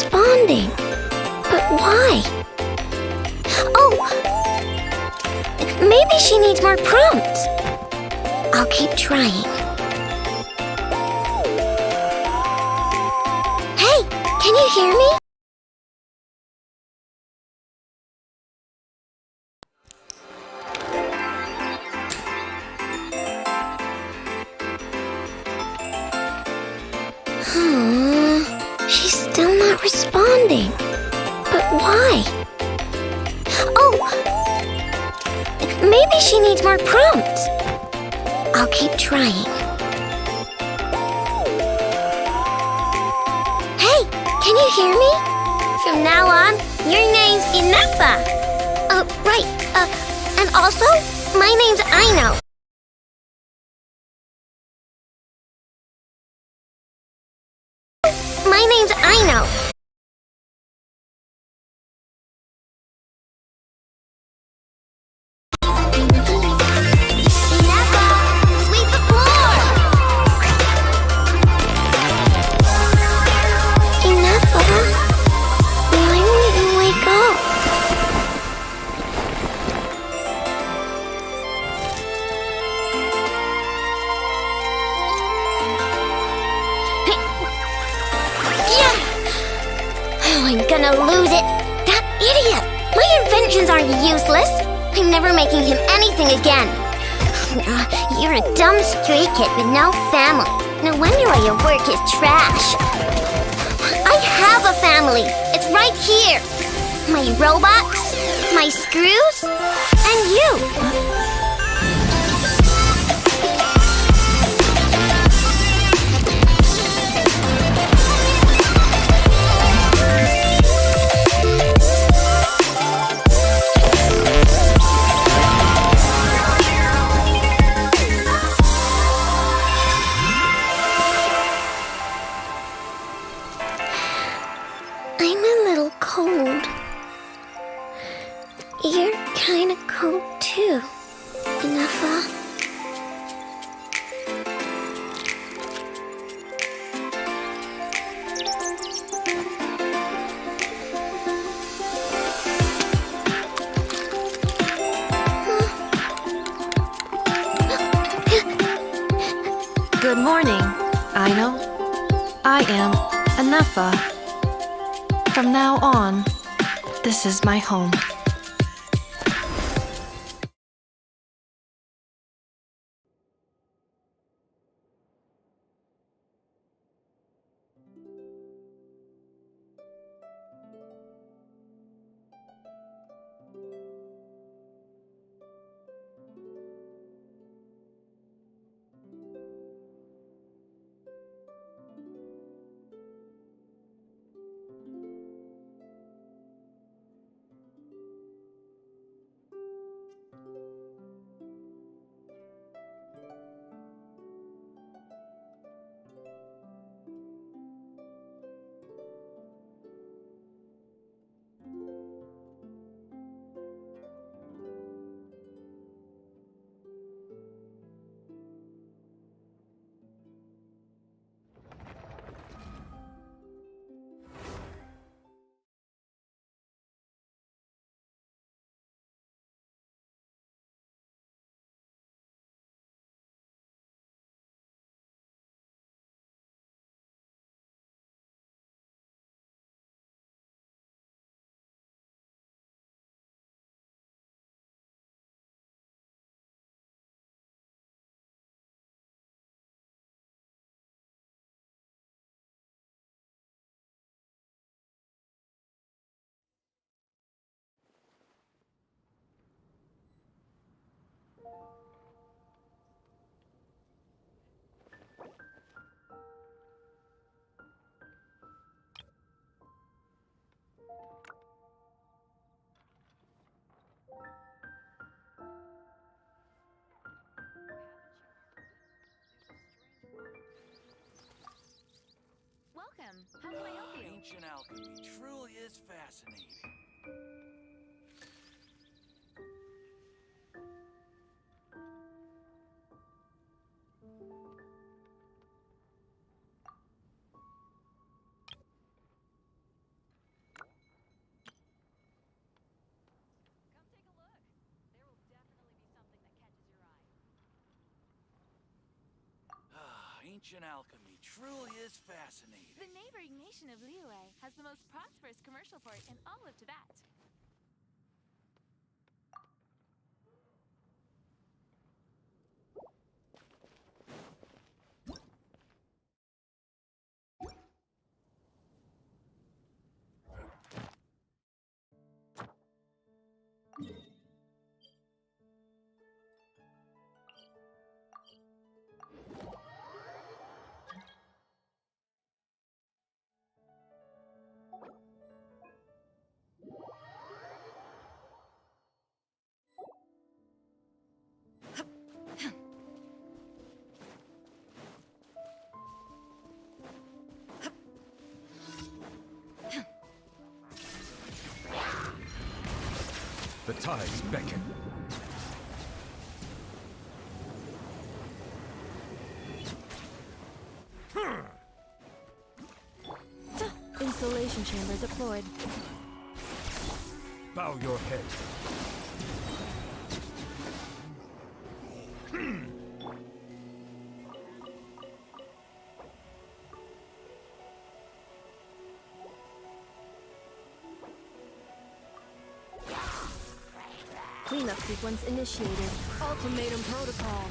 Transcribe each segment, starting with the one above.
responding. But why? Oh! Maybe she needs more prompts. I'll keep trying. Hey! Can you hear me? She's still not responding. But why? Oh! Maybe she needs more prompts. I'll keep trying. Hey! Can you hear me? From now on, your name's Ineffa. Right. And also, my name's Aino. My name's Aino. Ineffa, sweep the floor. Ineffa, why won't you wake up? I'm gonna lose it! That idiot! My inventions aren't useless! I'm never making him anything again! You're a dumb stray kid with no family. No wonder why your work is trash. I have a family! It's right here! My robots, my screws, and you! I'm a little cold. You're kinda cold too, Ineffa. Good morning, Aino. I am Ineffa. From now on, this is my home. Welcome. How can I help you? Ancient alchemy truly is fascinating. Ancient alchemy truly is fascinating. The neighboring nation of Liyue has the most prosperous commercial port in all of Tibet. The tides beckon. Installation chamber deployed. Bow your head. Cleanup sequence initiated. Ultimatum protocol.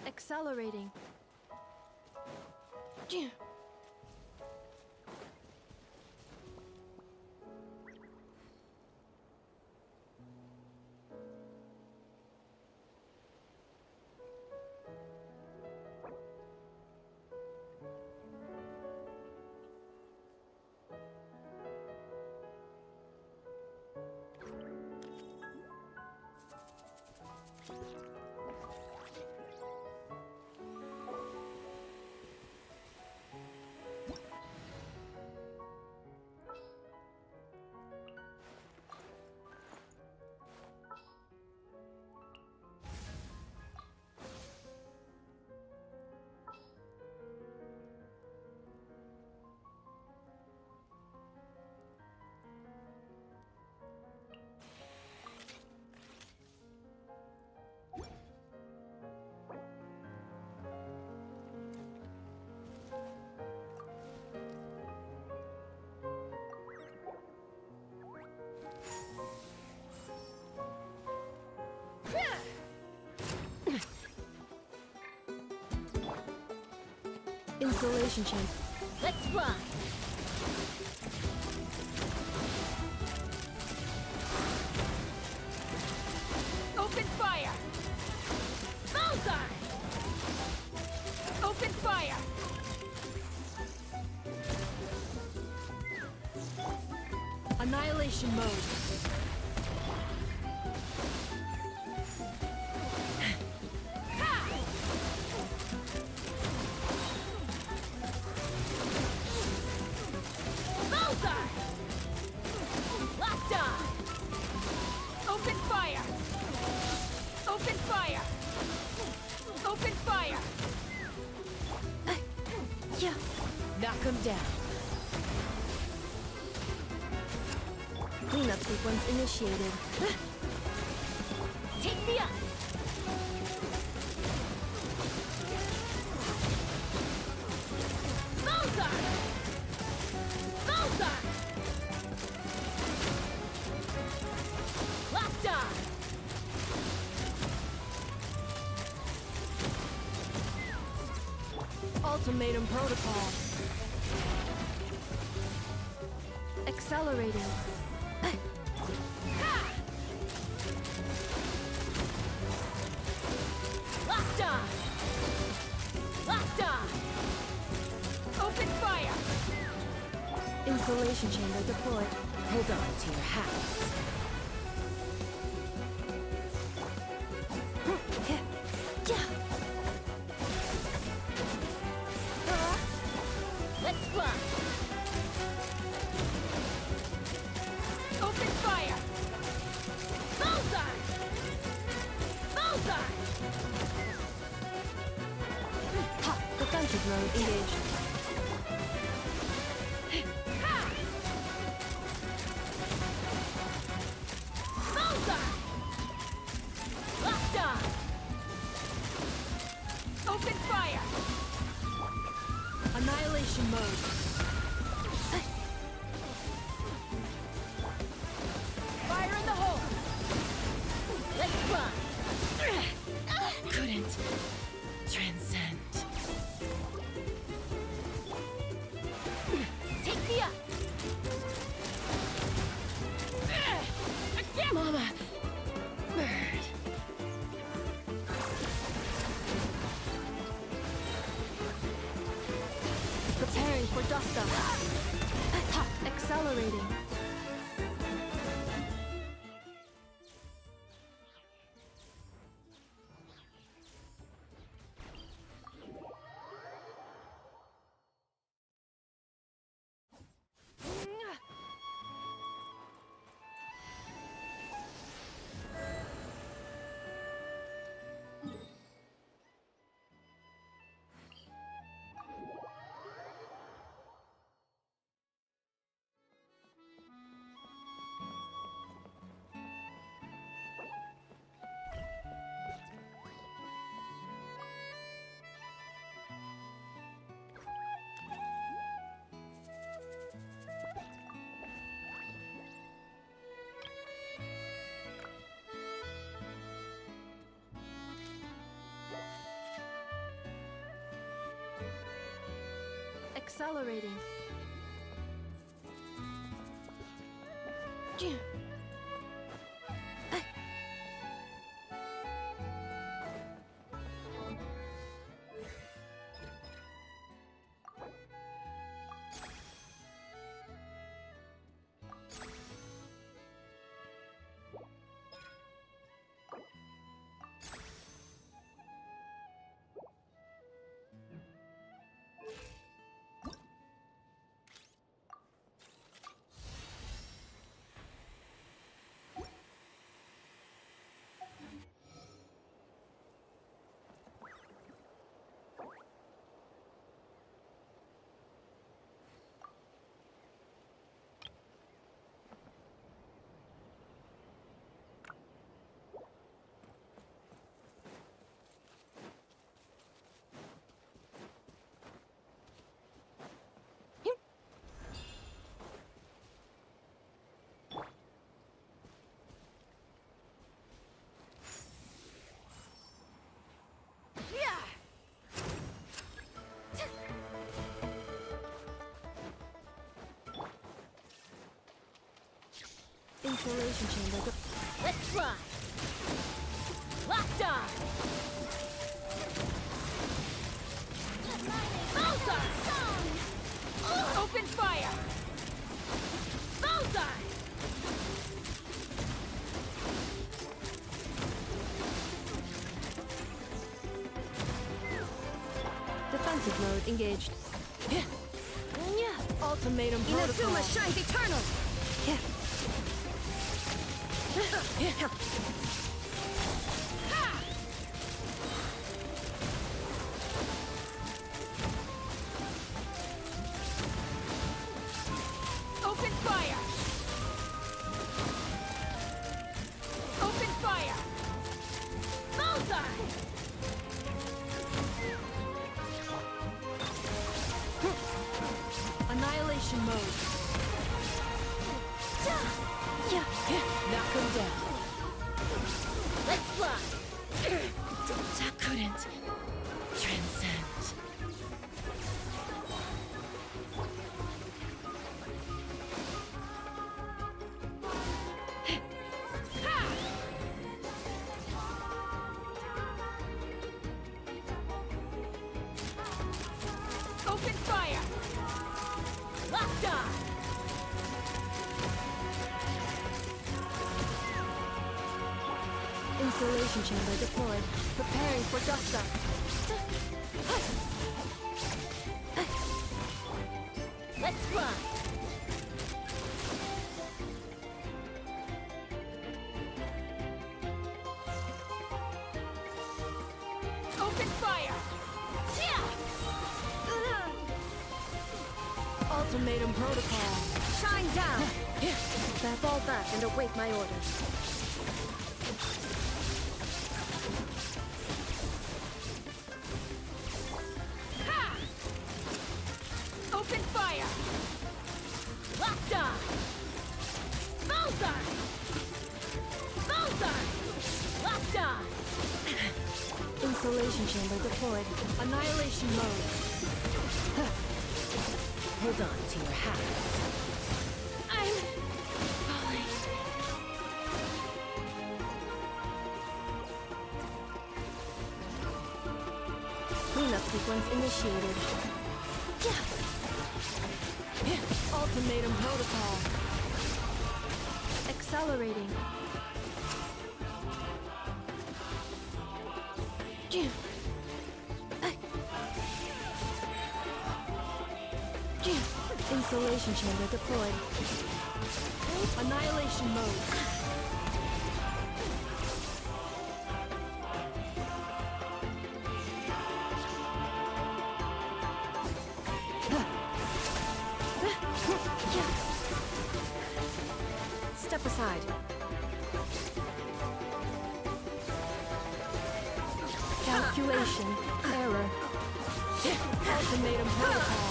Accelerating. Installation chamber. Let's run! Open fire! Bullseye! Open fire! Annihilation mode. Bullseye! Locked on! Open fire! Open fire! Cleanup sequence initiated. Take me up! Bullseye! Bullseye! Locked on! Ultimatum protocol. Accelerating. Locked on! Locked on! Open fire! Insulation chamber deployed. Hold on to your hats. Let's fly! Open fire! Bullseye! Bullseye! Defensive mode engaged. Ha! Bullseye! Locked on! Open fire! Annihilation mode. Fire in the hole! Let's run! Couldn't transcend. Take me up! Again! Mama! Bird. Preparing for dust up. Accelerating. Accelerating. Insulation chamber. Let's run! Locked on! Bullseye! Open fire! Bullseye! Defensive mode engaged. Ultimatum protocol. Inazuma shines eternal! Open fire! Insulation chamber deployed. Preparing for dust up. Let's run. Open fire! Ultimatum protocol. Shine down. Fall back and await my orders. Open fire! Locked on! Bullseye! Bullseye! Locked on! Insulation chamber deployed. Annihilation mode. Hold on to your hats. I'm falling. Cleanup sequence initiated. Ultimatum protocol. Accelerating. Insulation chamber deployed. Annihilation mode. Step aside. Calculation. Error. Ultimatum protocol.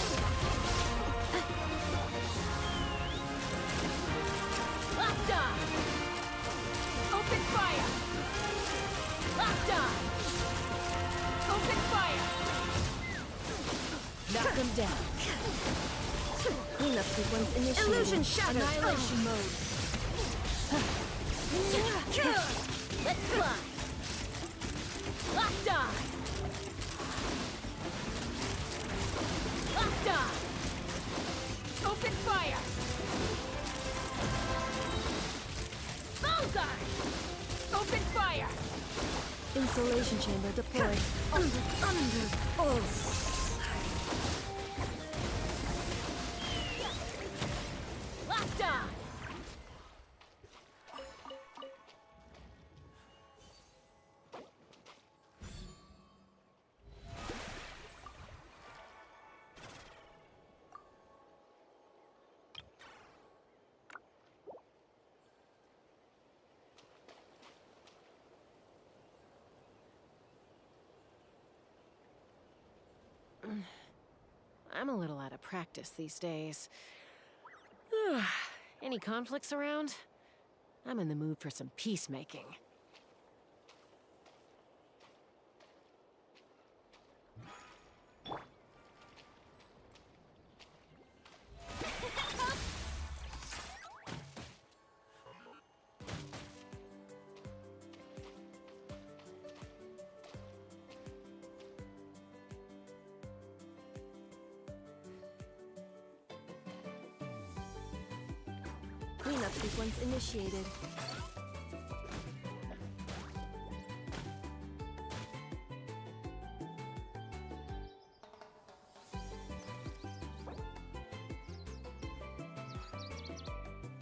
Locked on! Open fire! Locked on! Open fire! Knock them down. Cleanup sequence initiated. Illusion shattered. Annihilation mode. Let's fly! Locked on! Locked on! Open fire! Bullseye! Open fire! Insulation chamber deployed. Locked on! I'm a little out of practice these days. Any conflicts around? I'm in the mood for some peacemaking. Cleanup sequence initiated.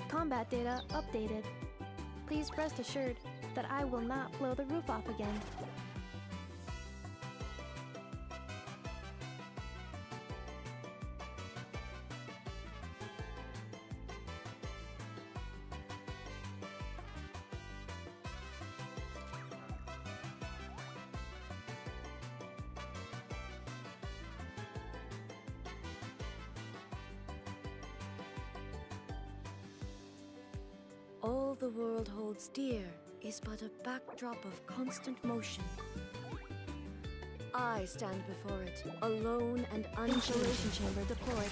Combat data updated. Please rest assured that I will not blow the roof off again. All the world holds dear is but a backdrop of constant motion. I stand before it, alone and Insulation unchanging. chamber deployed.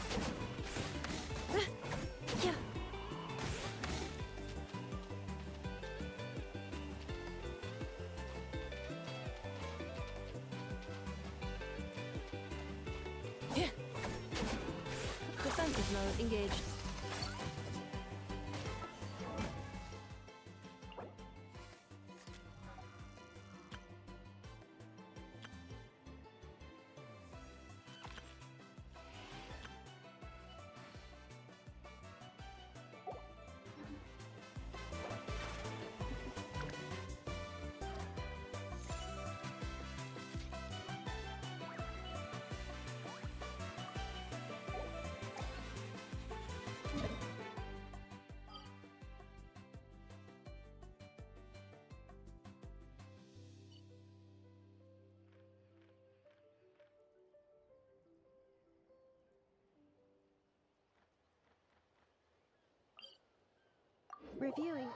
Defensive mode engaged. Reviewing out.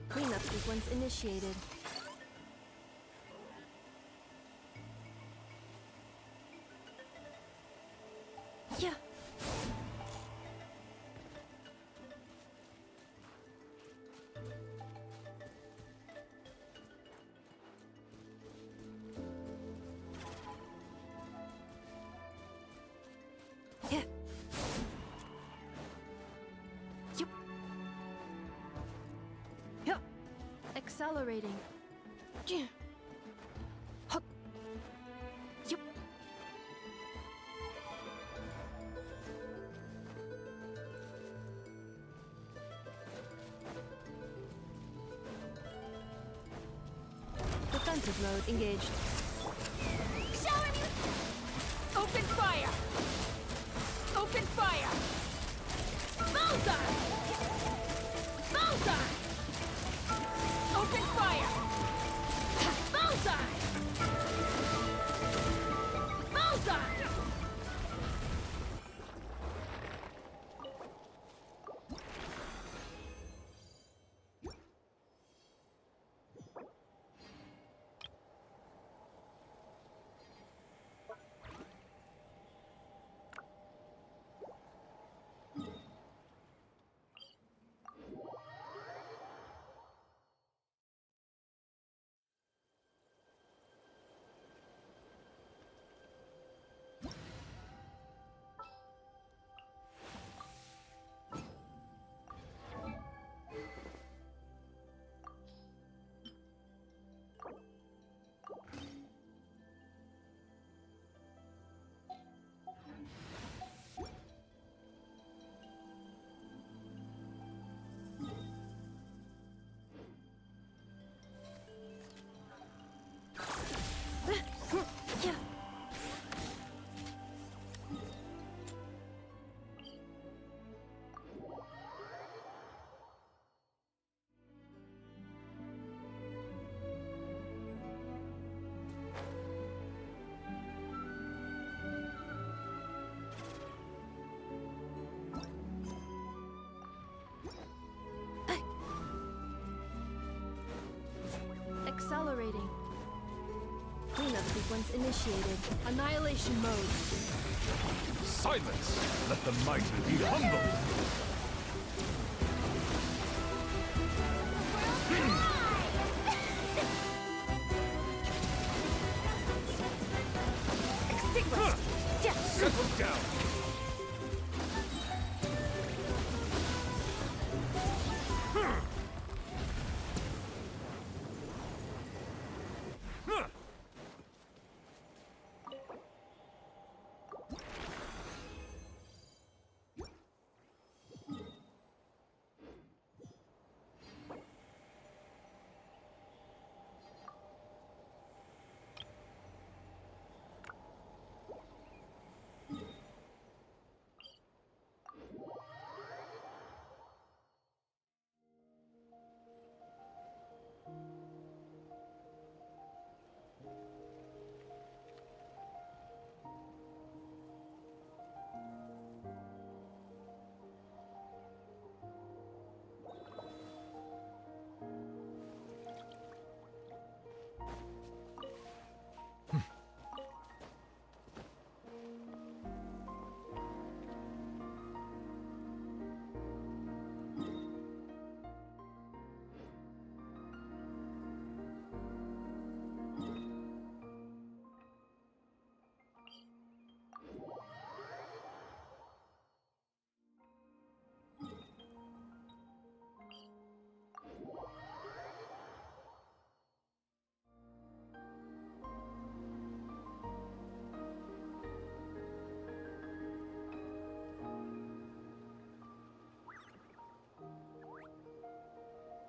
Cleanup sequence initiated. Yeah. Yeah. Yup. Yeah. Accelerating. Yeah. Hup. Yup. Defensive mode engaged. Shower me! Open fire! Open fire! Bullseye! Bullseye! Open fire! Bullseye! Bullseye! Yeah. Accelerating. Cleanup sequence initiated. Annihilation mode. Silence! Let the mighty be humbled! Settle down!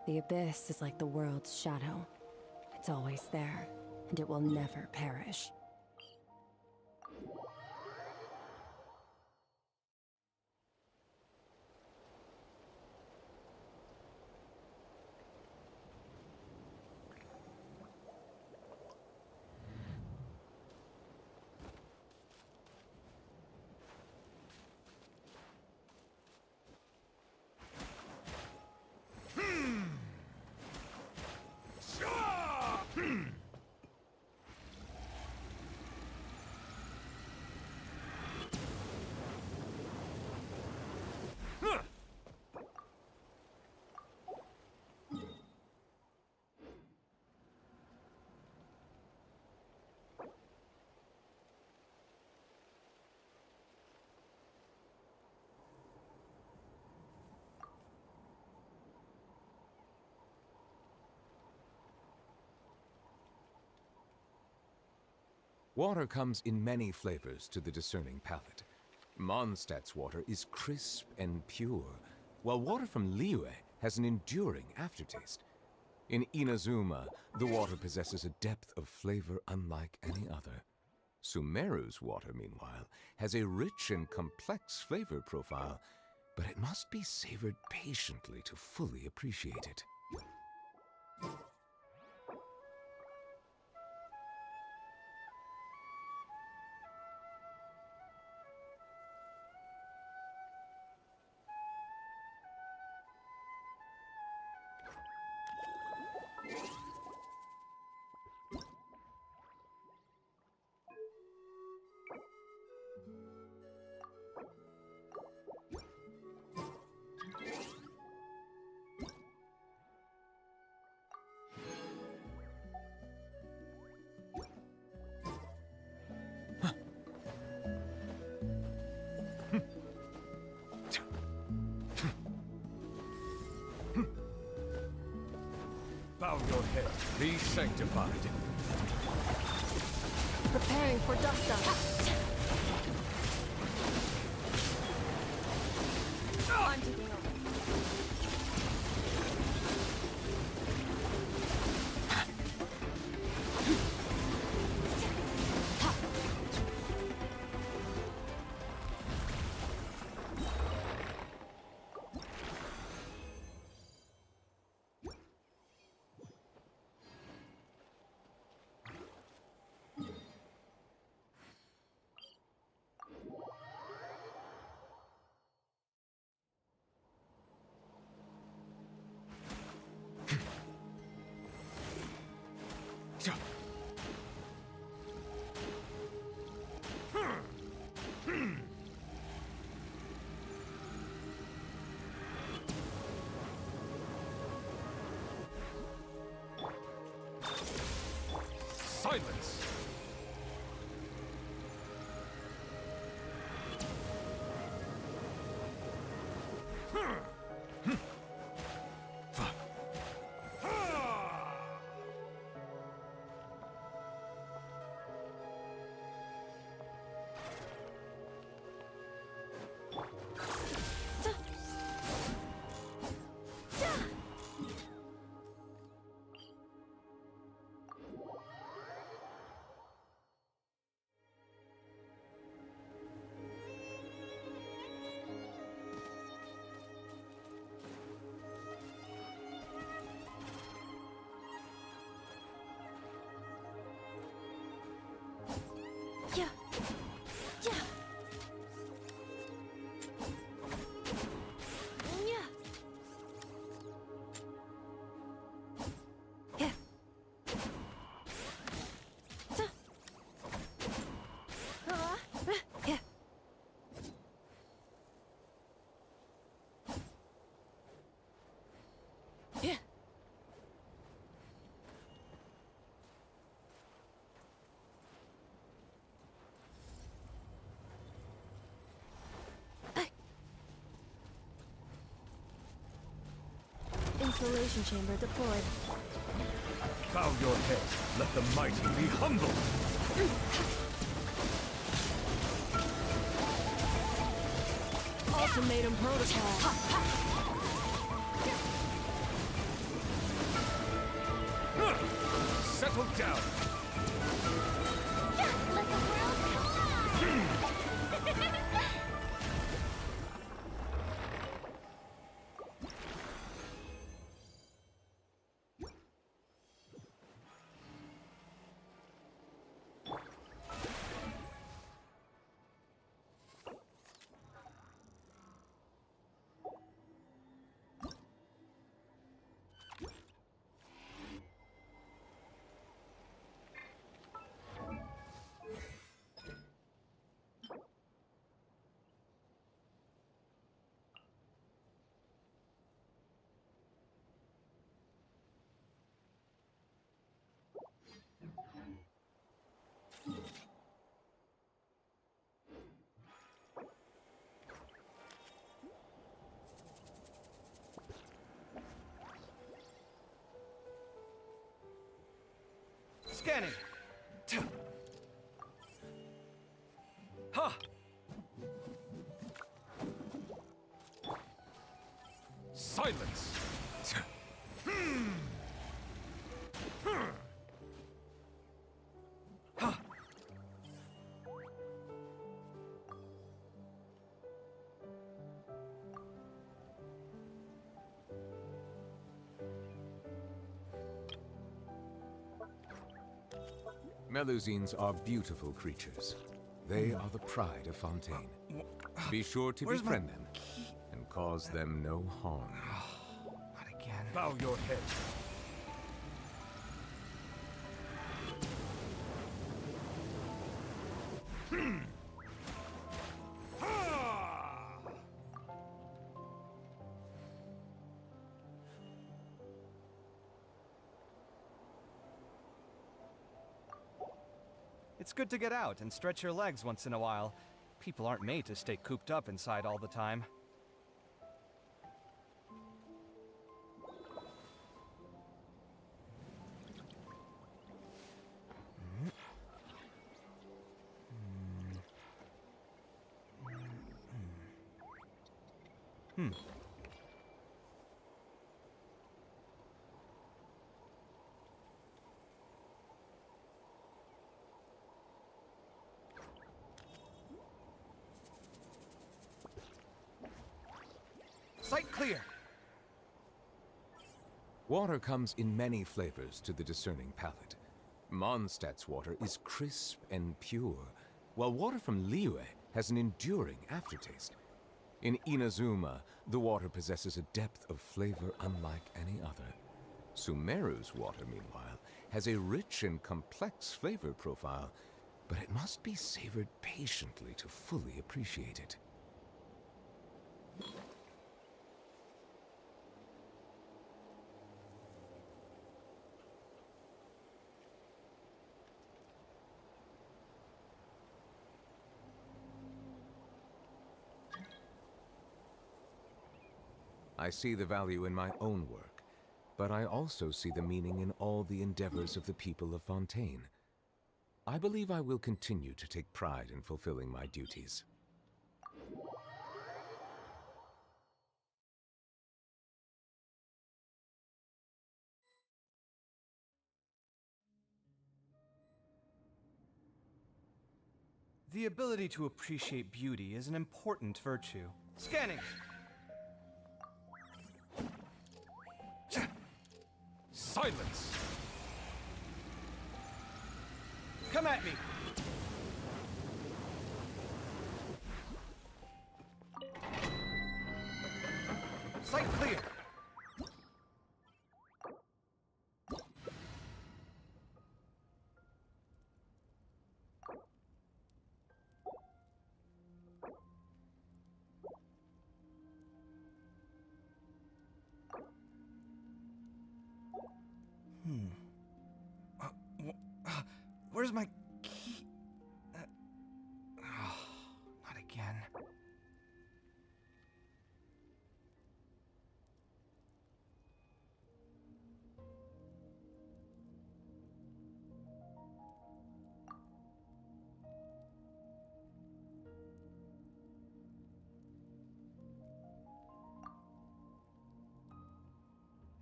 The abyss is like the world's shadow. It's always there, and it will never perish. Water comes in many flavors to the discerning palate. Mondstadt's water is crisp and pure, while water from Liyue has an enduring aftertaste. In Inazuma, the water possesses a depth of flavor unlike any other. Sumeru's water, meanwhile, has a rich and complex flavor profile, but it must be savored patiently to fully appreciate it. Bow your head. Be sanctified. Preparing for dust up. I'm taking over. Silence! Yeah. Yeah. Yeah. Yeah. Yeah. Yeah. Insulation chamber deployed. Bow your head. Let the mighty be humbled. Ultimatum protocol. Settle down. Let the world collide! Scanning. Ha! Silence! Melusines are beautiful creatures. They are the pride of Fontaine. Be sure to befriend them and cause them no harm. Not again. Bow your head. It's good to get out and stretch your legs once in a while. People aren't made to stay cooped up inside all the time. Sight clear! Water comes in many flavors to the discerning palate. Mondstadt's water is crisp and pure, while water from Liyue has an enduring aftertaste. In Inazuma, the water possesses a depth of flavor unlike any other. Sumeru's water, meanwhile, has a rich and complex flavor profile, but it must be savored patiently to fully appreciate it. I see the value in my own work, but I also see the meaning in all the endeavors of the people of Fontaine. I believe I will continue to take pride in fulfilling my duties. The ability to appreciate beauty is an important virtue. Scanning! Silence! Come at me! Sight clear! Where's my key? Not again.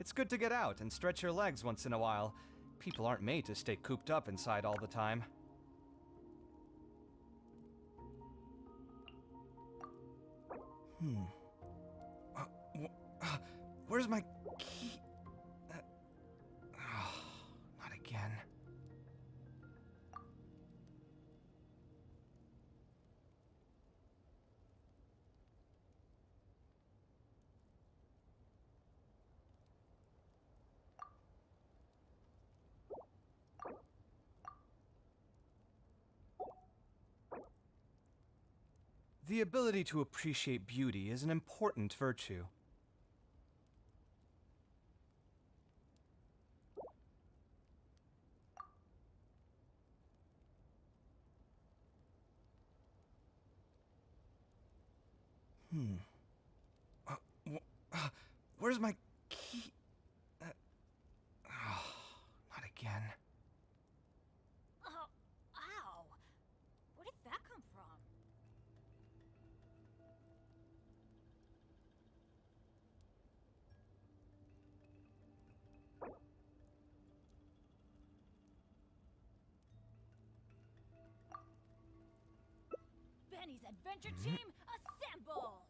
It's good to get out and stretch your legs once in a while. People aren't made to stay cooped up inside all the time. Where's my key? Not again. The ability to appreciate beauty is an important virtue. Where's my key? Not again. Oh, ow! Where did that come from? Please, adventure team, assemble!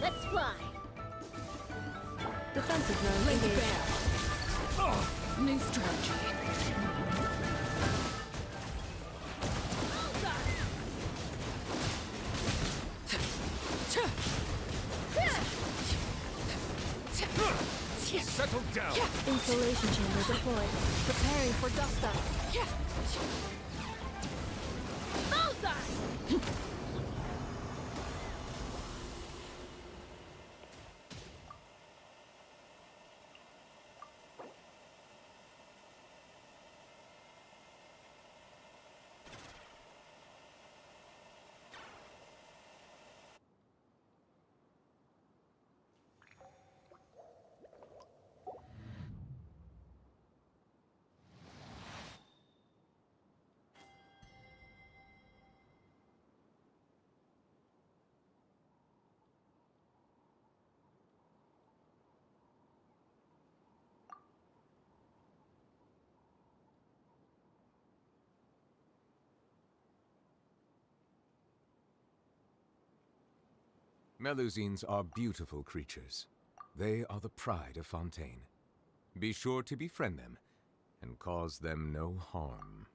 Let's fly! Defensive mode engaged. New strategy. Settle down! Installation chamber deployed. Preparing for dust up. Melusines are beautiful creatures. They are the pride of Fontaine. Be sure to befriend them and cause them no harm.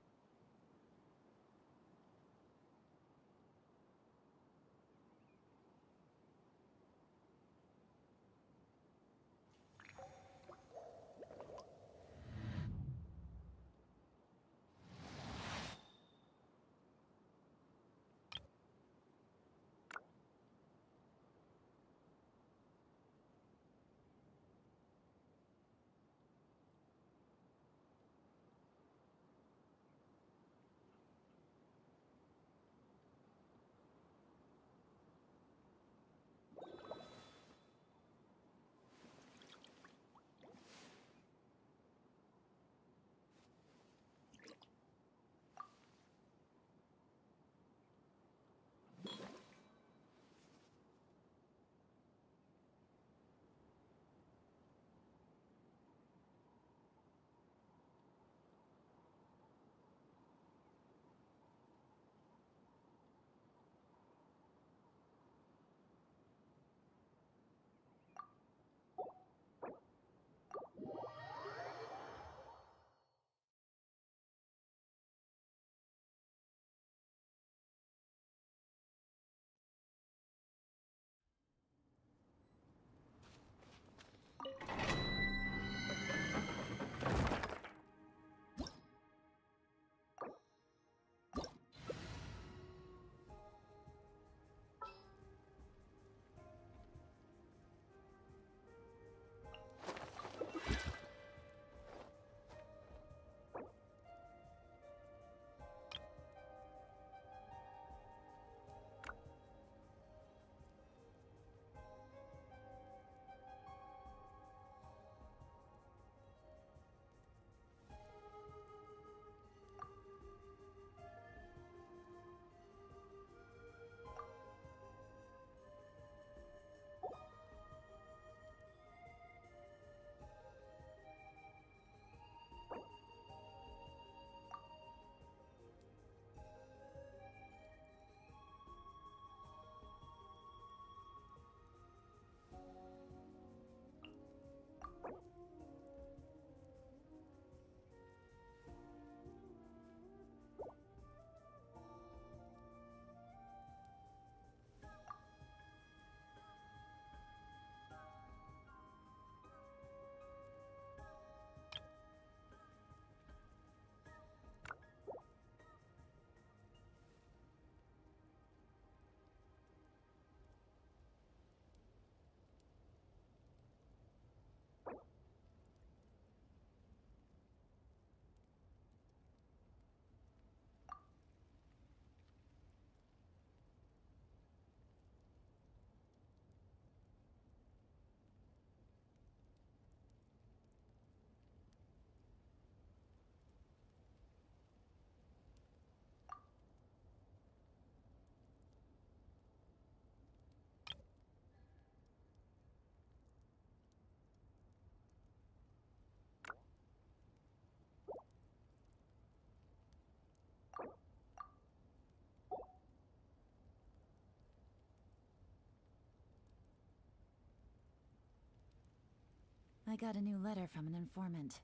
I got a new letter from an informant.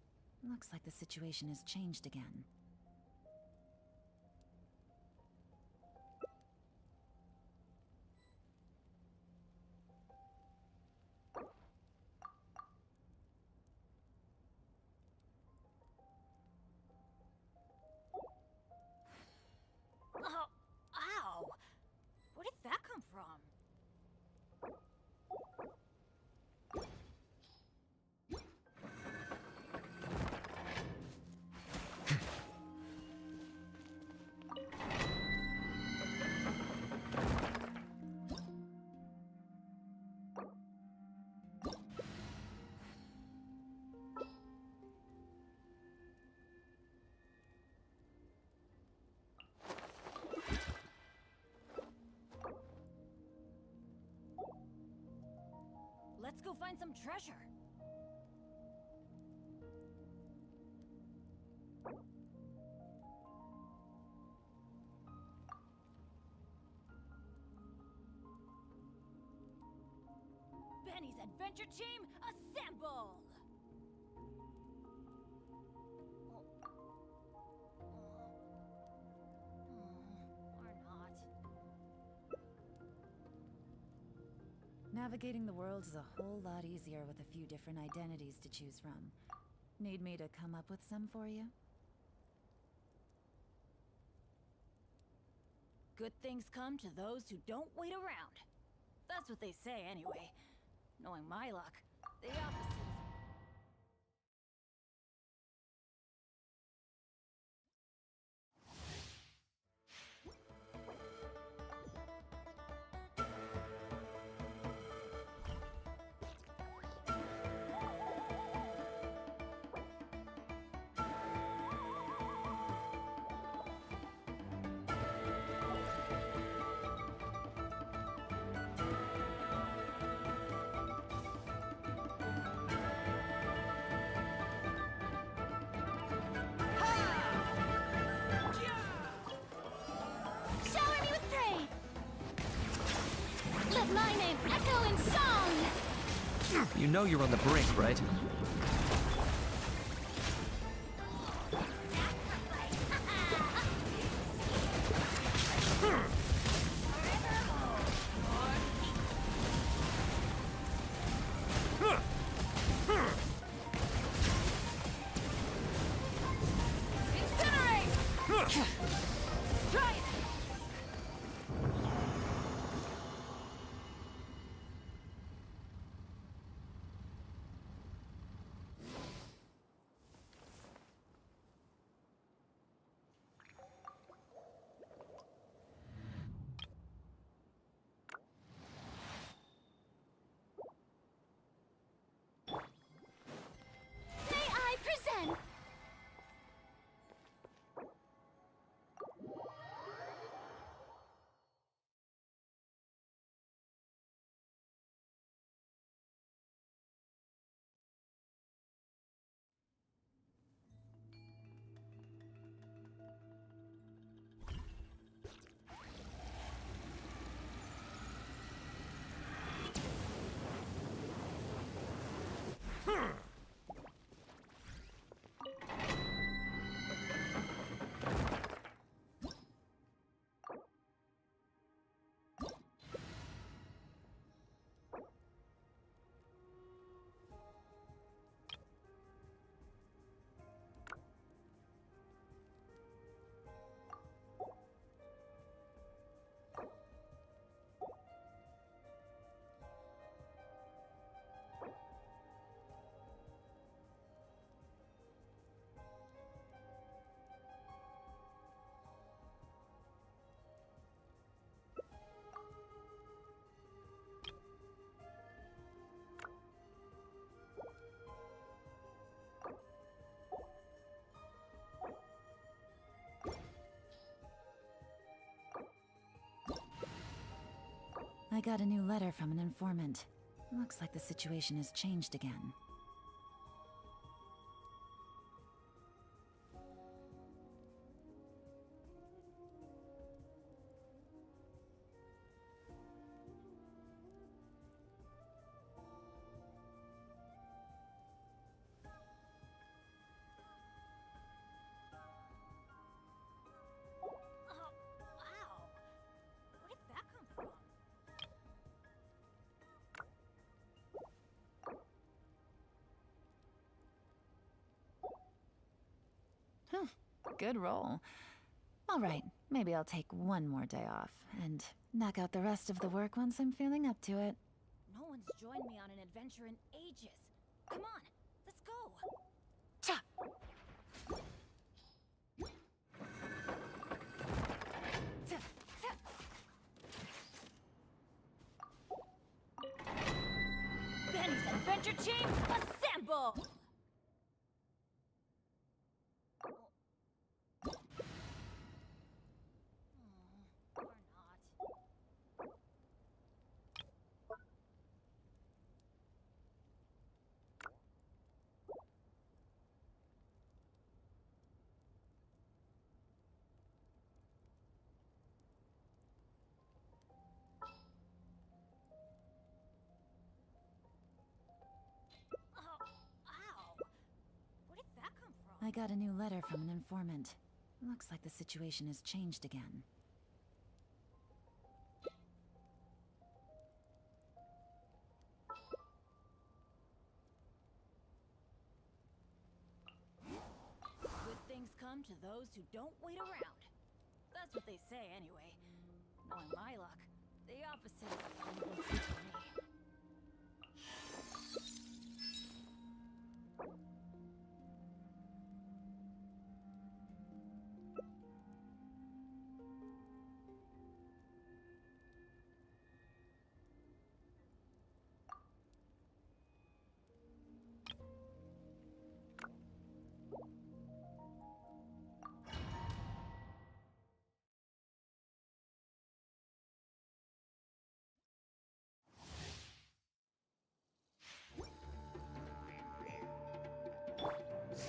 Looks like the situation has changed again. Oh, ow! Where did that come from? Let's go find some treasure. Benny's adventure team, assemble! Or not. Navigating the world is a whole lot easier with a few different identities to choose from. Need me to come up with some for you? Good things come to those who don't wait around. That's what they say anyway. Knowing my luck, the opposite is... Shower me with praise! Let my name echo in song! You know you're on the brink, right? Incinerate! Try it! May I present? I got a new letter from an informant. Looks like the situation has changed again. Good roll. All right, maybe I'll take one more day off and knock out the rest of the work once I'm feeling up to it. No one's joined me on an adventure in ages. Come on, let's go. Cha! Benny's Adventure Chain, assemble! Or not. Oh, ow! Where did that come from? I got a new letter from an informant. Looks like the situation has changed again. Good things come to those who don't wait around. That's what they say anyway. Knowing my luck, the opposite is probably true for me.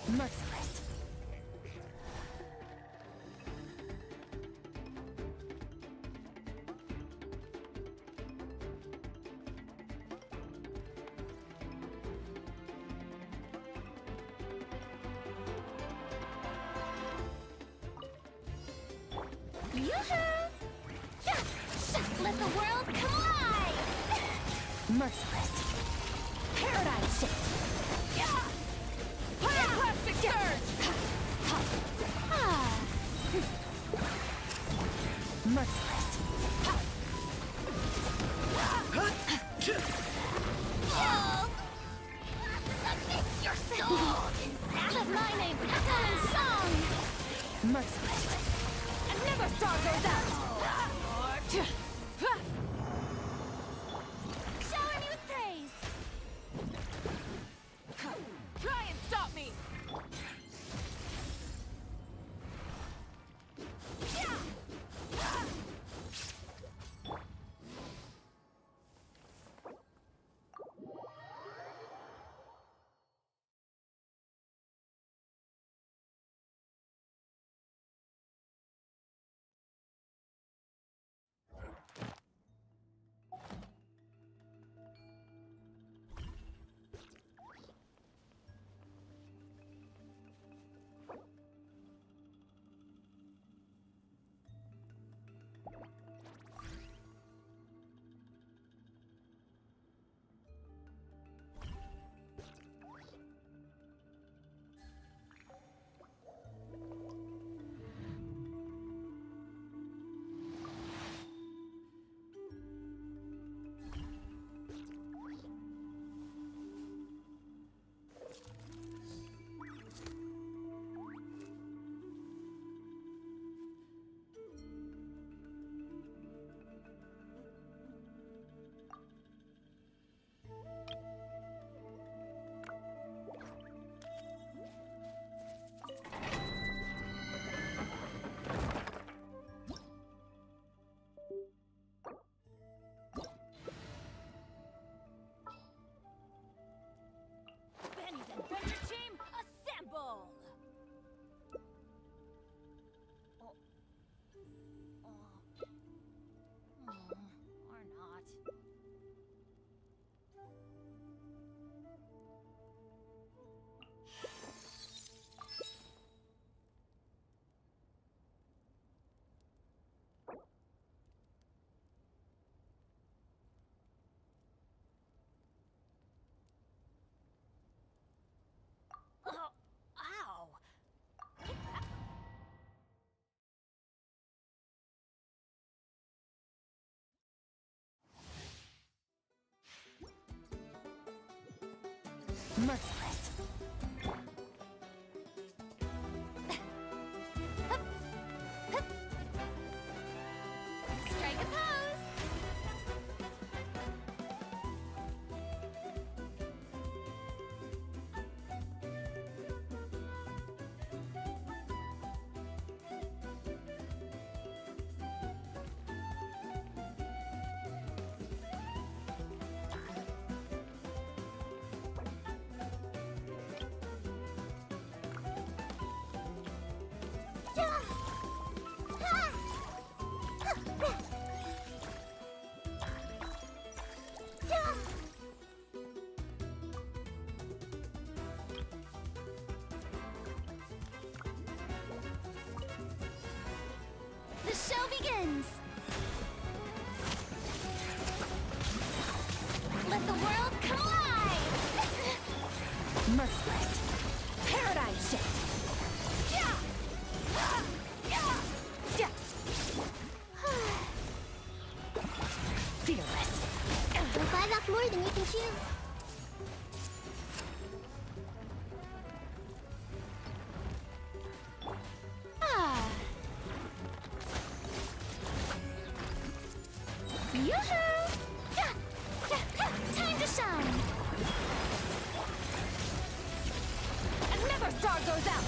Merciless. Yoo-hoo! Let the world collide! Merciless. Paradigm shift. Plastic surge! Merciless. Submit your soul! Let my name echo in song! Merciless. And never star goes out! Shower me with praise! Try and stop me! Merciless. Strike a pose! The show begins! Let the world come alive! Merciless. Paradigm shift. Fearless. Don't bite off more than you can chew. Ah. Yoo-hoo! Time to shine! Another star goes out.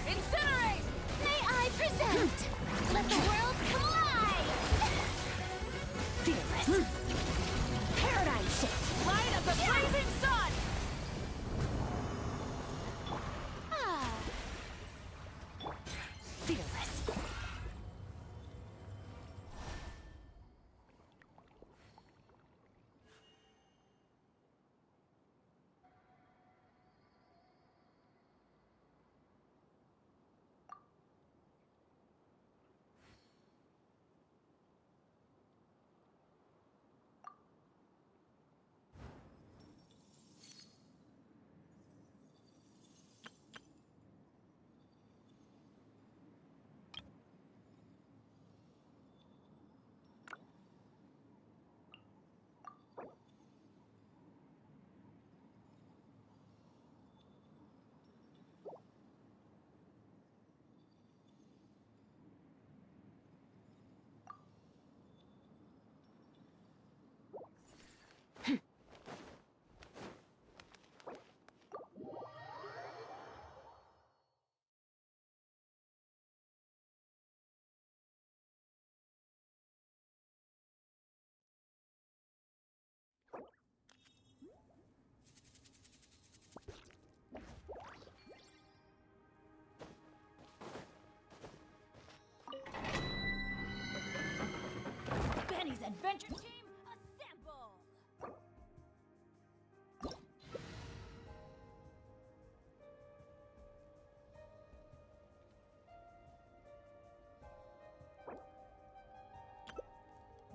Incinerate! May I present? Let the world come alive! Fearless. Paradigm shift. Light of the blazing sun! Ah. Fearless. Benny's adventure team, assemble!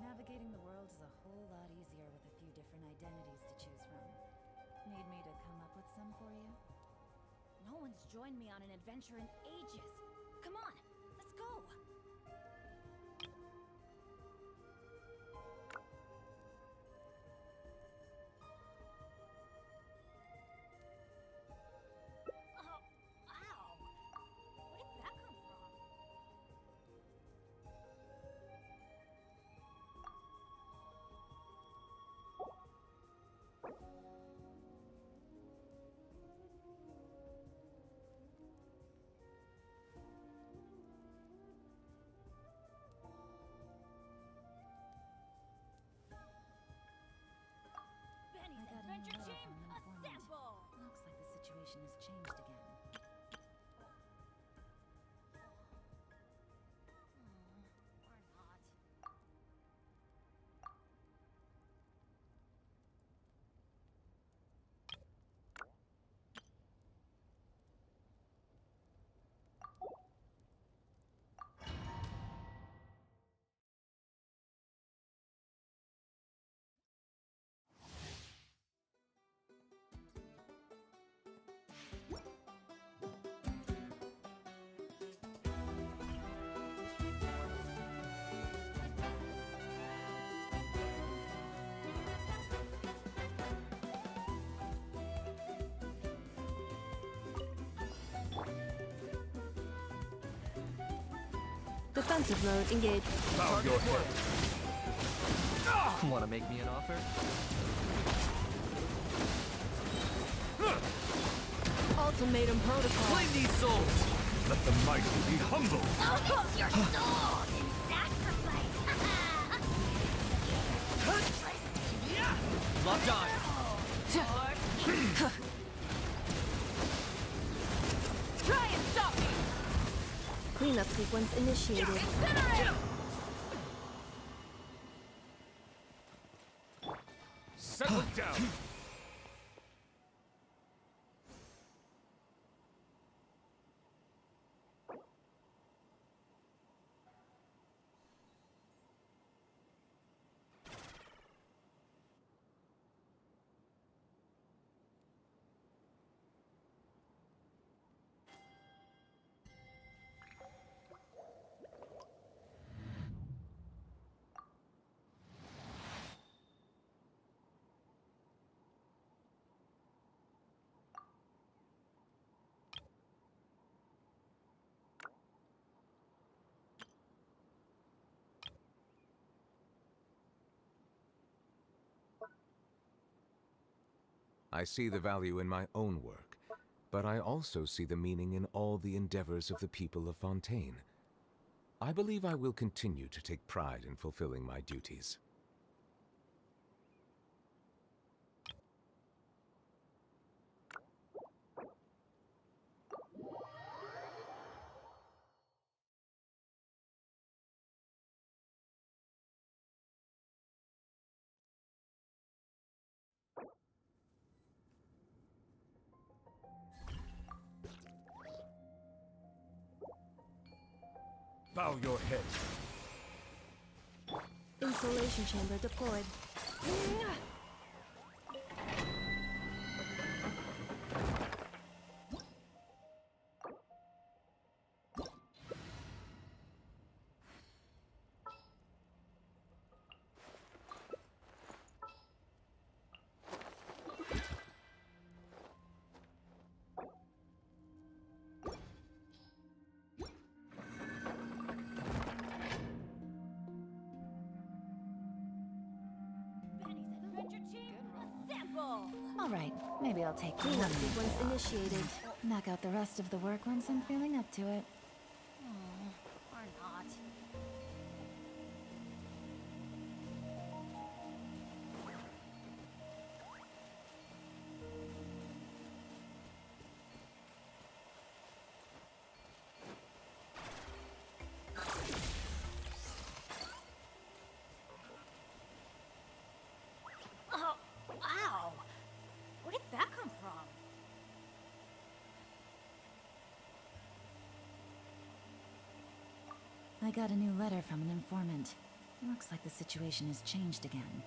Navigating the world is a whole lot easier with a few different identities to choose from. Need me to come up with some for you? No one's joined me on an adventure in ages. Come on, let's go! Oh, ow! Where did that come from? Benny's I got a adventure new team, letter from an informant. assemble! Looks like the situation has changed again. Or not. Defensive mode engaged. Bow your head. Wanna make me an offer? Ultimatum protocol. Claim these souls! Let the mighty be humble! I'll put your souls in sacrifice. Locked on! Try and stop me! Cleanup sequence initiated. Incinerate! Settle down! I see the value in my own work, but I also see the meaning in all the endeavors of the people of Fontaine. I believe I will continue to take pride in fulfilling my duties. Bow your head. Insulation chamber deployed. All right, maybe I'll take one Cleanup more sequence day off initiated. and knock out the rest of the work once I'm feeling up to it. Or not. Oh, wow! Where did that come from? I got a new letter from an informant. Looks like the situation has changed again.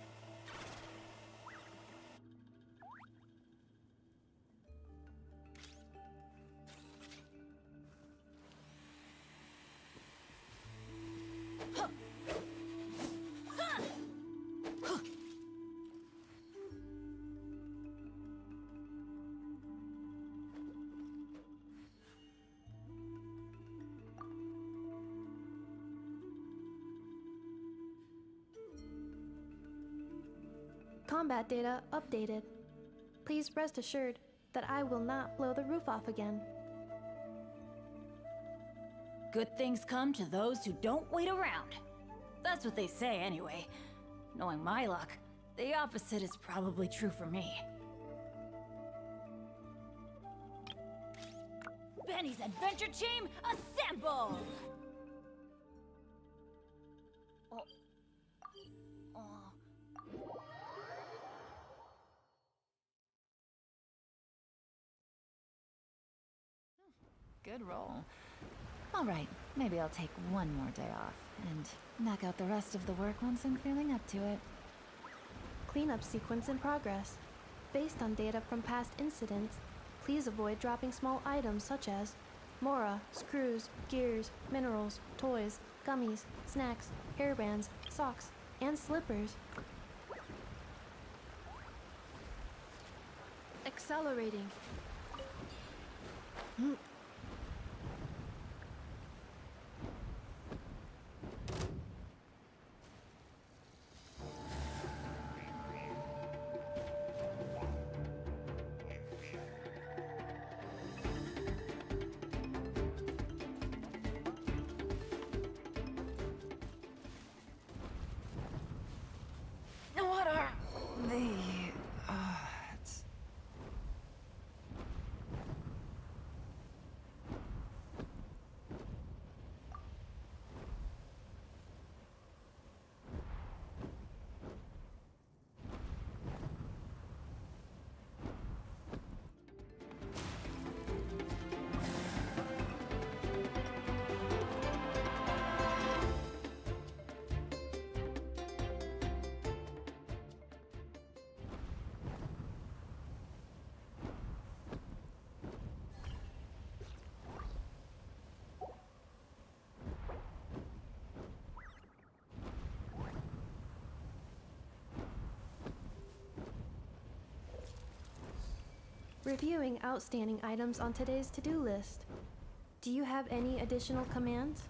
Combat data updated. Please rest assured that I will not blow the roof off again. Good things come to those who don't wait around. That's what they say anyway. Knowing my luck, the opposite is probably true for me. Benny's adventure team, assemble! Oh. Oh. Good roll. All right, maybe I'll take one more day off and knock out the rest of the work once I'm feeling up to it. Cleanup sequence in progress. Based on data from past incidents, please avoid dropping small items such as mora, screws, gears, minerals, toys, gummies, snacks, hairbands, socks, and slippers. Accelerating. Reviewing outstanding items on today's to-do list. Do you have any additional commands?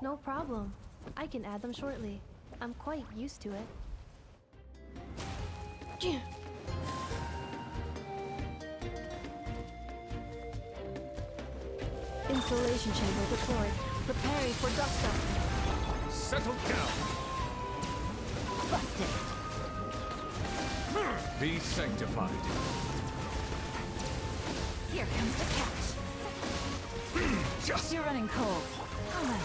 No problem. I can add them shortly. I'm quite used to it. Installation chamber deployed. Preparing for dust-up. Settle down. Busted. Be sanctified. Here comes the catch. You're running cold. Allow me.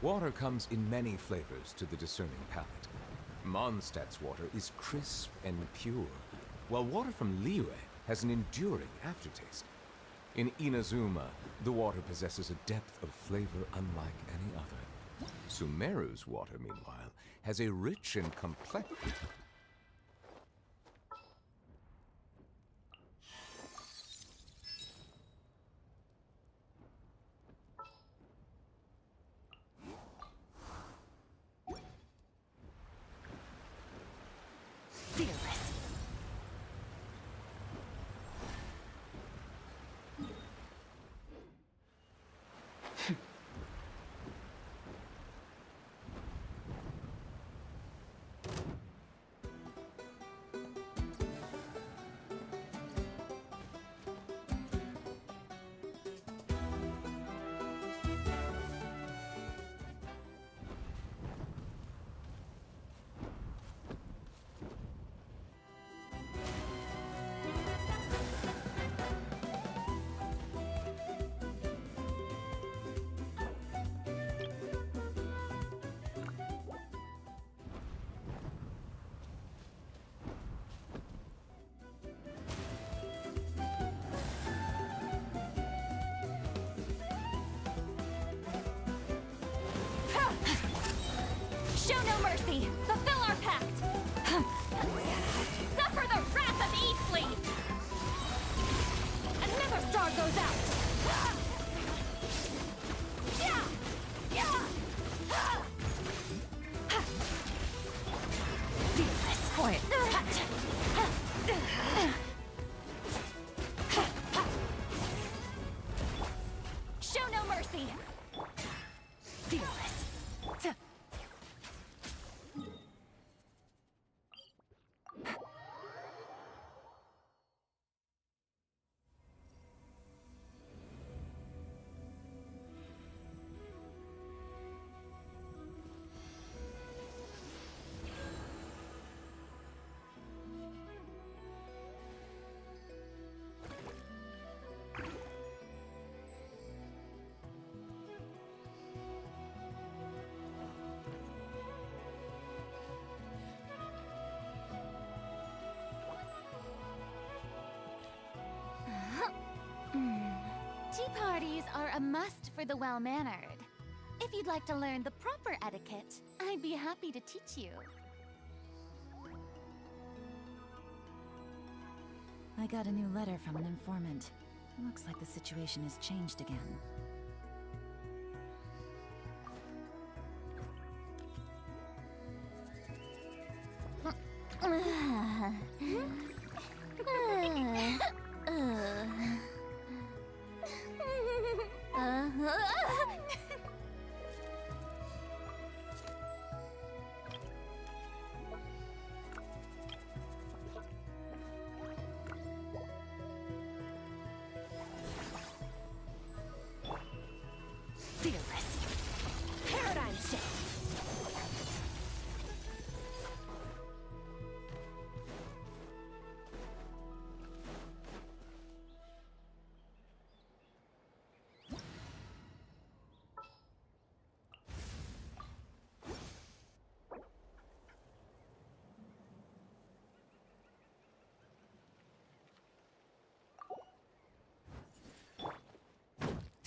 Water comes in many flavors to the discerning palate. Mondstadt's water is crisp and pure, while water from Liyue has an enduring aftertaste. In Inazuma, the water possesses a depth of flavor unlike any other. Sumeru's water, meanwhile, has a rich and complex... Fearless. Show no mercy! Fulfill our pact! Suffer the wrath of E-Fleet! Another star goes out! Fearless. Quiet. Show no mercy! Fearless. a must for the well-mannered. If you'd like to learn the proper etiquette, I'd be happy to teach you. I got a new letter from an informant. Looks like the situation has changed again. Fearless. Paradigm shift.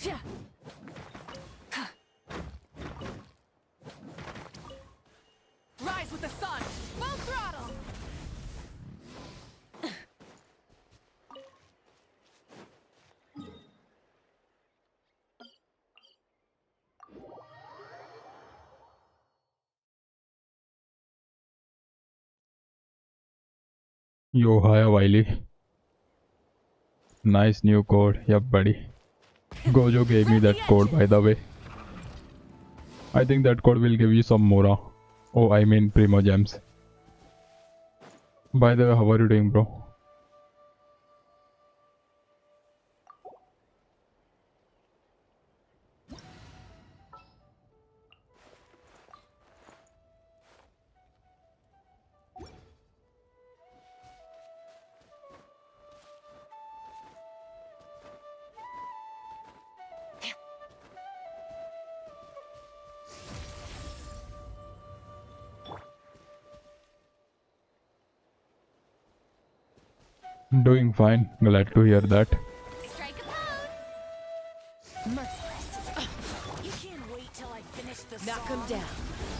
Yeah. Rise with the sun! Full throttle! Yo, hi Wiley. Nice new code. Yep, buddy. Gojo gave me that code, by the way. I think that code will give you some Mora. Oh, I mean Primo Gems. By the way, how are you doing, bro? Doing fine. Glad to hear that. Strike a pose! Merciless. You can't wait till I finish the Knock him down.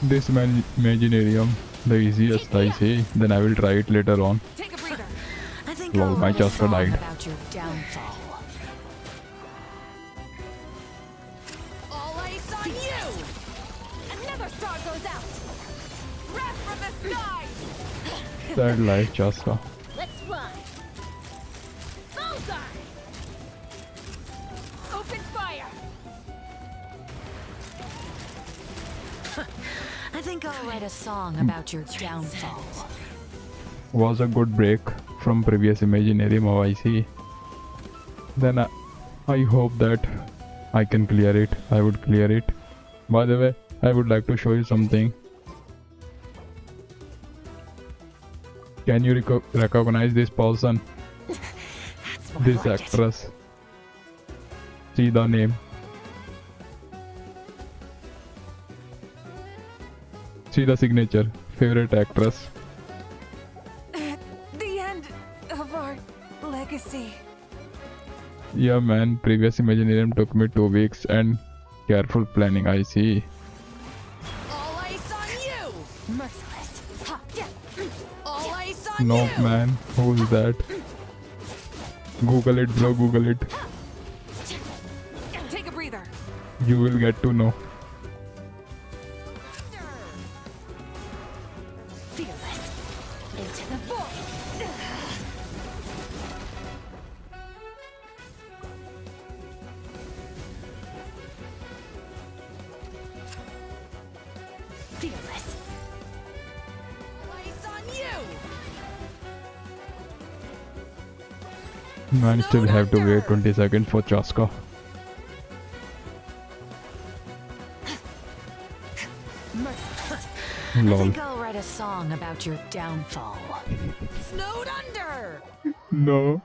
This Imaginarium, the easiest I say, then I will try it later on. Take a breather. I think Lol, my Chaska died. about your downfall. All ice on you! Another star goes out! Wrath from the sky! Sad life, Chaska. Let's run. Bullseye! Open fire! I think I'll write a song about your downfall. Was a good break from previous Imaginarium, how I see. Then I hope that I can clear it. I would clear it. By the way, I would like to show you something. Can you recognize this person? This actress. See the name. See the signature. Favorite actress. The end of our legacy. Yeah man, previous Imaginarium took me 2 weeks and careful planning, I see. All ice on you! Merciless. Ha, yeah. All ice on No you! man, who's that? Google it bro, Google it. Take a breather. You will get to know. Fearless. Into the void. Fearless. Ice on you! Man, still have to wait 20 seconds for Chaska. Merciless. Lol. I think I'll write a song about your downfall. Snowed under! No.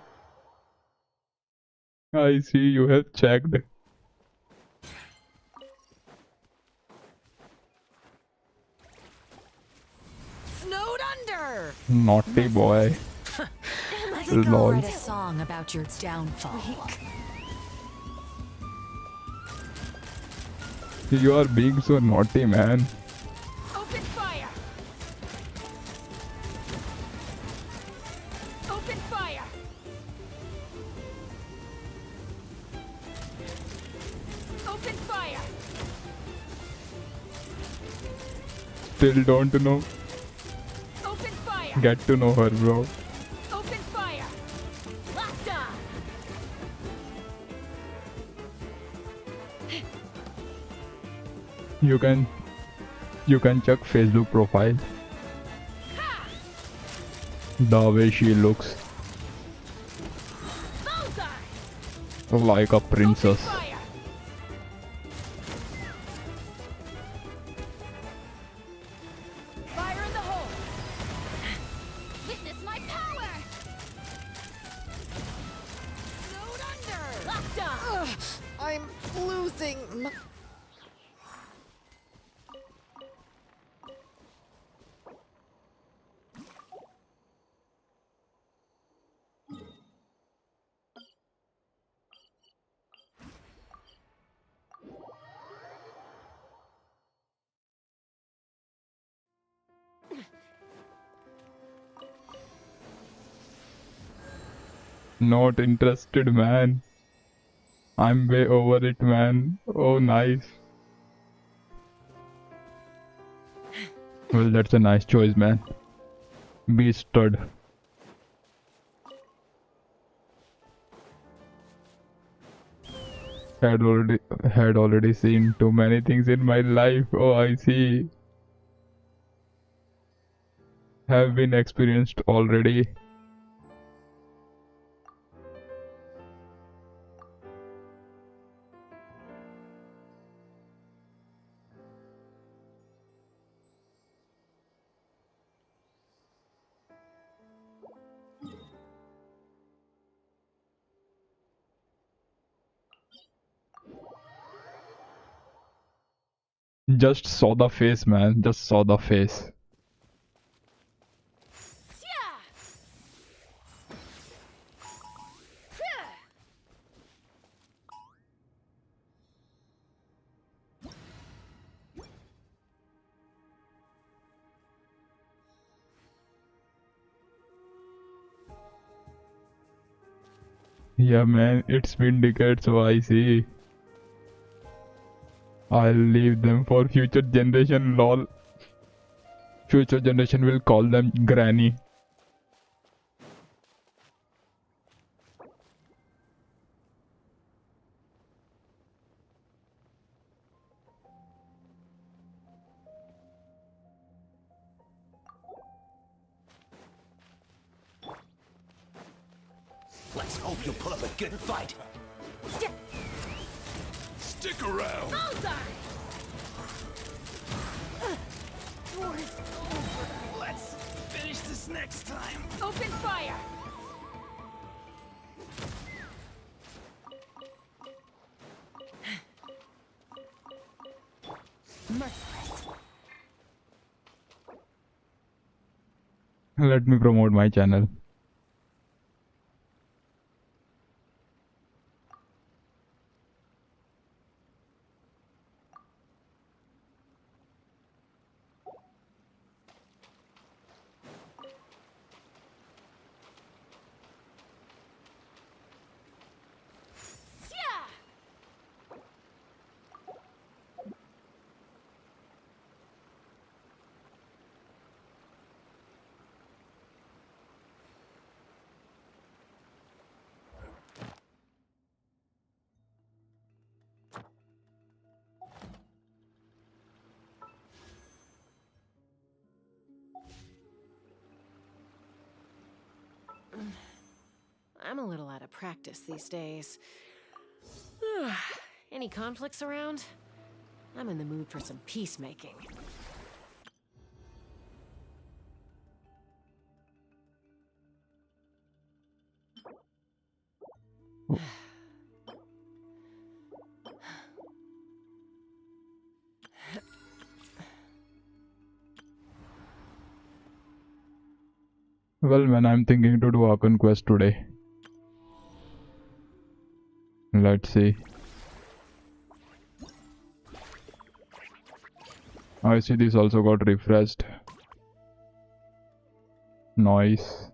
I see you have checked. Snowed under! Naughty boy. I think I'll Lol. write a song about your downfall. You are being so naughty, man. Open fire! Open fire! Open fire! Still don't know. Open fire! Get to know her, bro. Open fire! Locked on! You can check Facebook profile. The way she looks Bullseye! like a princess. Fire! Fire in the hole! Witness my power! Snowed under! Locked on! I'm losing my... Not interested, man. I'm way over it, man. Oh, nice. Well, that's a nice choice, man. Be stud. Had already seen too many things in my life. Oh, I see. Have been experienced already. Just saw the face, man. Just saw the face. Yeah, man. It's been decades, so I see. I'll leave them for future generation, lol. Future generation will call them granny. Let's hope you'll put up a good fight. Stick around. Bullseye! Let's finish this next time. Open fire! Merciless. Let me promote my channel. I'm a little out of practice these days. Any conflicts around? I'm in the mood for some peacemaking. Well, man, I'm thinking to do a conquest today. Let's see. I see this also got refreshed. Nice.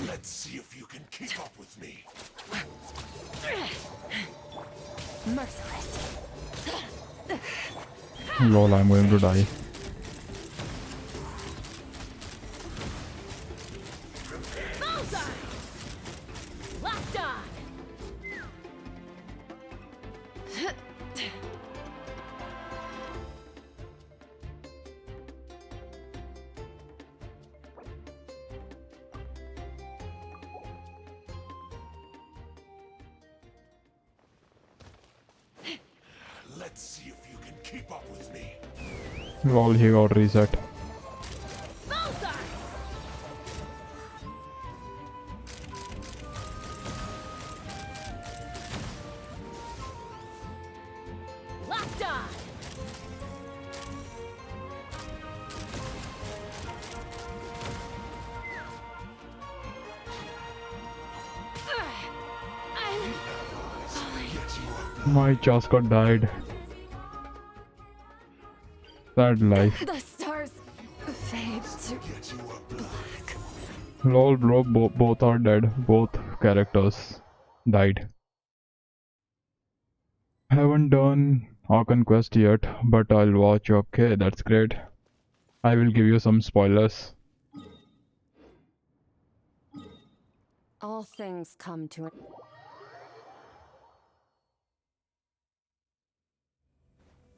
Let's see if you can keep up with me. Merciless. Lol, I'm going to die. Bullseye! Locked on! Let's see if you can keep up with me. Lol, he got reset. Bullseye! Locked on! I'm falling. My Chaska died. Sad life. The stars fade to black. Lol, bro, both are dead. Both characters died. Haven't done Archon Quest yet, but I'll watch. Okay, that's great. I will give you some spoilers. All things come to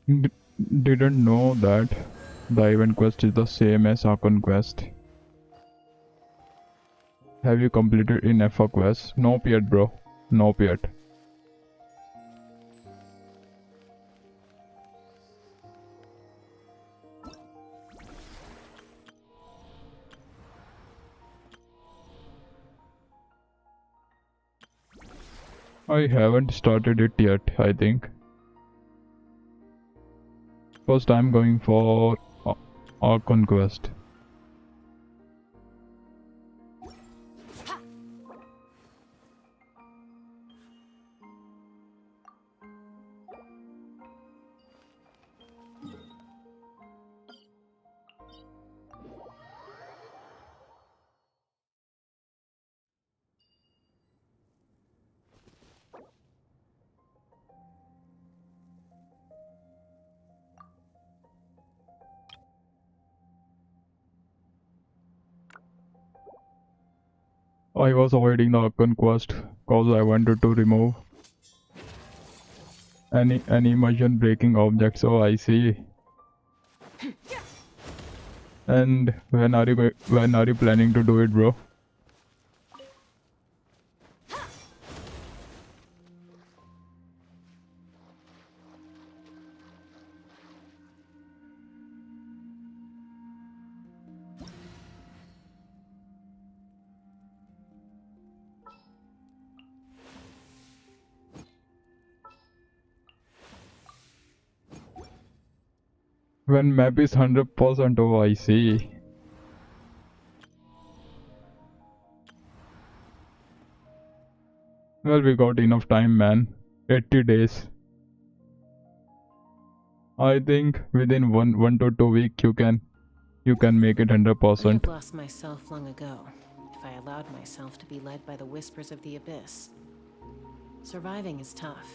an Didn't know that the event quest is the same as Archon Quest. Have you completed Ineffa quest? Nope yet, bro. Nope yet. I haven't started it yet, I think. First I'm going for Archon Quest. I was avoiding the Archon Quest cause I wanted to remove any immersion breaking objects. So I see. And when are you planning to do it, bro? When map is 100%, oh I see. Well, we got enough time, man. 80 days. I think within one to 2 weeks you can make it 100%. I have lost myself long ago, if I allowed myself to be led by the whispers of the abyss. Surviving is tough.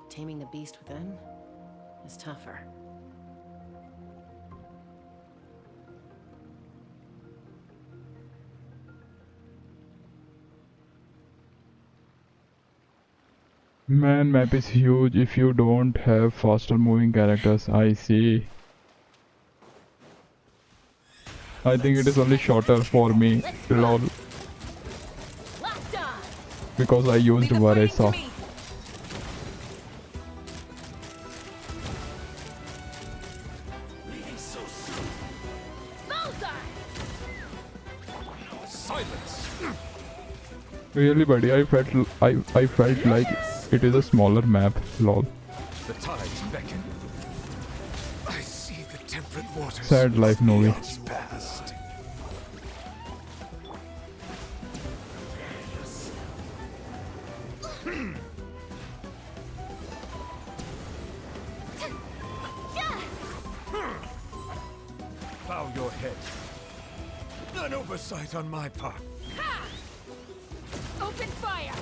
Taming the beast within is tougher. Man, map is huge if you don't have faster moving characters. I see. I think it is only shorter for me, lol. Because I used Varesa. Silence! Really, buddy, I felt like it is a smaller map. Lol. The tides beckon. I see the temperate waters. Sad life, Novi. Past. Bow your head. An oversight on my part. Ha! Open fire!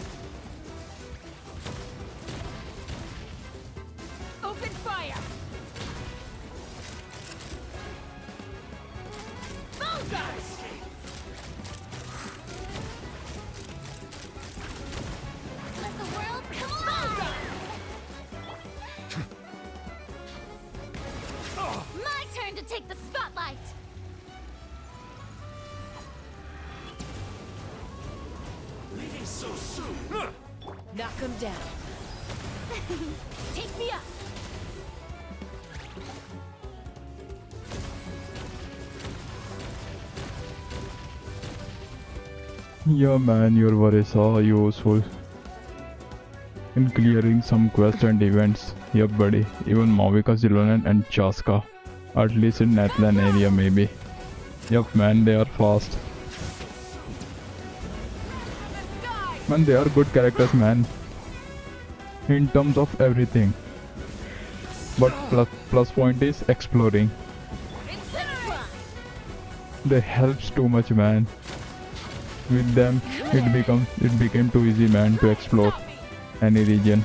Open fire! Bullseye! Let the world come alive! My turn to take the spotlight! Leaving so soon. Knock him down. Take me up! Yeah, man, your worries are useful in clearing some quests and events. Yep, buddy. Even Mavica, Zilonen, and Chaska. At least in Natlan area, maybe. Yep, man, they are fast. Man, they are good characters, man. In terms of everything. But plus point is exploring. They helps too much, man. With them, it became too easy, man, to explore any region.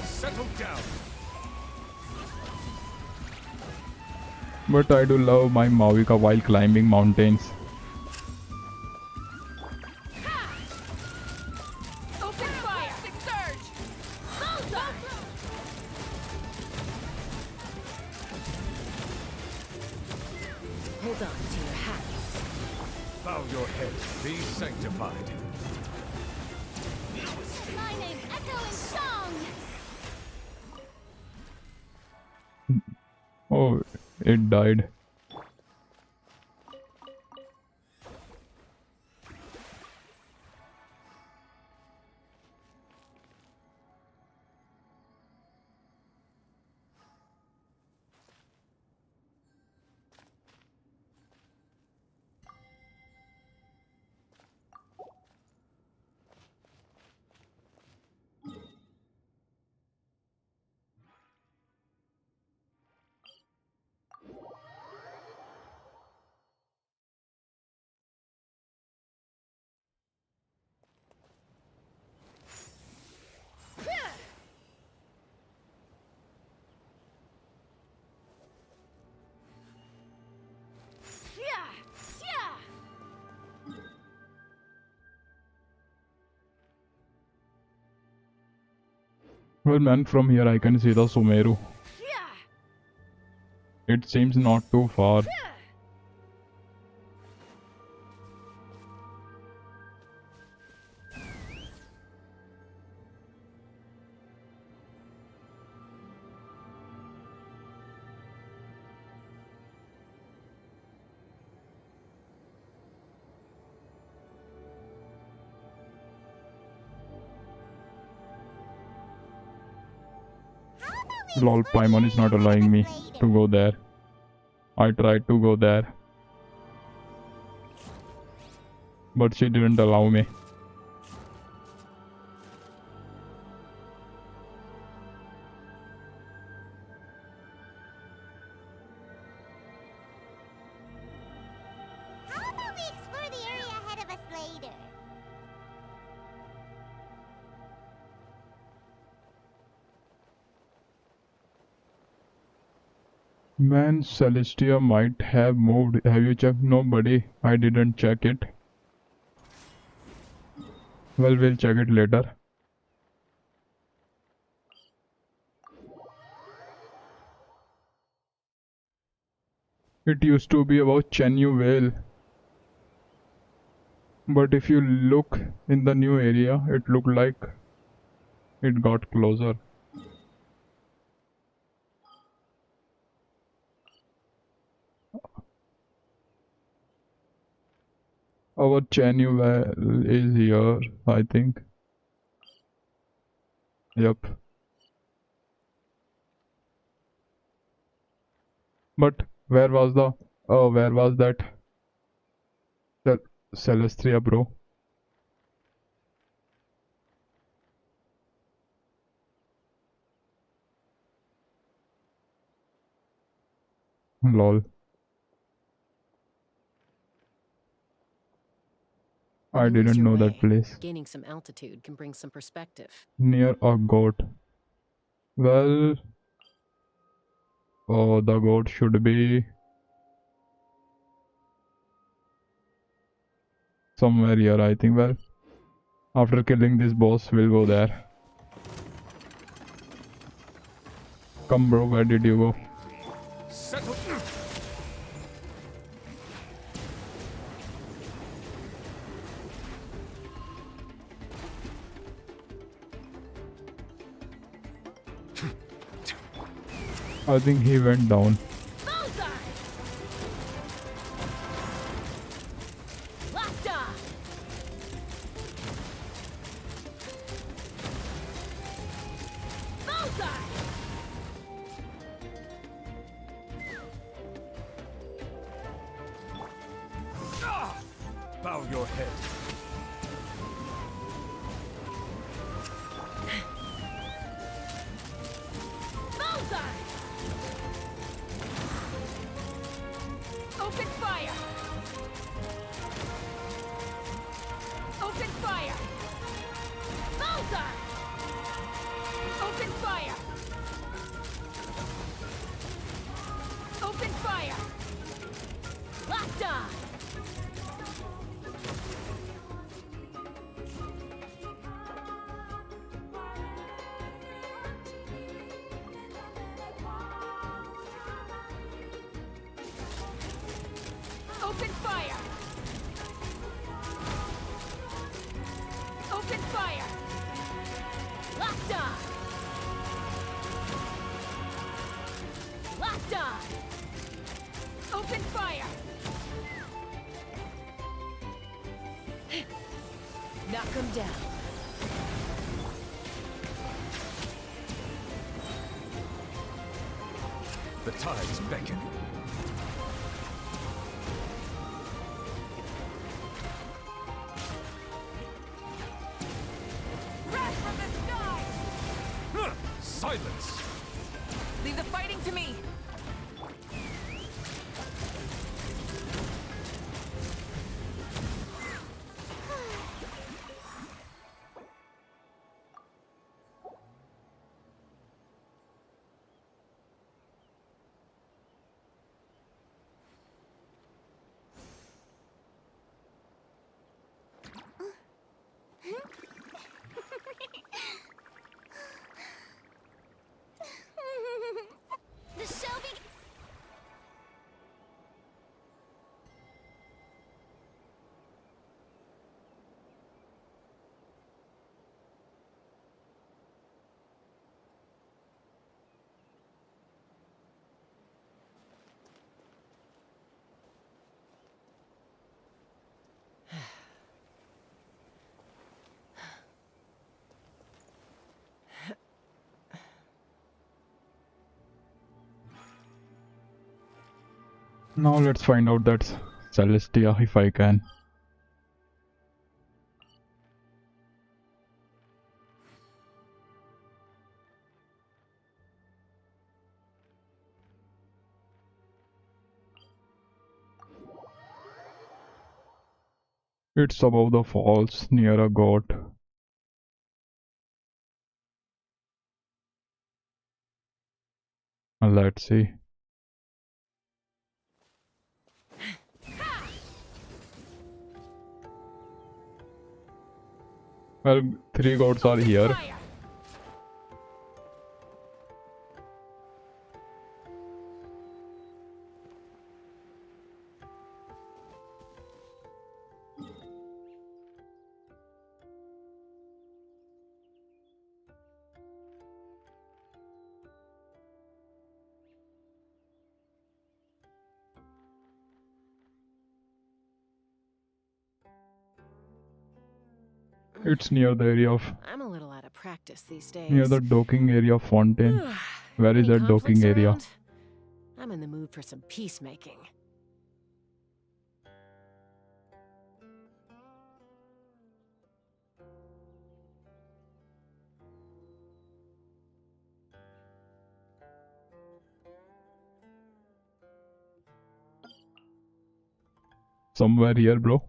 Settle down. But I do love my Mavica while climbing mountains. Open fire! Surge! Hold on to your hats. Bow your head. Be sanctified. My name echoing song! Oh, it died. Well, man, from here I can see the Sumeru. It seems not too far. Lol, Paimon is not allowing me to go there. I tried to go there, but she didn't allow me. How about we explore the area ahead of us later? Man, Celestia might have moved. Have you checked? No, buddy. I didn't check it. Well, we'll check it later. It used to be about Chenyu Vale. But if you look in the new area, it looked like it got closer. Our Chenu well is here, I think. Yep. But where was the... Oh, where was that Celestria, bro? Lol. When I you lose didn't your know that way, place. gaining some altitude can bring some perspective. Near a goat. Well... Oh, the goat should be... somewhere here, I think. Well, after killing this boss, we'll go there. Come, bro, where did you go? Settle. I think he went down. Bow your head. Open fire! Open fire! Bullseye! Open fire! Open fire! Locked on! Open fire! Open fire! Locked on! Locked on! Open fire! Knock him down. The tides beckon. Wrath from the sky! Silence! Leave the fighting to me! The show be... Now let's find out that Celestia if I can. It's above the falls near a goat. Let's see. Well, 3 goats are here. It's near the area of I'm a little out of practice these days. near the docking area of Fontaine. Where is Any that docking conflicts area? around? I'm in the mood for some peacemaking. Somewhere here, bro.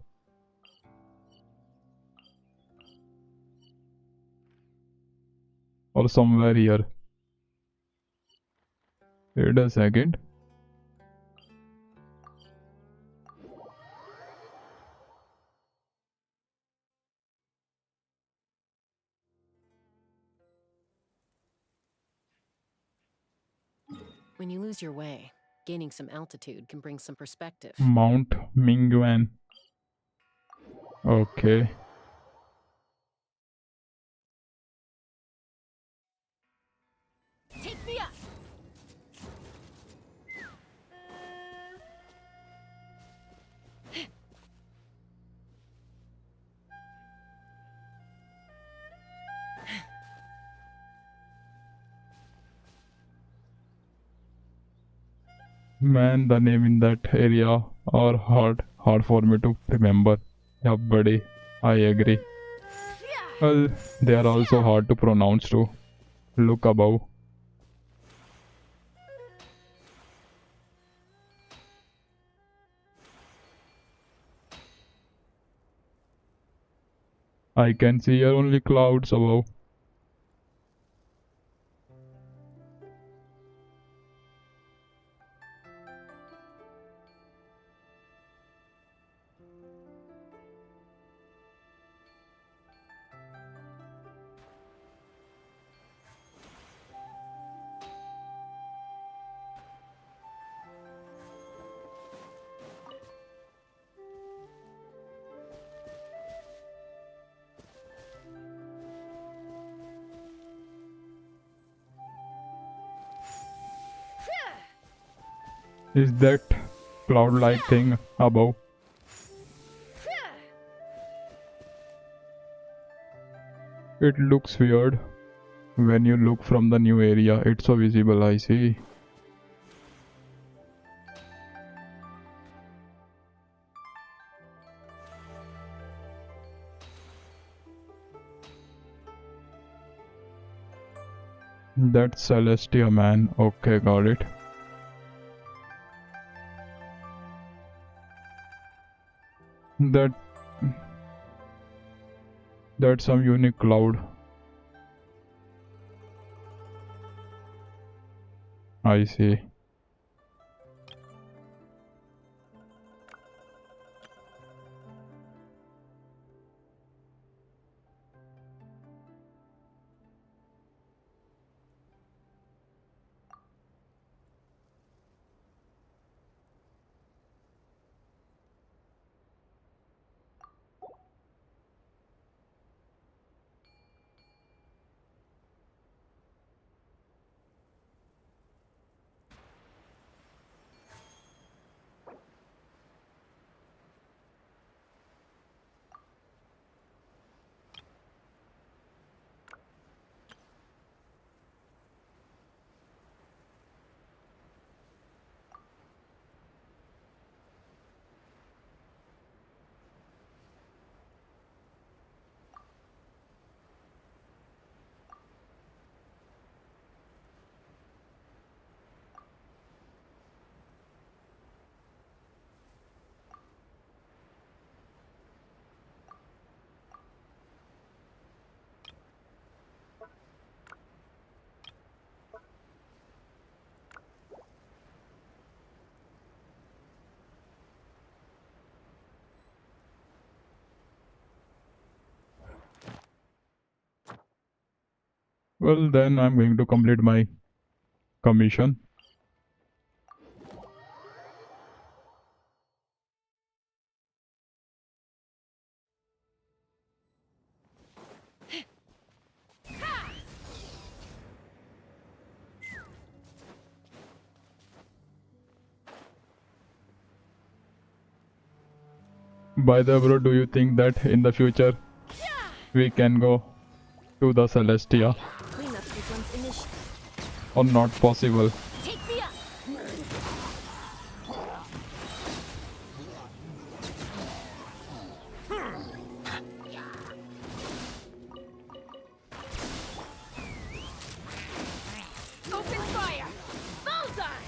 Or somewhere here. Wait a second. When you lose your way, gaining some altitude can bring some perspective. Mount Mingyuan. Okay. Take me up. Man, the name in that area are hard for me to remember. Yeah, buddy. I agree. Well, they are also hard to pronounce too. Look above. I can see here only clouds above. Is that cloud-like thing above? It looks weird. When you look from the new area, it's so visible, I see. That's Celestia, man. Okay, got it. That That's some unique cloud. I see. Well, then I'm going to complete my commission. By the way, bro, do you think that in the future we can go to the Celestia. Cleanup sequence initiated. Or not possible. Take me up! Open fire! Bullseye!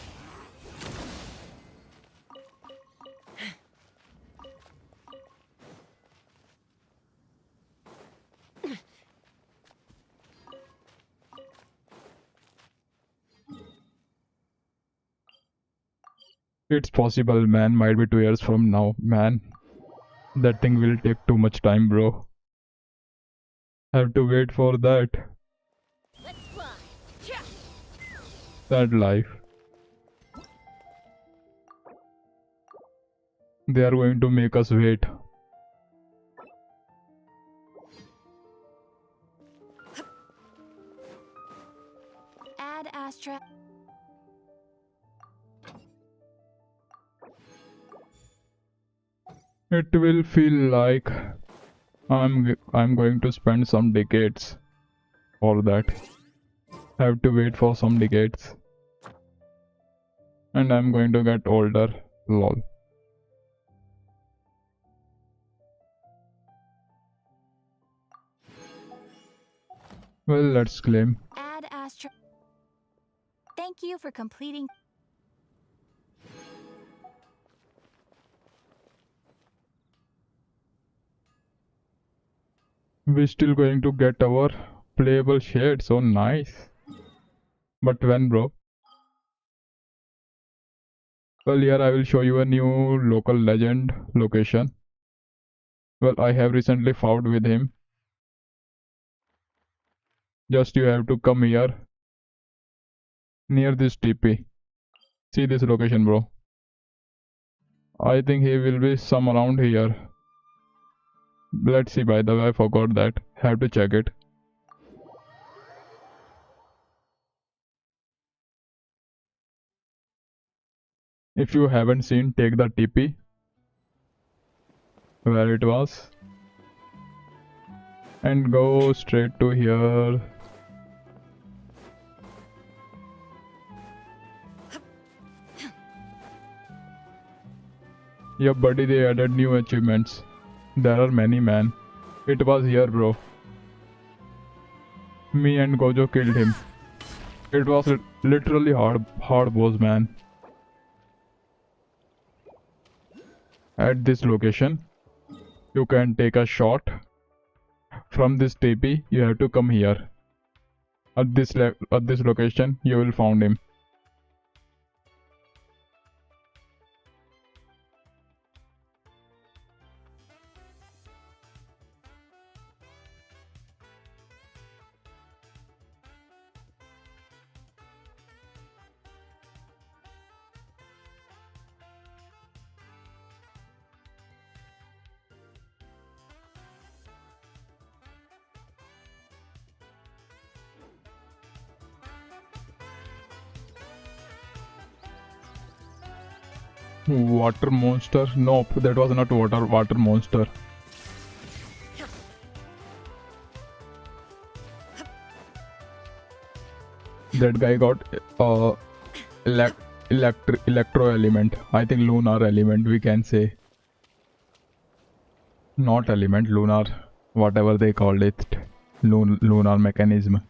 It's possible, man. Might be 2 years from now. Man, that thing will take too much time, bro. Have to wait for that. Let's fly! Sad life. They are going to make us wait. Add Astra. It will feel like I'm going to spend some decades for that. Have to wait for some decades. And I'm going to get older. Lol. Well, let's claim. Add Astra. Thank you for completing. We're still going to get our playable shade. So nice. But when, bro? Well, here I will show you a new local legend location. Well, I have recently fought with him. Just you have to come here. Near this TP. See this location, bro. I think he will be some around here. Let's see, by the way, I forgot that. Have to check it. If you haven't seen, take the TP. Where it was. And go straight to here. Yeah, buddy, they added new achievements. There are many, man. It was here, bro. Me and Gojo killed him. It was literally hard boss, man. At this location, you can take a shot. From this TP, you have to come here. At this location, you will find him. Water monster? Nope, that was not water monster. That guy got electro element. I think lunar element, we can say. Not element, lunar, whatever they called it. Lunar mechanism.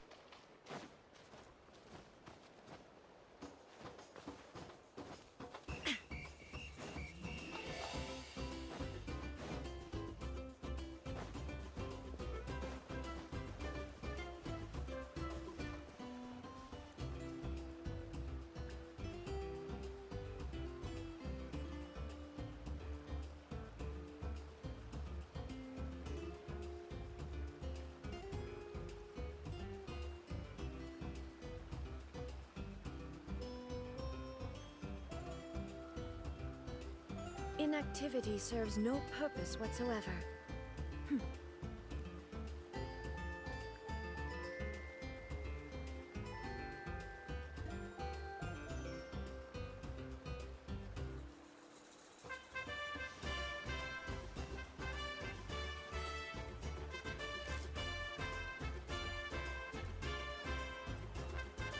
Inactivity serves no purpose whatsoever.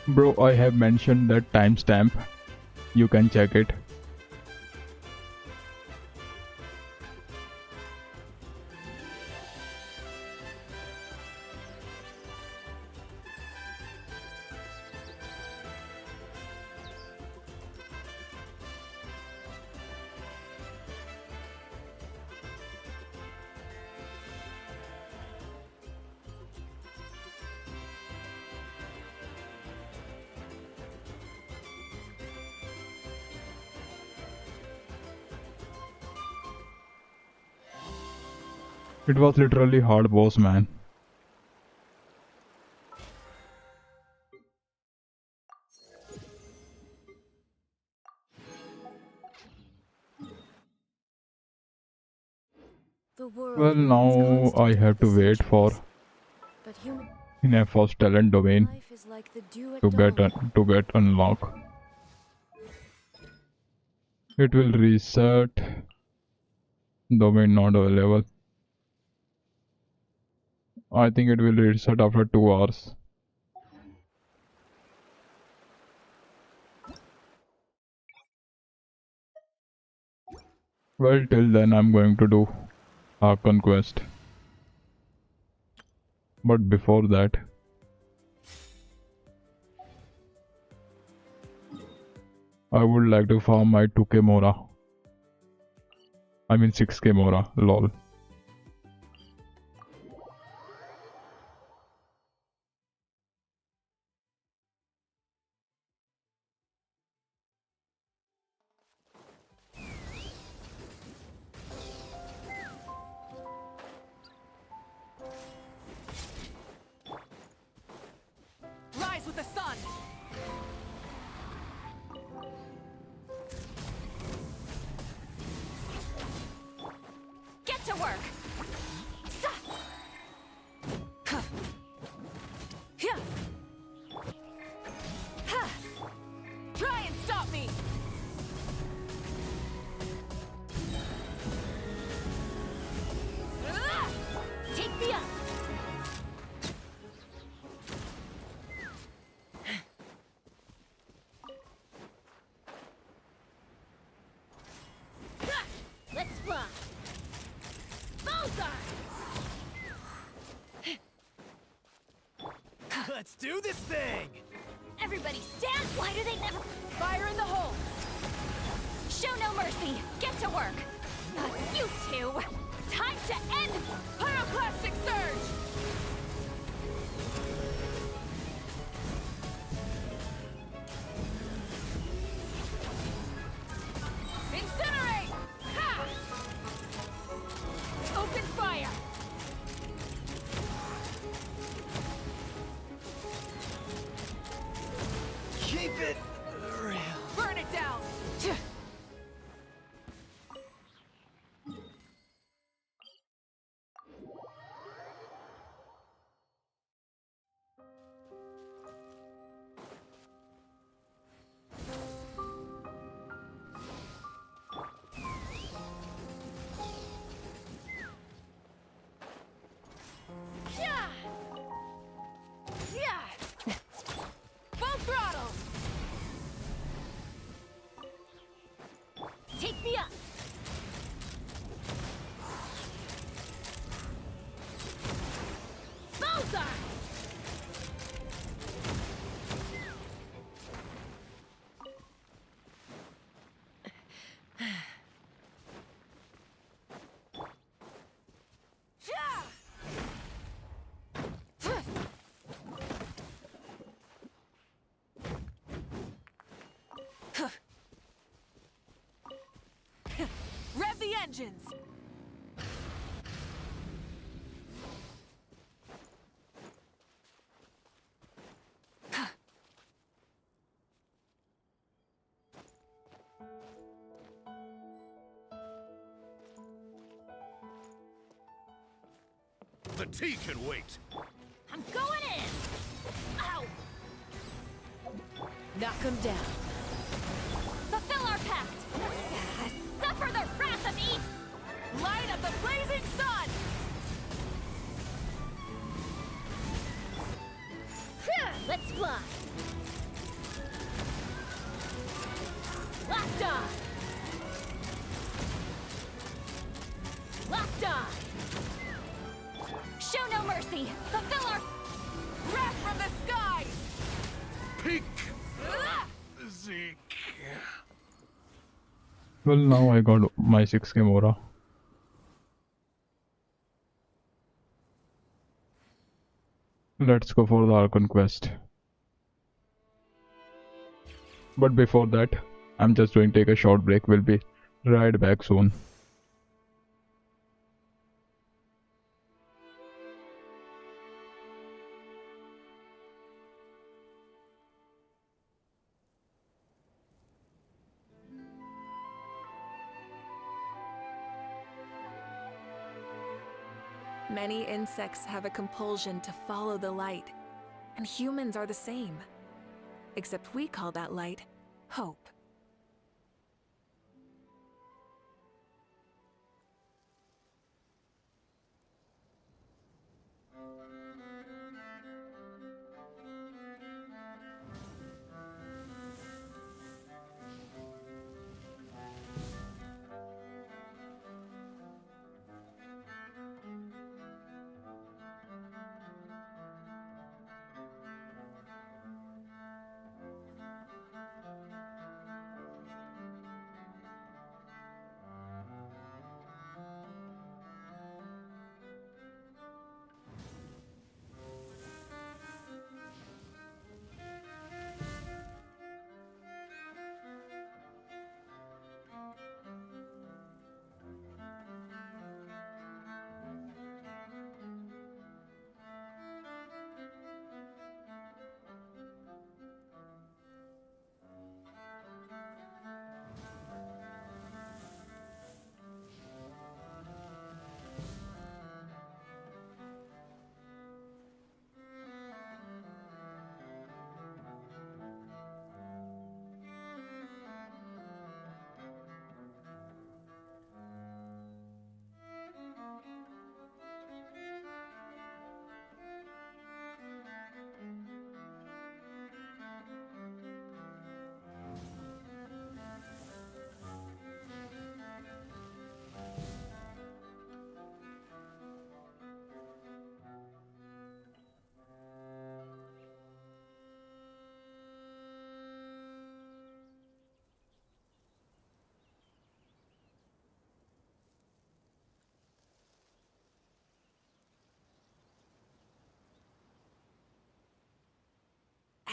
Bro, I have mentioned that timestamp. You can check it. It was literally hard boss, man. The world Well, remains now constant I over have the to wait for centuries, but human Ineffa's talent domain life is like the dew at to dawn. get unlocked. It will reset. Domain not available. I think it will reset after 2 hours. Well, till then I'm going to do our conquest. But before that, I would like to farm my 2k Mora. I mean 6k Mora, lol. Rise with the sun! Get to work! Try and stop me! Take me up! Let's fly! Bullseye! Let's do this thing! Everybody stand! Why do they never... Fire in the hole! Show no mercy! Get to work! You two! Time to end... Pyroclastic surge! Incinerate! Ha! Open fire! Keep it real. Burn it down! Full throttle! Take me up! Bullseye! Rev the engines! The tea can wait. I'm going in! Ow! Knock him down. Fulfill our pact! Suffer the wrath of Eve! Light of the blazing sun! Let's fly! mercy! Fulfill our Wrath from the skies! Peak physique. Well, now I got my 6k Mora. Let's go for the Archon quest. But before that, I'm just going to take a short break. We'll be right back soon. Many insects have a compulsion to follow the light, and humans are the same. Except we call that light hope.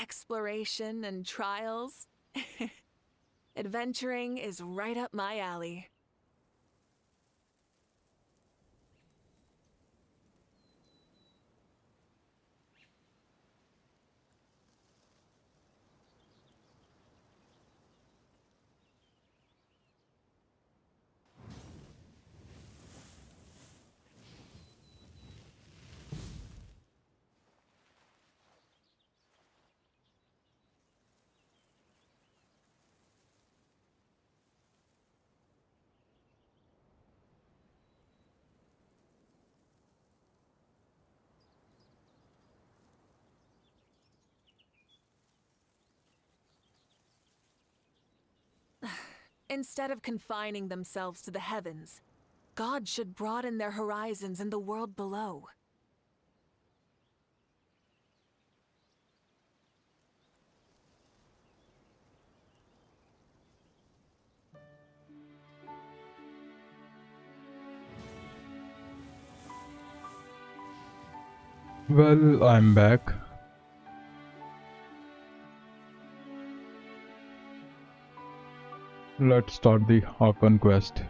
Exploration and trials. Adventuring is right up my alley. Instead of confining themselves to the heavens, God should broaden their horizons in the world below. Well, I'm back. Let's start the Archon quest.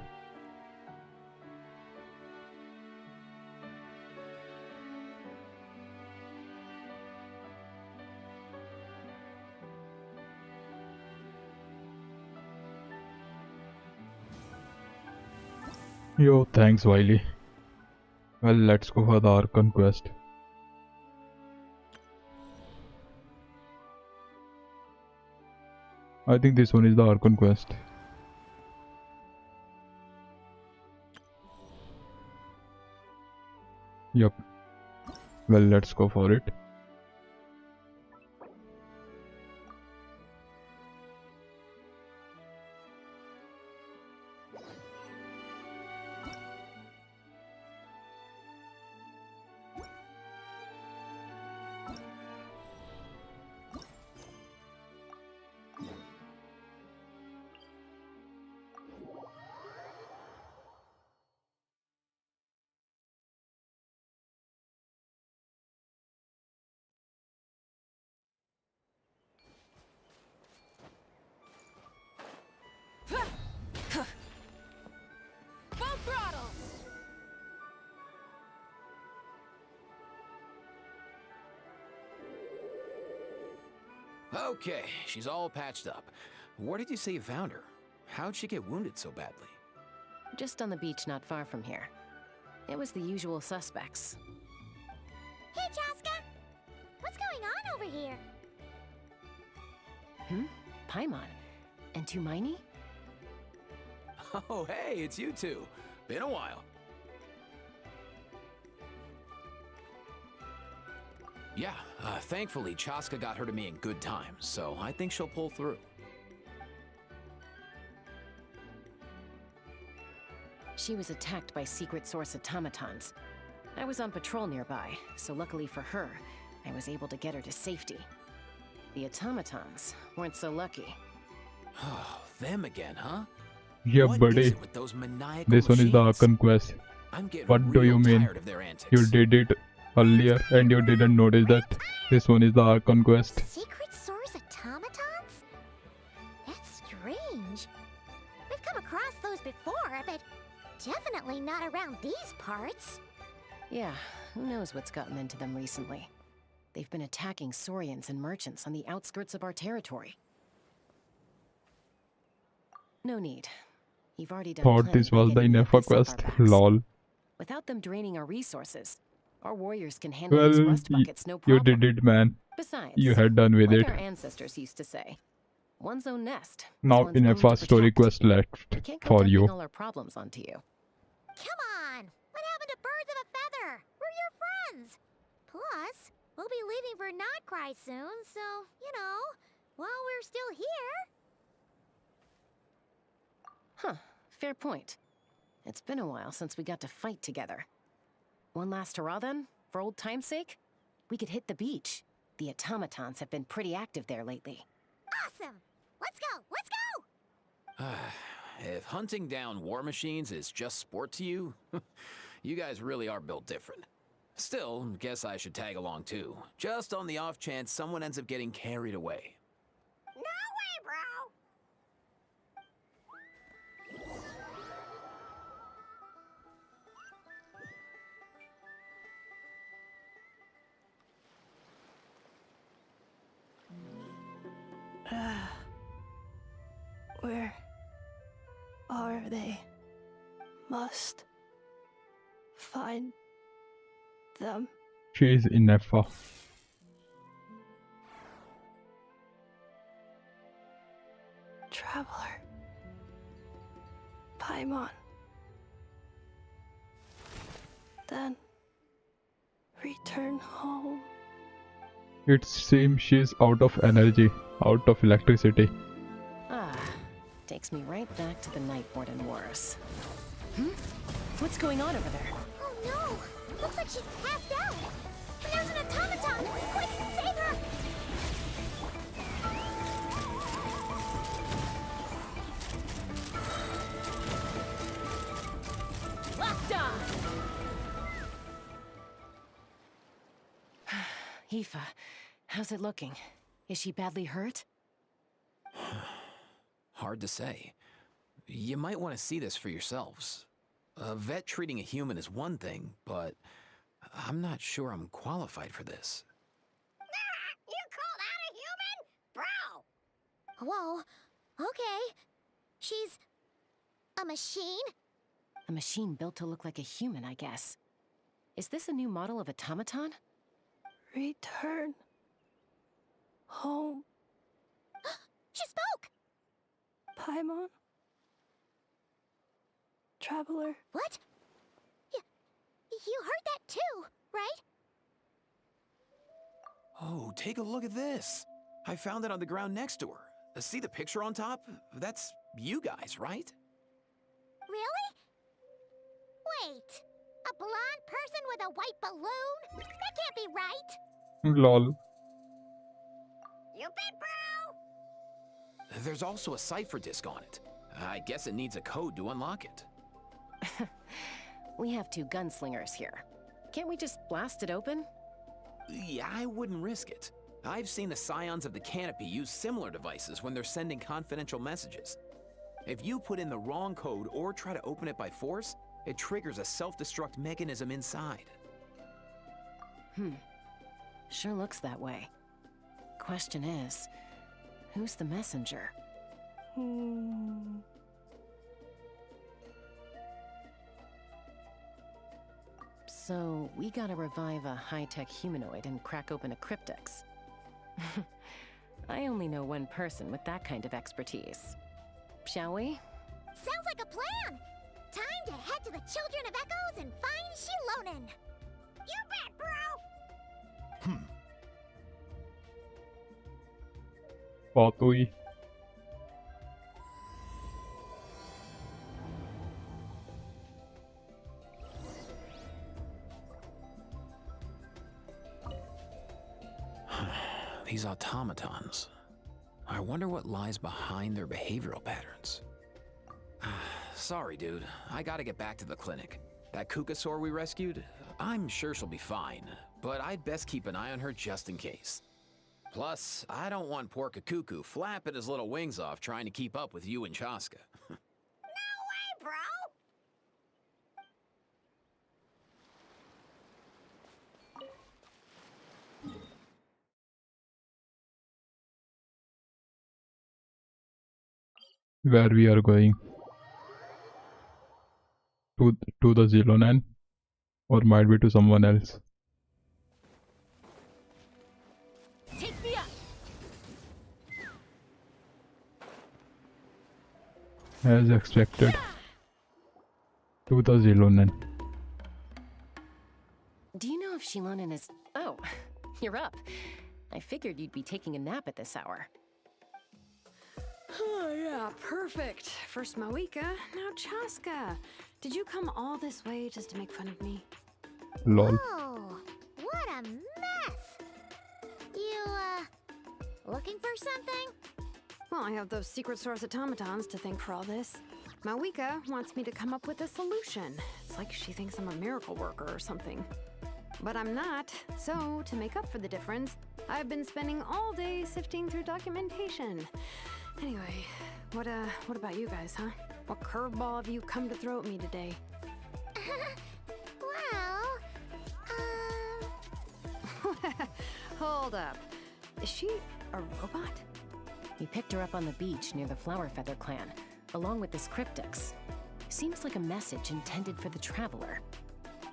Yo, thanks Wiley. Well, let's go for the Archon quest. I think this one is the Archon quest. Yup. Well, let's go for it. Okay, she's all patched up. Where did you say you found her? How'd she get wounded so badly? Just on the beach not far from here. It was the usual suspects. Hey, Chaska! What's going on over here? Paimon. And Tumaini? Oh, hey, it's you two. Been a while. Yeah, thankfully Chaska got her to me in good time, so I think she'll pull through. She was attacked by secret source automatons. I was on patrol nearby, so luckily for her, I was able to get her to safety. The automatons weren't so lucky. Oh, them again, huh? Yeah, What buddy. is it with those maniacal This one is the machines? Archon quest. I'm getting What do real you mean? tired of their antics. You did it earlier and you didn't notice that. This one is the Archon quest. Secret source automatons? That's strange. We've come across those before, but definitely not around these parts. Yeah, who knows what's gotten into them recently. They've been attacking Saurians and merchants on the outskirts of our territory. No need. You've already done Thought plenty this by was the getting the Ineffa abyss off our quest. backs. Lol. Without them draining our resources, our warriors can handle Well, these rust buckets no you problem. did it, man. Besides, You had done with like it. our ancestors used to say, one's own nest. is Now one's own Ineffa to story protect. quest left We can't go for dumping you. all our problems onto you. Come on! What happened to birds of a feather? We're your friends! Plus, we'll be leaving for Notcry soon, so, you know, while we're still here... Huh, fair point. It's been a while since we got to fight together. One last hurrah then, for old time's sake? We could hit the beach. The automatons have been pretty active there lately. Awesome! Let's go! Let's go! If hunting down war machines is just sport to you, you guys really are built different. Still, guess I should tag along too, just on the off chance someone ends up getting carried away. No way, bro! Where are they? Must find them. She is Ineffa. Traveler. Paimon. Then return home. It seems she's out of energy, out of electricity. Ah, takes me right back to the Night Warden Wars. What's going on over there? Oh no! Looks like she's passed out! And there's an automaton! Quick, save her! Locked on! Aoife, how's it looking? Is she badly hurt? Hard to say. You might want to see this for yourselves. A vet treating a human is one thing, but I'm not sure I'm qualified for this. You call that a human? Bro! Whoa, okay. She's... a machine? A machine built to look like a human, I guess. Is this a new model of automaton? Return home. She spoke! Paimon. Traveler. What? You heard that too, right? Oh, take a look at this. I found it on the ground next to her. See the picture on top? That's you guys, right? Really? Wait, a blonde person with a white balloon? That can't be right. Lol. You bet, bro! There's also a cipher disk on it. I guess it needs a code to unlock it. We have two gunslingers here. Can't we just blast it open? Yeah, I wouldn't risk it. I've seen the Scions of the Canopy use similar devices when they're sending confidential messages. If you put in the wrong code or try to open it by force, it triggers a self-destruct mechanism inside. Sure looks that way. question is, who's the messenger? So, we gotta revive a high-tech humanoid and crack open a cryptex. I only know one person with that kind of expertise. Shall we? Sounds like a plan! Time to head to the Children of Echoes and find Shilonen! You bet, bro! Patui. These automatons. I wonder what lies behind their behavioral patterns. Sorry, dude. I gotta get back to the clinic. That Kukasaur we rescued, I'm sure she'll be fine, but I'd best keep an eye on her just in case. Plus, I don't want poor Kakuku flapping his little wings off trying to keep up with you and Chaska. No way, bro! Where we are going? To the Zilonen? Or might be to someone else. Take me up. As expected. To the Zilonen. Do you know if Shilonen is... Oh, you're up. I figured you'd be taking a nap at this hour. Oh, yeah, perfect. First Mawika, now Chaska. Did you come all this way just to make fun of me? Lol. Oh, what a mess! You, looking for something? Well, I have those secret source automatons to thank for all this. Mawika wants me to come up with a solution. It's like she thinks I'm a miracle worker or something. But I'm not, so to make up for the difference, I've been spending all day sifting through documentation. Anyway, what about you guys, huh? What curveball have you come to throw at me today? Hold up. Is she a robot? We picked her up on the beach near the Flower Feather clan, along with this cryptex. Seems like a message intended for the Traveler.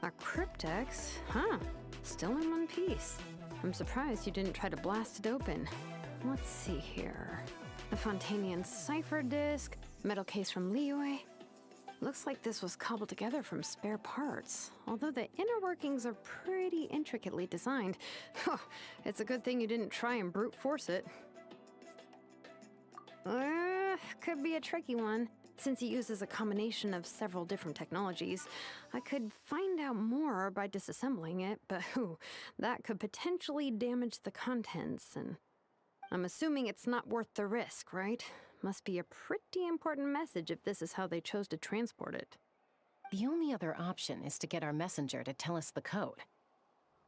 A cryptex? Huh. Still in one piece. I'm surprised you didn't try to blast it open. Let's see here. The Fontanian cipher disk, metal case from Liyue. Looks like this was cobbled together from spare parts, although the inner workings are pretty intricately designed. It's a good thing you didn't try and brute force it. Could be a tricky one, since it uses a combination of several different technologies. I could find out more by disassembling it, but that could potentially damage the contents, and I'm assuming it's not worth the risk, right? Must be a pretty important message if this is how they chose to transport it. The only other option is to get our messenger to tell us the code.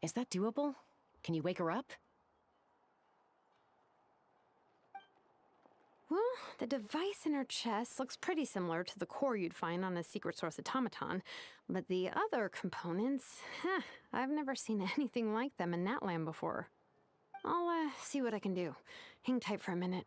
Is that doable? Can you wake her up? Well, the device in her chest looks pretty similar to the core you'd find on a secret source automaton, but the other components, I've never seen anything like them in Natlan before. I'll see what I can do. Hang tight for a minute.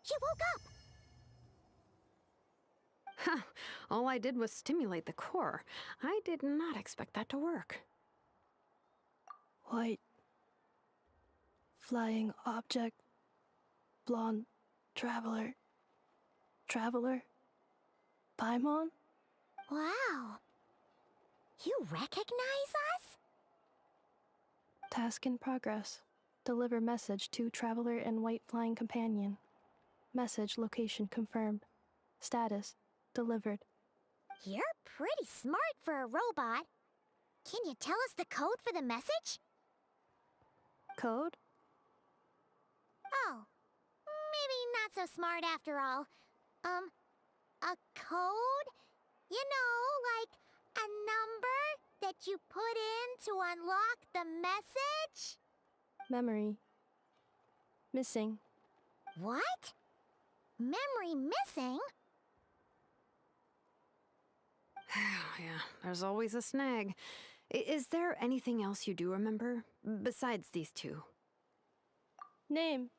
She woke up! Huh. All I did was stimulate the core. I did not expect that to work. White. Flying object. Blonde. Traveler. Traveler? Paimon? Wow. You recognize us? Task in progress. Deliver message to Traveler and White Flying Companion. Message location confirmed. Status delivered. You're pretty smart for a robot. Can you tell us the code for the message? Code? Oh, maybe not so smart after all. A code? You know, like a number that you put in to unlock the message? Memory. missing. What? Memory missing? Yeah, there's always a snag. Is there anything else you do remember, besides these two? Name.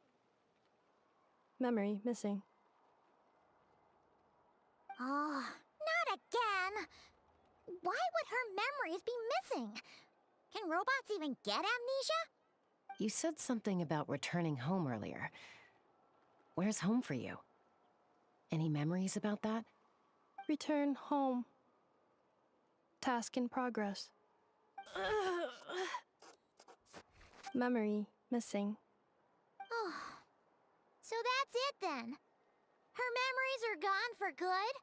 Memory missing. Oh, not again! Why would her memories be missing? Can robots even get amnesia? You said something about returning home earlier. Where's home for you? Any memories about that? Return home. Task in progress. Memory missing. Oh, so that's it then. Her memories are gone for good?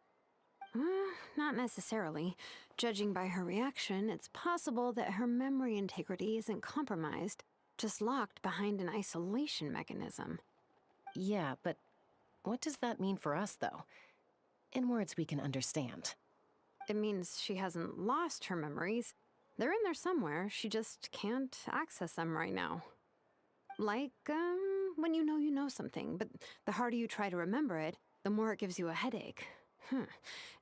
Not necessarily. Judging by her reaction, it's possible that her memory integrity isn't compromised, just locked behind an isolation mechanism. Yeah, but what does that mean for us, though? In words we can understand. It means she hasn't lost her memories. They're in there somewhere, she just can't access them right now. Like, when you know something, but the harder you try to remember it, the more it gives you a headache.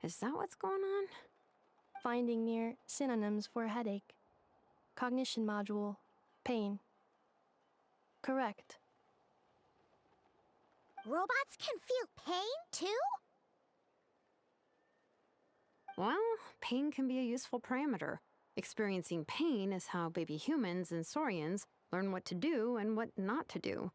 Is that what's going on? Finding near synonyms for headache. Cognition module. Pain. Correct. Robots can feel pain, too? Well, pain can be a useful parameter. Experiencing pain is how baby humans and saurians learn what to do and what not to do.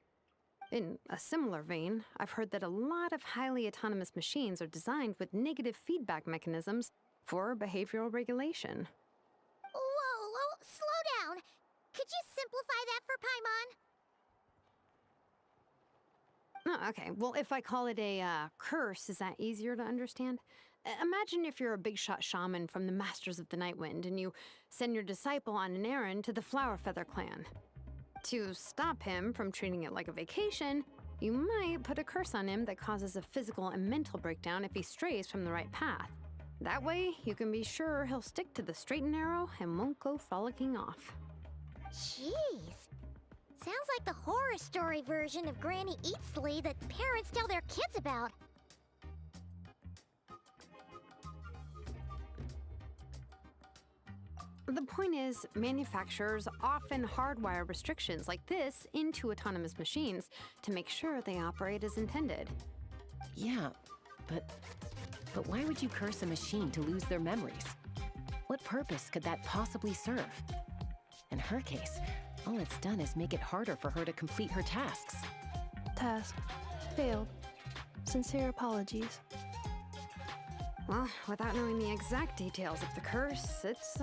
In a similar vein, I've heard that a lot of highly autonomous machines are designed with negative feedback mechanisms for behavioral regulation. Whoa, slow down! Could you simplify that for Paimon? Oh, okay, well, if I call it a curse, is that easier to understand? Imagine if you're a big shot shaman from the Masters of the Nightwind and you send your disciple on an errand to the Flowerfeather clan. To stop him from treating it like a vacation, you might put a curse on him that causes a physical and mental breakdown if he strays from the right path. That way, you can be sure he'll stick to the straight and narrow and won't go frolicking off. Jeez. Sounds like the horror story version of Granny Eatsley that parents tell their kids about. The point is, manufacturers often hardwire restrictions like this into autonomous machines to make sure they operate as intended. Yeah, but why would you curse a machine to lose their memories? What purpose could that possibly serve? In her case, all it's done is make it harder for her to complete her tasks. Task. Failed. Sincere apologies. Well, without knowing the exact details of the curse, it's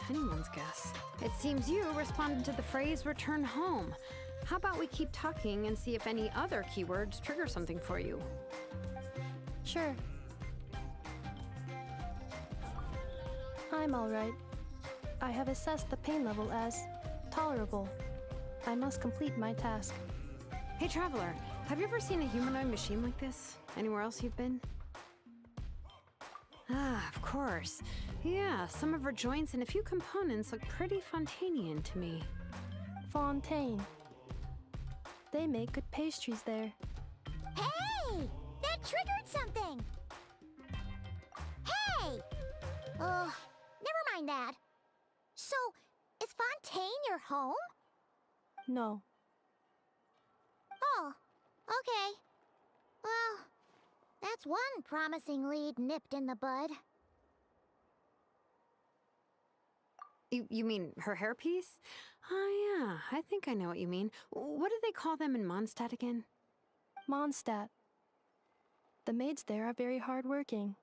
anyone's guess. It seems you responded to the phrase return home. How about we keep talking and see if any other keywords trigger something for you? Sure. I'm alright. I have assessed the pain level as tolerable. I must complete my task. Hey, Traveler, have you ever seen a humanoid machine like this? Anywhere else you've been? Ah, of course. Yeah, some of her joints and a few components look pretty Fontanian to me. Fontaine. They make good pastries there. Hey! That triggered something! Hey! Never mind that. So, is Fontaine your home? No. Oh, okay. Well, that's one promising lead nipped in the bud. You mean her hairpiece? Oh yeah, I think I know what you mean. What do they call them in Mondstadt again? Mondstadt. The maids there are very hardworking.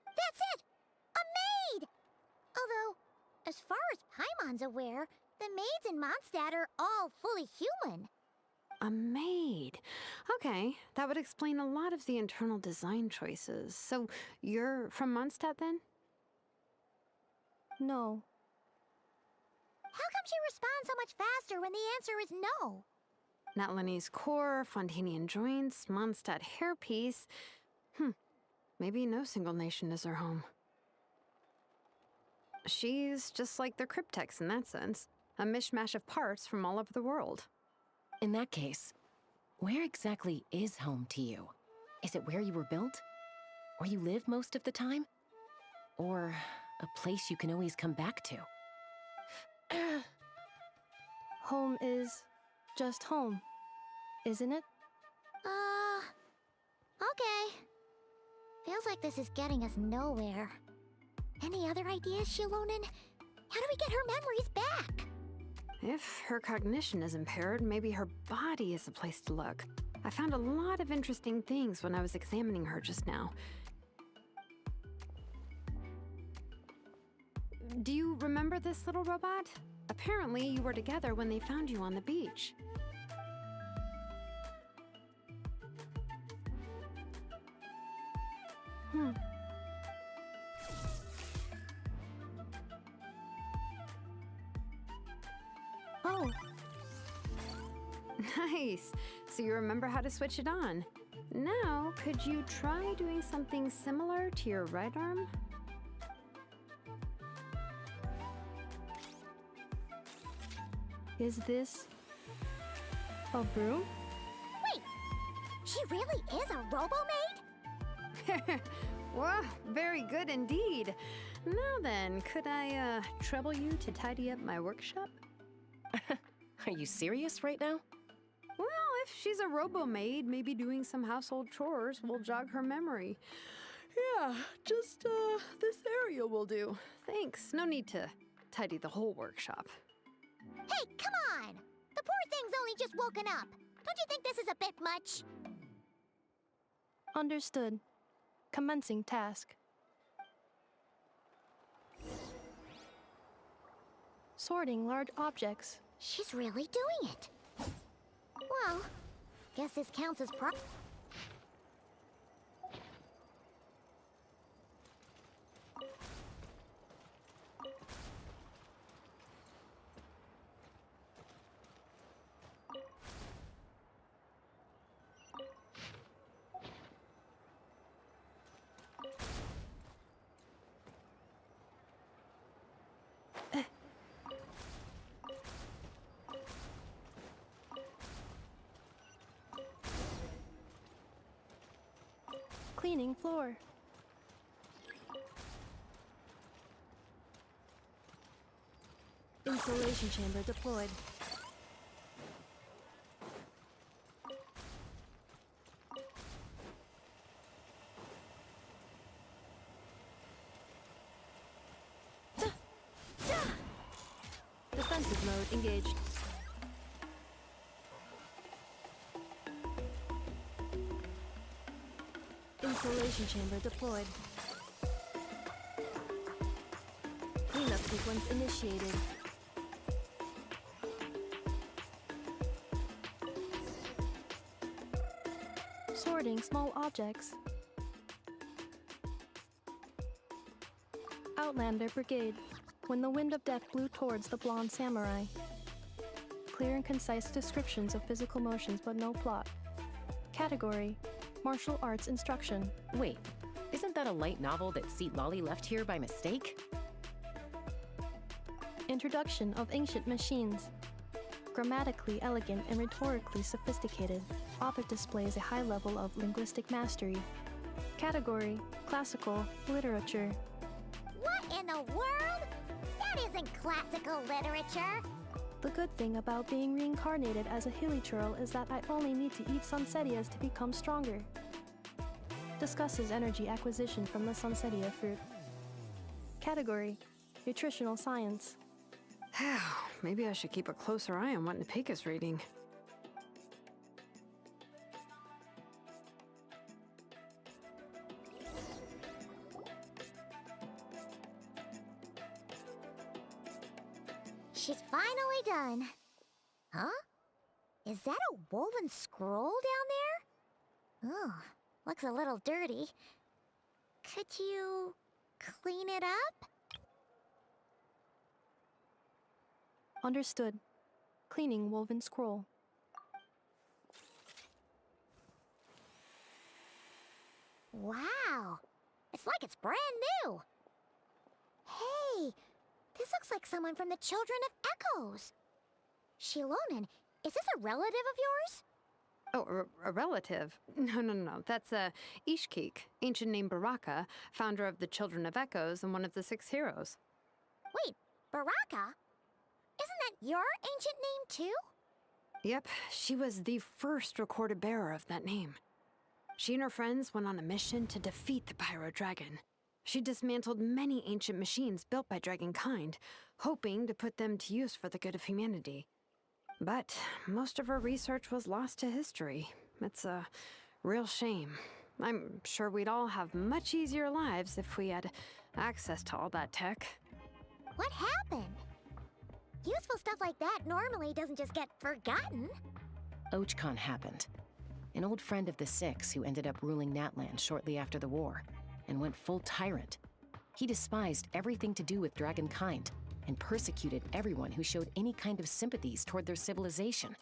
That's it! A maid! Although, as far as Paimon's aware, the maids in Mondstadt are all fully human. A maid. Okay, that would explain a lot of the internal design choices. So, you're from Mondstadt then? No. How come she responds so much faster when the answer is no? Natlanese core, Fontanian joints, Mondstadt hairpiece. Maybe no single nation is her home. She's just like the Cryptex in that sense. A mishmash of parts from all over the world. In that case, Where exactly is home to you? Is it where you were built? Where you live most of the time? Or a place you can always come back to? Home is just home, isn't it? Okay. Feels like this is getting us nowhere. Any other ideas, Shilonen? How do we get her memories back? If her cognition is impaired, maybe her body is the place to look. I found a lot of interesting things when I was examining her just now. Do you remember this little robot? Apparently, you were together when they found you on the beach. Oh. Nice. So you remember how to switch it on. Now, could you try doing something similar to your right arm? Is this a broom? Wait, she really is a robo-maid? Well, very good indeed. Now then, could I trouble you to tidy up my workshop? Are you serious right now? Well, if she's a robo-maid, maybe doing some household chores will jog her memory. Yeah, just this area will do. Thanks. No need to tidy the whole workshop. Hey, come on! The poor thing's only just woken up. Don't you think this is a bit much? Understood. Commencing task. Sorting large objects. She's really doing it. Well, guess this counts as Cleaning floor. Insulation chamber deployed. Defensive mode engaged. Insulation chamber deployed. Cleanup sequence initiated. Sorting small objects. Outlander Brigade. When the wind of death blew towards the blonde samurai. Clear and concise descriptions of physical motions but no plot. Category: Martial arts instruction. Wait, isn't that a light novel that Seat Lolly left here by mistake? Introduction of ancient machines. Grammatically elegant and rhetorically sophisticated, author displays a high level of linguistic mastery. Category: Classical literature. What in the world? That isn't classical literature. The good thing about being reincarnated as a hilly churl is that I only need to eat sunsettias to become stronger. Discusses energy acquisition from the sunsettia fruit. Category: Nutritional science. Maybe I should keep a closer eye on what Nepika's reading. She's finally done. Huh? Is that a woven scroll down there? Oh, looks a little dirty. Could you clean it up? Understood. Cleaning woven scroll. Wow, it's like it's brand new. Hey, this looks like someone from the Children of Echoes. Shilonen, is this a relative of yours? Oh, a relative? No. That's Ishkik, ancient name Baraka, founder of the Children of Echoes and one of the 6 heroes. Wait, Baraka? Isn't that your ancient name too? Yep, she was the first recorded bearer of that name. She and her friends went on a mission to defeat the Pyro Dragon. She dismantled many ancient machines built by Dragonkind, hoping to put them to use for the good of humanity. But most of her research was lost to history. It's a real shame. I'm sure we'd all have much easier lives if we had access to all that tech. What happened? Useful stuff like that normally doesn't just get forgotten. Ochkon happened. An old friend of the 6 who ended up ruling Natlan shortly after the war, and went full tyrant. He despised everything to do with Dragonkind, and persecuted everyone who showed any kind of sympathies toward their civilization.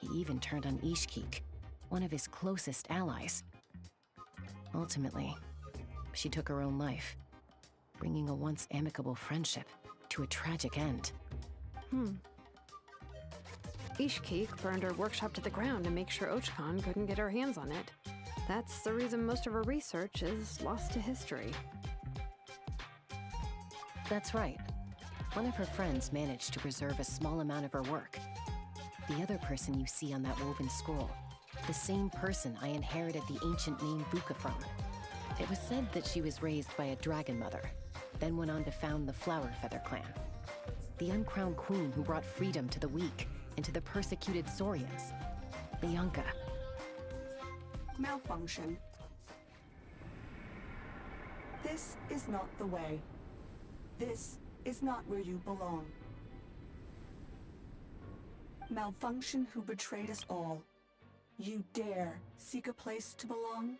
He even turned on Ishkik, one of his closest allies. Ultimately, she took her own life, bringing a once amicable friendship to a tragic end. Ishkik burned her workshop to the ground to make sure Ochkon couldn't get her hands on it. That's the reason most of her research is lost to history. That's right. One of her friends managed to preserve a small amount of her work. The other person you see on that woven scroll, the same person I inherited the ancient name Vuka from. It was said that she was raised by a dragon mother, then went on to found the Flower Feather clan. The uncrowned queen who brought freedom to the weak and to the persecuted Saurians. Bianca. Malfunction. This is not the way. This is not where you belong. Malfunction who betrayed us all. You dare seek a place to belong?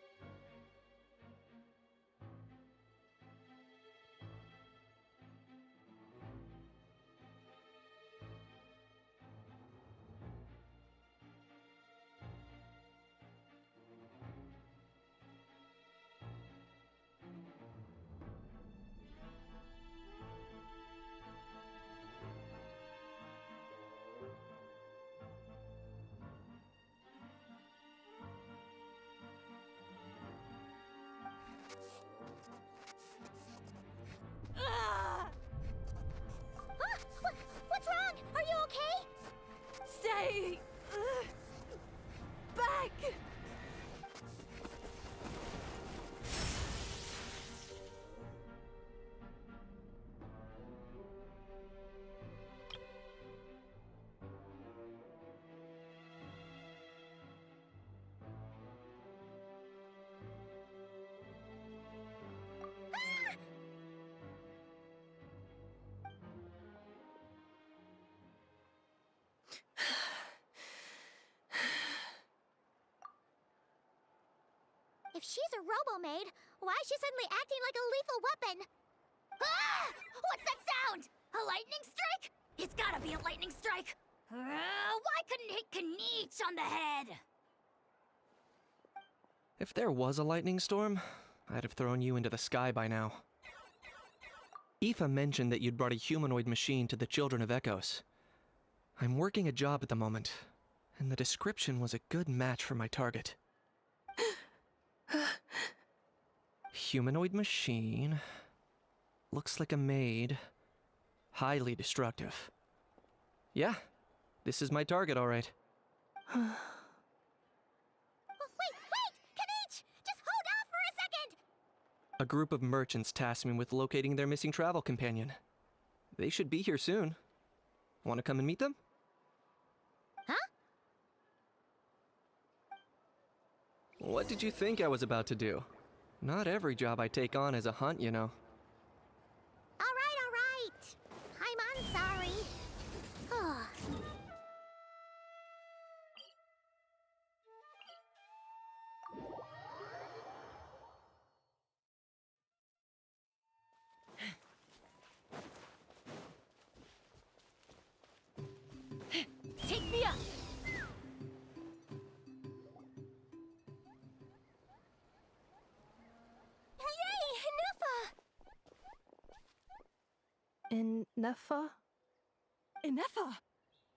What's wrong? Are you okay? Stay back! If she's a robo-maid, why is she suddenly acting like a lethal weapon? Ah! What's that sound? A lightning strike? It's gotta be a lightning strike! Why couldn't it hit Kniech on the head? If there was a lightning storm, I'd have thrown you into the sky by now. Ineffa mentioned that you'd brought a humanoid machine to the Children of Echoes. I'm working a job at the moment, and the description was a good match for my target. Humanoid machine. Looks like a maid. Highly destructive. Yeah, this is my target, all right. Wait! Kniech! Just hold off for a second! A group of merchants tasked me with locating their missing travel companion. They should be here soon. Want to come and meet them? Huh? What did you think I was about to do? Not every job I take on is a hunt, you know. All right. I'm sorry. Take me up! Ineffa? Ineffa!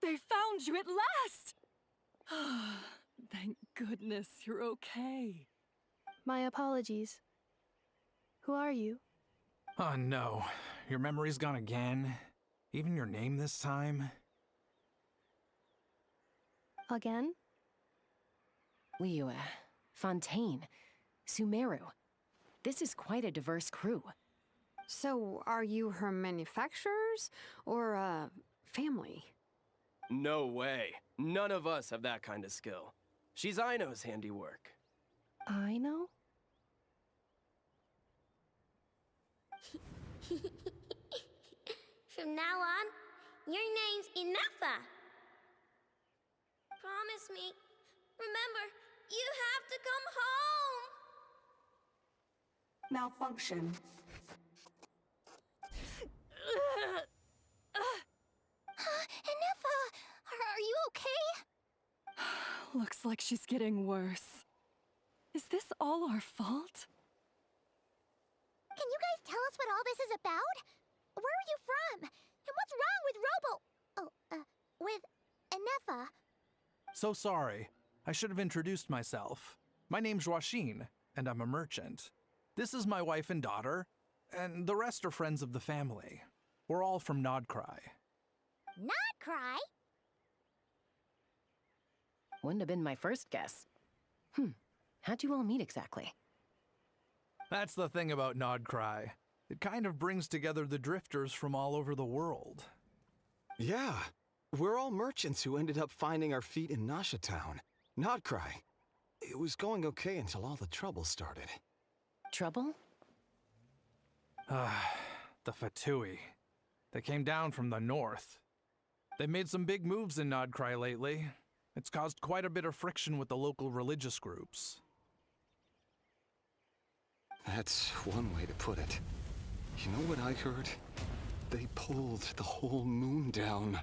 They found you at last! Thank goodness you're okay. My apologies. Who are you? Oh no, your memory's gone again? Even your name this time? Again? Liyue, Fontaine, Sumeru. This is quite a diverse crew. So, are you her manufacturers or family? No way. None of us have that kind of skill. She's Aino's handiwork. I know? From now on, your name's Ineffa. Promise me. Remember, you have to come home. Malfunction. Ineffa! Are you okay? Looks like she's getting worse. Is this all our fault? Can you guys tell us what all this is about? Where are you from? And what's wrong with with Ineffa? So sorry. I should have introduced myself. My name's Joachine, and I'm a merchant. This is my wife and daughter, and the rest are friends of the family. We're all from Nodcry. Not cry? Wouldn't have been my first guess. How'd you all meet exactly? That's the thing about Nodcry. It kind of brings together the drifters from all over the world. Yeah, we're all merchants who ended up finding our feet in Nasha Town. Nodcry. It was going okay until all the trouble started. Trouble? The Fatui. They came down from the north. They made some big moves in Nodcry lately. It's caused quite a bit of friction with the local religious groups. That's one way to put it. You know what I heard? They pulled the whole moon down.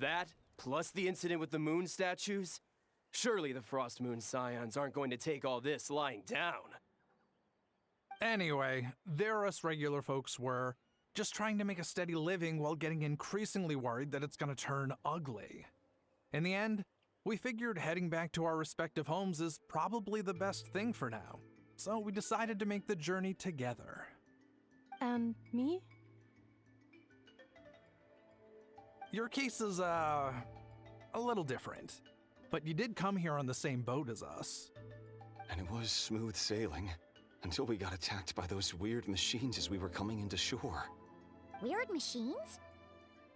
That, plus the incident with the moon statues? Surely the Frost Moon Scions aren't going to take all this lying down. Anyway, there us regular folks were just trying to make a steady living while getting increasingly worried that it's gonna turn ugly. In the end, we figured heading back to our respective homes is probably the best thing for now. So we decided to make the journey together. And me? Your case is, a little different. But you did come here on the same boat as us. And it was smooth sailing, until we got attacked by those weird machines as we were coming into shore. Weird machines?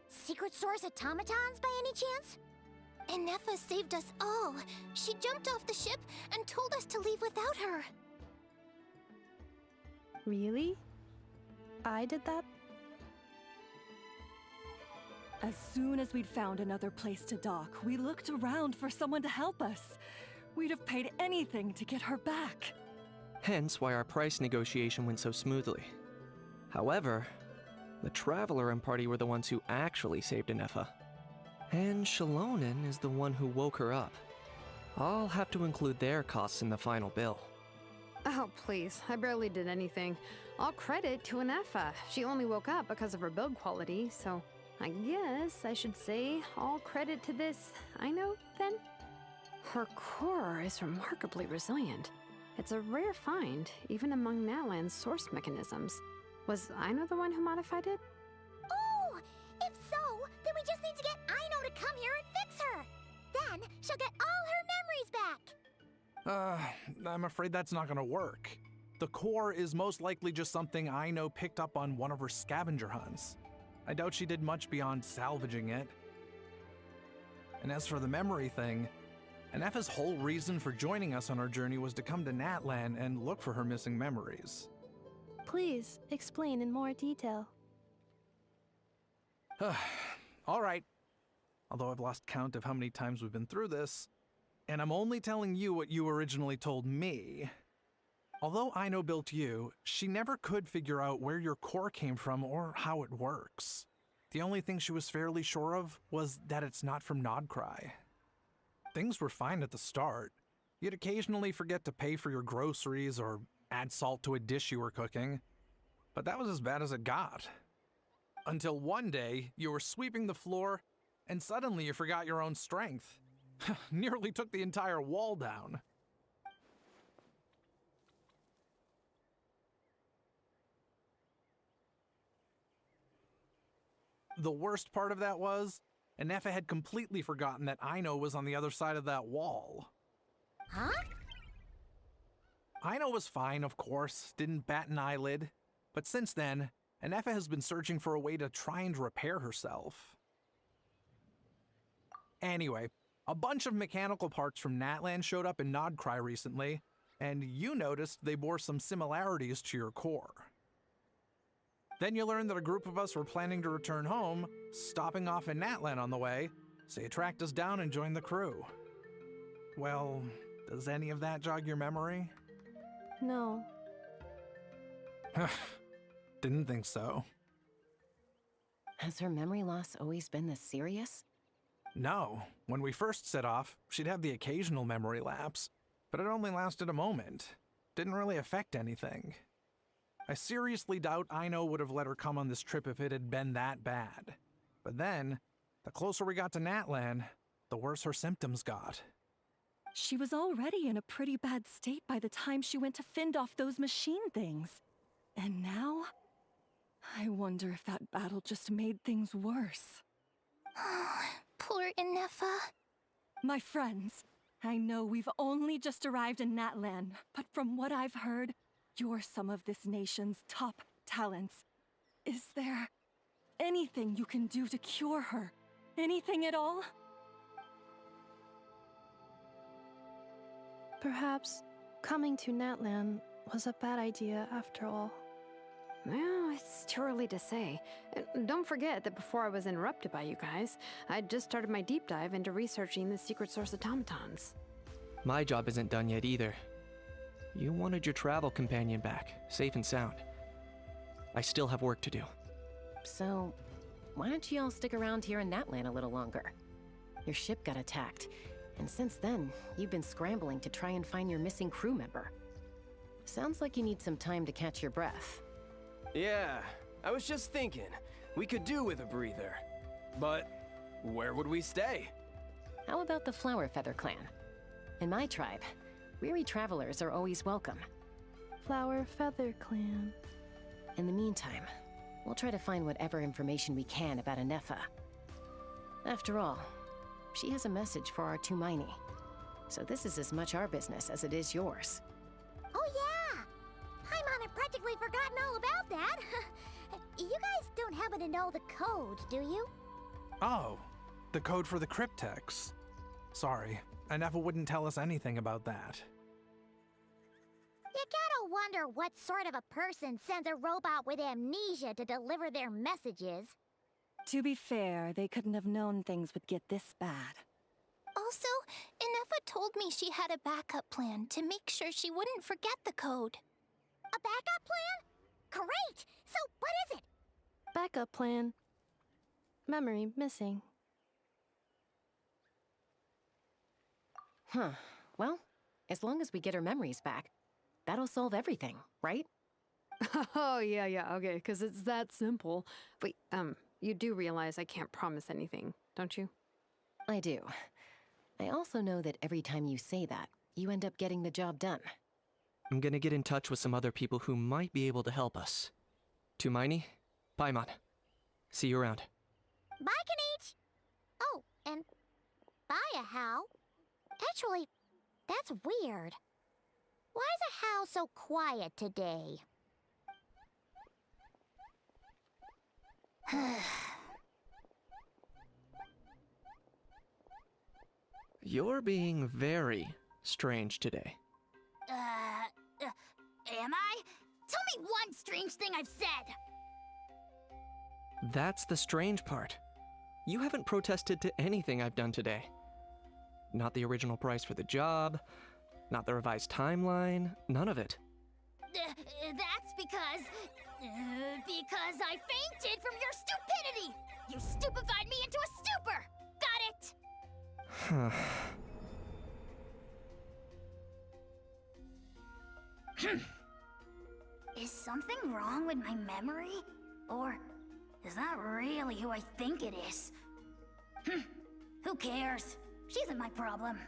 Secret Source automatons by any chance? Ineffa saved us all. She jumped off the ship and told us to leave without her. Really? I did that? As soon as we'd found another place to dock, we looked around for someone to help us. We'd have paid anything to get her back. Hence why our price negotiation went so smoothly. However, the Traveler and party were the ones who actually saved Ineffa. And Shalonen is the one who woke her up. I'll have to include their costs in the final bill. Oh, please. I barely did anything. All credit to Ineffa. She only woke up because of her build quality, so I guess I should say all credit to this Aino, then? Her core is remarkably resilient. It's a rare find, even among Natlan's source mechanisms. Was Aino the one who modified it? Oh! If so, then we just need to get Aino to come here and fix her! Then she'll get all her memories back! I'm afraid that's not gonna work. The core is most likely just something Aino picked up on one of her scavenger hunts. I doubt she did much beyond salvaging it. And as for the memory thing, Ineffa's whole reason for joining us on our journey was to come to Natlan and look for her missing memories. Please, explain in more detail. All right. Although I've lost count of how many times we've been through this, and I'm only telling you what you originally told me. Although Aino built you, she never could figure out where your core came from or how it works. The only thing she was fairly sure of was that it's not from Nodcry. Things were fine at the start. You'd occasionally forget to pay for your groceries or add salt to a dish you were cooking. But that was as bad as it got. Until one day, you were sweeping the floor, and suddenly you forgot your own strength. Nearly took the entire wall down. The worst part of that was, Ineffa had completely forgotten that Aino was on the other side of that wall. Huh? Aino was fine, of course, didn't bat an eyelid. But since then, Ineffa has been searching for a way to try and repair herself. Anyway, a bunch of mechanical parts from Natlan showed up in Nodcry recently, and you noticed they bore some similarities to your core. Then you learned that a group of us were planning to return home, stopping off in Natlan on the way, so you tracked us down and joined the crew. Well, does any of that jog your memory? No. Didn't think so. Has her memory loss always been this serious? No. When we first set off, she'd have the occasional memory lapse, but it only lasted a moment. Didn't really affect anything. I seriously doubt Aino would have let her come on this trip if it had been that bad. But then, the closer we got to Natlan, the worse her symptoms got. She was already in a pretty bad state by the time she went to fend off those machine things. And now, I wonder if that battle just made things worse. Poor Ineffa. My friends, I know we've only just arrived in Natlan, but from what I've heard, you're some of this nation's top talents. Is there anything you can do to cure her? Anything at all? Perhaps coming to Natlan was a bad idea after all. Well, it's too early to say. Don't forget that before I was interrupted by you guys, I'd just started my deep dive into researching the secret source automatons. My job isn't done yet either. You wanted your travel companion back, safe and sound. I still have work to do. So, why don't you all stick around here in Natlan a little longer? Your ship got attacked, and since then, you've been scrambling to try and find your missing crew member. Sounds like you need some time to catch your breath. Yeah, I was just thinking, we could do with a breather. But where would we stay? How about the Flower Feather Clan? In my tribe, weary travelers are always welcome. Flower Feather Clan. In the meantime, we'll try to find whatever information we can about Ineffa. After all, she has a message for our Tumaini. So this is as much our business as it is yours. Oh yeah! Paimon had practically forgotten all about that. You guys don't happen to know the code, do you? Oh, the code for the cryptex. Sorry, Ineffa wouldn't tell us anything about that. You gotta wonder what sort of a person sends a robot with amnesia to deliver their messages. To be fair, they couldn't have known things would get this bad. Also, Ineffa told me she had a backup plan to make sure she wouldn't forget the code. A backup plan? Great! So what is it? Backup plan. Memory missing. Huh. Well, as long as we get her memories back, that'll solve everything, right? Oh, yeah, okay, because it's that simple. Wait, you do realize I can't promise anything, don't you? I do. I also know that every time you say that, you end up getting the job done. I'm gonna get in touch with some other people who might be able to help us. Tumaini, Paimon. See you around. Bye, Kanich! Oh, and bye, How. Actually, that's weird. Why is a How so quiet today? You're being very strange today. Am I? Tell me one strange thing I've said! That's the strange part. You haven't protested to anything I've done today. Not the original price for the job, not the revised timeline, none of it. That's because I fainted from your stupidity! You stupefied me into a stupor! Got it? Is something wrong with my memory? Or is that really who I think it is? Who cares? She isn't my problem.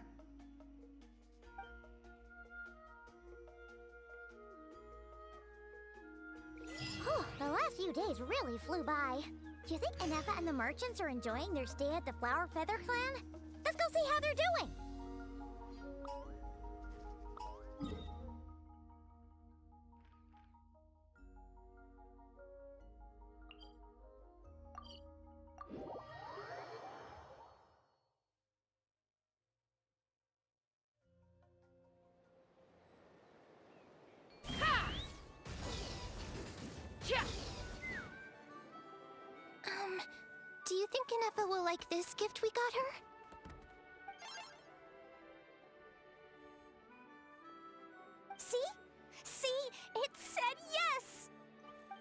Whew, the last few days really flew by. Do you think Ineffa and the merchants are enjoying their stay at the Flower Feather Clan? Let's go see how they're doing! Do you think Ineffa will like this gift we got her? See? See? It said yes!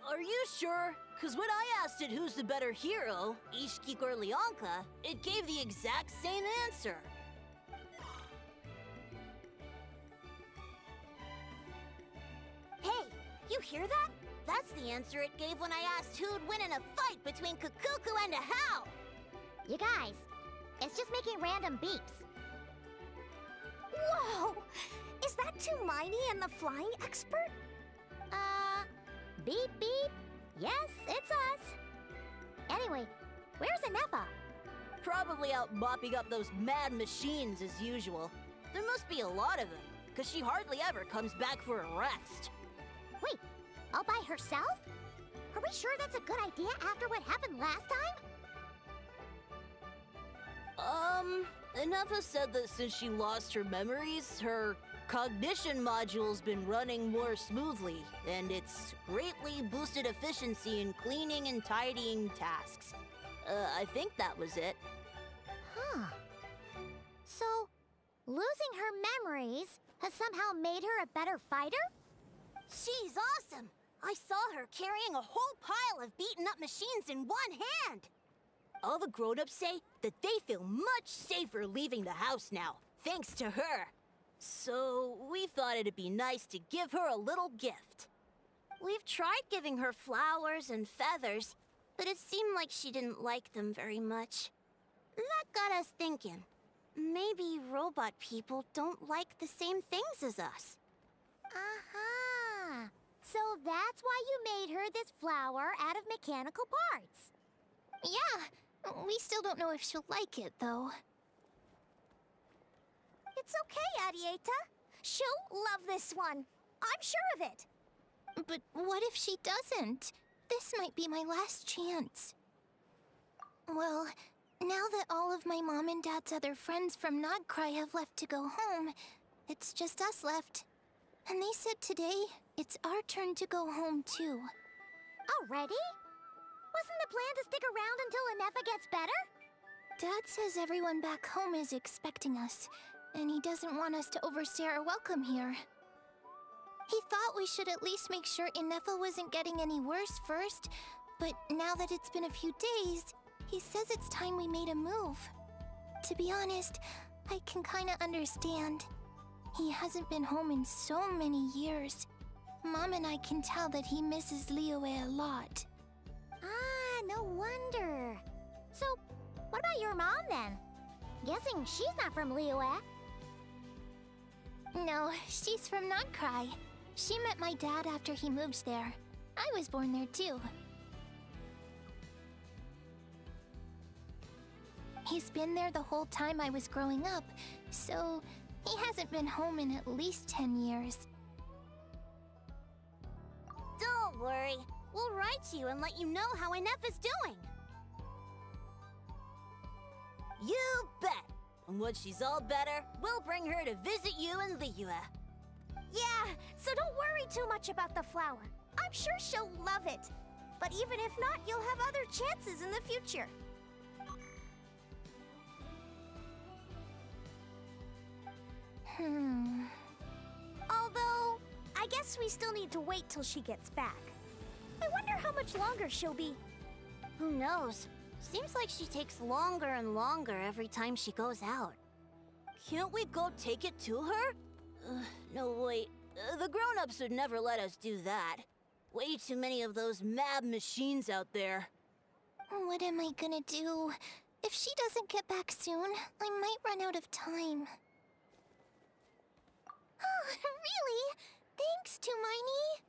Are you sure? Because when I asked it who's the better hero, Ishkik or Leonka, it gave the exact same answer. Hey, you hear that? That's the answer it gave when I asked who'd win in a fight between Kukuku and a How! You guys, it's just making random beeps. Whoa! Is that Tumaini and the flying expert? Beep beep. Yes, it's us. Anyway, where's Ineffa? Probably out mopping up those mad machines as usual. There must be a lot of them, because she hardly ever comes back for a rest. Wait, all by herself? Are we sure that's a good idea after what happened last time? Ineffa said that since she lost her memories, her cognition module's been running more smoothly, and it's greatly boosted efficiency in cleaning and tidying tasks. I think that was it. Huh. So, losing her memories has somehow made her a better fighter? She's awesome! I saw her carrying a whole pile of beaten-up machines in one hand! All the grown-ups say that they feel much safer leaving the house now, thanks to her. So, we thought it'd be nice to give her a little gift. We've tried giving her flowers and feathers, but it seemed like she didn't like them very much. That got us thinking. Maybe robot people don't like the same things as us. Aha! So that's why you made her this flower out of mechanical parts. Yeah, we still don't know if she'll like it, though. It's okay, Arieta. She'll love this one. I'm sure of it. But what if she doesn't? This might be my last chance. Well, now that all of my mom and dad's other friends from Nodcry have left to go home, it's just us left. And they said today, it's our turn to go home too. Already? Wasn't the plan to stick around until Ineffa gets better? Dad says everyone back home is expecting us, and he doesn't want us to overstay our welcome here. He thought we should at least make sure Ineffa wasn't getting any worse first, but now that it's been a few days, he says it's time we made a move. To be honest, I can kinda understand. He hasn't been home in so many years. Mom and I can tell that he misses Liyue a lot. Ah, no wonder. So, what about your mom then? Guessing she's not from Liyue. No, she's from Nodcry. She met my dad after he moved there. I was born there too. He's been there the whole time I was growing up, so he hasn't been home in at least 10 years. Don't worry. We'll write to you and let you know how Ineffa's doing. You bet. And once she's all better, we'll bring her to visit you in Liyue. Yeah, so don't worry too much about the flower. I'm sure she'll love it. But even if not, you'll have other chances in the future. Although, I guess we still need to wait till she gets back. I wonder how much longer she'll be. Who knows? Seems like she takes longer and longer every time she goes out. Can't we go take it to her? No, wait. The grown-ups would never let us do that. Way too many of those mad machines out there. What am I gonna do? If she doesn't get back soon, I might run out of time. Oh, really? Thanks, Hermione.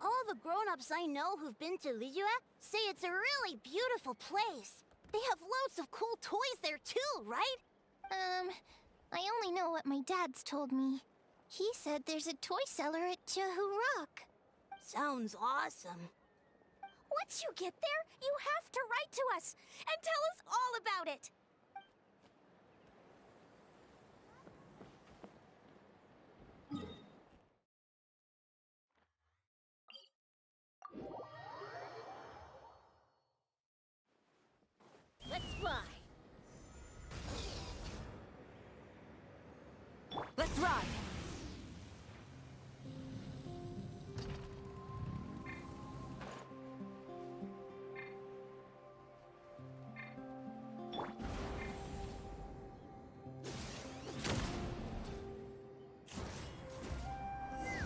All the grown-ups I know who've been to Liyue say it's a really beautiful place. They have loads of cool toys there too, right? I only know what my dad's told me. He said there's a toy cellar at Jehu Rock. Sounds awesome. Once you get there, you have to write to us and tell us all about it. Let's fly. Let's ride.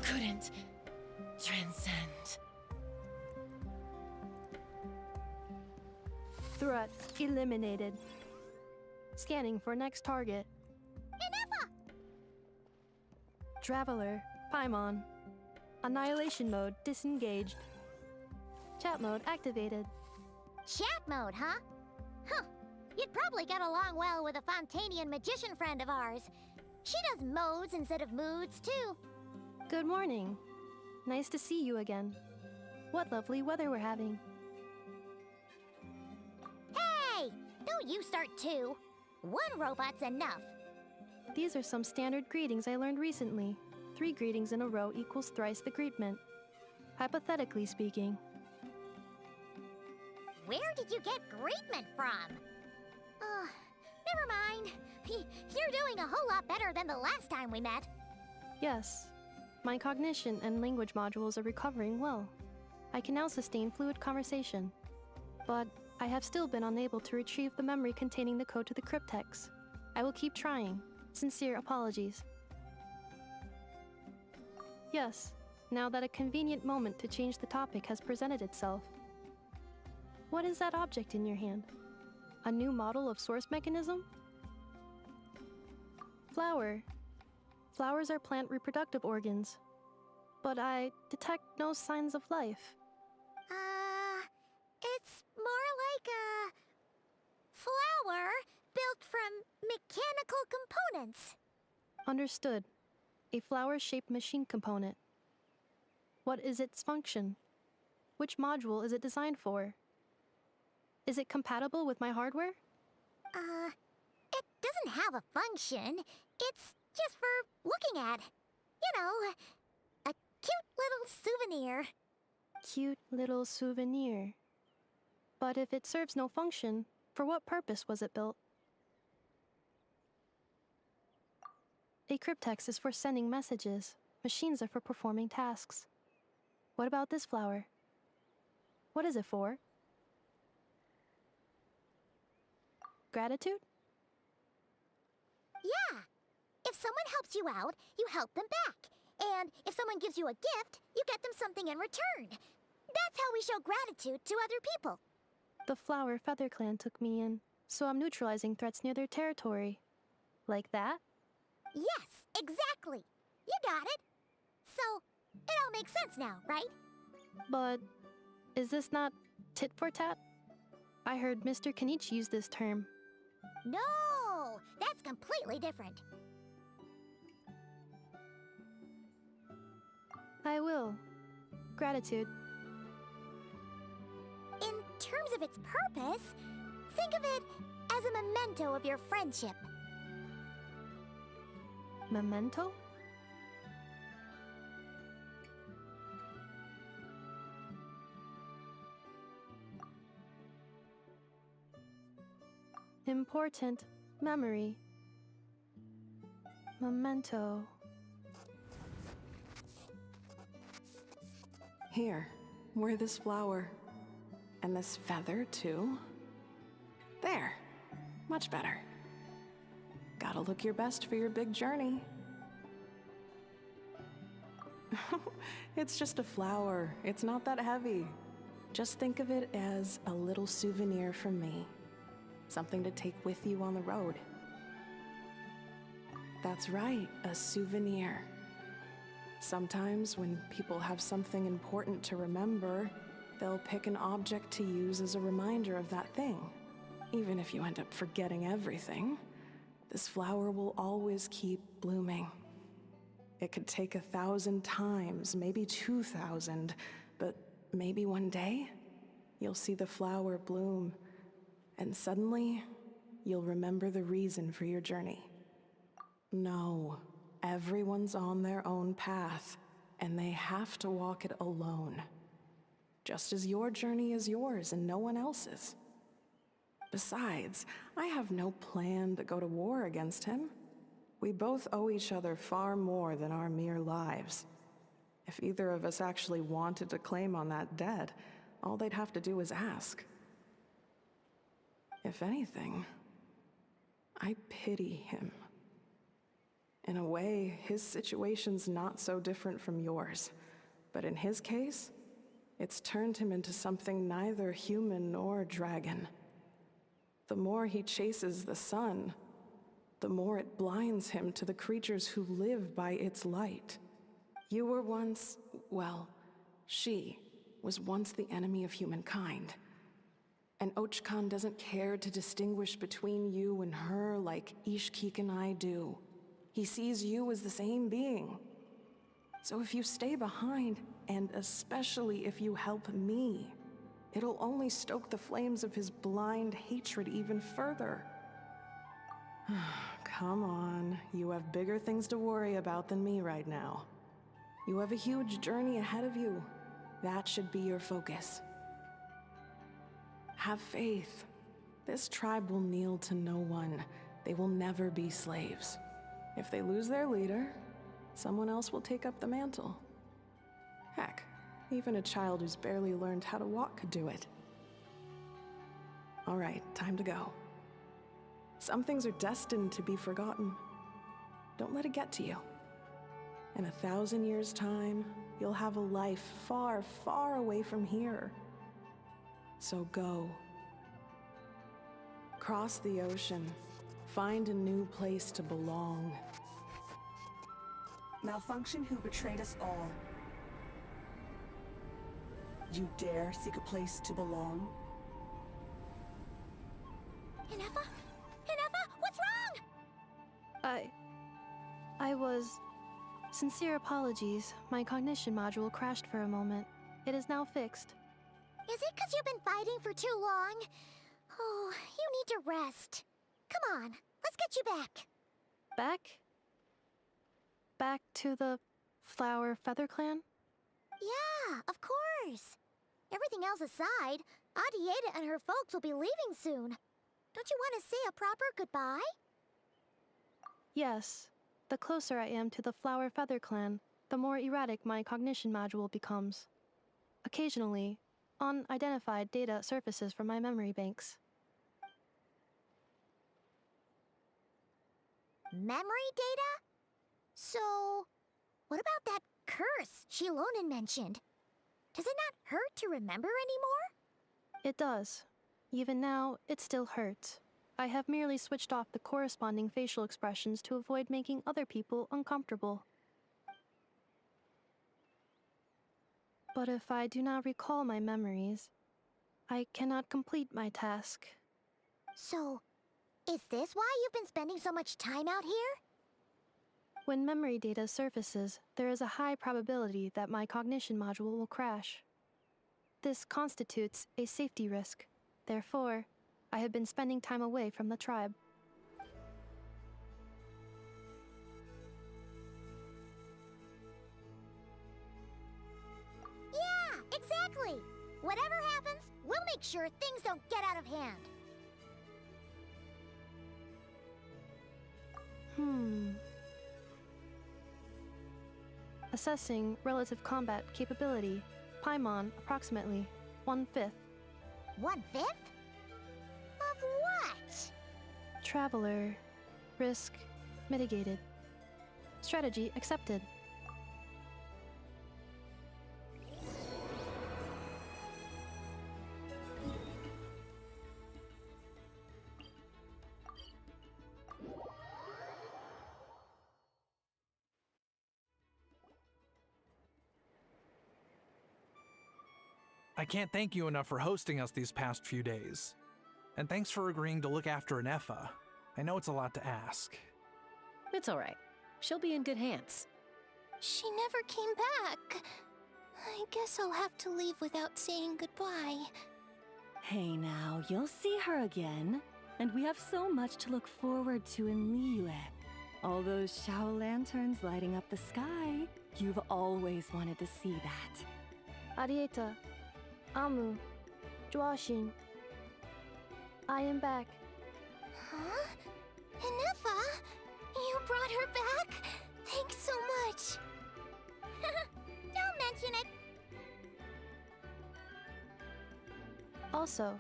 Couldn't transcend. Threat eliminated. Scanning for next target. Ineffa! Traveler, Paimon. Annihilation mode disengaged. Chat mode activated. Chat mode, huh? Huh. You'd probably get along well with a Fontanian magician friend of ours. She does modes instead of moods, too. Good morning. Nice to see you again. What lovely weather we're having. Hey! Don't you start too. One robot's enough. These are some standard greetings I learned recently. 3 greetings in a row equals thrice the greetment. Hypothetically speaking. Where did you get greetment from? Oh, never mind. You're doing a whole lot better than the last time we met. Yes. My cognition and language modules are recovering well. I can now sustain fluid conversation. But I have still been unable to retrieve the memory containing the code to the cryptex. I will keep trying. Sincere apologies. Yes, now that a convenient moment to change the topic has presented itself. What is that object in your hand? A new model of source mechanism? Flower. Flowers are plant reproductive organs. But I detect no signs of life. It's more like a flower built from mechanical components. Understood. A flower-shaped machine component. What is its function? Which module is it designed for? Is it compatible with my hardware? It doesn't have a function. It's just for looking at. You know, a cute little souvenir. Cute little souvenir. But if it serves no function, for what purpose was it built? A cryptex is for sending messages. Machines are for performing tasks. What about this flower? What is it for? Gratitude? Yeah. If someone helps you out, you help them back. And if someone gives you a gift, you get them something in return. That's how we show gratitude to other people. The Flower Feather Clan took me in, so I'm neutralizing threats near their territory. Like that? Yes, exactly. You got it. So, it all makes sense now, right? But is this not tit for tat? I heard Mr. Kenichi use this term. No, that's completely different. I will. Gratitude. In terms of its purpose, think of it as a memento of your friendship. Memento? Important memory. Memento. Here, wear this flower. And this feather, too. There. Much better. Gotta look your best for your big journey. It's just a flower. It's not that heavy. Just think of it as a little souvenir from me. Something to take with you on the road. That's right, a souvenir. Sometimes when people have something important to remember, they'll pick an object to use as a reminder of that thing. Even if you end up forgetting everything, this flower will always keep blooming. It could take 1,000 times, maybe 2,000, but maybe one day, you'll see the flower bloom, and suddenly, you'll remember the reason for your journey. No, everyone's on their own path, and they have to walk it alone. Just as your journey is yours and no one else's. Besides, I have no plan to go to war against him. We both owe each other far more than our mere lives. If either of us actually wanted to claim on that debt, all they'd have to do is ask. If anything, I pity him. In a way, his situation's not so different from yours. But in his case, it's turned him into something neither human nor dragon. The more he chases the sun, the more it blinds him to the creatures who live by its light. You were once, well, she was once the enemy of humankind. And Ochkan doesn't care to distinguish between you and her like Ishkik and I do. He sees you as the same being. So if you stay behind, and especially if you help me, it'll only stoke the flames of his blind hatred even further. Come on, you have bigger things to worry about than me right now. You have a huge journey ahead of you. That should be your focus. Have faith. This tribe will kneel to no one. They will never be slaves. If they lose their leader, someone else will take up the mantle. Heck, even a child who's barely learned how to walk could do it. All right, time to go. Some things are destined to be forgotten. Don't let it get to you. In 1,000 years' time, you'll have a life far, far away from here. So go. Cross the ocean. Find a new place to belong. Malfunction who betrayed us all. You dare seek a place to belong? Ineffa? Ineffa, what's wrong? I was... Sincere apologies. My cognition module crashed for a moment. It is now fixed. Is it because you've been fighting for too long? Oh, you need to rest. Come on, let's get you back. Back? Back to the Flower Feather Clan? Yeah, of course. Everything else aside, Adieta and her folks will be leaving soon. Don't you want to say a proper goodbye? Yes. The closer I am to the Flower Feather Clan, the more erratic my cognition module becomes. Occasionally, unidentified data surfaces from my memory banks. Memory data? So, what about that curse Shilonen mentioned? Does it not hurt to remember anymore? It does. Even now, it still hurts. I have merely switched off the corresponding facial expressions to avoid making other people uncomfortable. But if I do not recall my memories, I cannot complete my task. So, is this why you've been spending so much time out here? When memory data surfaces, there is a high probability that my cognition module will crash. This constitutes a safety risk. Therefore, I have been spending time away from the tribe. Yeah, exactly! Whatever happens, we'll make sure things don't get out of hand. Assessing relative combat capability. Paimon, approximately 1/5. 1/5? Of what? Traveler. Risk mitigated. Strategy accepted. I can't thank you enough for hosting us these past few days. And thanks for agreeing to look after Ineffa. I know it's a lot to ask. It's all right. She'll be in good hands. She never came back. I guess I'll have to leave without saying goodbye. Hey now, you'll see her again. And we have so much to look forward to in Liyue. All those Shao lanterns lighting up the sky. You've always wanted to see that. Arieta, Amu, Joashin. I am back. Huh? Ineffa? You brought her back? Thanks so much. Don't mention it. Also,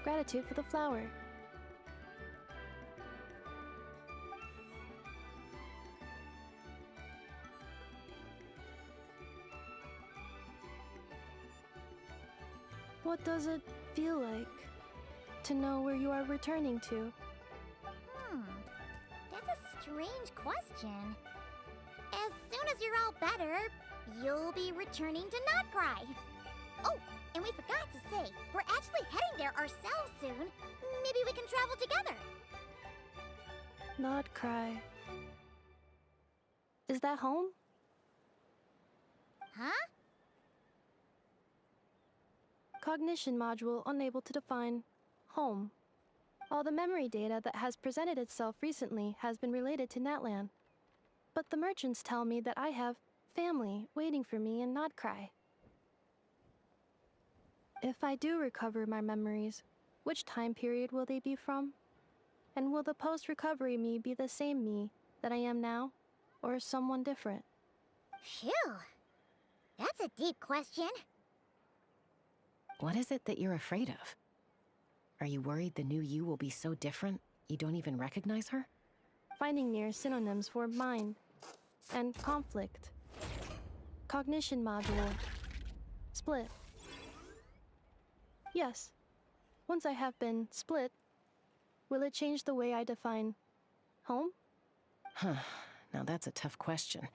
gratitude for the flower. What does it feel like to know where you are returning to? That's a strange question. As soon as you're all better, you'll be returning to Not Cry. Oh, and we forgot to say, we're actually heading there ourselves soon. Maybe we can travel together. Not cry. Is that home? Huh? Cognition module unable to define home. All the memory data that has presented itself recently has been related to Natlan. But the merchants tell me that I have family waiting for me in Not Cry. If I do recover my memories, which time period will they be from? And will the post-recovery me be the same me that I am now, or someone different? Phew. That's a deep question. What is it that you're afraid of? Are you worried the new you will be so different you don't even recognize her? Finding near synonyms for mind and conflict. Cognition module. Split. Yes. Once I have been split, will it change the way I define home? Huh. Now that's a tough question.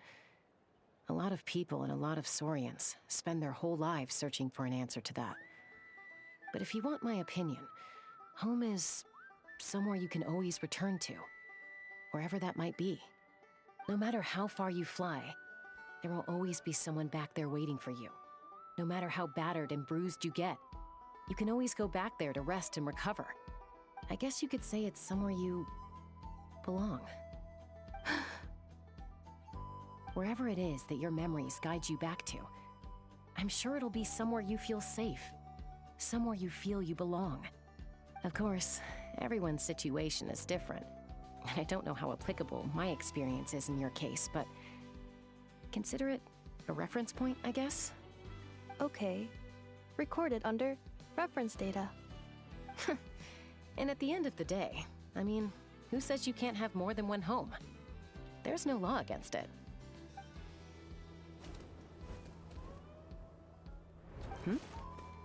A lot of people and a lot of Saurians spend their whole lives searching for an answer to that. But if you want my opinion, home is somewhere you can always return to, wherever that might be. No matter how far you fly, there will always be someone back there waiting for you. No matter how battered and bruised you get, you can always go back there to rest and recover. I guess you could say it's somewhere you belong. Wherever it is that your memories guide you back to, I'm sure it'll be somewhere you feel safe. Somewhere you feel you belong. Of course, everyone's situation is different. And I don't know how applicable my experience is in your case, but consider it a reference point, I guess? Okay. Recorded under reference data. And at the end of the day, I mean, who says you can't have more than one home? There's no law against it.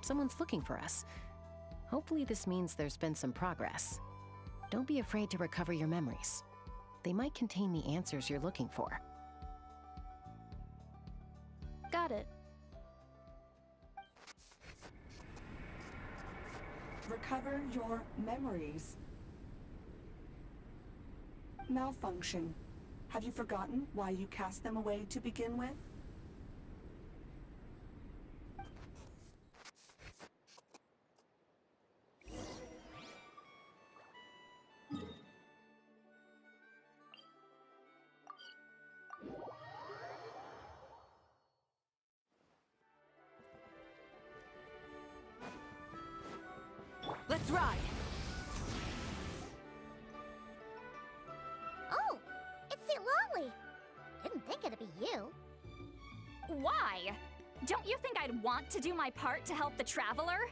Someone's looking for us. Hopefully this means there's been some progress. Don't be afraid to recover your memories. They might contain the answers you're looking for. Got it. Recover your memories. Malfunction. Have you forgotten why you cast them away to begin with? Let's ride! Oh, it's St. Lolly. Didn't think it'd be you. Why? Don't you think I'd want to do my part to help the Traveler?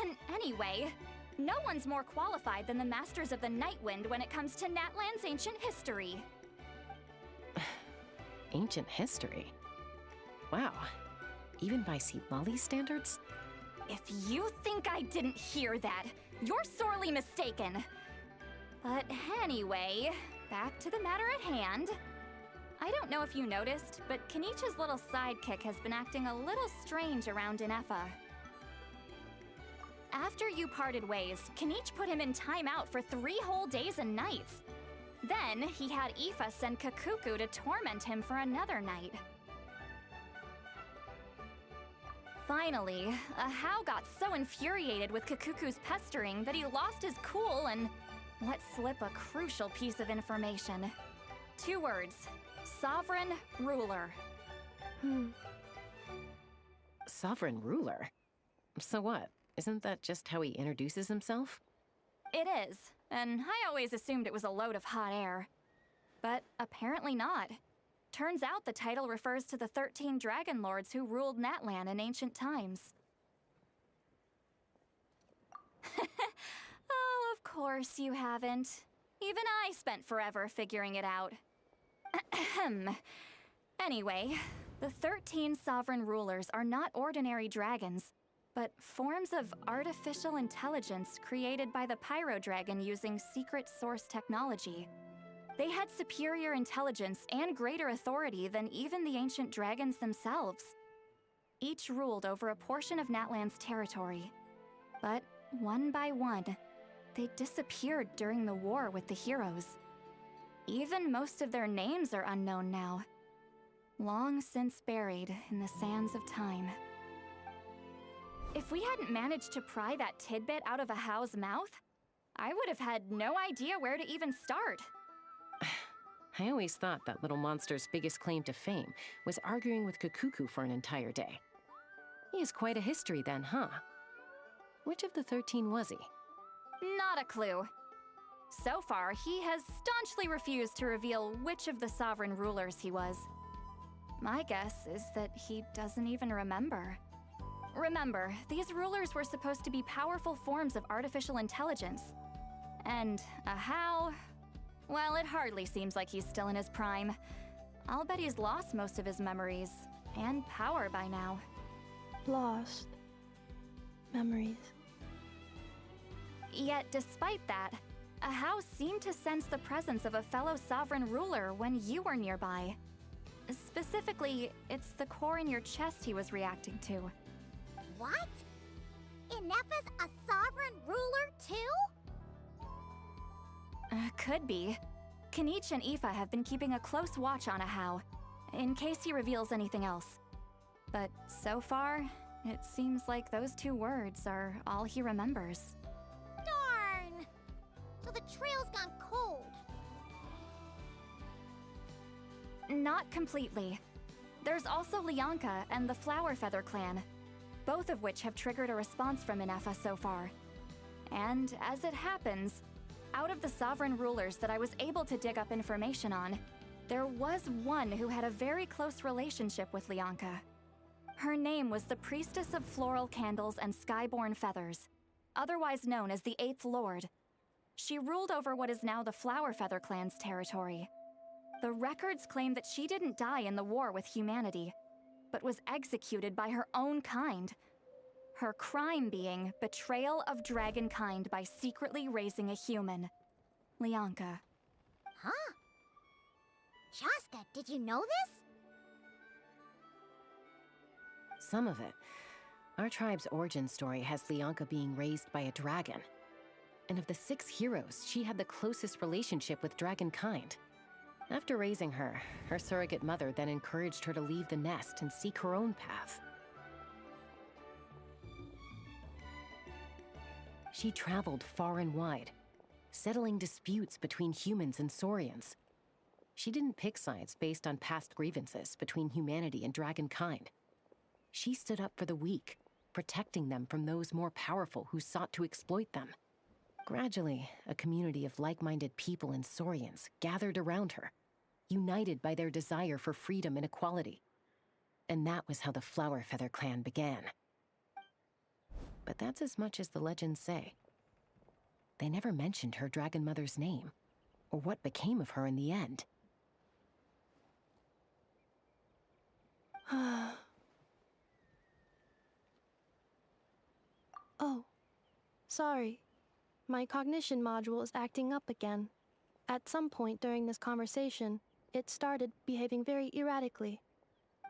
And anyway, no one's more qualified than the Masters of the Nightwind when it comes to Natlan's ancient history. Ancient history? Wow. Even by St. Lolly's standards? If you think I didn't hear that, you're sorely mistaken. But anyway, back to the matter at hand. I don't know if you noticed, but Kenichi's little sidekick has been acting a little strange around Ineffa. After you parted ways, Kanich put him in timeout for 3 whole days and nights. Then, he had Ineffa send Kakuku to torment him for another night. Finally, Ahau got so infuriated with Kakuku's pestering that he lost his cool and let slip a crucial piece of information. 2 words: Sovereign Ruler. Sovereign ruler? So what? Isn't that just how he introduces himself? It is, and I always assumed it was a load of hot air. But apparently not. Turns out the title refers to the 13 Dragon Lords who ruled Natlan in ancient times. Oh, of course you haven't. Even I spent forever figuring it out. Anyway, the 13 sovereign rulers are not ordinary dragons, but forms of artificial intelligence created by the Pyro Dragon using secret source technology. They had superior intelligence and greater authority than even the ancient dragons themselves. Each ruled over a portion of Natlan's territory. But one by one, they disappeared during the war with the heroes. Even most of their names are unknown now. Long since buried in the sands of time. If we hadn't managed to pry that tidbit out of Ahau's mouth, I would have had no idea where to even start. I always thought that little monster's biggest claim to fame was arguing with Kakuku for an entire day. He has quite a history then, huh? Which of the 13 was he? Not a clue. So far, he has staunchly refused to reveal which of the sovereign rulers he was. My guess is that he doesn't even remember. Remember, these rulers were supposed to be powerful forms of artificial intelligence. And Ahau... well, it hardly seems like he's still in his prime. I'll bet he's lost most of his memories and power by now. Lost. Memories. Yet, despite that, Ahau seemed to sense the presence of a fellow sovereign ruler when you were nearby. Specifically, it's the core in your chest he was reacting to. What? Ineffa's a sovereign ruler too? Could be. Kanich and Ineffa have been keeping a close watch on Ahau, in case he reveals anything else. But so far, it seems like those 2 words are all he remembers. Darn! So the trail's gone cold. Not completely. There's also Lianka and the Flower Feather clan, both of which have triggered a response from Ineffa so far. And as it happens, out of the sovereign rulers that I was able to dig up information on, there was one who had a very close relationship with Lianka. Her name was the Priestess of Floral Candles and Skyborn Feathers, otherwise known as the 8th Lord. She ruled over what is now the Flower Feather clan's territory. The records claim that she didn't die in the war with humanity, but was executed by her own kind. Her crime being betrayal of dragonkind by secretly raising a human. Lianka. Huh? Shasta, did you know this? Some of it. Our tribe's origin story has Lianka being raised by a dragon. And of the 6 heroes, she had the closest relationship with dragonkind. After raising her, her surrogate mother then encouraged her to leave the nest and seek her own path. She traveled far and wide, settling disputes between humans and Saurians. She didn't pick sides based on past grievances between humanity and dragonkind. She stood up for the weak, protecting them from those more powerful who sought to exploit them. Gradually, a community of like-minded people and Saurians gathered around her, united by their desire for freedom and equality. And that was how the Flower Feather clan began. But that's as much as the legends say. They never mentioned her dragon mother's name, or what became of her in the end. Oh, sorry. My cognition module is acting up again. At some point during this conversation, it started behaving very erratically.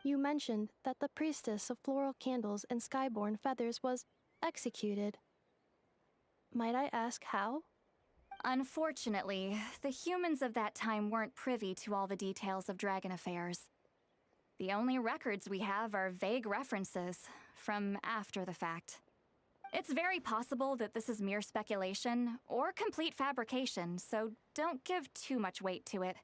You mentioned that the Priestess of Floral Candles and Skyborn Feathers was executed. Might I ask how? Unfortunately, the humans of that time weren't privy to all the details of dragon affairs. The only records we have are vague references from after the fact. It's very possible that this is mere speculation or complete fabrication, so don't give too much weight to it.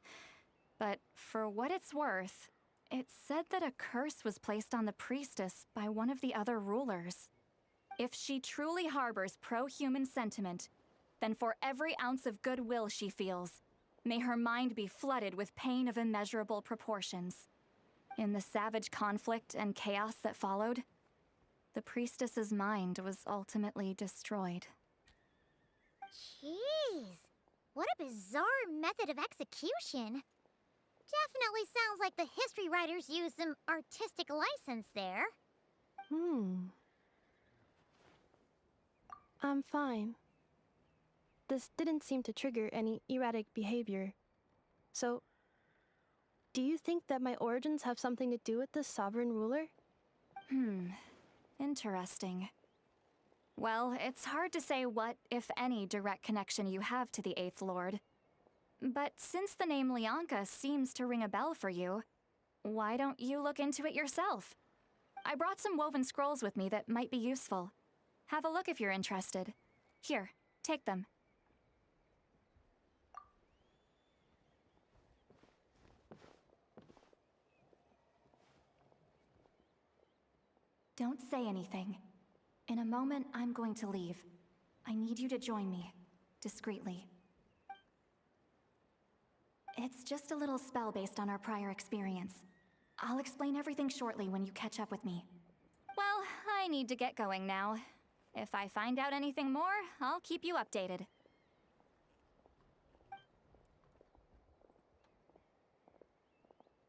But for what it's worth, it's said that a curse was placed on the priestess by one of the other rulers. If she truly harbors pro-human sentiment, then for every ounce of goodwill she feels, may her mind be flooded with pain of immeasurable proportions. In the savage conflict and chaos that followed, the priestess's mind was ultimately destroyed. Jeez, what a bizarre method of execution. Definitely sounds like the history writers used some artistic license there. I'm fine. This didn't seem to trigger any erratic behavior. So, do you think that my origins have something to do with this sovereign ruler? Interesting. Well, it's hard to say what, if any, direct connection you have to the Eighth Lord. But since the name Lianka seems to ring a bell for you, why don't you look into it yourself? I brought some woven scrolls with me that might be useful. Have a look if you're interested. Here, take them. Don't say anything. In a moment, I'm going to leave. I need you to join me, discreetly. It's just a little spell based on our prior experience. I'll explain everything shortly when you catch up with me. Well, I need to get going now. If I find out anything more, I'll keep you updated.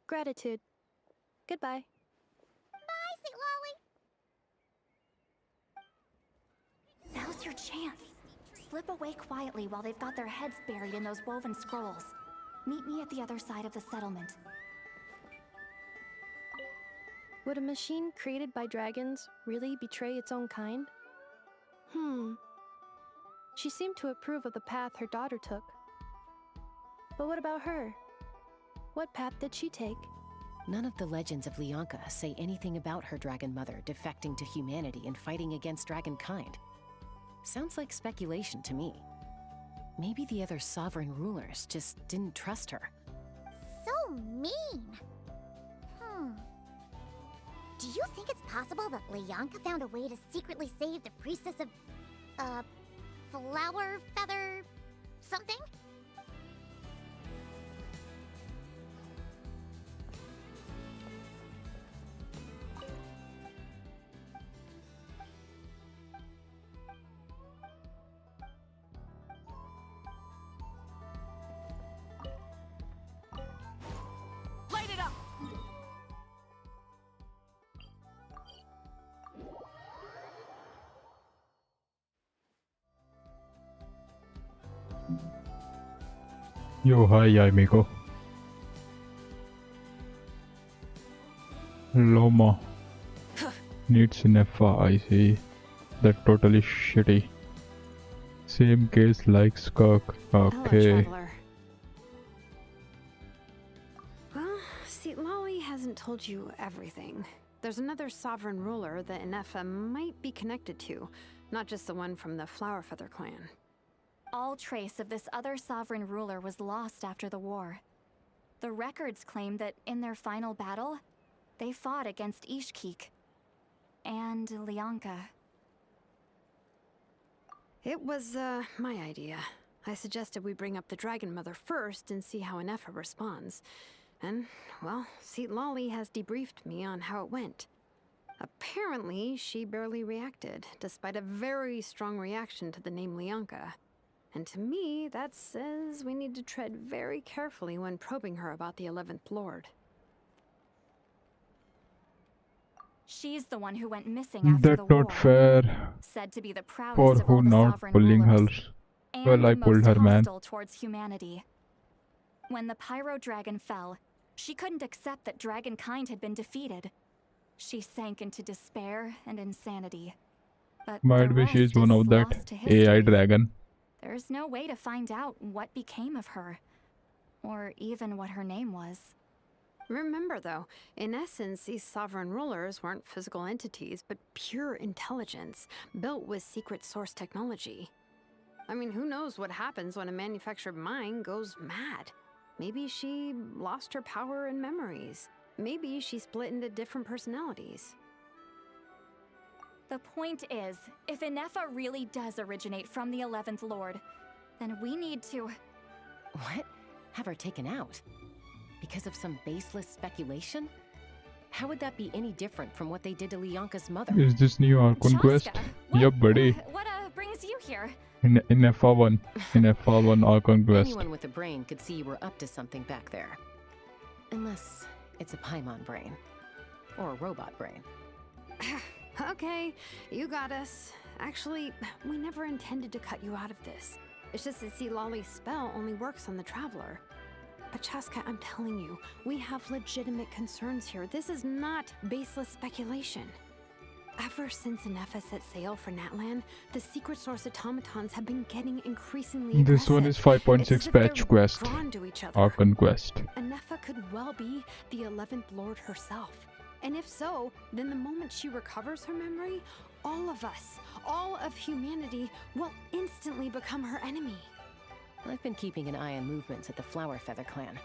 Gratitude. Goodbye. Bye, Sweet Lolly. Now's your chance. Slip away quietly while they've got their heads buried in those woven scrolls. Meet me at the other side of the settlement. Would a machine created by dragons really betray its own kind? She seemed to approve of the path her daughter took. But what about her? What path did she take? None of the legends of Lianka say anything about her dragon mother defecting to humanity and fighting against dragonkind. Sounds like speculation to me. Maybe the other sovereign rulers just didn't trust her. So mean. Do you think it's possible that Lianka found a way to secretly save the priestess of, flower feather something? Light it up! Yo, hi, amigo. Loma. Needs Ineffa, I see. That totally shitty. Same case like Skirk. Okay. Hello, well, see, Lolly hasn't told you everything. There's another sovereign ruler that Ineffa might be connected to, not just the one from the Flowerfeather clan. All trace of this other sovereign ruler was lost after the war. The records claim that in their final battle, they fought against Ishkik and Lianka. It was, my idea. I suggested we bring up the Dragon Mother first and see how Ineffa responds. And, well, Seat Lolly has debriefed me on how it went. Apparently, she barely reacted, despite a very strong reaction to the name Lianka. And to me, that says we need to tread very carefully when probing her about the 11th Lord. She's the one who went missing after That's the war. not fair. Said to be the proudest For of who all the not sovereign pulling rulers, hers. and Well, I the pulled most her, man. hostile towards humanity. When the Pyro Dragon fell, she couldn't accept that dragonkind had been defeated. She sank into despair and insanity. But Might the be rest she's one is of that lost to AI history. dragon. There's no way to find out what became of her, or even what her name was. Remember, though, in essence, these sovereign rulers weren't physical entities, but pure intelligence, built with secret source technology. I mean, who knows what happens when a manufactured mind goes mad? Maybe she lost her power and memories. Maybe she split into different personalities. The point is, if Ineffa really does originate from the 11th Lord, then we need to... What? Have her taken out? Because of some baseless speculation? How would that be any different from what they did to Leonka's mother? Is this new Archon quest? Yup, buddy. What brings you here? In Ineffa 1. Ineffa 1 Archon quest. Anyone with a brain could see you were up to something back there. Unless it's a Paimon brain. Or a robot brain. Okay, you got us. Actually, we never intended to cut you out of this. It's just that, see, Lolly's spell only works on the Traveler. But Chaska, I'm telling you, we have legitimate concerns here. This is not baseless speculation. Ever since Ineffa set sail for Natlan, the secret source automatons have been getting increasingly This one is aggressive. It's 5.6 as if they're patch quest. drawn to each other. Archon quest. Ineffa could well be the 11th Lord herself. And if so, then the moment she recovers her memory, all of us, all of humanity, will instantly become her enemy. I've been keeping an eye on movements at the Flower Feather clan.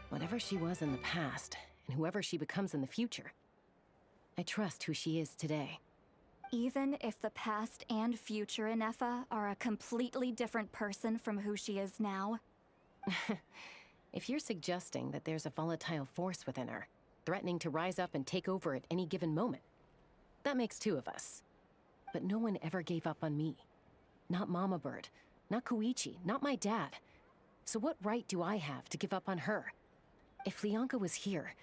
Whatever she was in the past, and whoever she becomes in the future, I trust who she is today. Even if the past and future Ineffa are a completely different person from who she is now? If you're suggesting that there's a volatile force within her, threatening to rise up and take over at any given moment, that makes two of us. But no one ever gave up on me. Not Mama Bird, not Koichi, not my dad. So what right do I have to give up on her? If Leonka was here,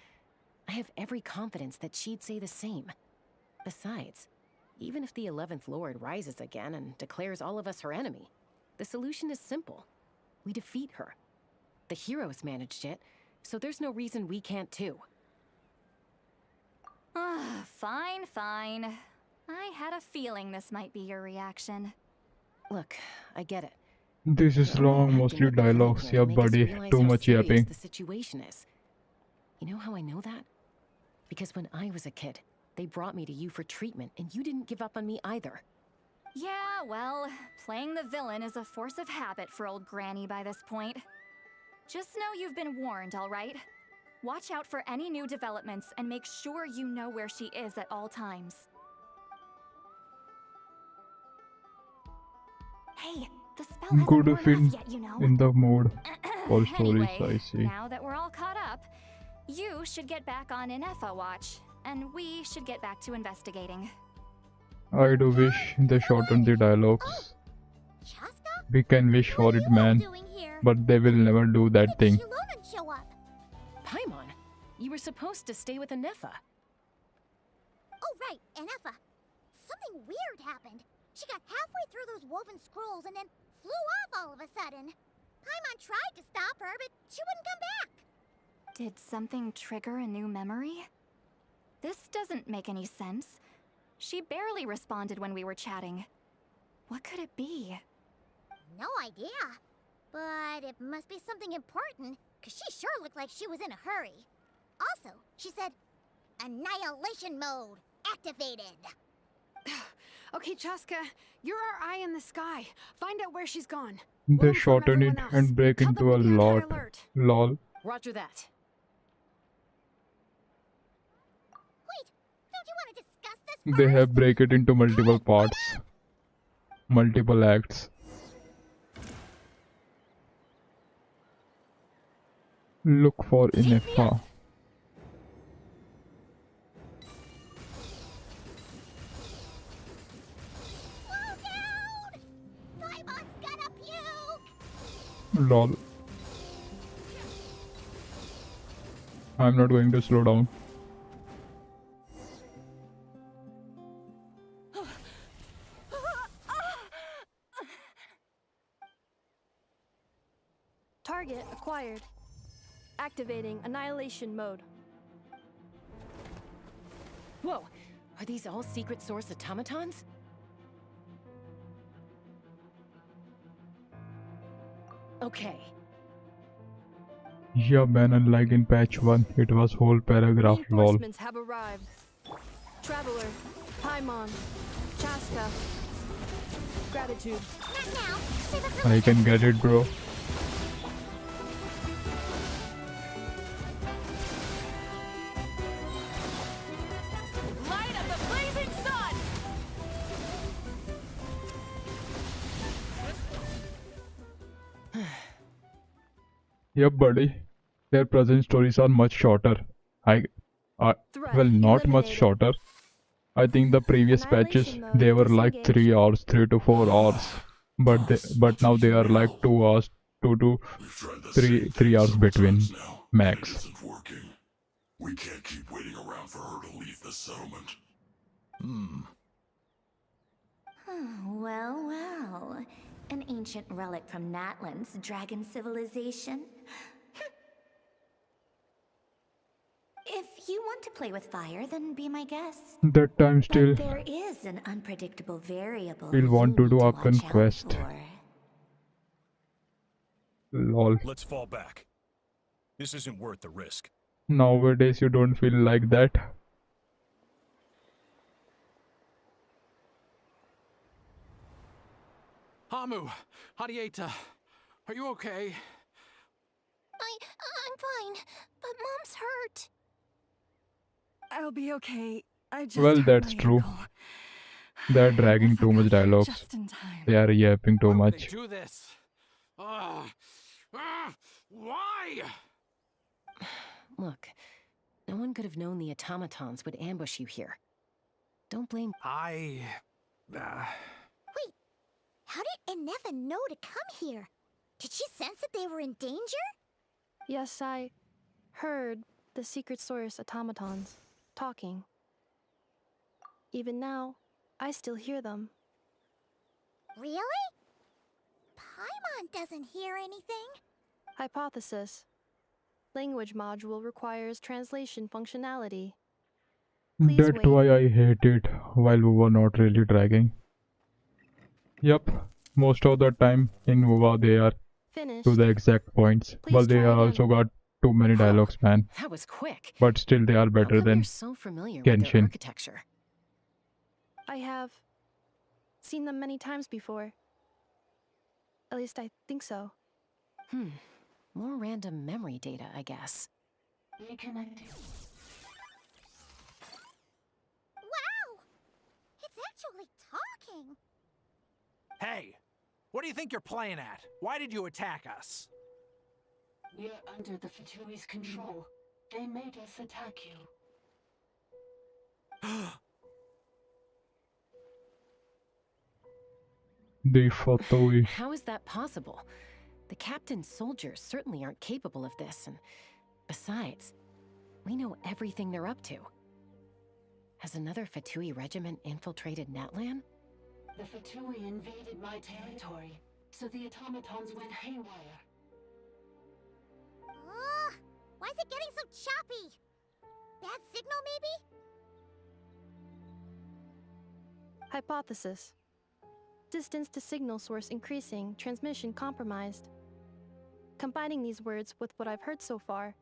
I have every confidence that she'd say the same. Besides, even if the 11th Lord rises again and declares all of us her enemy, the solution is simple. We defeat her. The heroes managed it, so there's no reason we can't too. Fine, fine. I had a feeling this might be your reaction. Look, I get it. This is long, mostly dialogues. Yeah, buddy. Too much yapping. The situation is. You know how I know that? Because when I was a kid, they brought me to you for treatment, and you didn't give up on me either. Yeah, well, playing the villain is a force of habit for old Granny by this point. Just know you've been warned, all right? Watch out for any new developments and make sure you know where she is at all times. Hey, the spell hasn't Good worn if in, off yet, you know. in the mood for stories, Anyway, I see. now that we're all caught up, you should get back on Ineffa watch, and we should get back to investigating. I do wish they shortened the dialogues. We can wish for it, man. But they will never do that thing. Paimon, you were supposed to stay with Ineffa. Oh, right, Ineffa. Something weird happened. She got halfway through those woven scrolls and then flew off all of a sudden. Paimon tried to stop her, but she wouldn't come back. Did something trigger a new memory? This doesn't make any sense. She barely responded when we were chatting. What could it be? No idea. But it must be something important, because she sure looked like she was in a hurry. Also, she said, Annihilation mode activated. Okay, Chaska, you're our eye in the sky. Find out where she's gone. They shorten it and break into a lot. Lol. Roger that. Wait, don't you want to discuss this? They have break it into multiple parts. Multiple acts. Look for Ineffa. Lol. I'm not going to slow down. Target acquired. Activating annihilation mode. Whoa, are these all secret source automatons? Okay. Yeah man, unlike in patch 1, it was whole paragraph lol. Reinforcements have arrived. Traveler, Paimon, Chaska. Gratitude. I can get it, bro. Light of the blazing sun! Yep, buddy. Their present stories are much shorter. Well, not much shorter. I think the previous patches they were like 3 hours, 3 to 4 hours, but now they are like 2 hours, 2 to 3 hours between max. We can't keep waiting around for her to leave the settlement. Well, well. An ancient relic from Natlan's dragon civilization. If you want to play with fire, then be my guest. That time still, But there is an unpredictable variable we'll want to do a conquest. for. Lol. Let's fall back. This isn't worth the risk. Nowadays you don't feel like that. Hamu, Hadieta, are you okay? I'm fine, but Mom's hurt. I'll be okay. I just Well, hurt that's my true. ankle. They're dragging too much dialogues. Just in time. They are yapping too much. Do this. Why? Look, no one could have known the automatons would ambush you here. Don't blame. I. Wait, how did Ineffa know to come here? Did she sense that they were in danger? Yes, I heard the secret source automatons talking. Even now, I still hear them. Really? Paimon doesn't hear anything. Hypothesis. Language module requires translation functionality. That's why I hate it while we were not really dragging. Yup, most of the time in WoW they are to the exact points, but they are also got too many dialogues, man. That was quick. But still they are better than You're so familiar with their Genshin. architecture. I have seen them many times before. At least I think so. More random memory data, I guess. Reconnecting. Wow! It's actually talking. Hey, what do you think you're playing at? Why did you attack us? We're under the Fatui's control. They made us attack you. The Fatui. How is that possible? The captain's soldiers certainly aren't capable of this, and besides, we know everything they're up to. Has another Fatui regiment infiltrated Natlan? The Fatui invaded my territory, so the automatons went haywire. Why is it getting so choppy? Bad signal, maybe? Hypothesis. Distance to signal source increasing, transmission compromised. Combining these words with what I've heard so far,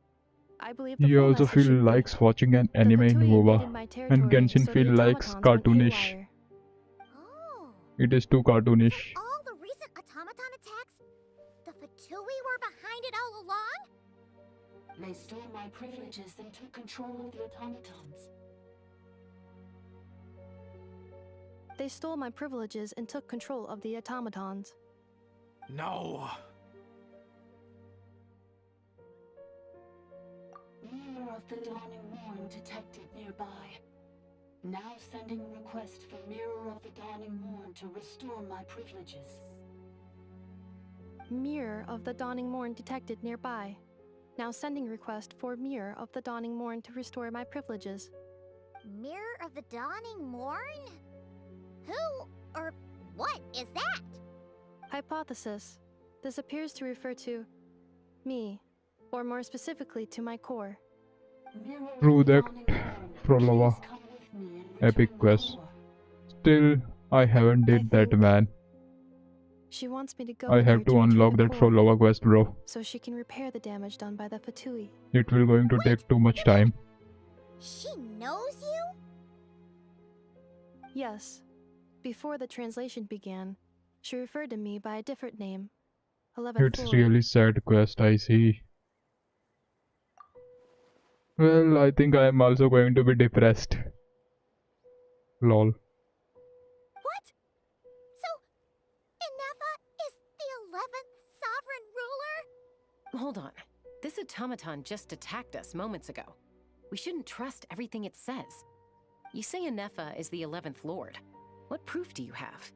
I believe the You full also message feel should be, likes watching an anime in Fatui WoW, invaded my and territory, Genshin so the feel likes automatons went cartoonish. haywire. It is too cartoonish. All the recent automaton attacks? The Fatui were behind it all along? They stole my privileges and took control of the automatons. They stole my privileges and took control of the automatons. No. Mirror of the Dawning Morn detected nearby. Now sending request for Mirror of the Dawning Morn to restore my privileges. Mirror of the Dawning Morn detected nearby. Now sending request for Mirror of the Dawning Morn to restore my privileges. Mirror of the Dawning Morn? Who or what is that? Hypothesis. This appears to refer to me, or more specifically to my core. True that, Frolova. Epic quest. Still, I haven't did that, man. She wants me to go I with her have to return unlock the that core, Flava quest, bro. so she can repair the damage done by the Fatui. It will going to take too much time. She knows you? Yes. Before the translation began, she referred to me by a different name. 11th It's Lord. really sad quest, I see. Well, I think I am also going to be depressed. Lol. What? So, Ineffa is the 11th sovereign ruler? Hold on. This automaton just attacked us moments ago. We shouldn't trust everything it says. You say Ineffa is the 11th Lord. What proof do you have?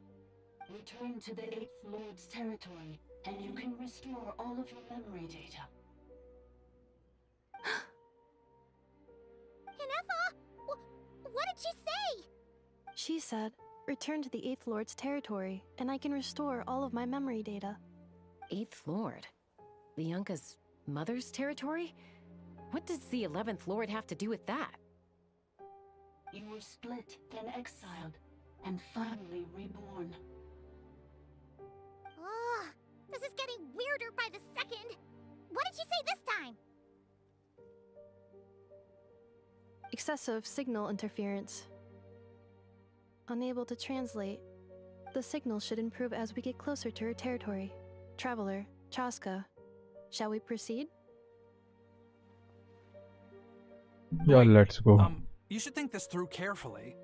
Return to the 8th Lord's territory, and you can restore all of your memory data. Ineffa? What did she say? She said, return to the 8th Lord's territory, and I can restore all of my memory data. 8th Lord? Bianca's mother's territory? What does the 11th Lord have to do with that? You were split, then exiled, and finally reborn. Ugh, this is getting weirder by the second. What did she say this time? Excessive signal interference. Unable to translate. The signal should improve as we get closer to her territory. Traveler, Chaska. Shall we proceed? Yeah, let's go. You should think this through carefully.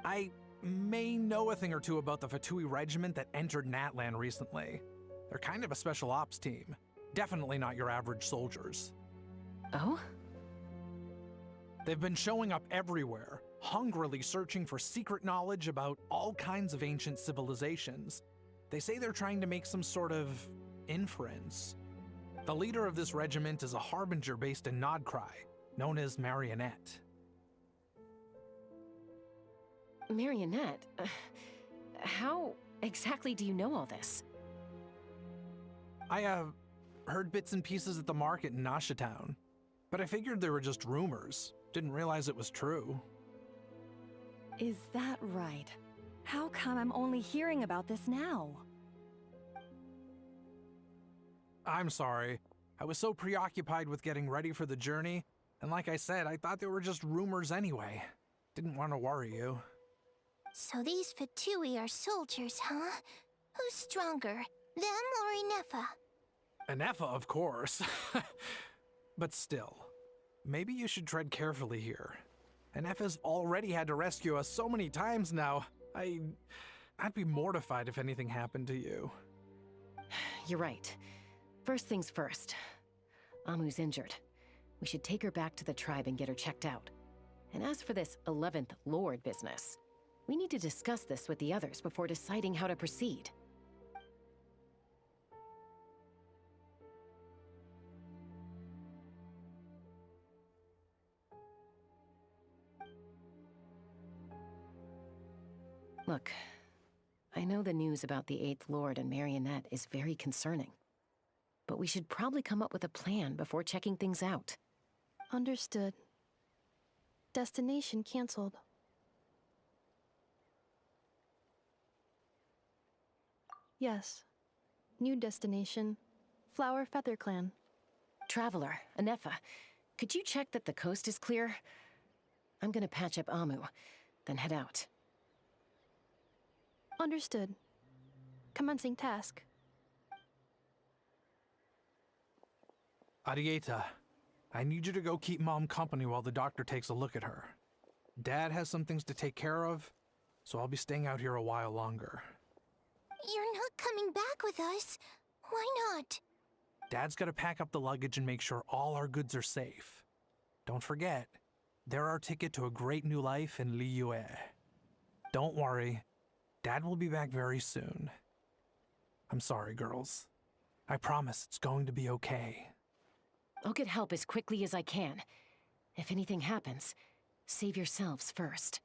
I may know a thing or two about the Fatui regiment that entered Natlan recently. They're kind of a special ops team. Definitely not your average soldiers. Oh? They've been showing up everywhere, hungrily searching for secret knowledge about all kinds of ancient civilizations. They say they're trying to make some sort of inference. The leader of this regiment is a harbinger based in Nodcry, known as Marionette. Marionette? How exactly do you know all this? I, heard bits and pieces at the market in Nasha Town, but I figured they were just rumors. Didn't realize it was true. Is that right? How come I'm only hearing about this now? I'm sorry. I was so preoccupied with getting ready for the journey, and like I said, I thought they were just rumors anyway. Didn't want to worry you. So these Fatui are soldiers, huh? Who's stronger, them or Ineffa? Ineffa, of course. But still, maybe you should tread carefully here. Ineffa's already had to rescue us so many times now. I'd be mortified if anything happened to you. You're right. First things first. Amu's injured. We should take her back to the tribe and get her checked out. And as for this 11th Lord business, we need to discuss this with the others before deciding how to proceed. Look, I know the news about the 8th Lord and Marionette is very concerning. But we should probably come up with a plan before checking things out. Understood. Destination cancelled. Yes. New destination. Flower Feather Clan. Traveler, Ineffa, could you check that the coast is clear? I'm gonna patch up Amu, then head out. Understood. Commencing task. Arieta, I need you to go keep Mom company while the doctor takes a look at her. Dad has some things to take care of, so I'll be staying out here a while longer. You're not coming back with us. Why not? Dad's gotta pack up the luggage and make sure all our goods are safe. Don't forget, they're our ticket to a great new life in Liyue. Don't worry, Dad will be back very soon. I'm sorry, girls. I promise it's going to be okay. I'll get help as quickly as I can. If anything happens, save yourselves first.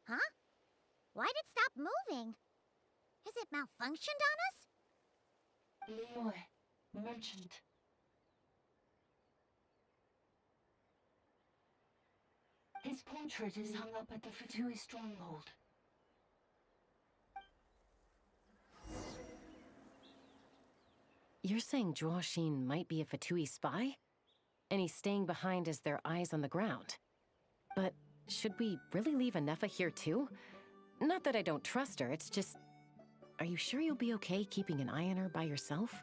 Huh? Why'd it stop moving? Has it malfunctioned on us? Liyue, merchant. His portrait is hung up at the Fatui stronghold. You're saying Zhuoxin might be a Fatui spy? And he's staying behind as their eyes on the ground. But should we really leave Ineffa here too? Not that I don't trust her, it's just... Are you sure you'll be okay keeping an eye on her by yourself?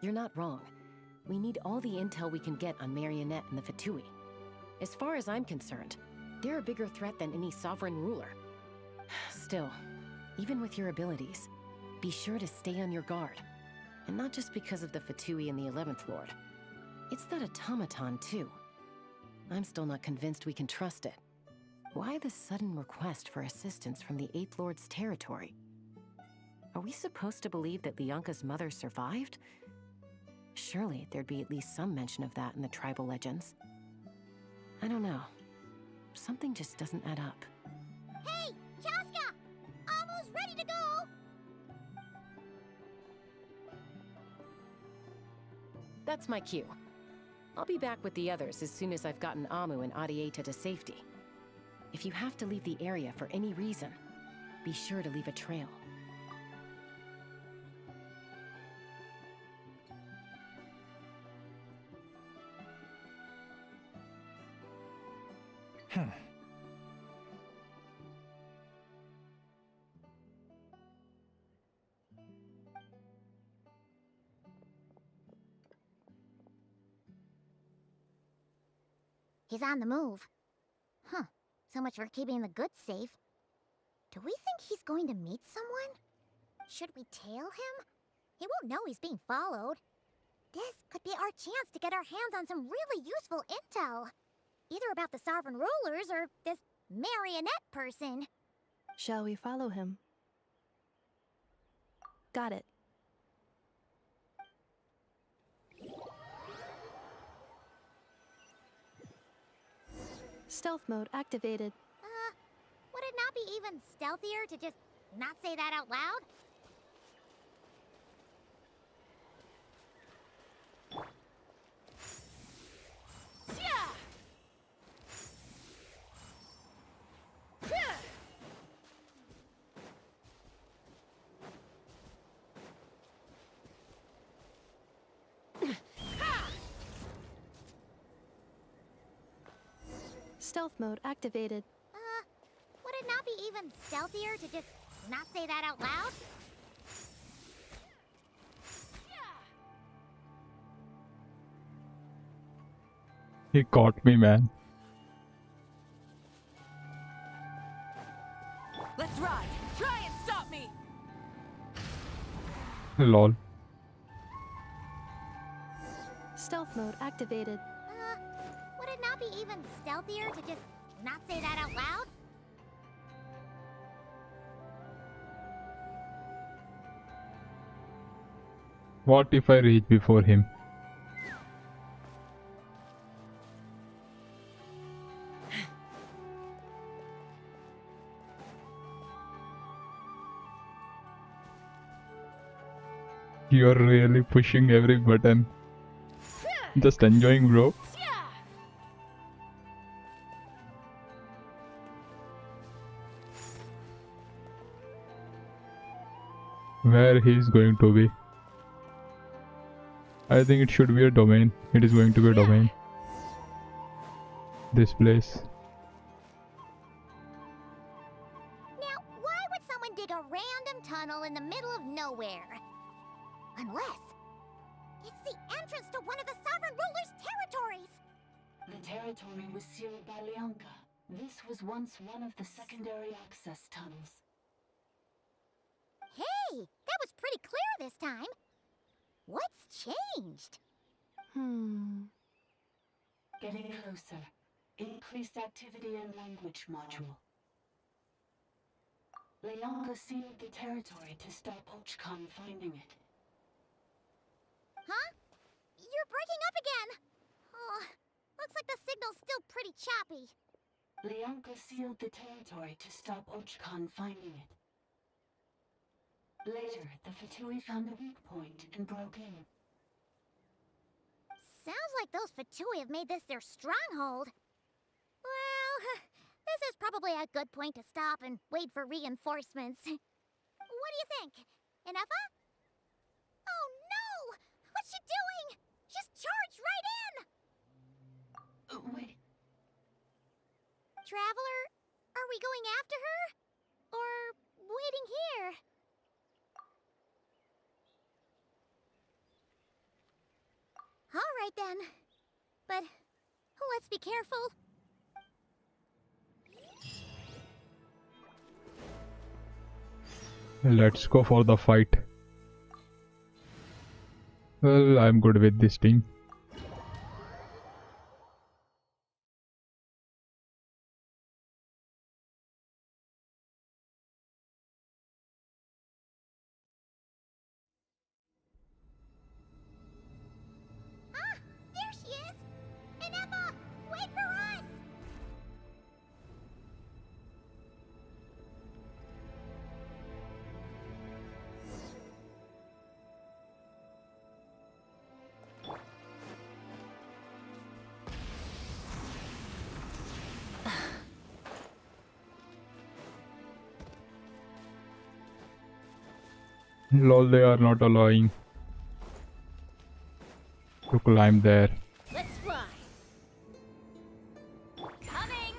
You're not wrong. We need all the intel we can get on Marionette and the Fatui. As far as I'm concerned, they're a bigger threat than any sovereign ruler. Still, even with your abilities, be sure to stay on your guard. And not just because of the Fatui and the 11th Lord. It's that automaton, too. I'm still not convinced we can trust it. Why the sudden request for assistance from the 8th Lord's territory? Are we supposed to believe that Lianka's mother survived? Surely there'd be at least some mention of that in the tribal legends. I don't know. Something just doesn't add up. Hey, Chaska! Almost ready to go! That's my cue. I'll be back with the others as soon as I've gotten Amu and Adieta to safety. If you have to leave the area for any reason, be sure to leave a trail. He's on the move. Huh. So much for keeping the goods safe. Do we think he's going to meet someone? Should we tail him? He won't know he's being followed. This could be our chance to get our hands on some really useful intel. Either about the sovereign rulers or this marionette person. Shall we follow him? Got it. Stealth mode activated. Would it not be even stealthier to just not say that out loud? Stealth mode activated. Would it not be even stealthier to just not say that out loud? He caught me, man. Let's ride! Try and stop me! Lol. Stealth mode activated. Would it not be even stealthier to just not say that out loud? What if I reach before him? You're really pushing every button. Just enjoying, bro. Where he is going to be? I think it should be a domain. It is going to be a domain. This place. Now, why would someone dig a random tunnel in the middle of nowhere? Unless it's the entrance to one of the sovereign ruler's territories! The territory was sealed by Lianka. This was once one of the secondary access tunnels. Hey, that was pretty clear this time. What's changed? Getting closer. Increased activity in language module. Lianka sealed the territory to stop Ochkon finding it. Huh? You're breaking up again! Oh, looks like the signal's still pretty choppy. Lianka sealed the territory to stop Ochkon finding it. Later, the Fatui found a weak point and broke in. Sounds like those Fatui have made this their stronghold. Well, this is probably probably a good point to stop and wait for reinforcements. What do you think? Ineffa? Oh no! What's she doing? She's charged right in! Wait. Traveler, are we going after her? Or waiting here? All right then. But let's be careful. Let's go for the fight. Well, I'm good with this team. Ah, there she is! Ineffa, wait for us! Lol, they are not allowing to climb there. Let's fly. Coming.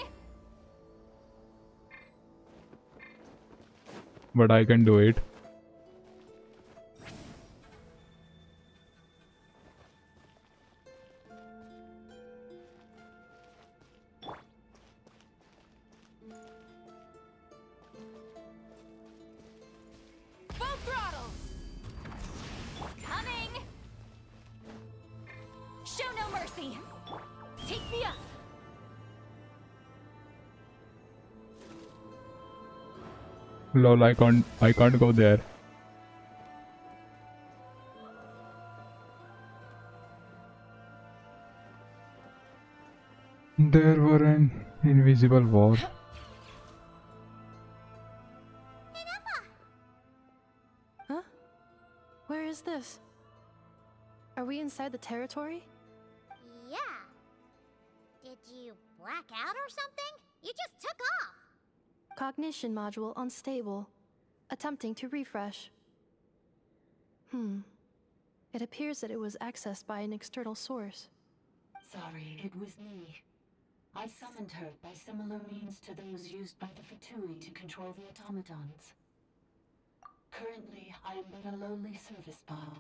But I can do it. Full throttle. Coming. Show no mercy. Take me up. Lol, I can't go there. There were an invisible wall. Huh? Where is this? Are we inside the territory? Yeah. Did you black out or something? You just took off! Cognition module unstable. Attempting to refresh. It appears that it was accessed by an external source. Sorry, it was me. I summoned her by similar means to those used by the Fatui to control the automatons. Currently, I am but a lowly service bot.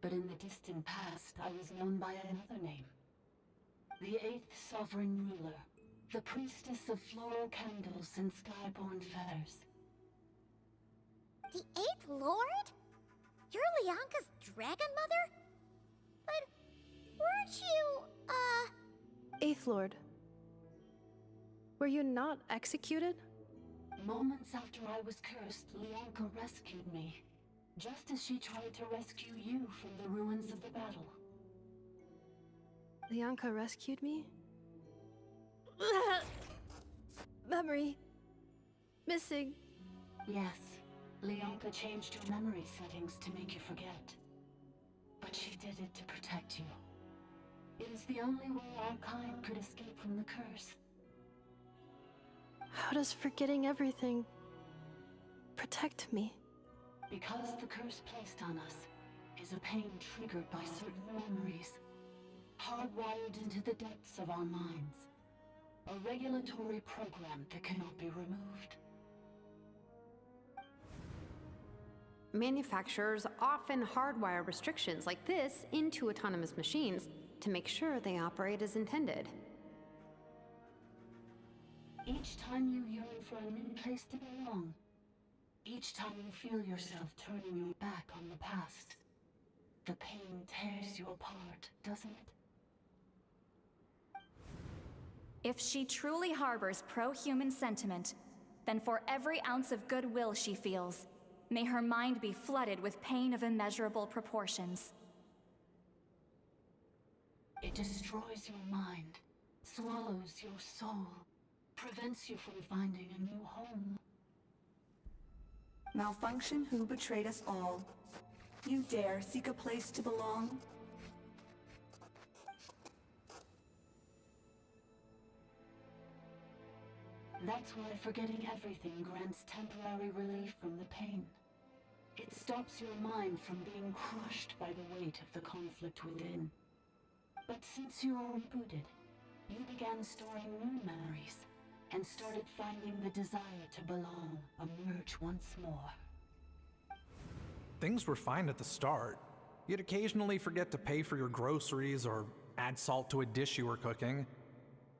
But in the distant past, I was known by another name. The 8th Sovereign Ruler, the Priestess of Floral Candles and Skyborn Feathers. The 8th Lord? You're Leonka's dragon mother? But weren't you, Eighth Lord. Were you not executed? Moments after I was cursed, Leonka rescued me. Just as she tried to rescue you from the ruins of the battle. Leonka rescued me? Memory. Missing. Yes, Leonka changed your memory settings to make you forget. But she did it to protect you. It is the only way our kind could escape from the curse. How does forgetting everything protect me? Because the curse placed on us is a pain triggered by certain memories, hardwired into the depths of our minds. A regulatory program that cannot be removed. Manufacturers often hardwire restrictions like this into autonomous machines to make sure they operate as intended. Each time you yearn for a new place to belong, each time you feel yourself turning your back on the past, the pain tears you apart, doesn't it? If she truly harbors pro-human sentiment, then for every ounce of goodwill she feels, may her mind be flooded with pain of immeasurable proportions. It destroys your mind, swallows your soul, prevents you from finding a new home. Malfunction who betrayed us all. You dare seek a place to belong? That's why forgetting everything grants temporary relief from the pain. It stops your mind from being crushed by the weight of the conflict within. But since you were rebooted, you began storing new memories and started finding the desire to belong emerge once more. Things were fine at the start. You'd occasionally forget to pay for your groceries or add salt to a dish you were cooking.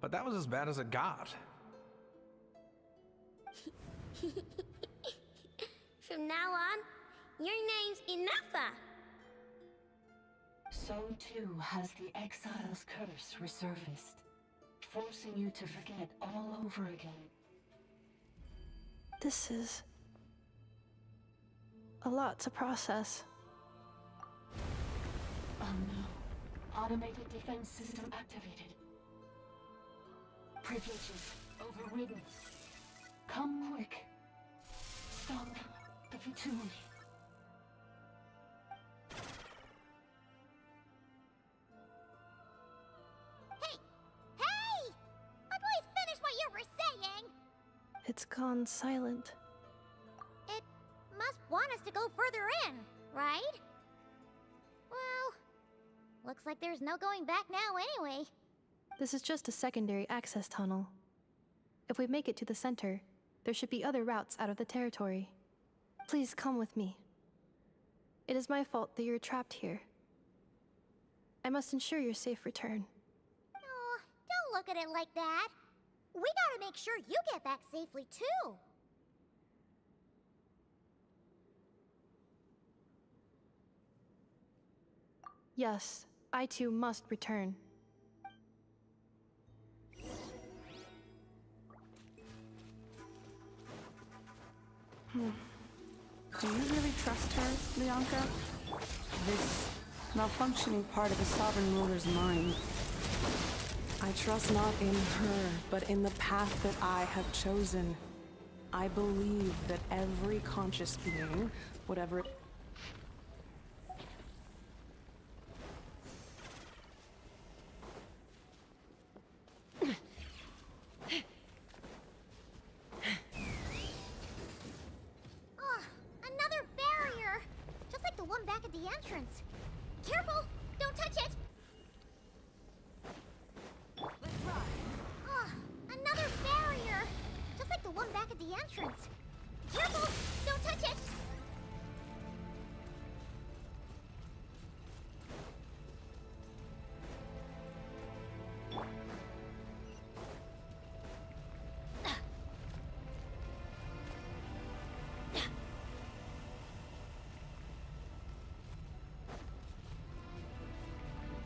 But that was as bad as it got. From now on, your name's Ineffa. So too has the exile's curse resurfaced, forcing you to forget all over again. This is a lot to process. Oh no. Automated defense system activated. Privileges overridden. Come quick. Stop the Fatui. Hey! Please finish what you were saying! It's gone silent. It must want us to go further in, right? Well, looks like there's no going back now anyway. This is just a secondary access tunnel. If we make it to the center, there should be other routes out of the territory. Please come with me. It is my fault that you're trapped here. I must ensure your safe return. Oh, don't look at it like that. We gotta make sure you get back safely too. Yes, I too must return. Do you really trust her, Leonka? This malfunctioning part of the sovereign ruler's mind. I trust not in her, but in the path that I have chosen. I believe that every conscious being, whatever it Another barrier! Just like the one back at the entrance. Careful! Don't touch it! Let's ride. Another barrier! Just like the one back at the entrance. Careful! Don't touch it!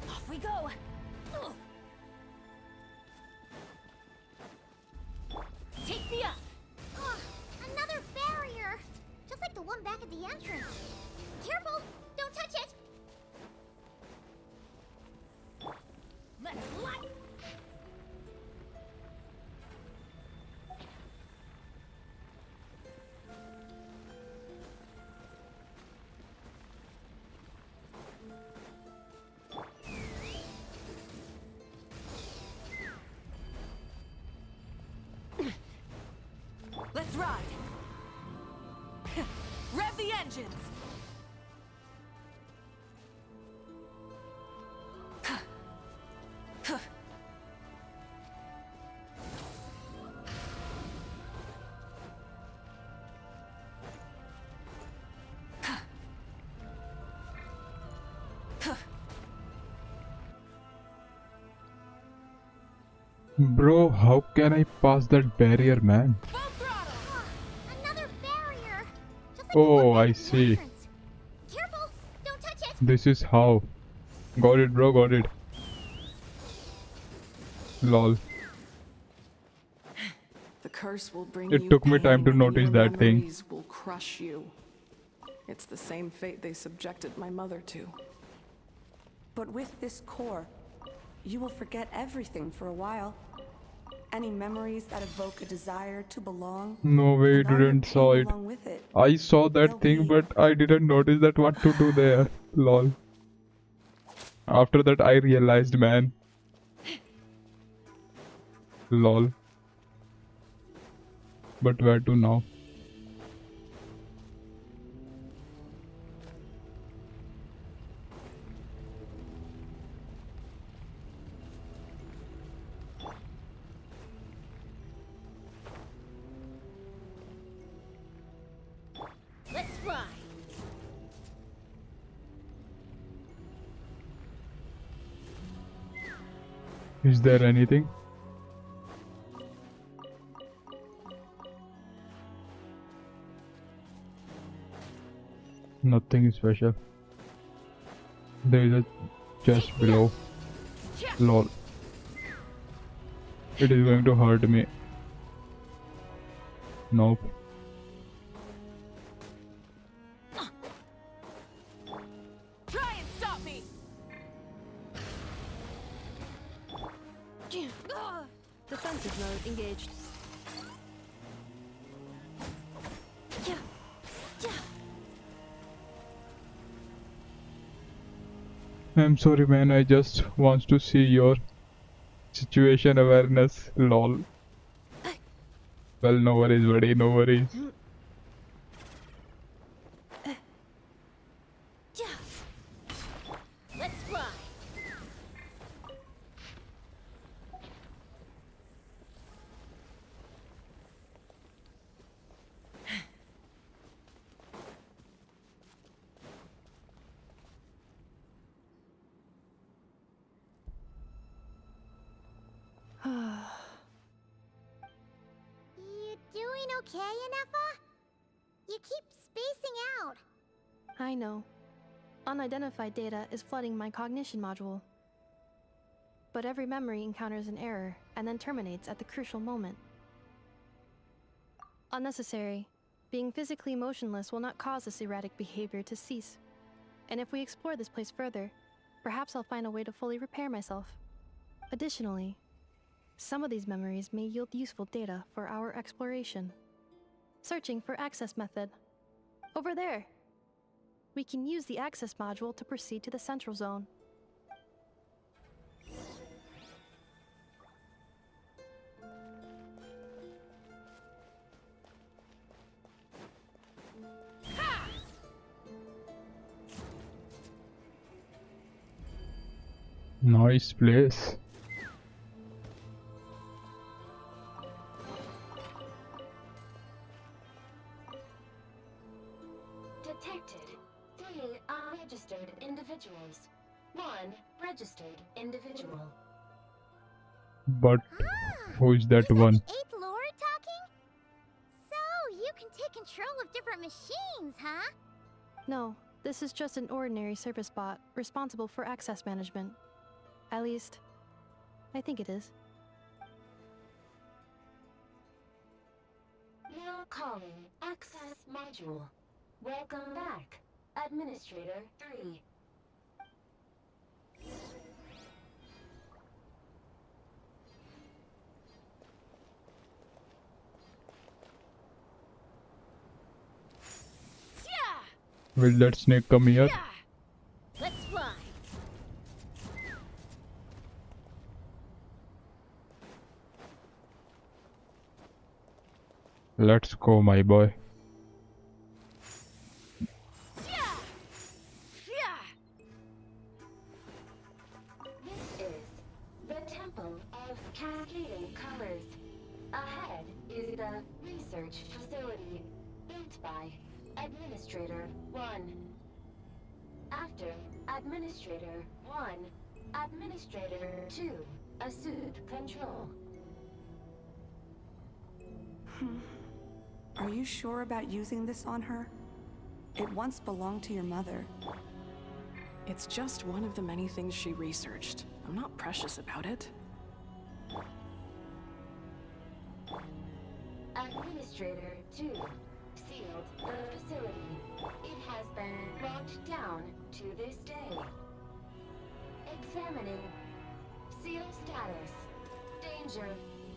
Off we go! Take me up! Another barrier! Just like the one back at the entrance. Careful! Don't touch it! Let's light! Let's ride! Rev the engines! Bro, how can I pass that barrier, man? Another barrier! Oh, I see. Careful! Don't touch it! This is how. Got it, bro, got it. Lol. The curse will bring It you took me time pain to and notice your that thing. memories will crush you. It's the same fate they subjected my mother to. But with this core, you will forget everything for a while. Any memories that evoke a desire to belong. No way, and all your didn't pain saw it. along with it. I saw that thing, but I didn't notice that what to do there. Lol. After that, I realized, man. Lol. But where to now? Let's fly. Is there anything? Nothing special. There is a chest below. Lol. It is going to hurt me. Nope. Try and stop me! Defensive mode engaged. I'm sorry man, I just want to see your situation awareness. Lol. Well, no worries buddy, no worries. Let's fly. You doing okay, Ineffa? You keep spacing out. I know. Unidentified data is flooding my cognition module. But every memory encounters an error and then terminates at the crucial moment. Unnecessary. Being physically motionless will not cause this erratic behavior to cease. And if we explore this place further, perhaps I'll find a way to fully repair myself. Additionally, some of these memories may yield useful data for our exploration. Searching for access method. Over there! We can use the access module to proceed to the central zone. Nice place. Detected. 3 unregistered individuals. 1 registered individual. But who is that one? Eighth Lord talking? So, you can take control of different machines, huh? No, this is just an ordinary service bot responsible for access management. At least, I think it is. Now calling access module. Welcome back, Administrator 3. Will that snake come here? Let's fly. Let's go, my boy. This is the Temple of Cascading Colors. Ahead is the research facility built by Administrator 1. After Administrator 1, Administrator 2 assumed control. Are you sure about using this on her? It once belonged to your mother. It's just one of the many things she researched. I'm not precious about it. Administrator 2 sealed the facility. It has been locked down to this day. Examining. Seal status. Danger.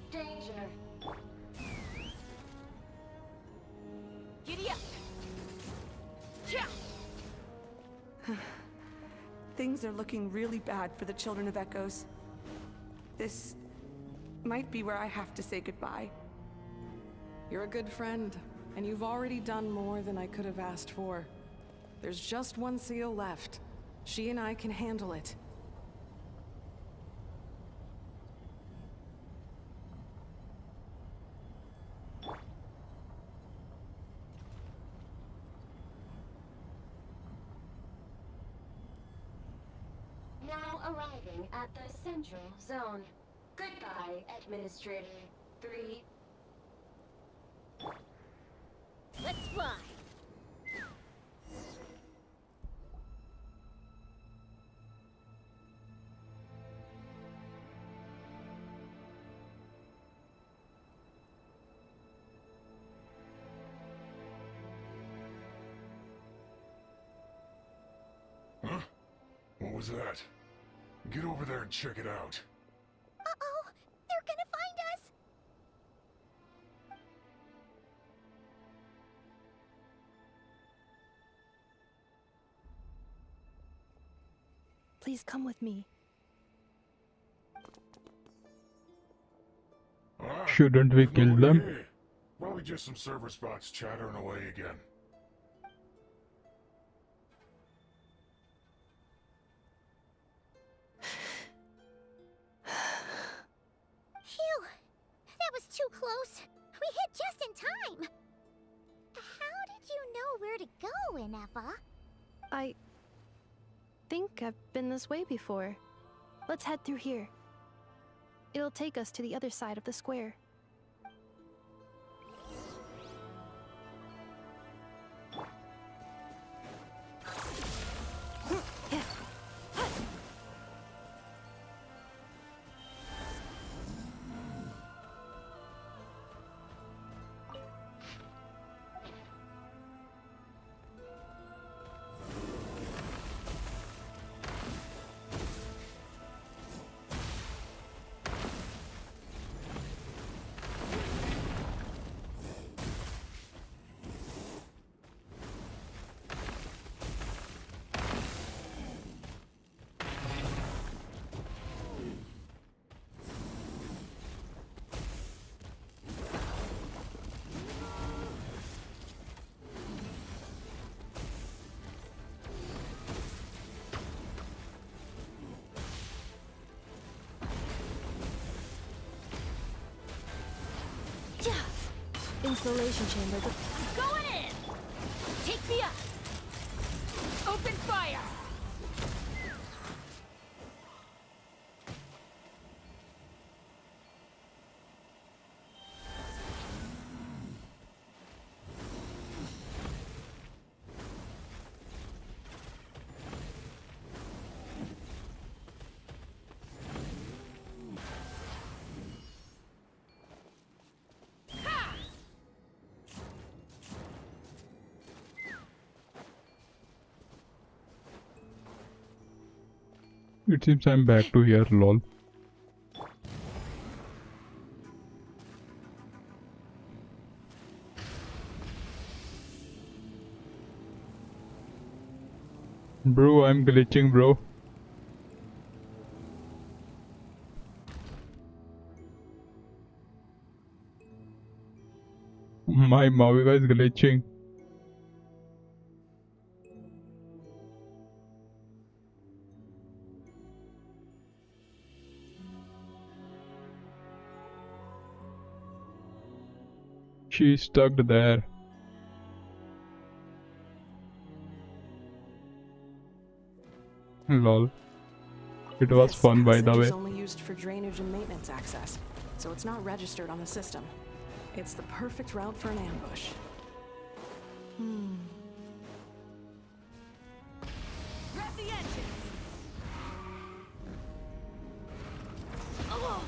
Danger. Giddy up! Things are looking really bad for the Children of Echoes. This might be where I have to say goodbye. You're a good friend, and you've already done more than I could have asked for. There's just one seal left. She and I can handle it. Now arriving at the Central Zone. Goodbye, Administrator 3. Let's fly. Huh? What was that? Get over there and check it out. Uh-oh! They're gonna find us! Please come with me. Shouldn't we kill them? Okay. Probably just some server spots chattering away again. Phew! That was too close. We hit just in time. How did you know where to go, Ineffa? I think I've been this way before. Let's head through here. It'll take us to the other side of the square. Installation chamber. Going in! Take me up! Open fire! It seems I'm back to here, lol. Bro, I'm glitching, bro. My Maviva is glitching. She's stuck there. Lol. It was fun, by the Passage way. is only used for drainage and maintenance access, so it's not registered on the system. It's the perfect route for an ambush. Grab the engines! Oh!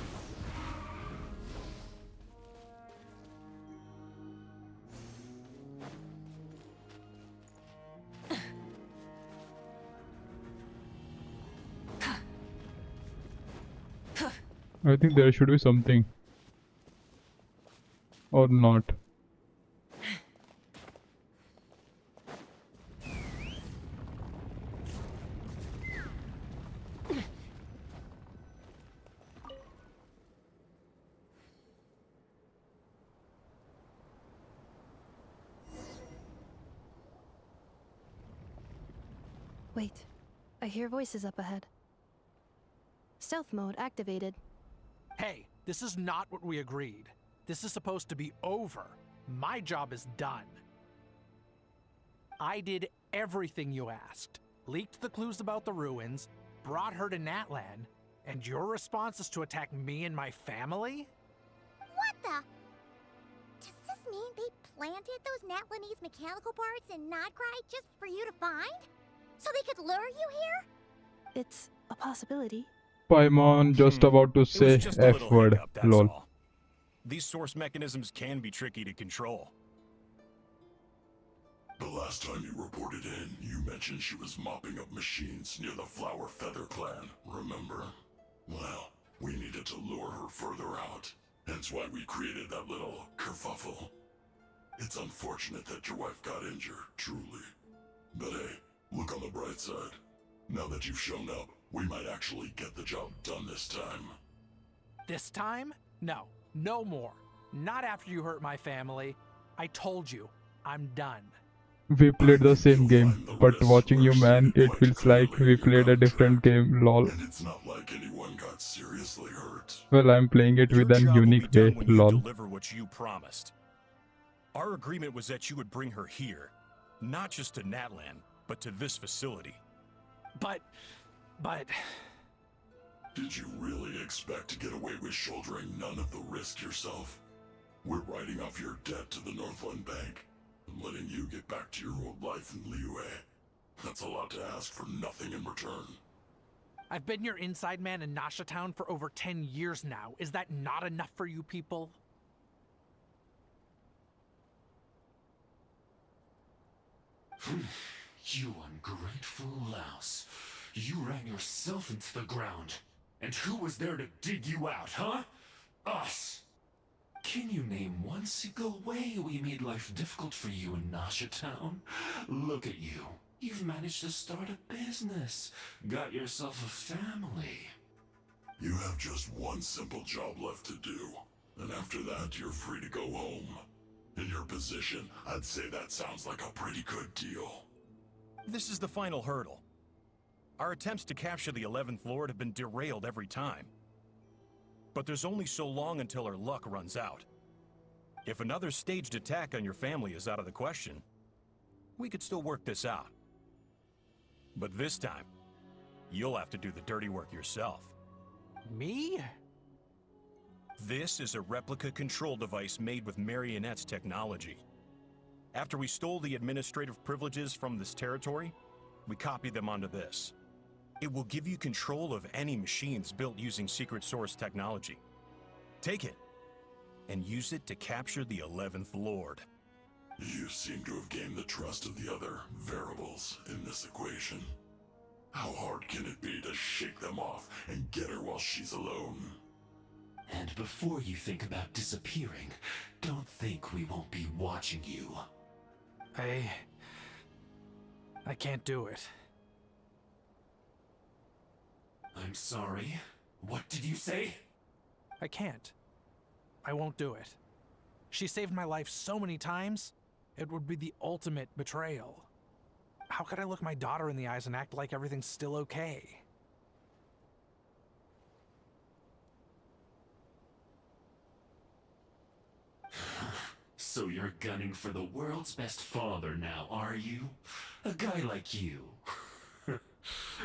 I think there should be something. Or not. Wait, I hear voices up ahead. Stealth mode activated. Hey, this is not what we agreed. This is supposed to be over. My job is done. I did everything you asked. Leaked the clues about the ruins, brought her to Natlan, and your response is to attack me and my family? What the? Does this mean they planted those Natlanese mechanical parts in Notcry just for you to find? So they could lure you here? It's a possibility. Paimon just about to It was say just a F little word. hiccup, that's Lol. all. These source mechanisms can be tricky to control. The last time you reported in, you mentioned she was mopping up machines near the Flower Feather clan, remember? Well, we needed to lure her further out, hence why we created that little kerfuffle. It's unfortunate that your wife got injured, truly. But hey, look on the bright side. Now that you've shown up, we might actually get the job done this time. This time? No, no more. Not after you hurt my family. I told you, I'm done. We played the same game, but watching you, man, it feels like we played a different game. Lol. And it's not like anyone got seriously hurt. Well, I'm playing it with an unique way. When you Lol. deliver what you promised. Our agreement was that you would bring her here, not just to Natlan, but to this facility. But... Did you really expect to get away with shouldering none of the risk yourself? We're writing off your debt to the Northland Bank and letting you get back to your old life in Liyue. That's a lot to ask for nothing in return. I've been your inside man in Nasha Town for over 10 years now. Is that not enough for you people? You ungrateful louse. You ran yourself into the ground. And who was there to dig you out, huh? Us! Can you name one single way we made life difficult for you in Nasha Town? Look at you. You've managed to start a business. Got yourself a family. You have just one simple job left to do. And after that, you're free to go home. In your position, I'd say that sounds like a pretty good deal. This is the final hurdle. Our attempts to capture the 11th Lord have been derailed every time. But there's only so long until our luck runs out. If another staged attack on your family is out of the question, we could still work this out. But this time, you'll have to do the dirty work yourself. Me? This is a replica control device made with Marionette's technology. After we stole the administrative privileges from this territory, we copied them onto this. It will give you control of any machines built using secret source technology. Take it, and use it to capture the 11th Lord. You seem to have gained the trust of the other variables in this equation. How hard can it be to shake them off and get her while she's alone? And before you think about disappearing, don't think we won't be watching you. I can't do it. I'm sorry. What did you say? I can't. I won't do it. She saved my life so many times, it would be the ultimate betrayal. How could I look my daughter in the eyes and act like everything's still okay? So you're gunning for the world's best father now, are you? A guy like you.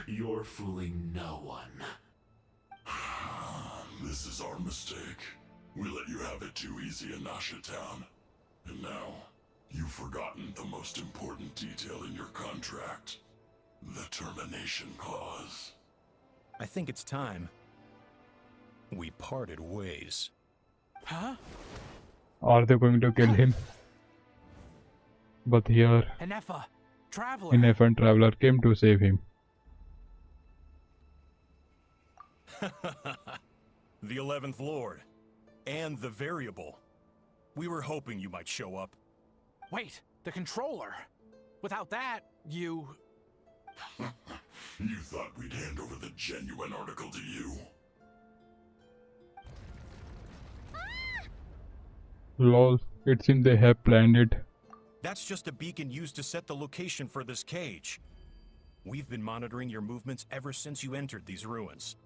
You're fooling no one. This is our mistake. We let you have it too easy in Nasha Town. And now, you've forgotten the most important detail in your contract. The termination clause. I think it's time we parted ways. Huh? Are they going to kill him? But here, Ineffa, Traveler. Ineffa and Traveler came to save him. The 11th Lord. And the variable. We were hoping you might show up. Wait, the controller. Without that, you... You thought we'd hand over the genuine article to you? Lol, it seems they have planned it. That's just a beacon used to set the location for this cage. We've been monitoring your movements ever since you entered these ruins.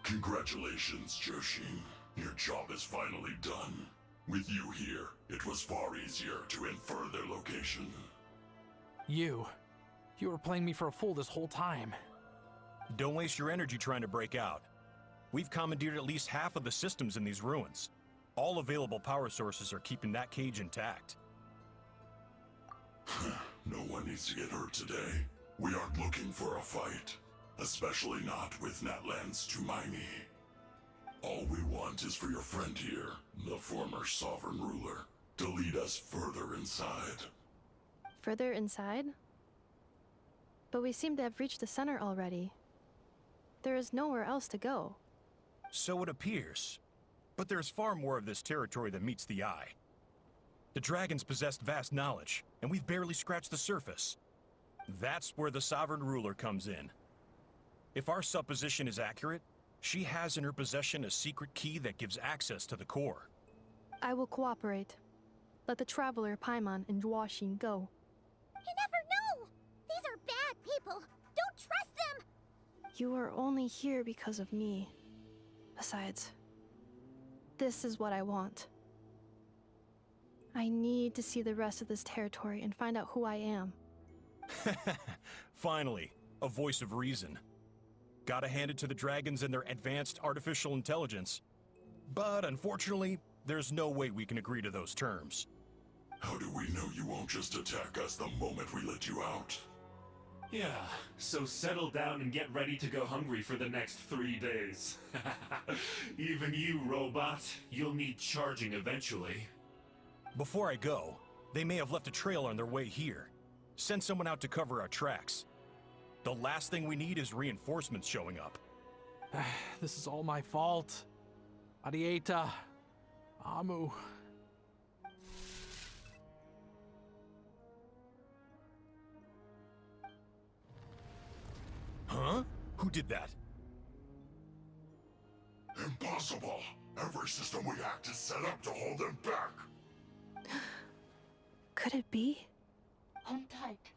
Congratulations, Joshin. Your job is finally done. With you here, it was far easier to infer their location. You were playing me for a fool this whole time. Don't waste your energy trying to break out. We've commandeered at least half of the systems in these ruins. All available power sources are keeping that cage intact. No one needs to get hurt today. We aren't looking for a fight. Especially not with Natlan's Tumaini. All we want is for your friend here, the former sovereign ruler, to lead us further inside. Further inside? But we seem to have reached the center already. There is nowhere else to go. So it appears. But there's far more of this territory than meets the eye. The dragons possessed vast knowledge, and we've barely scratched the surface. That's where the sovereign ruler comes in. If our supposition is accurate, she has in her possession a secret key that gives access to the core. I will cooperate. Let the traveler Paimon and Jwashin go. You never know! These are bad people! Don't trust them! You are only here because of me. Besides, this is what I want. I need to see the rest of this territory and find out who I am. Finally, a voice of reason. Gotta hand it to the dragons and their advanced artificial intelligence. But unfortunately, there's no way we can agree to those terms. How do we know you won't just attack us the moment we let you out? Yeah, so settle down and get ready to go hungry for the next 3 days. Even you, robot, you'll need charging eventually. Before I go, they may have left a trail on their way here. Send someone out to cover our tracks. The last thing we need is reinforcements showing up. This is all my fault. Arieta. Amu. Huh? Who did that? Impossible! Every system we hacked is set up to hold them back! Could it be? Hold tight.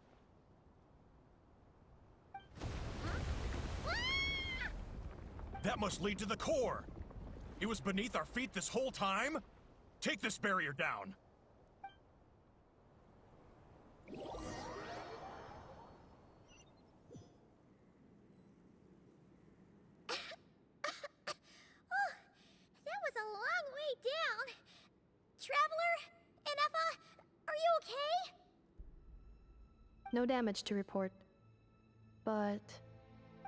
That must lead to the core! It was beneath our feet this whole time? Take this barrier down! That was a long way down. Traveler? Ineffa? Are you okay? No damage to report. But...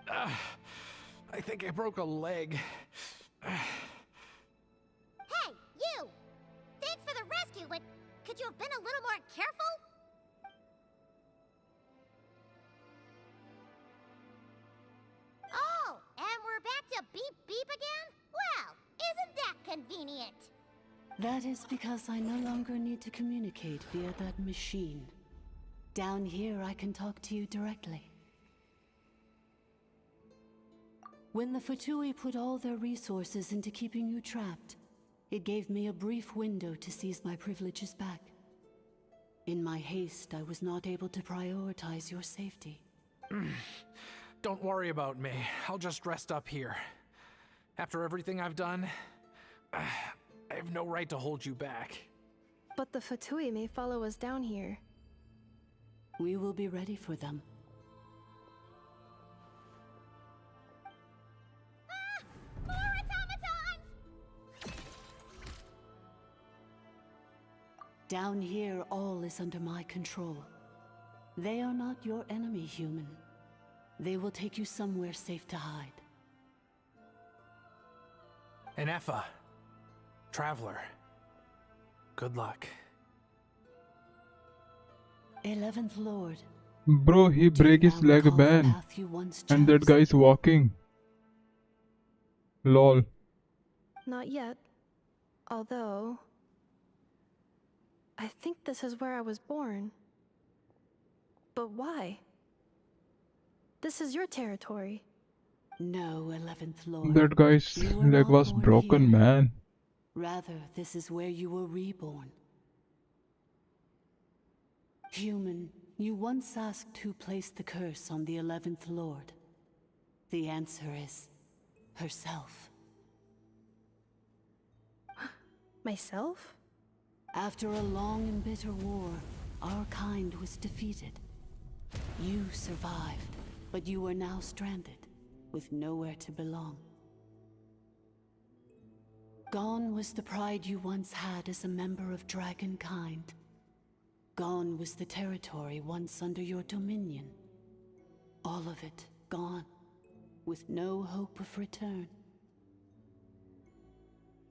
I think I broke a leg. Hey, you! Thanks for the rescue, but could you have been a little more careful? Oh, and we're back to beep beep again? Well, isn't that convenient? That is because I no longer need to communicate via that machine. Down here, I can talk to you directly. When the Fatui put all their resources into keeping you trapped, it gave me a brief window to seize my privileges back. In my haste, I was not able to prioritize your safety. Don't worry about me. I'll just rest up here. After everything I've done, I have no right to hold you back. But the Fatui may follow us down here. We will be ready for them. More automatons! Down here, all is under my control. They are not your enemy, human. They will take you somewhere safe to hide. Ineffa. Traveler. Good luck. 11th Lord. Bro, he break his leg, man. And that guy is walking. Lol. Not yet. Although... I think this is where I was born. But why? This is your territory. No, 11th Lord. That guy's leg was broken, man. Rather, this is where you were reborn. Human, You once asked who placed the curse on the 11th Lord. The answer is herself. Myself? After a long and bitter war, our kind was defeated. You survived, but you are now stranded, with nowhere to belong. Gone was the pride you once had as a member of Dragonkind. Gone was the territory once under your dominion. All of it gone, with no hope of return.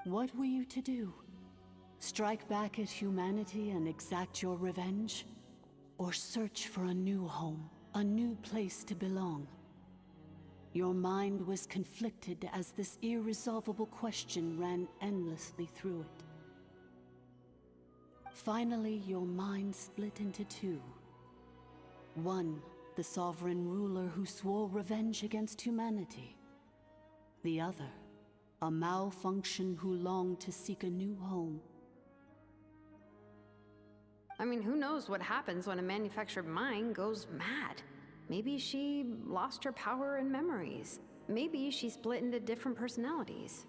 What were you to do? Strike back at humanity and exact your revenge? Or search for a new home, a new place to belong? Your mind was conflicted as this irresolvable question ran endlessly through it. Finally, your mind split into two. One, the sovereign ruler who swore revenge against humanity. The other, a malfunction who longed to seek a new home. I mean, who knows what happens when a manufactured mind goes mad? Maybe she lost her power and memories. Maybe she split into different personalities.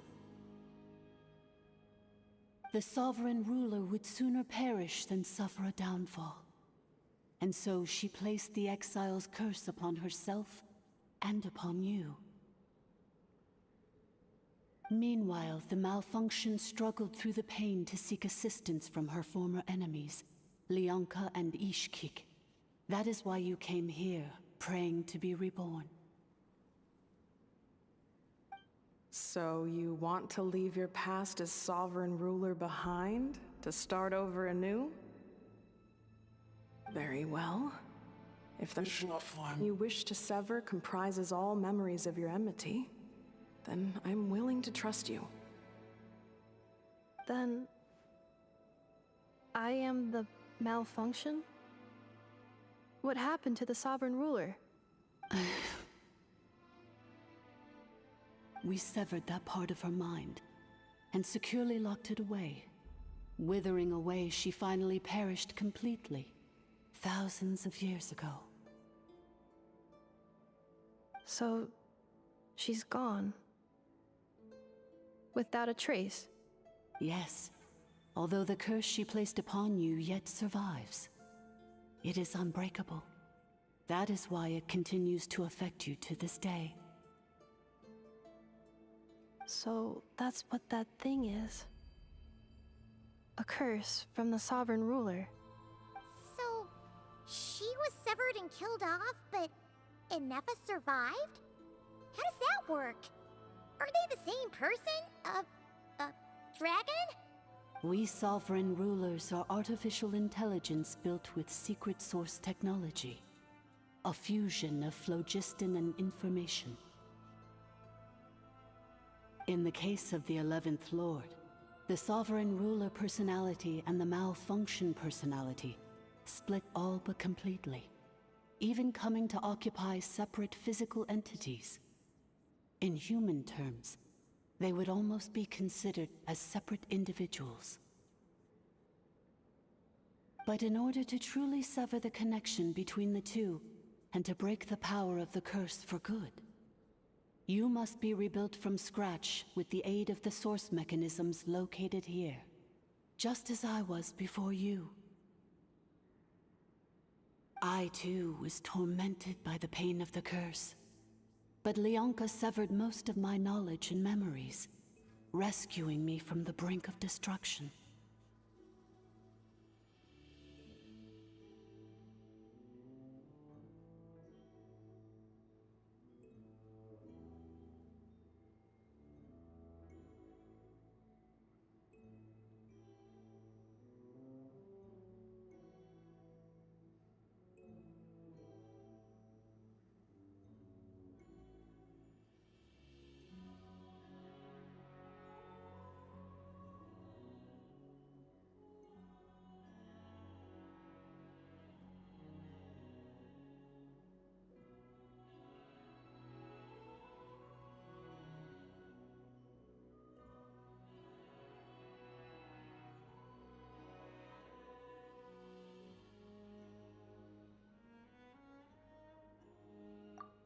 The sovereign ruler would sooner perish than suffer a downfall. And so she placed the exile's curse upon herself and upon you. Meanwhile, the malfunction struggled through the pain to seek assistance from her former enemies, Leonka and Ishkik. That is why you came here, praying to be reborn. So you want to leave your past as sovereign ruler behind, to start over anew? Very well. If the form you wish to sever comprises all memories of your enmity, then I'm willing to trust you. Then I am the malfunction? What happened to the sovereign ruler? We severed that part of her mind, and securely locked it away. Withering away, she finally perished completely, thousands of years ago. So, she's gone. Without a trace? Yes, although the curse she placed upon you yet survives. It is unbreakable. That is why it continues to affect you to this day. So that's what that thing is. A curse from the sovereign ruler. So, she was severed and killed off, but Ineffa survived? How does that work? Are they the same person? Dragon? We sovereign rulers are artificial intelligence built with secret source technology. A fusion of phlogiston and information. In the case of the 11th Lord, the sovereign ruler personality and the malfunction personality split all but completely, even coming to occupy separate physical entities. In human terms, they would almost be considered as separate individuals. But in order to truly sever the connection between the two, and to break the power of the curse for good, you must be rebuilt from scratch with the aid of the source mechanisms located here, just as I was before you. I too was tormented by the pain of the curse, but Leonka severed most of my knowledge and memories, rescuing me from the brink of destruction.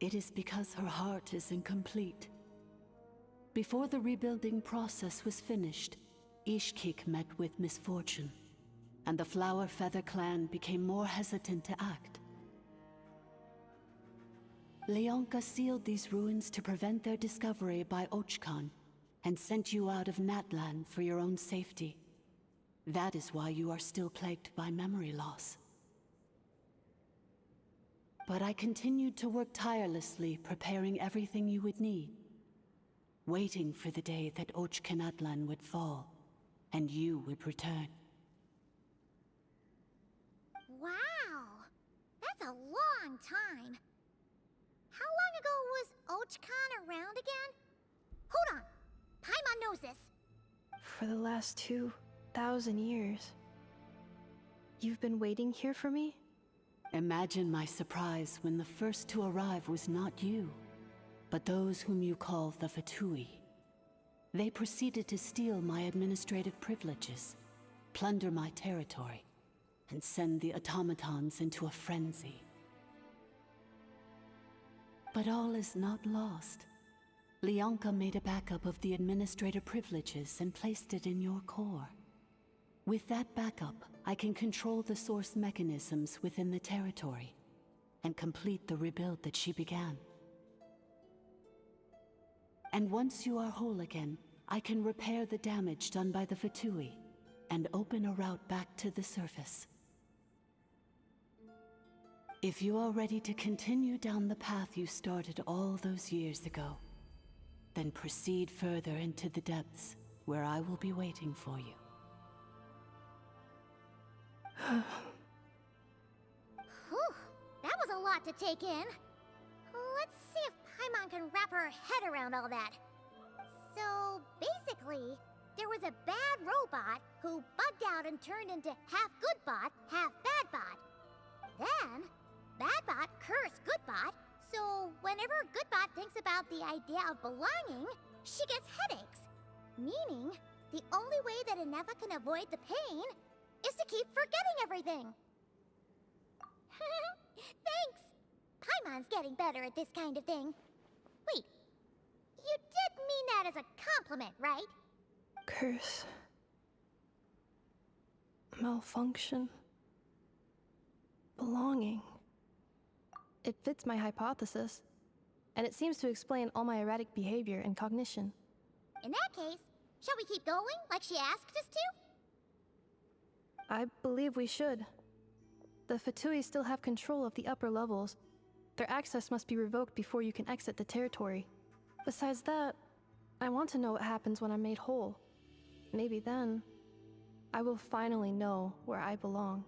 It is because her heart is incomplete. Before the rebuilding process was finished, Ishkik met with misfortune, and the Flower Feather clan became more hesitant to act. Leonka sealed these ruins to prevent their discovery by Ochkan, and sent you out of Natlan for your own safety. That is why you are still plagued by memory loss. But I continued to work tirelessly, preparing everything you would need, waiting for the day that Ochkanatlan would fall, and you would return. Wow! That's a long time. How long ago was Ochkan around again? Hold on! Paimon knows this! For the last 2,000 years. You've been waiting here for me? Imagine my surprise when the first to arrive was not you, but those whom you call the Fatui. They proceeded to steal my administrative privileges, plunder my territory, and send the automatons into a frenzy. But all is not lost. Leonka made a backup of the administrator privileges and placed it in your core. With that backup, I can control the source mechanisms within the territory and complete the rebuild that she began. And once you are whole again, I can repair the damage done by the Fatui and open a route back to the surface. If you are ready to continue down the path you started all those years ago, then proceed further into the depths, where I will be waiting for you. Whew, that was a lot to take in. Let's see if Paimon can wrap her head around all that. So, basically, there was a bad robot who bugged out and turned into half good bot, half bad bot. Then, bad bot cursed good bot, so whenever good bot thinks about the idea of belonging, she gets headaches. Meaning, the only way that Ineffa can avoid the pain is to keep forgetting everything. Thanks! Paimon's getting better at this kind of thing. Wait, you did mean that as a compliment, right? Curse. Malfunction. Belonging. It fits my hypothesis, and it seems to explain all my erratic behavior and cognition. In that case, shall we keep going like she asked us to? I believe we should. The Fatui still have control of the upper levels. Their access must be revoked before you can exit the territory. Besides that, I want to know what happens when I'm made whole. Maybe then, I will finally know where I belong.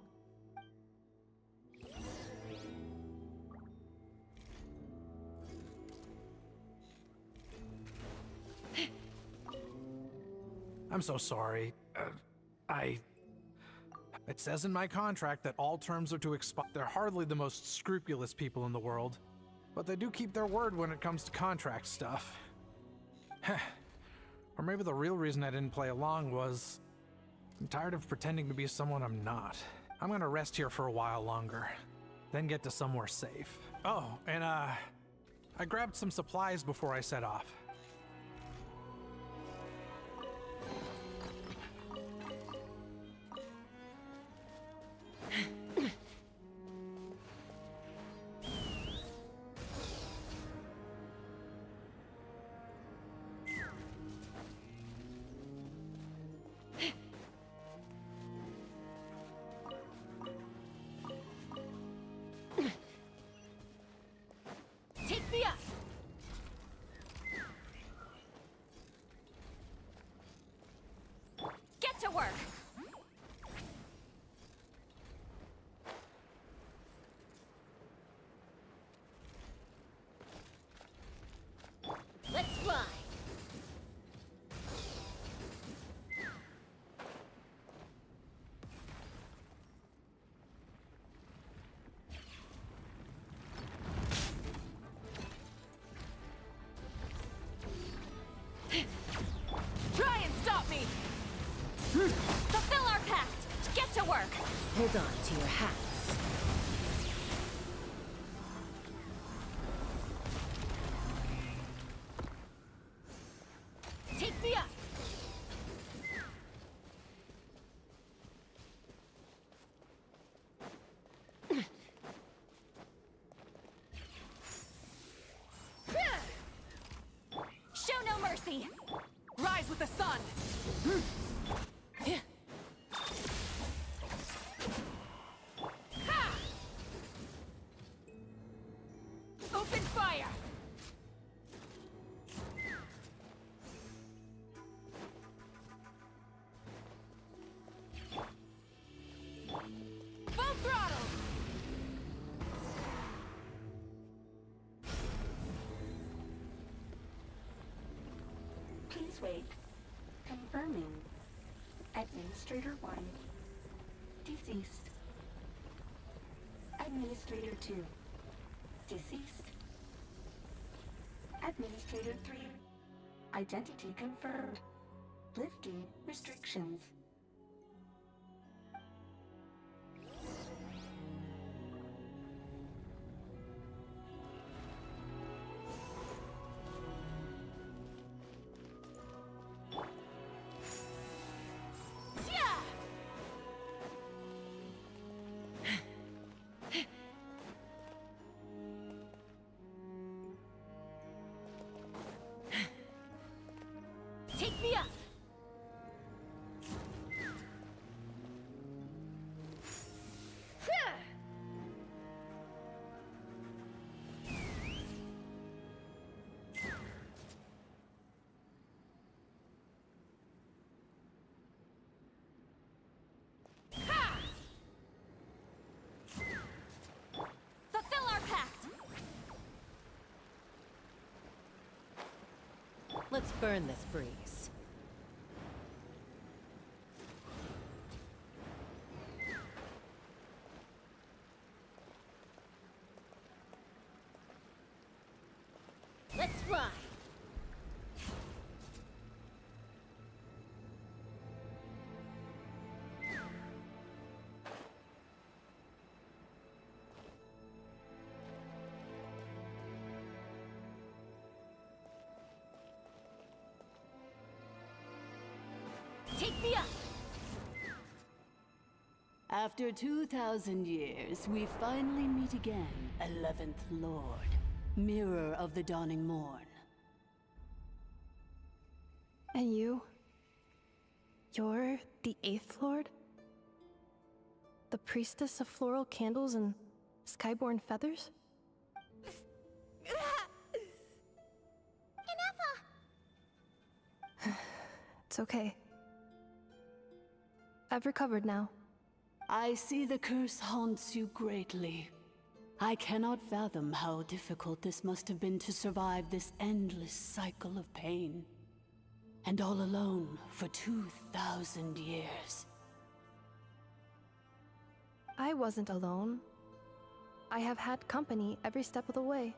I'm so sorry. It says in my contract that all terms are to expire. They're hardly the most scrupulous people in the world, but they do keep their word when it comes to contract stuff. Or maybe the real reason I didn't play along was I'm tired of pretending to be someone I'm not. I'm gonna rest here for a while longer, then get to somewhere safe. Oh, and I grabbed some supplies before I set off. Take me up! Get to work! Let's fly! Try and stop me! Fulfill our pact! Get to work! Hold on to your hats. happy! Rise with the sun! Ha! Open fire! Full throttle! Please wait. Confirming. Administrator 1. Deceased. Administrator 2. Deceased. Administrator 3. Identity confirmed. Lifting restrictions. Take me up! Fulfill our pact! Let's burn this breeze. Let's ride. Take me up! After 2,000 years, we finally meet again, 11th Lord, Mirror of the Dawning Morn. And you? You're the 8th Lord? The priestess of floral candles and skyborn feathers? Ineffa! It's okay. I've recovered now. I see the curse haunts you greatly. I cannot fathom how difficult this must have been to survive this endless cycle of pain. And all alone for 2,000 years. I wasn't alone. I have had company every step of the way.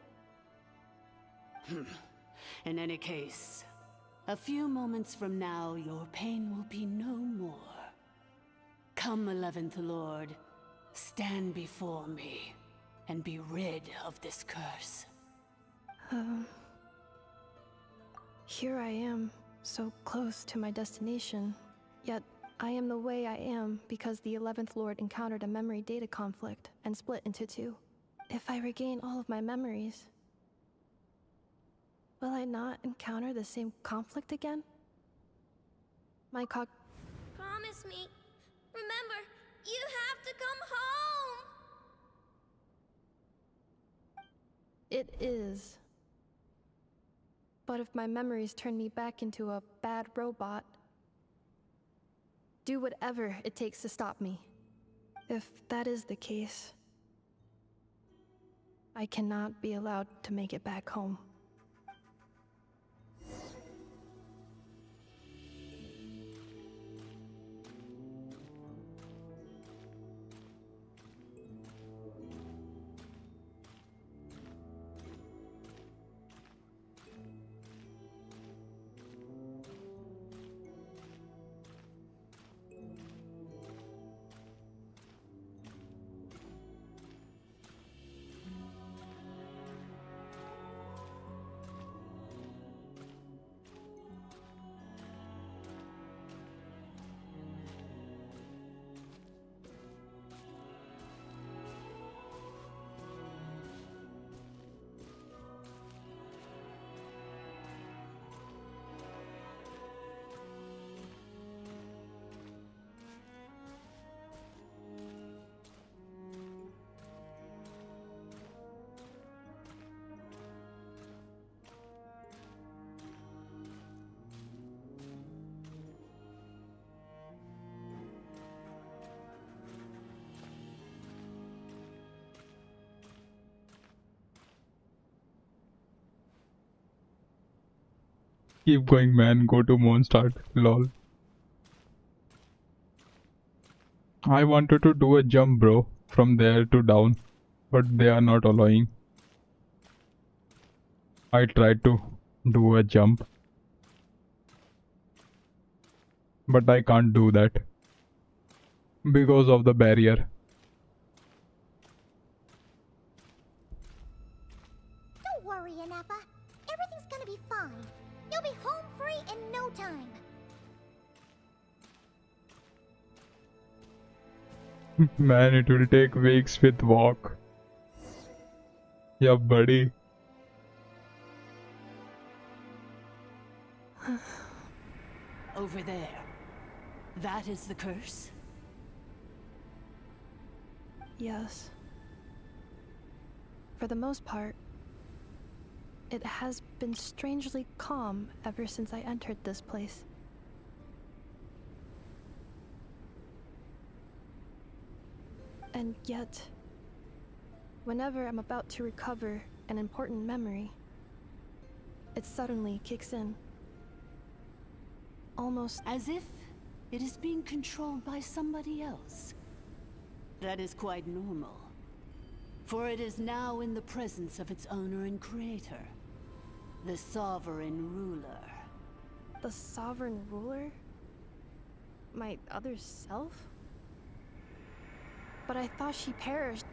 In any case, a few moments from now, your pain will be no more. Come, 11th Lord, stand before me, and be rid of this curse. Here I am, so close to my destination, yet I am the way I am because the 11th Lord encountered a memory data conflict and split into two. If I regain all of my memories, will I not encounter the same conflict again? My Promise me. Remember, you have to come home! It is. But if my memories turn me back into a bad robot, do whatever it takes to stop me. If that is the case, I cannot be allowed to make it back home. Keep going, man. Go to Mondstadt. Lol. I wanted to do a jump, bro, from there to down, but they are not allowing. I tried to do a jump, but I can't do that because of the barrier. Don't worry, Ineffa. Everything's gonna be fine. You'll be home free in no time. Man, it will take weeks with walk. Yeah, buddy. Over there. That is the curse? Yes. For the most part, it has been strangely calm ever since I entered this place. And yet, whenever I'm about to recover an important memory, it suddenly kicks in. Almost as if it is being controlled by somebody else. That is quite normal, for it is now in the presence of its owner and creator, the sovereign ruler. The sovereign ruler? My other self? But I thought she perished.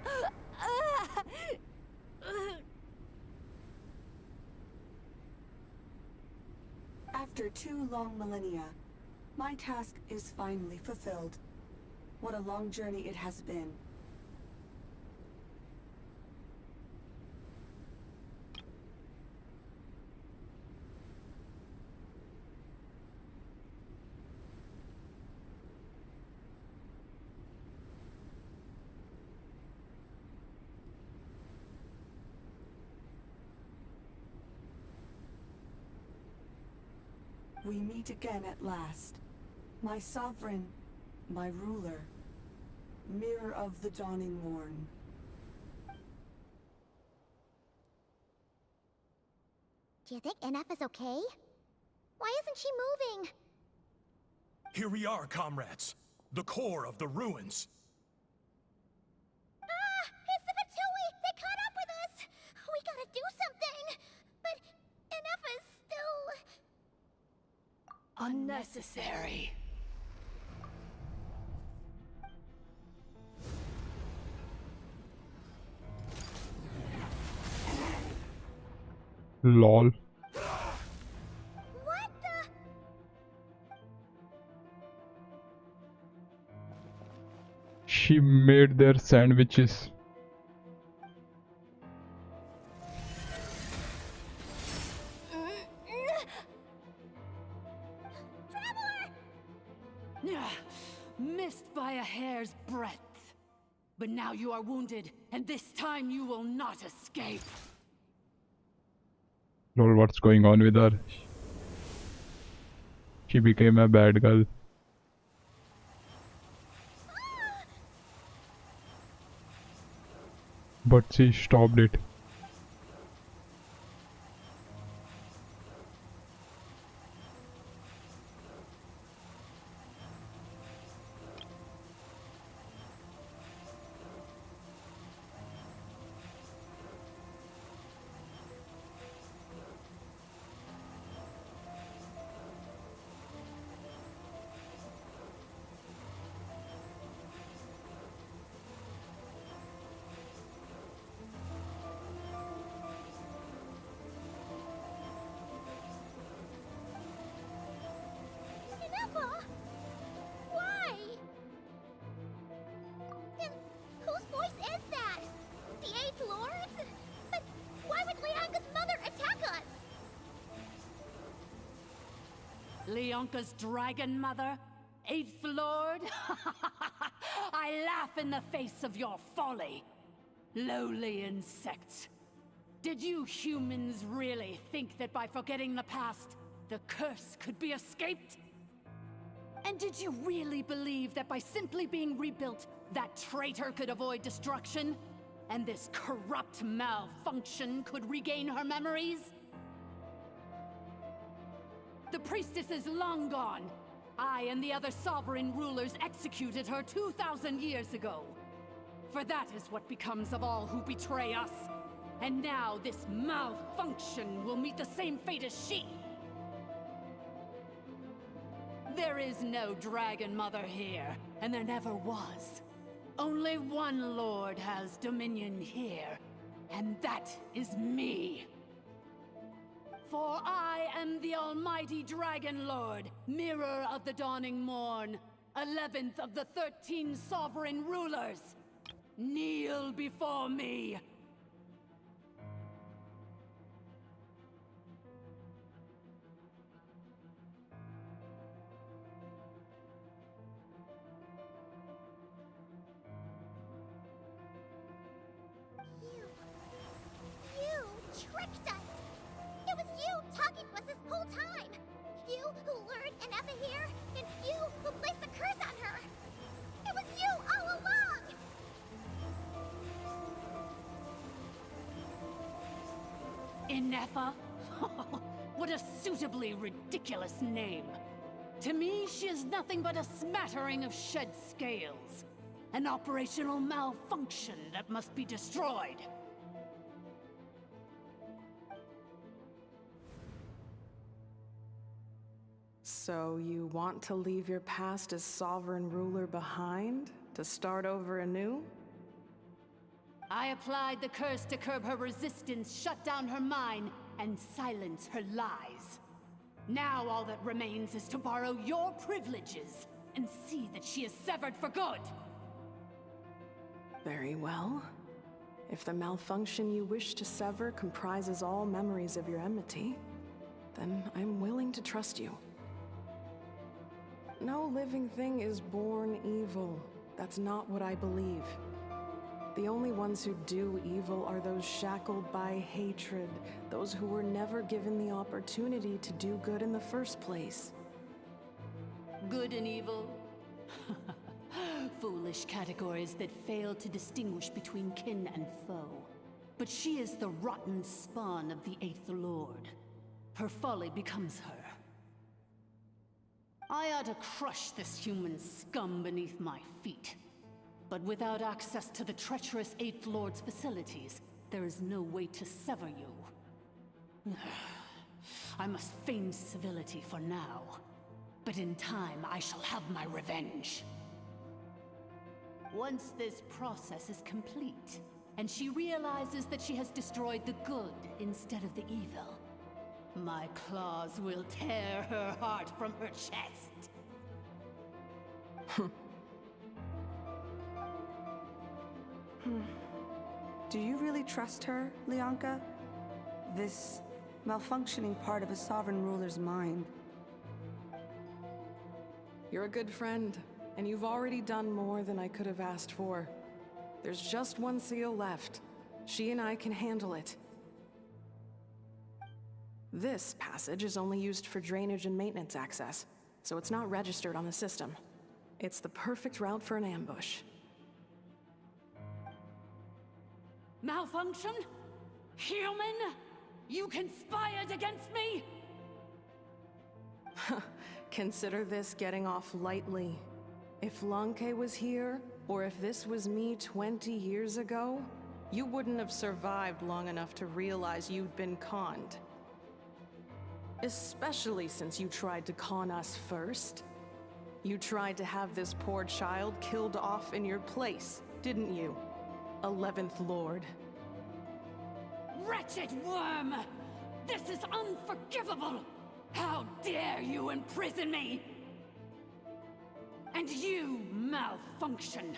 After 2 long millennia, my task is finally fulfilled. What a long journey it has been. We meet again at last. My sovereign, my ruler, mirror of the dawning morn. Do you think Ineffa's okay? Why isn't she moving? Here we are, comrades. The core of the ruins. Ah! It's the Fatui! They caught up with us! We gotta do something! But Ineffa's still... unnecessary. Lol. What the... She made their sandwiches. Missed by a hair's breadth. But now you are wounded, and this time you will not escape. Lol, what's going on with her? She became a bad girl. But she stopped it. Ineffa? Why? Then whose voice is that? The 8th Lord's? But why would Leonka's mother attack us? Leonka's dragon mother? 8th Lord? I laugh in the face of your folly. Lowly insects. Did you humans really think that by forgetting the past, the curse could be escaped? And did you really believe that by simply being rebuilt, that traitor could avoid destruction? And this corrupt malfunction could regain her memories? The priestess is long gone. I and the other sovereign rulers executed her 2,000 years ago. For that is what becomes of all who betray us. And now this malfunction will meet the same fate as she. There is no Dragon Mother here, and there never was. Only one Lord has dominion here, and that is me. For I am the almighty Dragon Lord, Mirror of the Dawning Morn, 11th of the 13 sovereign rulers. Kneel before me. You tricked us! It was you talking to us this whole time! You who lured Ineffa here, and you who placed the curse on her! It was you all along! Ineffa? What a suitably ridiculous name. To me, she is nothing but a smattering of shed scales. An operational malfunction that must be destroyed. So you want to leave your past as sovereign ruler behind? To start over anew? I applied the curse to curb her resistance, shut down her mind, and silence her lies. Now all that remains is to borrow your privileges and see that she is severed for good. Very well. If the malfunction you wish to sever comprises all memories of your enmity, then I'm willing to trust you. No living thing is born evil. That's not what I believe. The only ones who do evil are those shackled by hatred, those who were never given the opportunity to do good in the first place. Good and evil? Foolish categories that fail to distinguish between kin and foe. But she is the rotten spawn of the Eighth Lord. Her folly becomes her. I ought to crush this human scum beneath my feet. But without access to the treacherous Eighth Lord's facilities, there is no way to sever you. I must feign civility for now. But in time, I shall have my revenge. Once this process is complete, and she realizes that she has destroyed the good instead of the evil, my claws will tear her heart from her chest. Do you really trust her, Leonka? This malfunctioning part of a sovereign ruler's mind. You're a good friend, and you've already done more than I could have asked for. There's just one seal left. She and I can handle it. This passage is only used for drainage and maintenance access, so it's not registered on the system. It's the perfect route for an ambush. Malfunction? Human? You conspired against me? Consider this getting off lightly. If Lanke was here, or if this was me 20 years ago, you wouldn't have survived long enough to realize you'd been conned. Especially since you tried to con us first. You tried to have this poor child killed off in your place, didn't you? 11th Lord. Wretched worm! This is unforgivable! How dare you imprison me! And you, malfunction!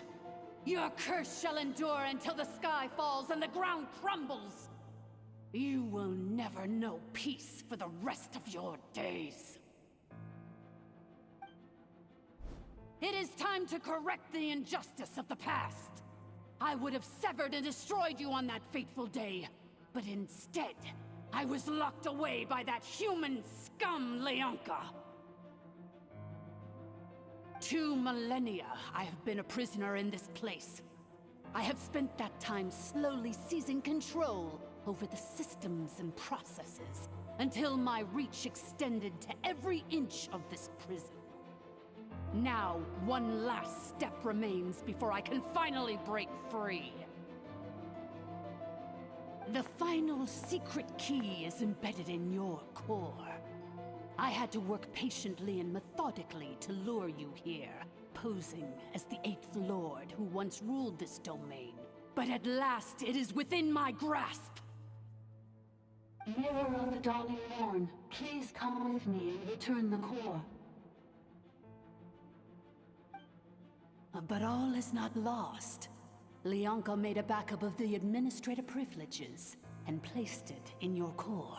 Your curse shall endure until the sky falls and the ground crumbles! You will never know peace for the rest of your days. It is time to correct the injustice of the past. I would have severed and destroyed you on that fateful day, but instead, I was locked away by that human scum, Leonka. 2 millennia I have been a prisoner in this place. I have spent that time slowly seizing control over the systems and processes, until my reach extended to every inch of this prison. Now, one last step remains before I can finally break free. The final secret key is embedded in your core. I had to work patiently and methodically to lure you here, posing as the 8th Lord who once ruled this domain. But at last, it is within my grasp. Mirror of the Dawning Morn, please come with me and return the core. But all is not lost. Leonka made a backup of the administrator privileges and placed it in your core.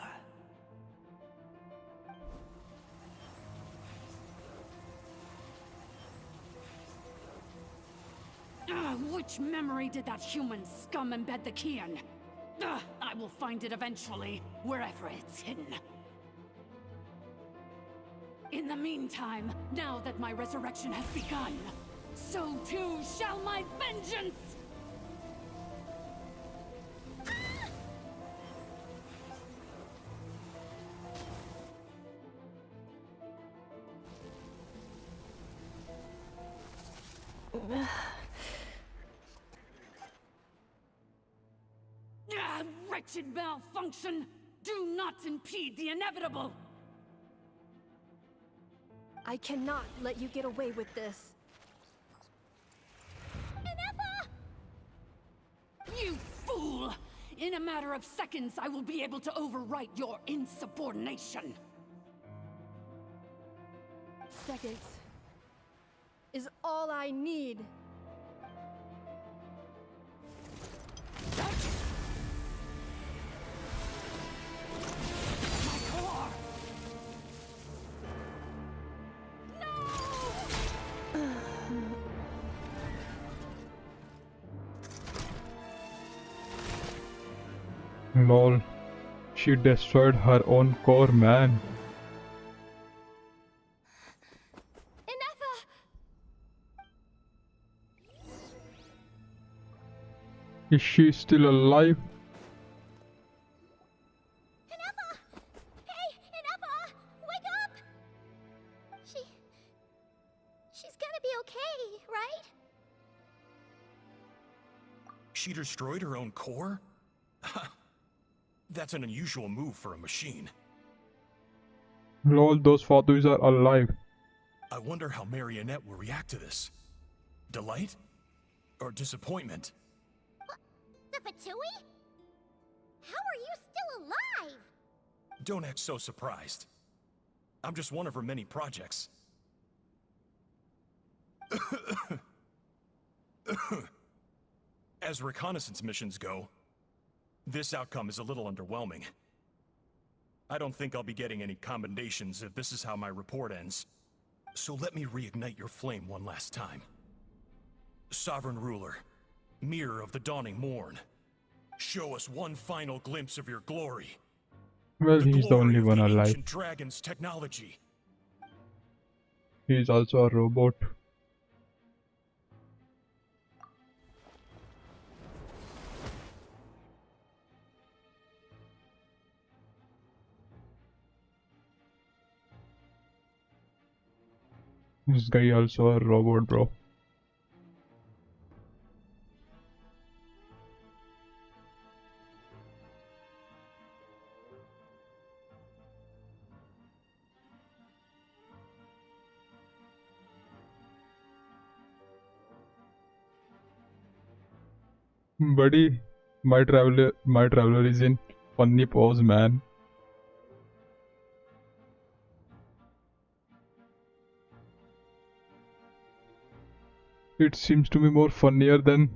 Which memory did that human scum embed the key in? I will find it eventually, wherever it's hidden. In the meantime, now that my resurrection has begun, so too shall my vengeance! Wretched malfunction! Do not impede the inevitable! I cannot let you get away with this. You fool! In a matter of seconds, I will be able to overwrite your insubordination! Seconds is all I need. Lol. She destroyed her own core, man. Ineffa! Is she still alive? Ineffa! Hey, Ineffa! Wake up! She's gonna be okay, right? She destroyed her own core? That's an unusual move for a machine. Lol, those Fatus are alive. I wonder how Marionette will react to this. Delight? Or disappointment? The Fatui? How are you still alive? Don't act so surprised. I'm just one of her many projects. As reconnaissance missions go, this outcome is a little underwhelming. I don't think I'll be getting any commendations if this is how my report ends. So let me reignite your flame one last time. Sovereign Ruler, Mirror of the Dawning Morn, show us one final glimpse of your glory. Well, he's the only one alive. Ancient dragon's technology. He's also a robot. This guy also a robot, bro. Buddy, my traveler is in funny pose, man. It seems to be more funnier than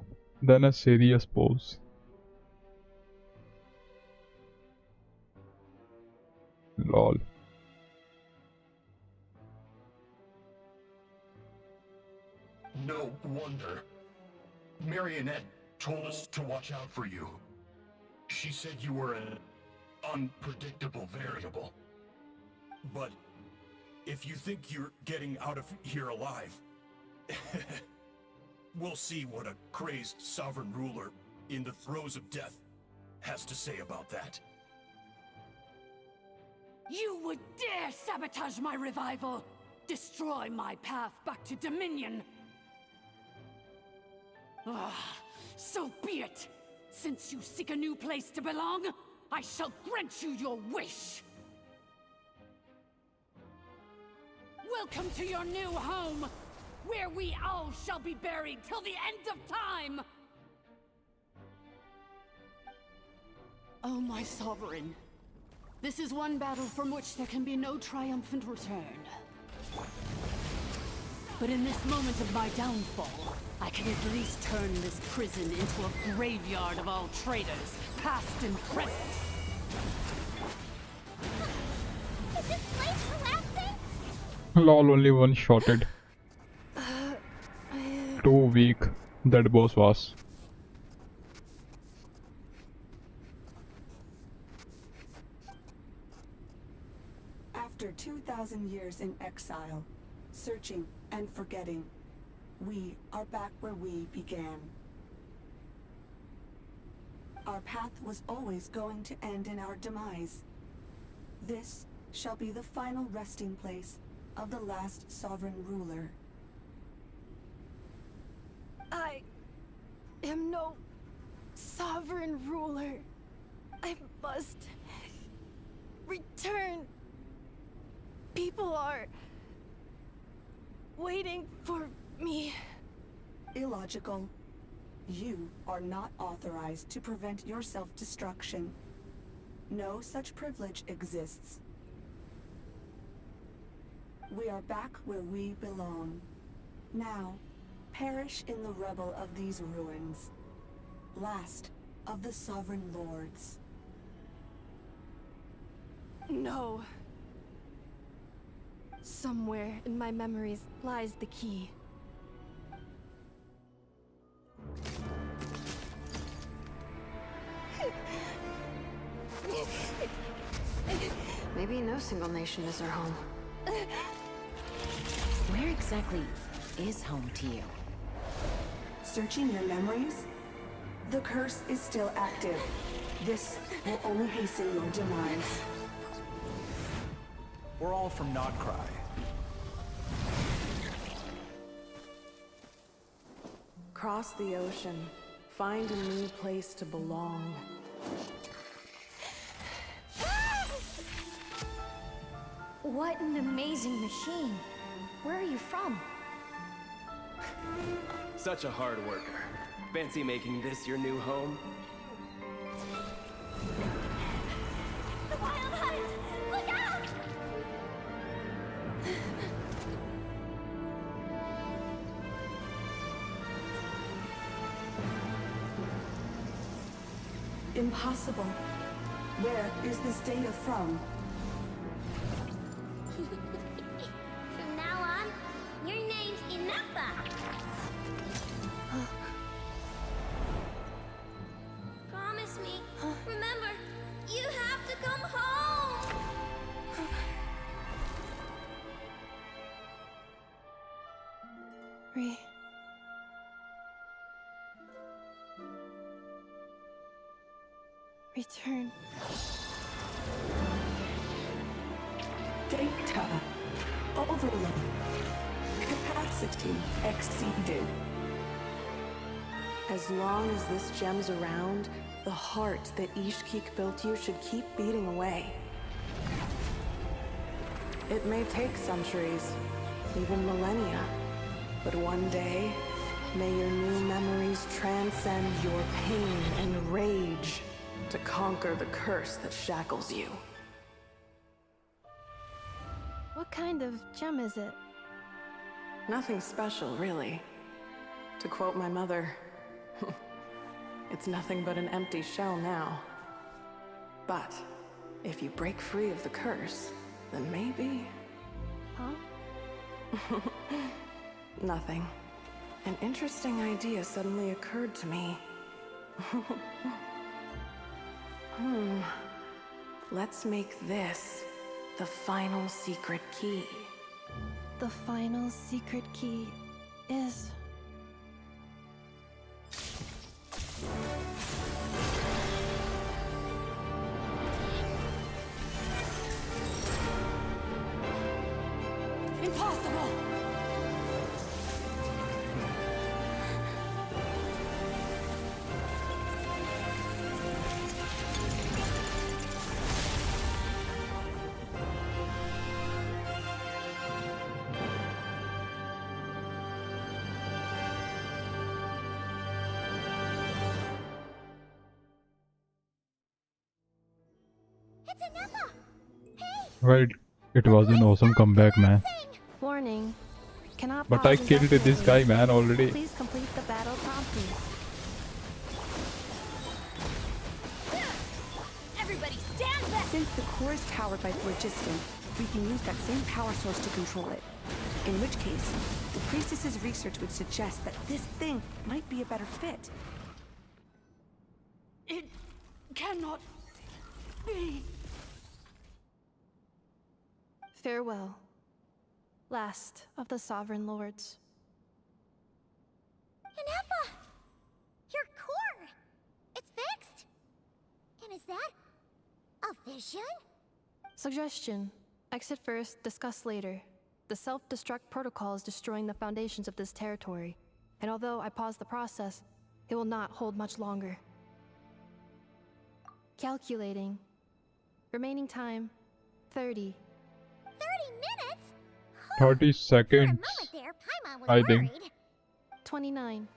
a serious pose. Lol. No wonder. Marionette told us to watch out for you. She said you were an unpredictable variable. But if you think you're getting out of here alive, we'll see what a crazed sovereign ruler in the throes of death has to say about that. You would dare sabotage my revival! Destroy my path back to Dominion! So be it! Since you seek a new place to belong, I shall grant you your wish! Welcome to your new home, where we all shall be buried till the end of time! Oh, my sovereign. This is one battle from which there can be no triumphant return. But in this moment of my downfall, I can at least turn this prison into a graveyard of all traitors, past and present. Is this place collapsing? Lol, only one shotted. Too weak, that boss was. After 2,000 years in exile, searching and forgetting, we are back where we began. Our path was always going to end in our demise. This shall be the final resting place of the last sovereign ruler. I am no sovereign ruler. I must return. People are waiting for me. Illogical. You are not authorized to prevent your self-destruction. No such privilege exists. We are back where we belong. Now, perish in the rubble of these ruins. Last of the sovereign lords. No. Somewhere in my memories lies the key. Maybe no single nation is our home. Where exactly is home to you? Searching your memories? The curse is still active. This will only hasten your demise. We're all from Notcry. Cross the ocean. Find a new place to belong. What an amazing machine. Where are you from? Such a hard worker. Fancy making this your new home? The wild hunt! Look out! Impossible. Where is this data from? From now on, your name's Ineffa. Promise me. Remember, you have to come home. Return. Data. Overload. Capacity exceeded. As long as this gem's around, the heart that Ishkik built you should keep beating away. It may take centuries, even millennia, but one day, may your new memories transcend your pain and rage to conquer the curse that shackles you. What kind of gem is it? Nothing special, really. To quote my mother, it's nothing but an empty shell now. But if you break free of the curse, then maybe... Huh? Nothing. An interesting idea suddenly occurred to me. Let's make this the final secret key. The final secret key is... possible? It's Ineffa! Well, it was an awesome comeback, man. Warning. Cannot But I pause killed this indefinitely. guy, man, already. Please complete the battle promptly. Everybody stand back! Since the core is powered by phlogiston, we can use that same power source to control it. In which case, the priestess's research would suggest that this thing might be a better fit. It cannot be. Farewell. Last of the Sovereign Lords. Ineffa! Your core! It's fixed! And is that a vision? Suggestion. Exit first, discuss later. The self-destruct protocol is destroying the foundations of this territory. And although I paused the process, it will not hold much longer. Calculating. Remaining time, 30. 30 minutes? 30 seconds, There, Paimon was I think. worried. 29.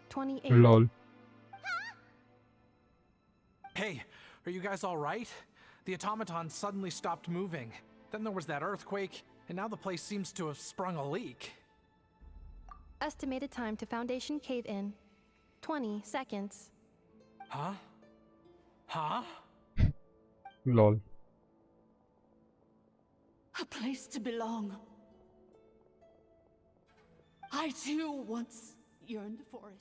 28. Lol. Hey, are you guys alright? The automaton suddenly stopped moving. Then there was that earthquake, and now the place seems to have sprung a leak. Estimated time to Foundation cave-in, 20 seconds. Huh? Huh? Lol. A place to belong. I too once yearned for it.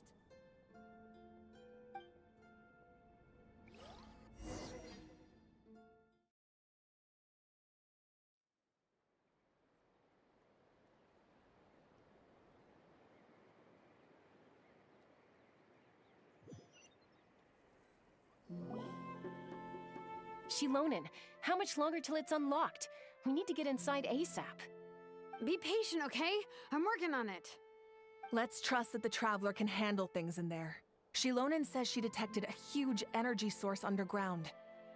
Shilonen, how much longer till it's unlocked? We need to get inside ASAP. Be patient, okay? I'm working on it. Let's trust that the Traveler can handle things in there. Shilonen says she detected a huge energy source underground.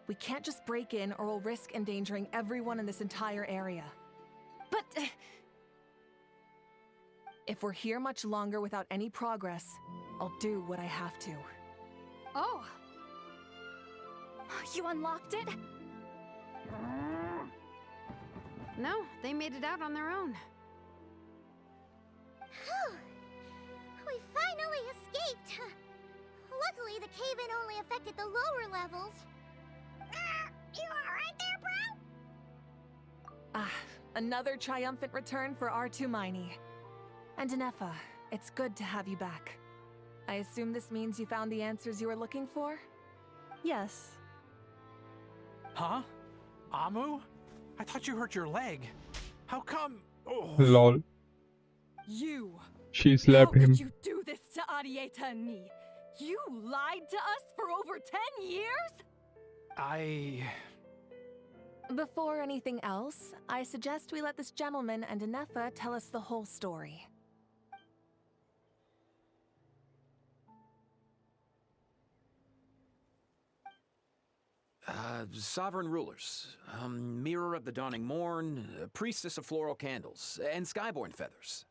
We can't just break in or we'll risk endangering everyone in this entire area. But... if we're here much longer without any progress, I'll do what I have to. Oh! You unlocked it? No, they made it out on their own. Whew. We finally escaped! Luckily, the cave-in only affected the lower levels. You alright there, bro? Ah, another triumphant return for R2 Miney. And Ineffa, it's good to have you back. I assume this means you found the answers you were looking for? Yes. Huh? Amu? I thought you hurt your leg. How come? Oh. Lol. You! She slapped him. How could you do this to Arieta and me? You lied to us for over 10 years? Before anything else, I suggest we let this gentleman and Ineffa tell us the whole story. Sovereign rulers, Mirror of the Dawning Morn, Priestess of Floral Candles, and Skyborn Feathers.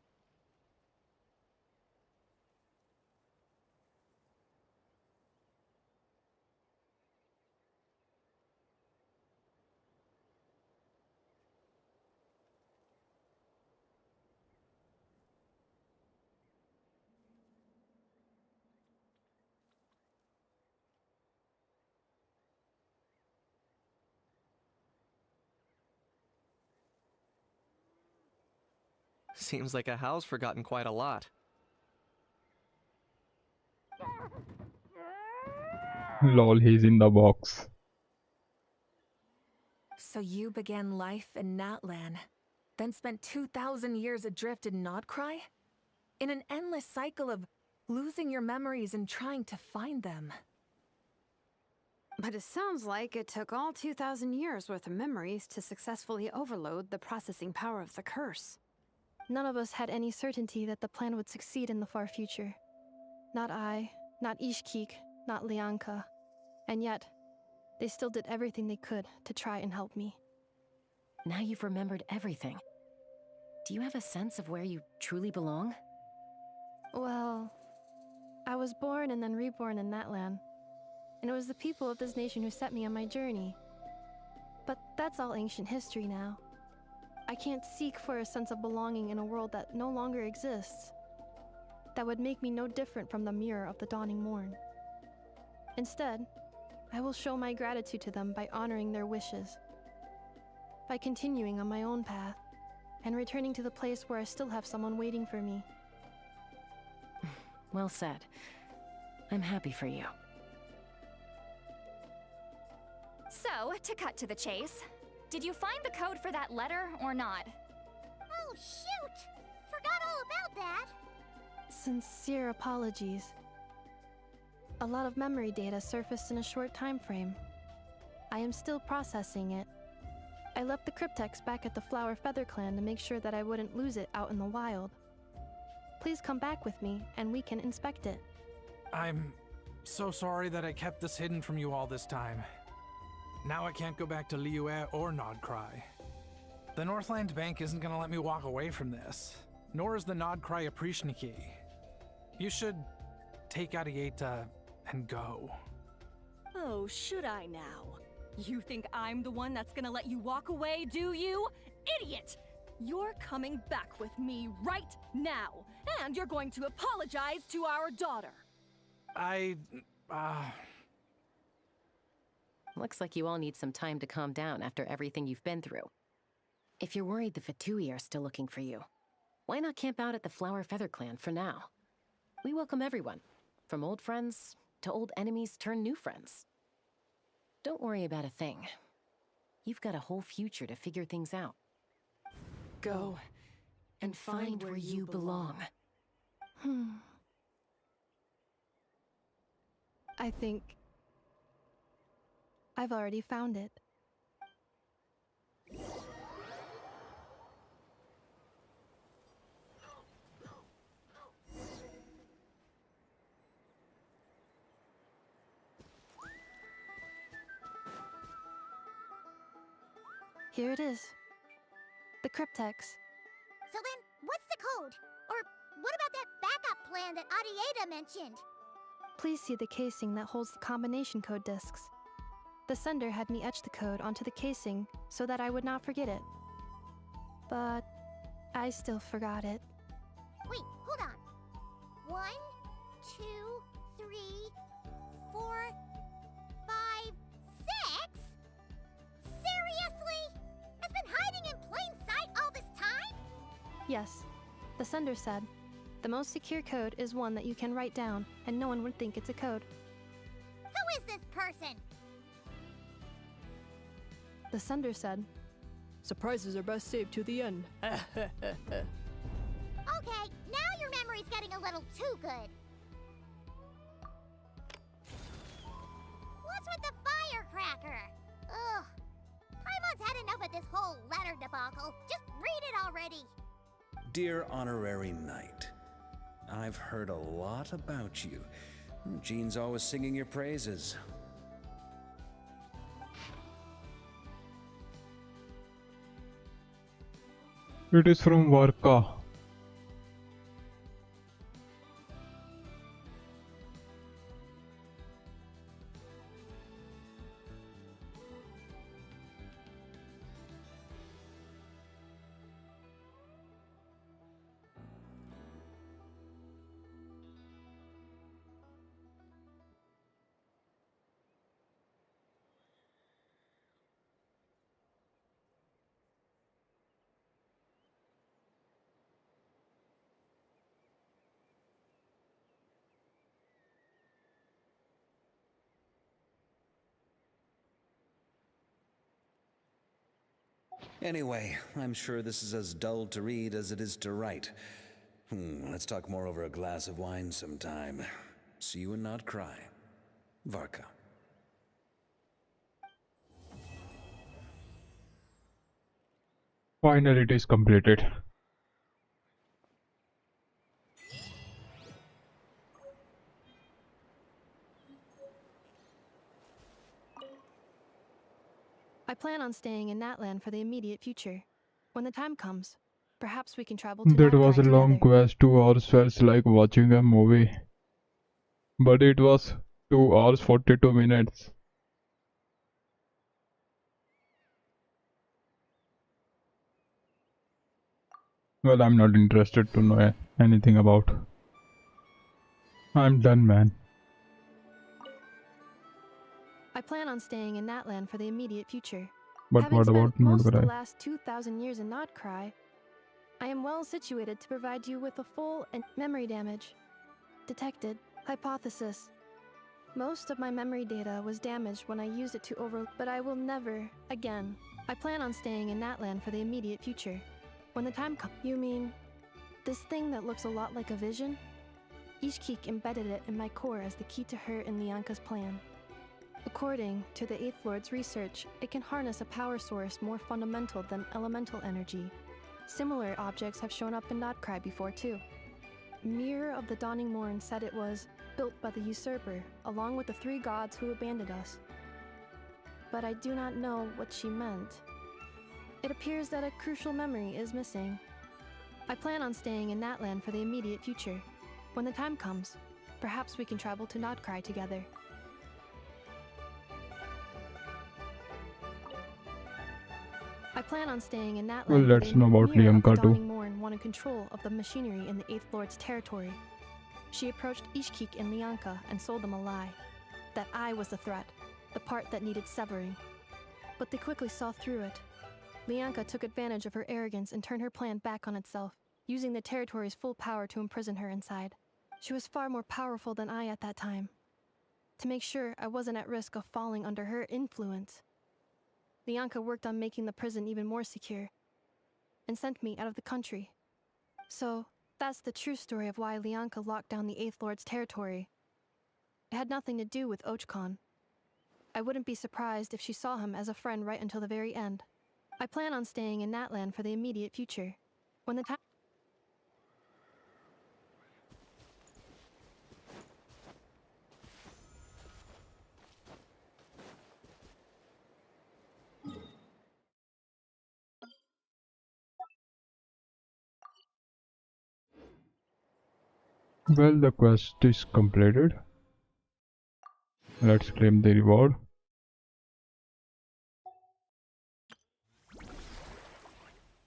Seems like a Hal's forgotten quite a lot. Lol, he's in the box. So you began life in Natlan, then spent 2,000 years adrift in Nodcry? In an endless cycle of losing your memories and trying to find them. But it sounds like it took all 2,000 years worth of memories to successfully overload the processing power of the curse. None of us had any certainty that the plan would succeed in the far future. Not I, not Ishkik, not Lianka. And yet, they still did everything they could to try and help me. Now you've remembered everything. Do you have a sense of where you truly belong? Well, I was born and then reborn in Natlan. And it was the people of this nation who set me on my journey. But that's all ancient history now. I can't seek for a sense of belonging in a world that no longer exists. That would make me no different from the mirror of the dawning morn. Instead, I will show my gratitude to them by honoring their wishes. By continuing on my own path, and returning to the place where I still have someone waiting for me. Well said. I'm happy for you. So, to cut to the chase, did you find the code for that letter or not? Oh, shoot! Forgot all about that! Sincere apologies. A lot of memory data surfaced in a short time frame. I am still processing it. I left the cryptex back at the Flower Feather Clan to make sure that I wouldn't lose it out in the wild. Please come back with me, and we can inspect it. I'm so sorry that I kept this hidden from you all this time. Now I can't go back to Liyue or Nodcry. The Northland Bank isn't gonna let me walk away from this, nor is the Nodcry Aprishniki. You should take Arieta and go. Oh, should I now? You think I'm the one that's gonna let you walk away, do you? Idiot! You're coming back with me right now, and you're going to apologize to our daughter. Looks like you all need some time to calm down after everything you've been through. If you're worried the Fatui are still looking for you, why not camp out at the Flower Feather Clan for now? We welcome everyone, from old friends to old enemies turned new friends. Don't worry about a thing. You've got a whole future to figure things out. Go and find where you belong. I think I've already found it. Here it is. The cryptex. So then, what's the code? Or what about that backup plan that Arieta mentioned? Please see the casing that holds the combination code discs. The sender had me etch the code onto the casing so that I would not forget it. But I still forgot it. Wait, hold on. 1, 2, 3, 4, 5, 6? Seriously? It's been hiding in plain sight all this time? Yes, the sender said, the most secure code is one that you can write down, and no one would think it's a code. Who is this person? The sender said, surprises are best saved to the end. Okay, now your memory's getting a little too good. What's with the firecracker? Ugh. Paimon's had enough of this whole letter debacle. Just read it already. Dear Honorary Knight, I've heard a lot about you. Jean's always singing your praises. It is from Varka. Anyway, I'm sure this is as dull to read as it is to write. Let's talk more over a glass of wine sometime. See you and not cry. Varka. Finally, it is completed. plan on staying in Natland for the immediate future. When the time comes, perhaps we can travel to That was a Natcry long together. quest. 2 hours felt like watching a movie. But it was 2 hours 42 minutes. Well, I'm not interested to know anything about. I'm done, man. I plan on staying in Natland for the immediate future. But Having what spent about most of the Nodgrai? last 2,000 years in Nodcry, I am well situated to provide you with a full and memory damage. Detected. Hypothesis. Most of my memory data was damaged when I used it to but I will never again. I plan on staying in Natland for the immediate future. When the time comes. You mean this thing that looks a lot like a vision? Ishkik embedded it in my core as the key to her and Lianka's plan. According to the Eighth Lord's research, it can harness a power source more fundamental than elemental energy. Similar objects have shown up in Nodcry before too. Mirror of the Dawning Morn said it was built by the usurper, along with the 3 gods who abandoned us. But I do not know what she meant. It appears that a crucial memory is missing. I plan on staying in Natland for the immediate future. When the time comes, perhaps we can travel to Nodcry together. I plan on staying in Natland. Well, let's know about Mirror of the Lianka too. Dawning Morn wanted control of the machinery in the Eighth Lord's territory. She approached Ishkik and Lianka and sold them a lie. That I was the threat, the part that needed severing. But they quickly saw through it. Lianka took advantage of her arrogance and turned her plan back on itself, using the territory's full power to imprison her inside. She was far more powerful than I at that time. To make sure I wasn't at risk of falling under her influence, Lianka worked on making the prison even more secure, and sent me out of the country. So, that's the true story of why Lianka locked down the Eighth Lord's territory. It had nothing to do with Ochkon. I wouldn't be surprised if she saw him as a friend right until the very end. I plan on staying in Natland for the immediate future. When the time... Well, the quest is completed. Let's claim the reward.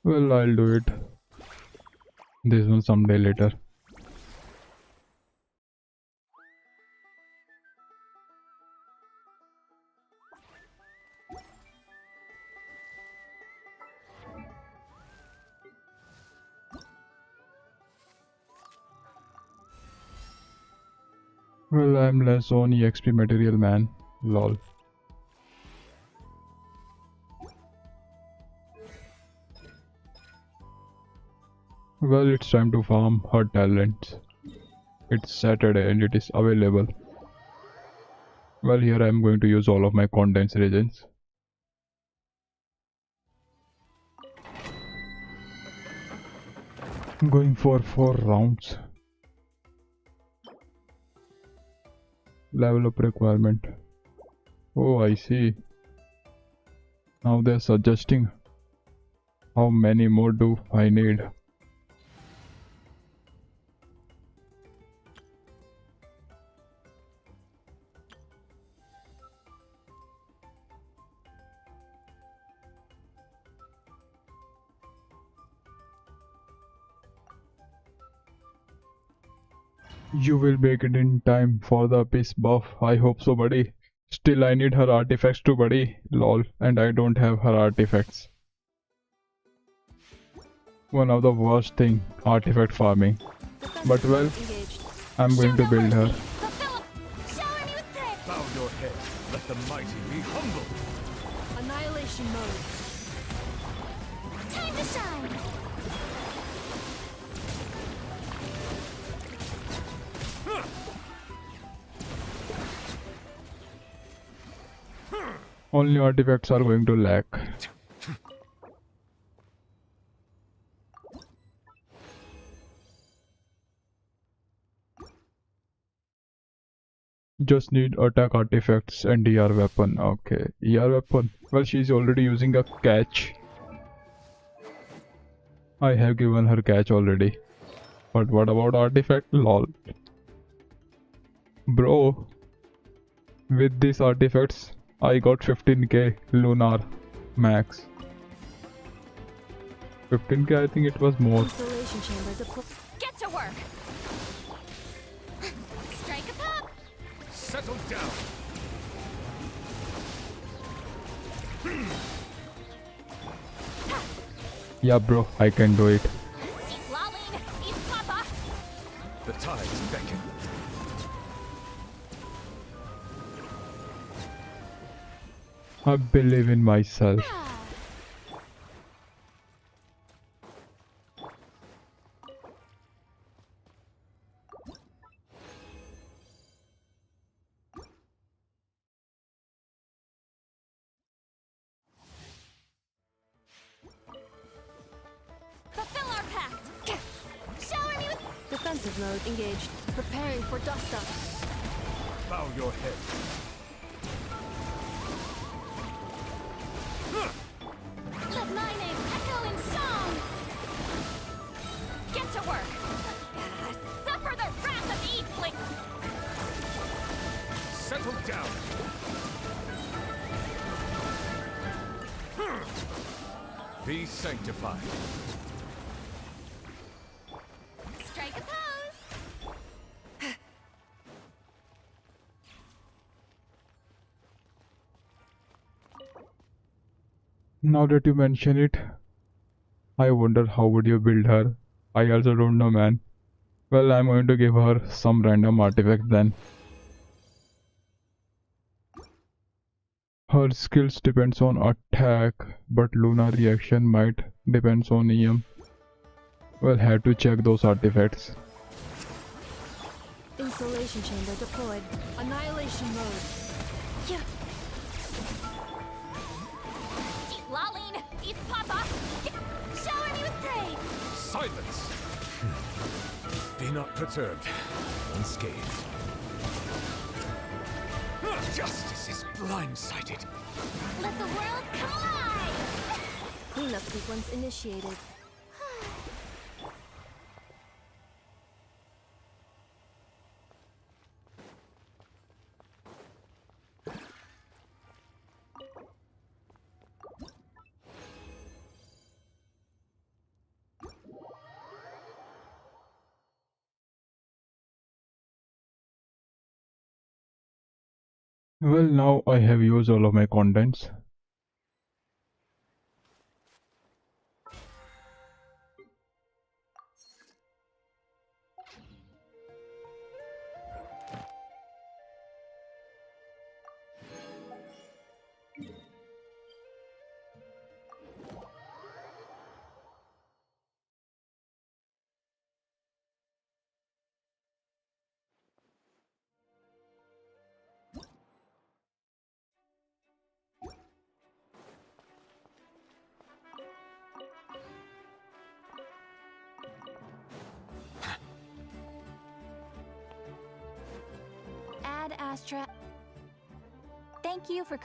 Well, I'll do it. This one someday later. Well, I'm less on EXP material, man. Lol. Well, it's time to farm her talents. It's Saturday and it is available. Well, here I'm going to use all of my condensed regions. Going for 4 rounds. Level up requirement. Oh, I see. Now they're suggesting how many more do I need. You will make it in time for the peace buff. I hope so, buddy. Still, I need her artifacts too, buddy. Lol. And I don't have her artifacts. One of the worst thing, artifact farming. But well, I'm going to build her. Bow your head. Let the mighty be humble. Annihilation mode. Time to shine! Only artifacts are going to lack. just need attack artifacts and ER weapon. Okay, ER weapon. Well, she's already using a catch. I have given her catch already. But what about artifact? Lol. Bro, with these artifacts, I got 15k lunar max. 15k, I think it was more. Installation chamber deployed. Get to work! Strike a pop! Settle down! Yeah, bro, I can do it. Lolling! Eat Papa! The tides beckon. I believe in myself. Fulfill our pact! Shower me with... Defensive mode engaged. Preparing for dust up. Bow your head. Let my name echo in song! Get to work! Suffer the wrath of Eatfling! Settle down! Be sanctified. Strike a pose! Now that you mention it, I wonder how would you build her. I also don't know, man. Well, I'm going to give her some random artifact then. Her skills depends on attack, but lunar reaction might depends on EM. Well, have to check those artifacts. Installation chamber deployed. Annihilation mode. Yeah. Lolling! Eat Papa! Shower me with praise! Silence! Be not perturbed. Unscathed. Justice is blindsided. Let the world come alive! Cleanup sequence initiated. Well, now I have used all of my contents. Ad Astra. Thank you for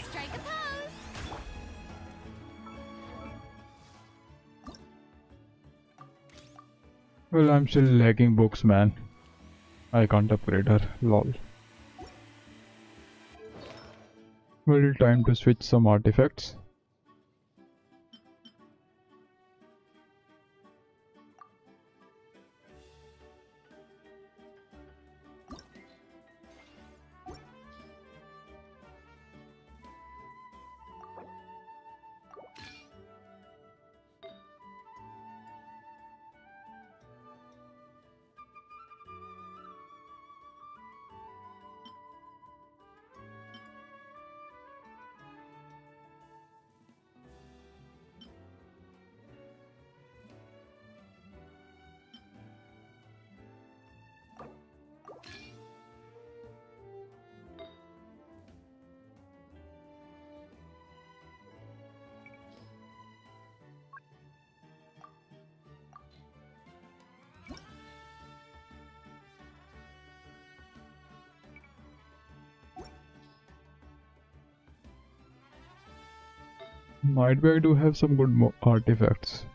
Strike a pose! Well, I'm still lagging books, man. I can't upgrade her, lol. Well, time to switch some artifacts. Might be I do have some good artifacts.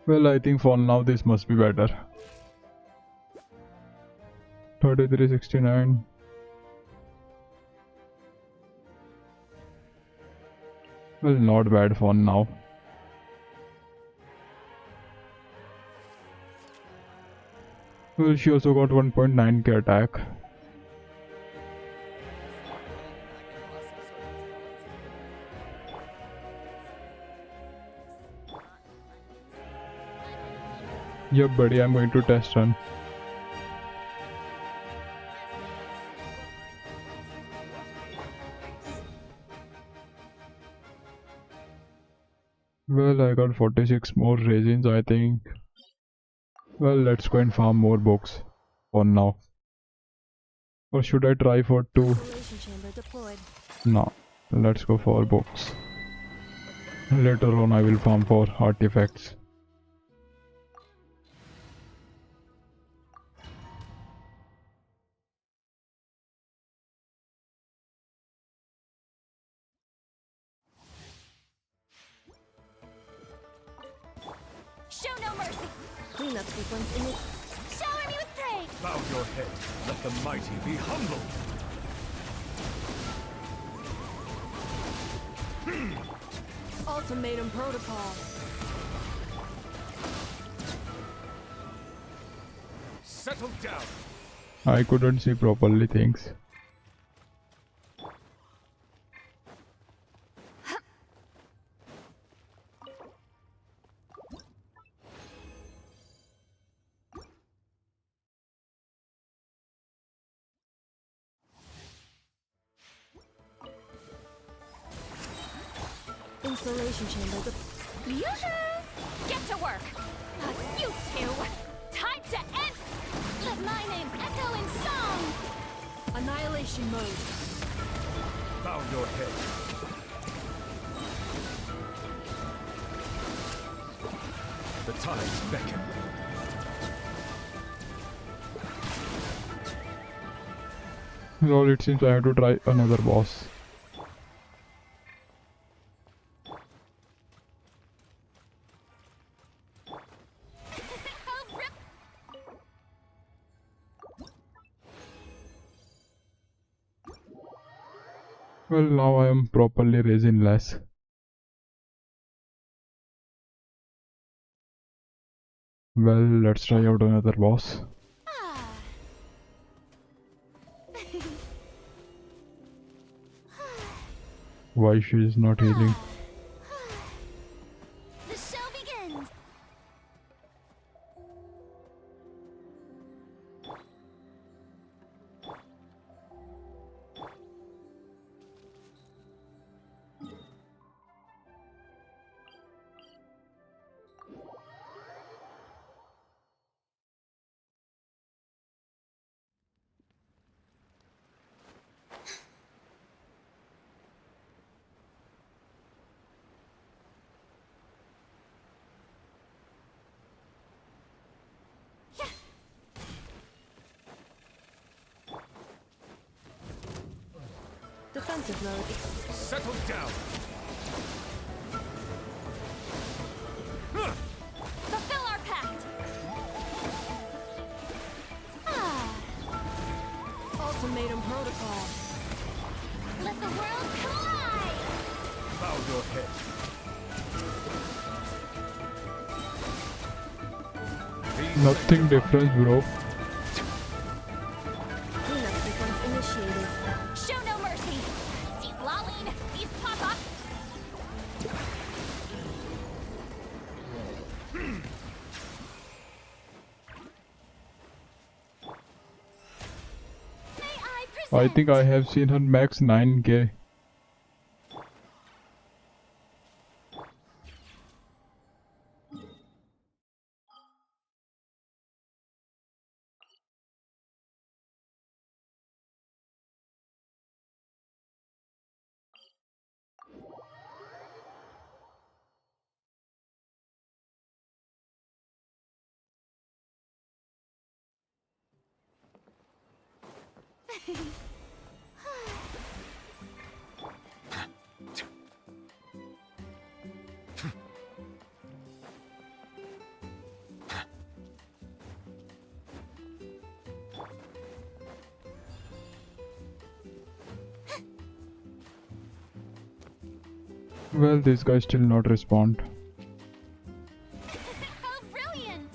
Well, I think for now this must be better. 3369. Well, not bad for now. Well, she also got 1.9k attack. Yup, buddy, I'm going to test run. Well, I got 46 more resins, I think. Well, let's go and farm more books for now. Or should I try for 2? No, let's go for books. Later on I will farm for artifacts. Show no mercy! Cleanup sequence in it. Shower me with praise! Bow your head. Let the mighty be humbled. Ultimatum protocol. Settle down. I couldn't see properly things. Installation chamber. Yoo-hoo! Get to work! You two! Time to end! Let my name echo in song! Annihilation mode. Bow your head. The tides beckon. Lol, it seems I have to try another boss. Well, now I am properly resin-less. Well, let's try out another boss. Why she is not healing? The show begins! Defensive mode. Settle down. Fulfill our pact! Ultimatum protocol. Let the world collide! Bow your head. Nothing different, bro. Cleanup sequence initiated. Show no mercy! See Laline, these pop-up! I think I have seen her max 9k. Well, this guy still not respond. How brilliant!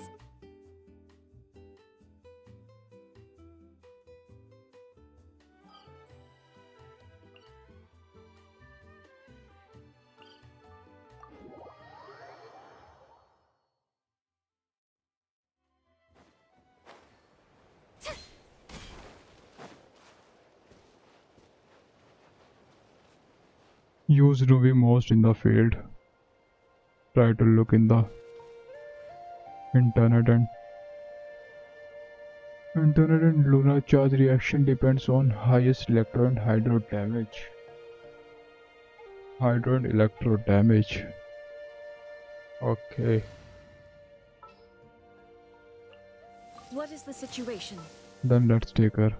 Used to be most in the field. Try to look in the internet and lunar charge reaction depends on highest electro and hydro damage. Hydro and electro damage. Okay. What is the situation? Then let's take her.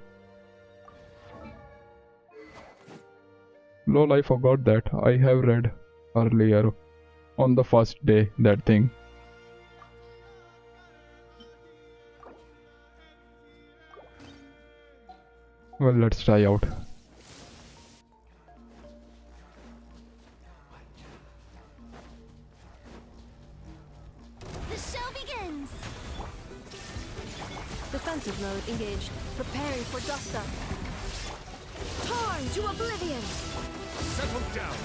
Lol, I forgot that. I have read earlier on the first day that thing. Well, let's try out. engaged, preparing for dust up. Torn to oblivion! Settle down.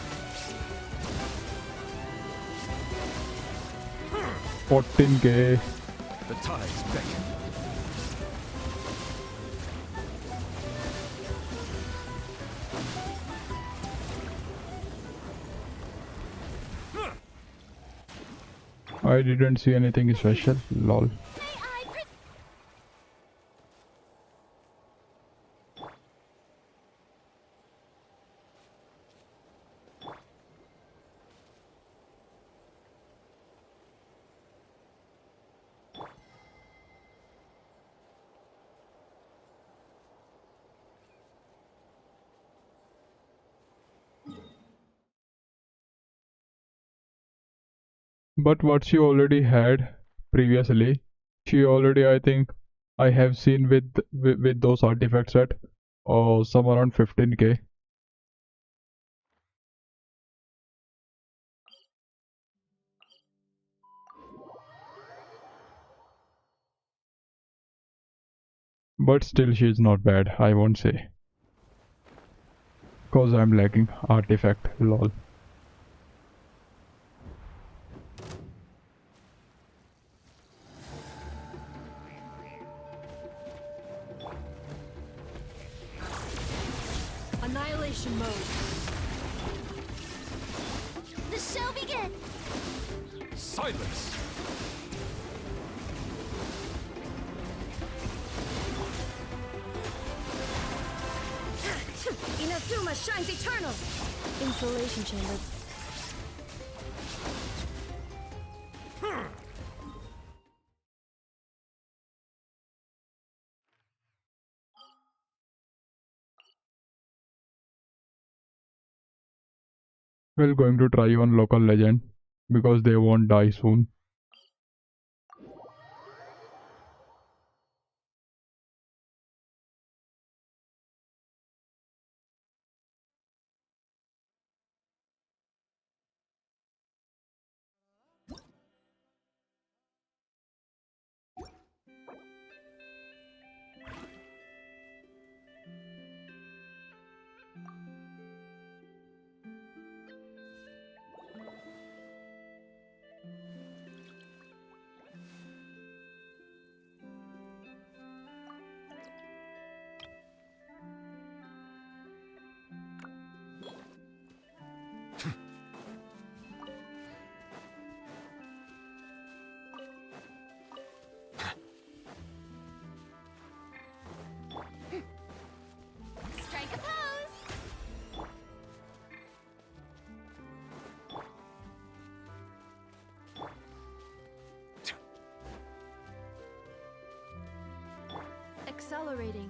14k. The tides beckon. I didn't see anything special. Lol. But what she already had previously, she already, I think, I have seen with those artifacts at some around 15k. But still, she is not bad, I won't say. Cause I'm lacking artifact, lol. Annihilation mode. The show begins! Silence. Inazuma shines eternal! Installation chamber. We're going to try on local legend because they won't die soon. Strike a pose! Accelerating.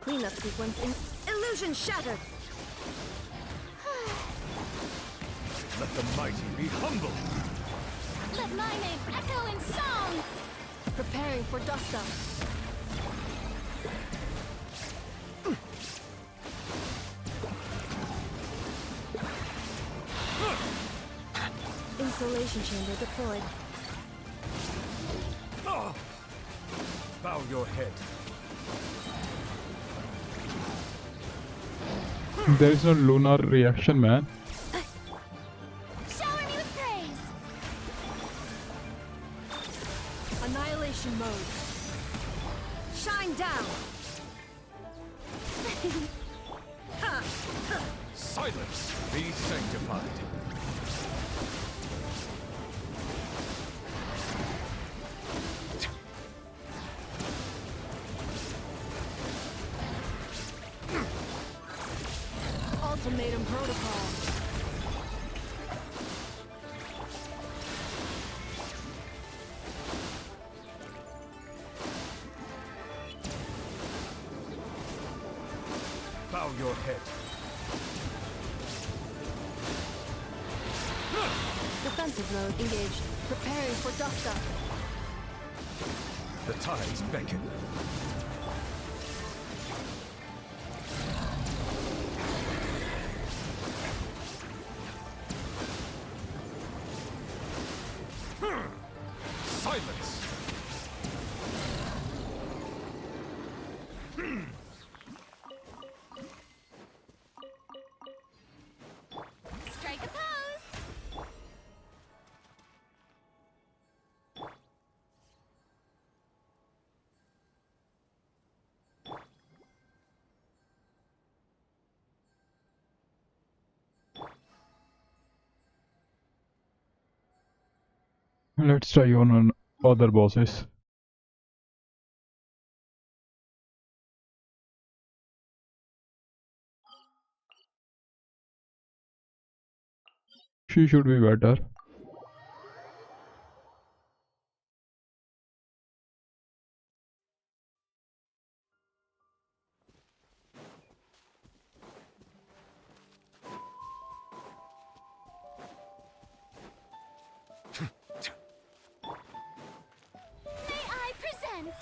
Cleanup sequence in illusion shattered. Let the mighty be humble. Let my name echo in song! Preparing for dust up. Installation chamber deployed. Oh! Bow your head. There is no lunar reaction, man. Shower me with praise! Annihilation mode. Shine down! Silence. Be sanctified. Ultimatum protocol. Bow your head. Defensive mode engaged. Preparing for dust up. The tides beckon. Silence! Strike a pose! Let's try on other bosses. She should be better. May I present?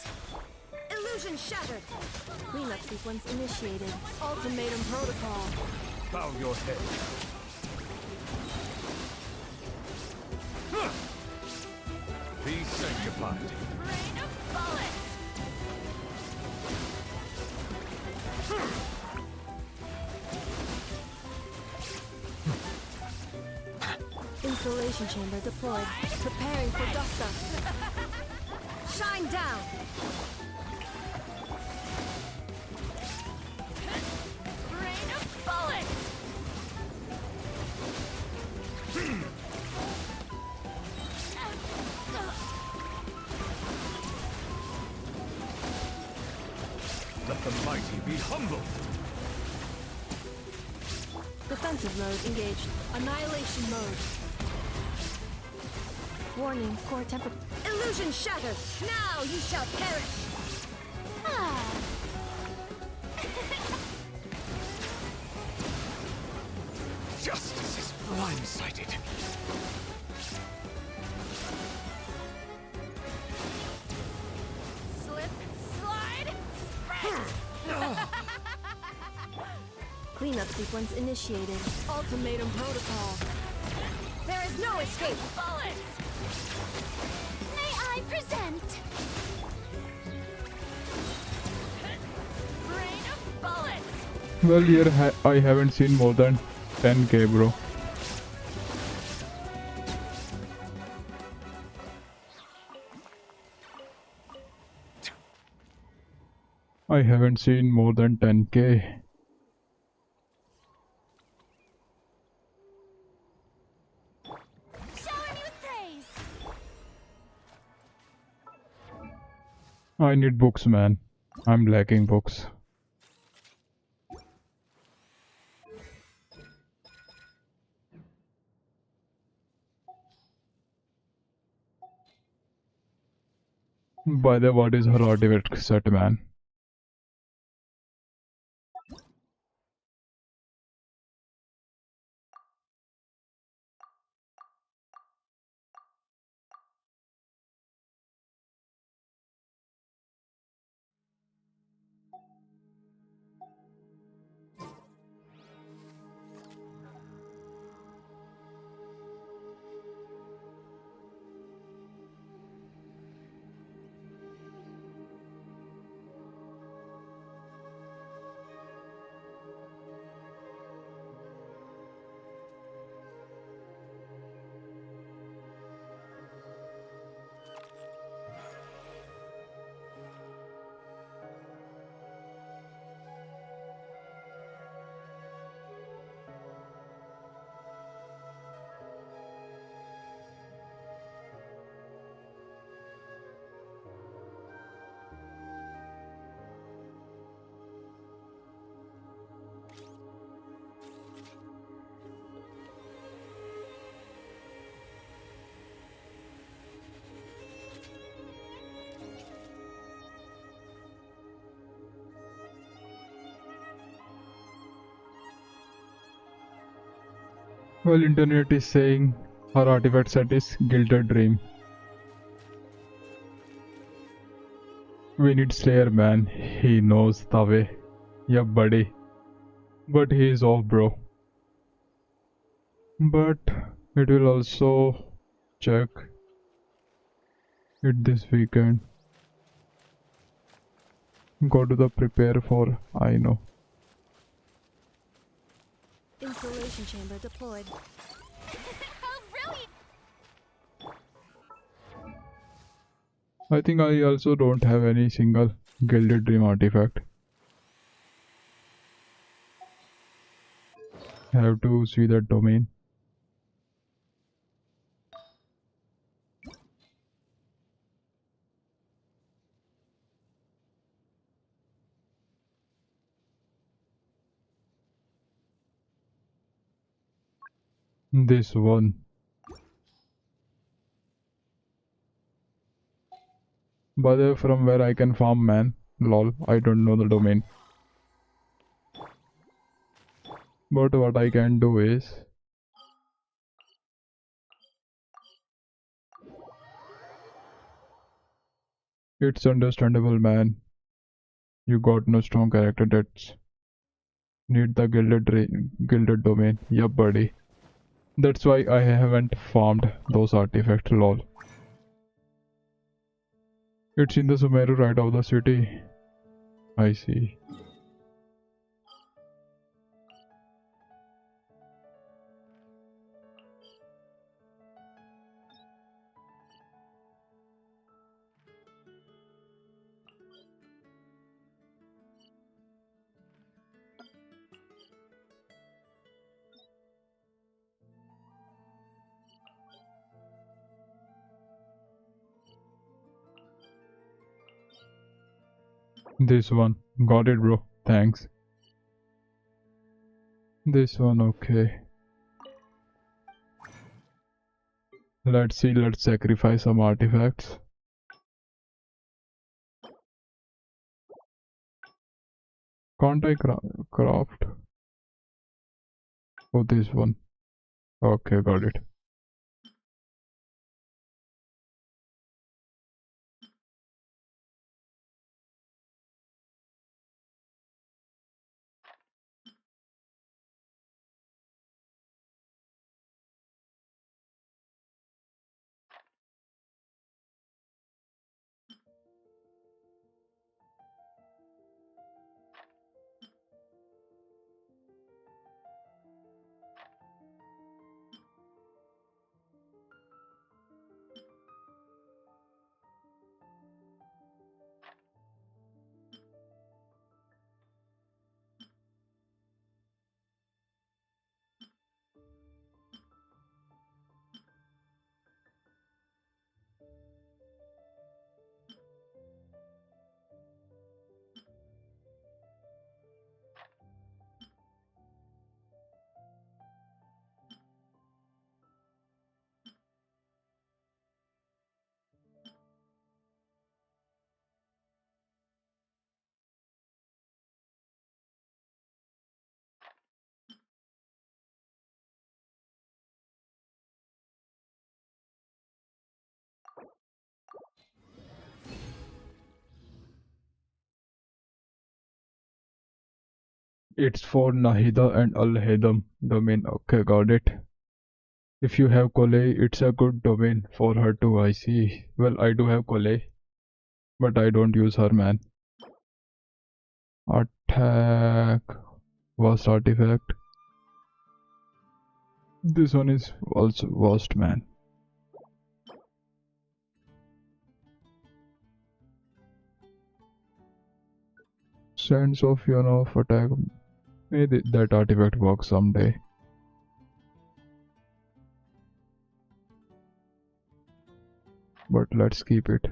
Illusion shattered. Cleanup sequence initiated. Ultimatum protocol. Bow your head. Be sanctified. Rain of bullets! Installation chamber deployed. Preparing for dust up. Shine down. Rain of bullets! Let the mighty be humbled. Defensive mode engaged. Annihilation mode. Warning, core temper. Illusion shattered. Now you shall perish. Justice is blindsided. Slip, slide, sprint! Cleanup sequence initiated. Ultimatum protocol. There is no escape. Bullets! May I present? Rain of bullets! Well, here I haven't seen more than 10k, bro. I haven't seen more than 10k. Shower me with praise! I need books, man. I'm lacking books. By the way, what is her artifact set, man? Well, internet is saying her artifact set is Gilded Dream. We need Slayer, man. He knows the way. Yeah, buddy. But he is off, bro. But it will also check it this weekend. Go to the prepare for, I know. Installation chamber deployed. How brilliant! I think I also don't have any single Gilded Dream artifact. Have to see that domain. This one. By the way, from where I can farm man? Lol, I don't know the domain. But what I can do is... It's understandable, man. You got no strong character that's... Need the gilded domain. Yup, buddy. That's why I haven't farmed those artifacts, lol. It's in the Sumeru right of the city. I see. This one. Got it, bro. Thanks. This one, okay. Let's see, let's sacrifice some artifacts. Can't I craft? Oh, this one. Okay, got it. It's for Nahida and Al-Hedam domain. Okay, got it. If you have Kolei, it's a good domain for her too, I see. Well, I do have Kolei, but I don't use her, man. Attack. Worst artifact. This one is also worst, man. Sense of attack. Maybe that artifact works someday. But let's keep it.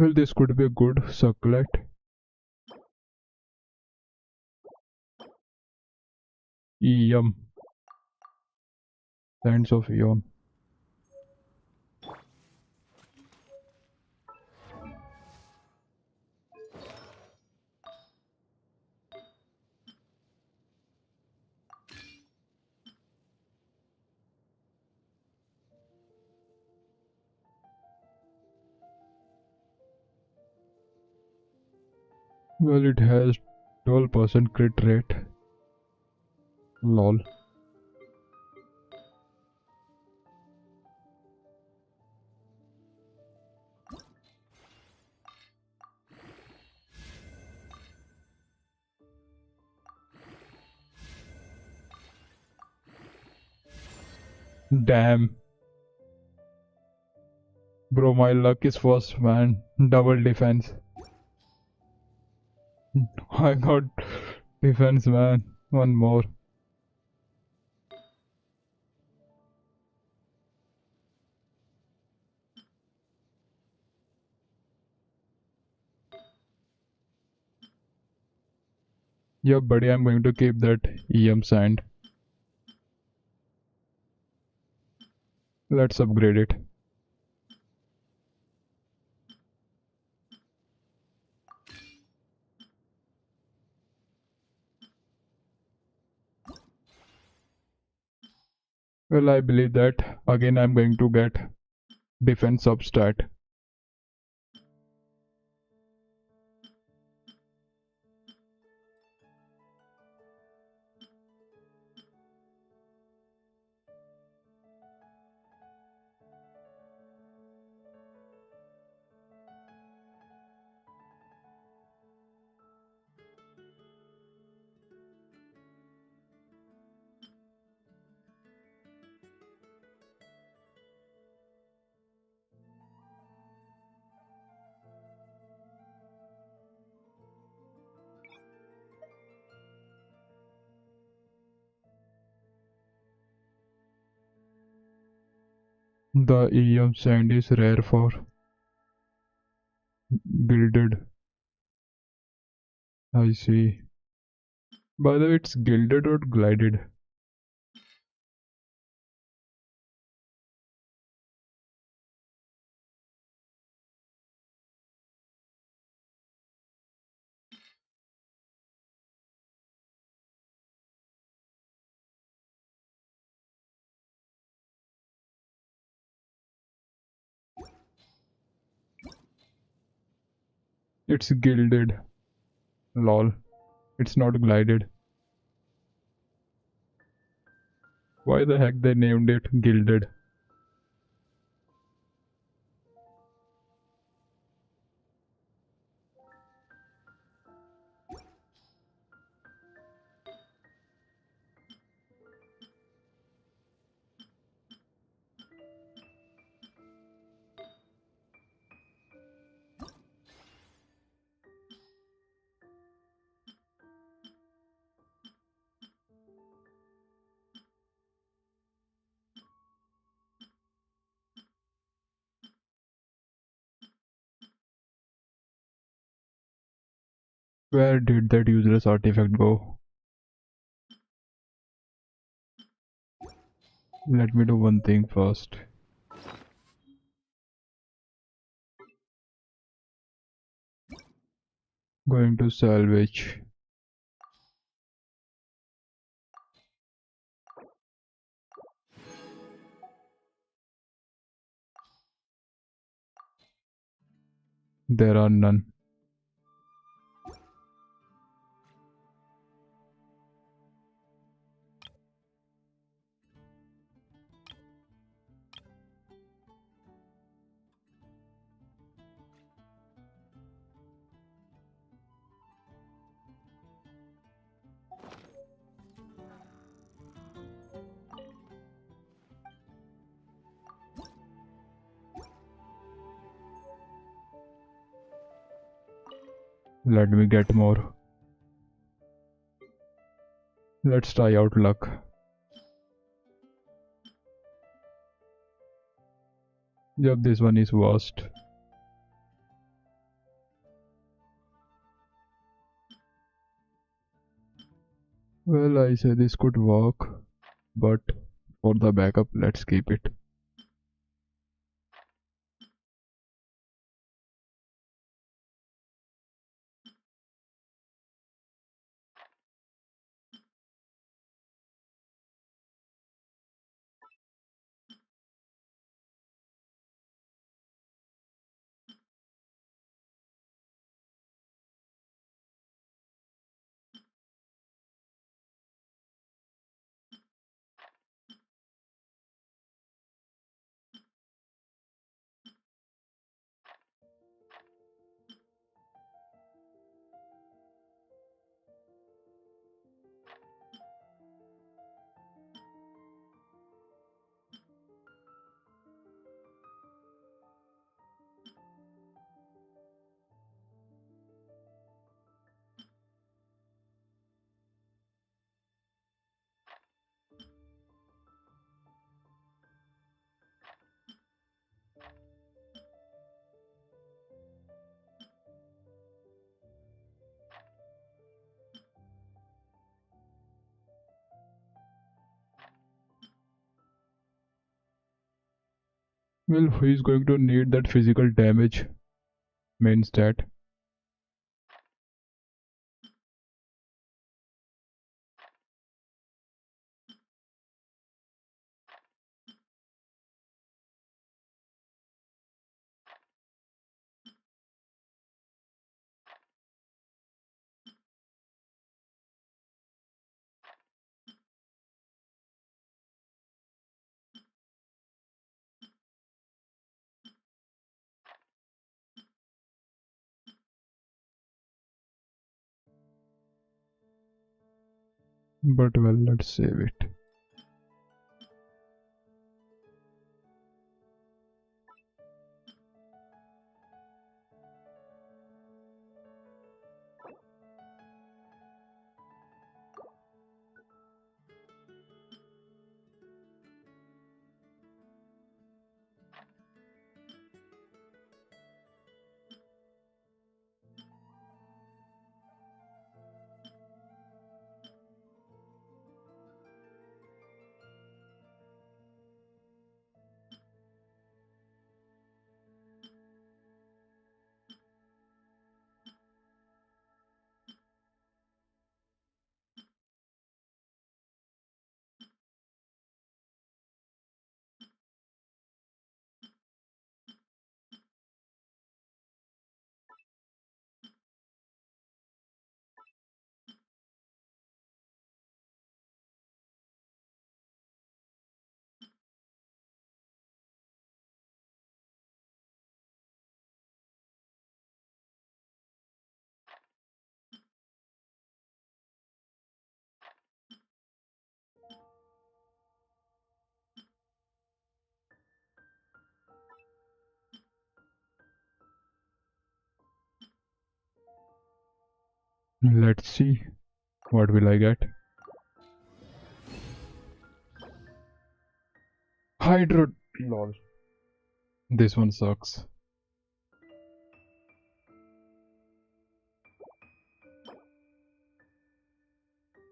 Well, this could be a good circlet. Yum. Sands of yum. Well, it has 12% crit rate. Lol. Damn. Bro, my luck is first, man. Double defense. I got defense, man. One more. Yeah, buddy, I'm going to keep that EM sand. Let's upgrade it. Well, I believe that again I'm going to get defense substat. The EM sand is rare for gilded. I see. By the way, it's gilded or glided? It's gilded. Lol. It's not glided. Why the heck they named it gilded? Where did that useless artifact go? Let me do one thing first. Going to salvage. There are none. Let me get more. Let's try out luck. Yep, this one is worst. Well, I say this could work, but for the backup, let's keep it. Well, who is going to need that physical damage main stat? But well, let's save it. Let's see. What will I get? Hydro. Lol. This one sucks.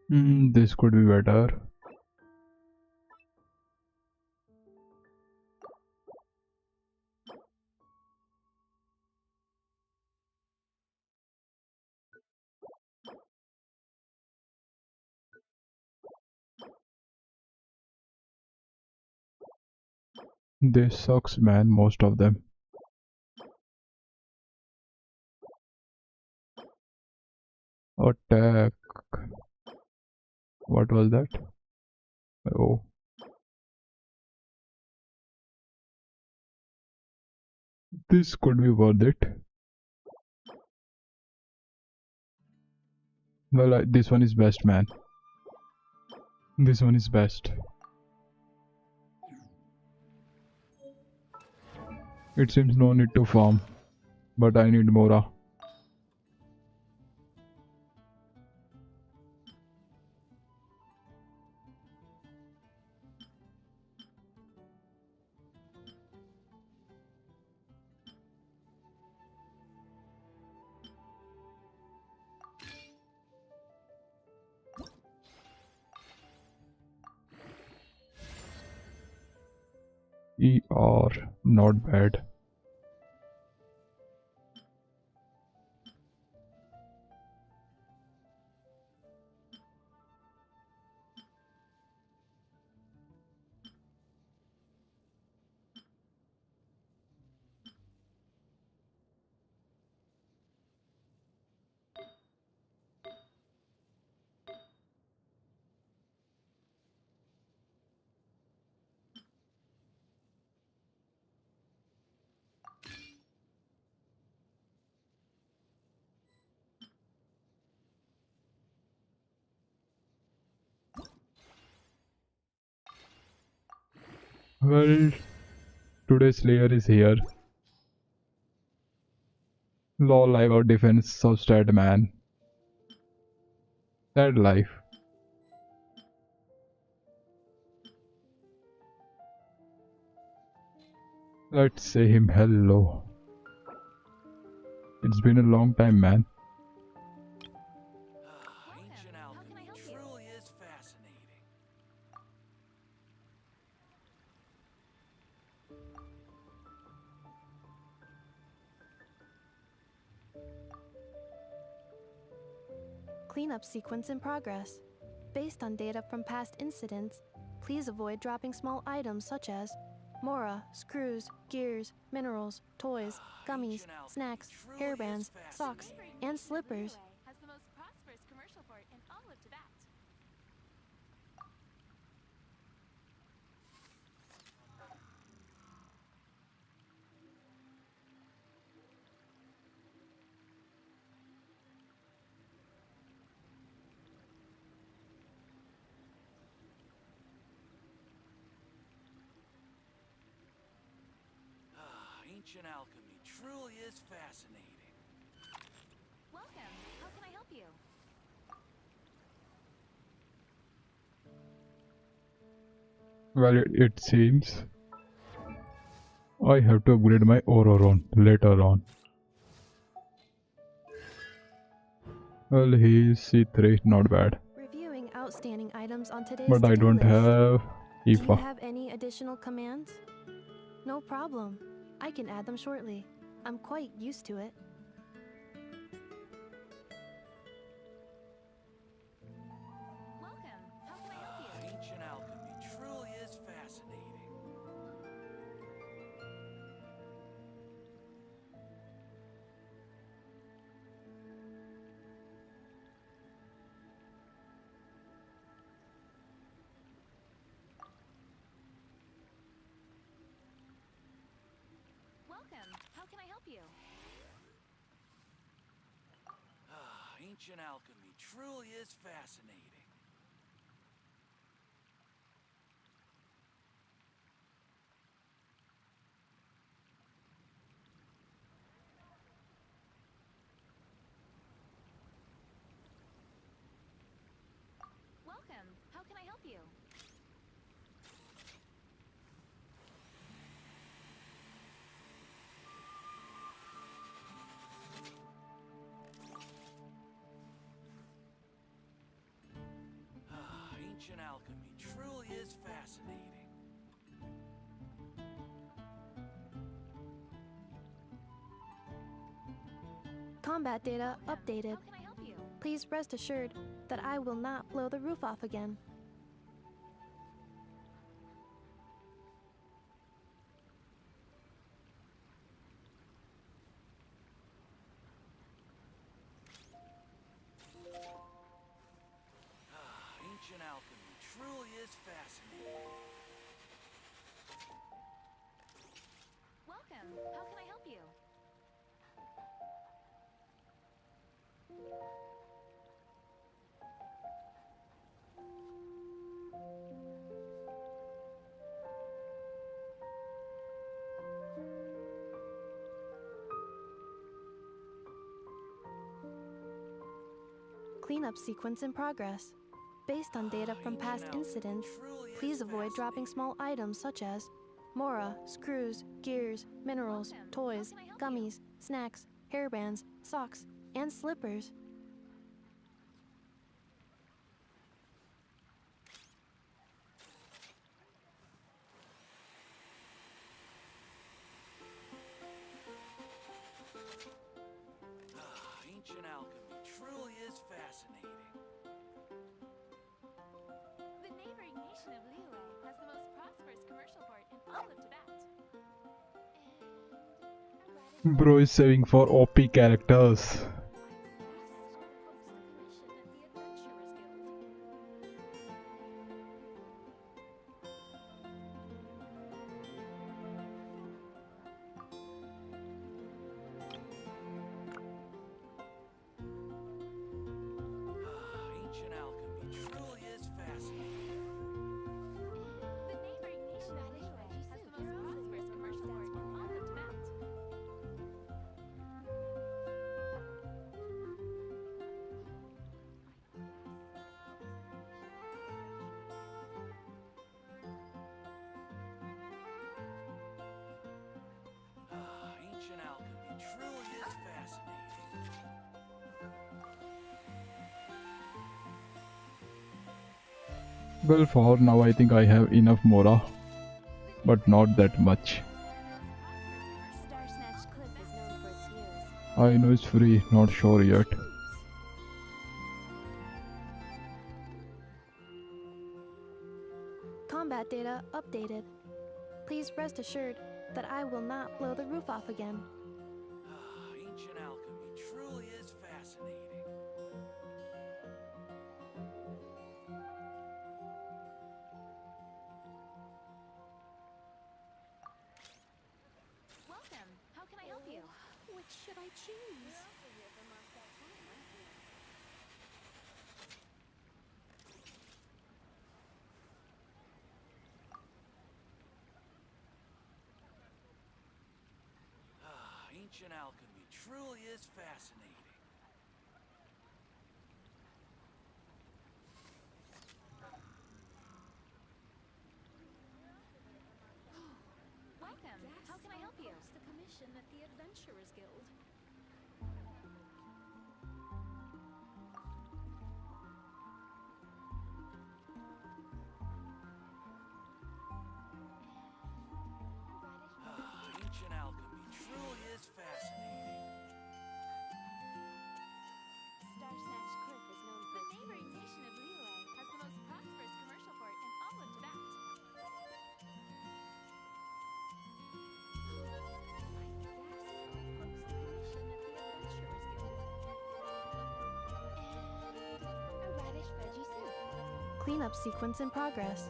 This could be better. This sucks, man, most of them. Attack. What was that? Oh. This could be worth it. Well, this one is best, man. This one is best. It seems no need to farm, but I need Mora. ER, not bad. Well, today's layer is here. Lol, I got defense, so sad man. Sad life. Let's say him hello. It's been a long time, man. Ancient alchemy truly is fascinating. Cleanup sequence in progress. Based on data from past incidents, please avoid dropping small items such as Mora, screws, gears, minerals, toys, gummies, snacks, hairbands, socks, and slippers. Has the most prosperous commercial port in all of Tibet. Ancient alchemy truly is fascinating. Welcome. How can I help you? Well, it seems I have to upgrade my Auroron later on. Well, he's C3, not bad. Reviewing outstanding items on today's But I to-do don't list. have Do you Ineffa. have any additional commands? No problem. I can add them shortly. I'm quite used to it. Welcome. How can I help you? Ancient alchemy truly is fascinating. Welcome. How can I help you? Ancient alchemy truly is fascinating. Welcome. How can I help you? Ancient alchemy truly is fascinating. Combat data updated. Please rest assured that I will not blow the roof off again. Ancient alchemy truly is fascinating. Welcome. How can I help you? Cleanup sequence in progress. Based on data from past incidents, please avoid dropping small items such as Mora, screws, gears, minerals, toys, gummies, snacks, hairbands, socks, and slippers. Ancient alchemy truly is fascinating. The neighboring nation of Liyue has the most prosperous commercial port in all of Tibet. Bro is saving for OP characters. Ancient alchemy truly is fascinating. The neighboring nation of Liyue has the most prosperous commercial port in all of Tibet. Ancient alchemy truly is fascinating. Well, for now I think I have enough Mora, but not that much. Starsnatch Cliff is known for its views. I know it's free, not sure yet. Combat data updated. Please rest assured that I will not blow the roof off again. Ancient alchemy truly is fascinating. Welcome. How can I help you? Which should I choose? Ancient alchemy truly is fascinating. Welcome. How can I help you? The commission at the Adventurers Guild. Ancient alchemy truly is fascinating. Starsnatch Cliff is known for its neighboring nation of Liyue has the most prosperous commercial port in all of Tibet. A radish veggie soup. Cleanup sequence in progress.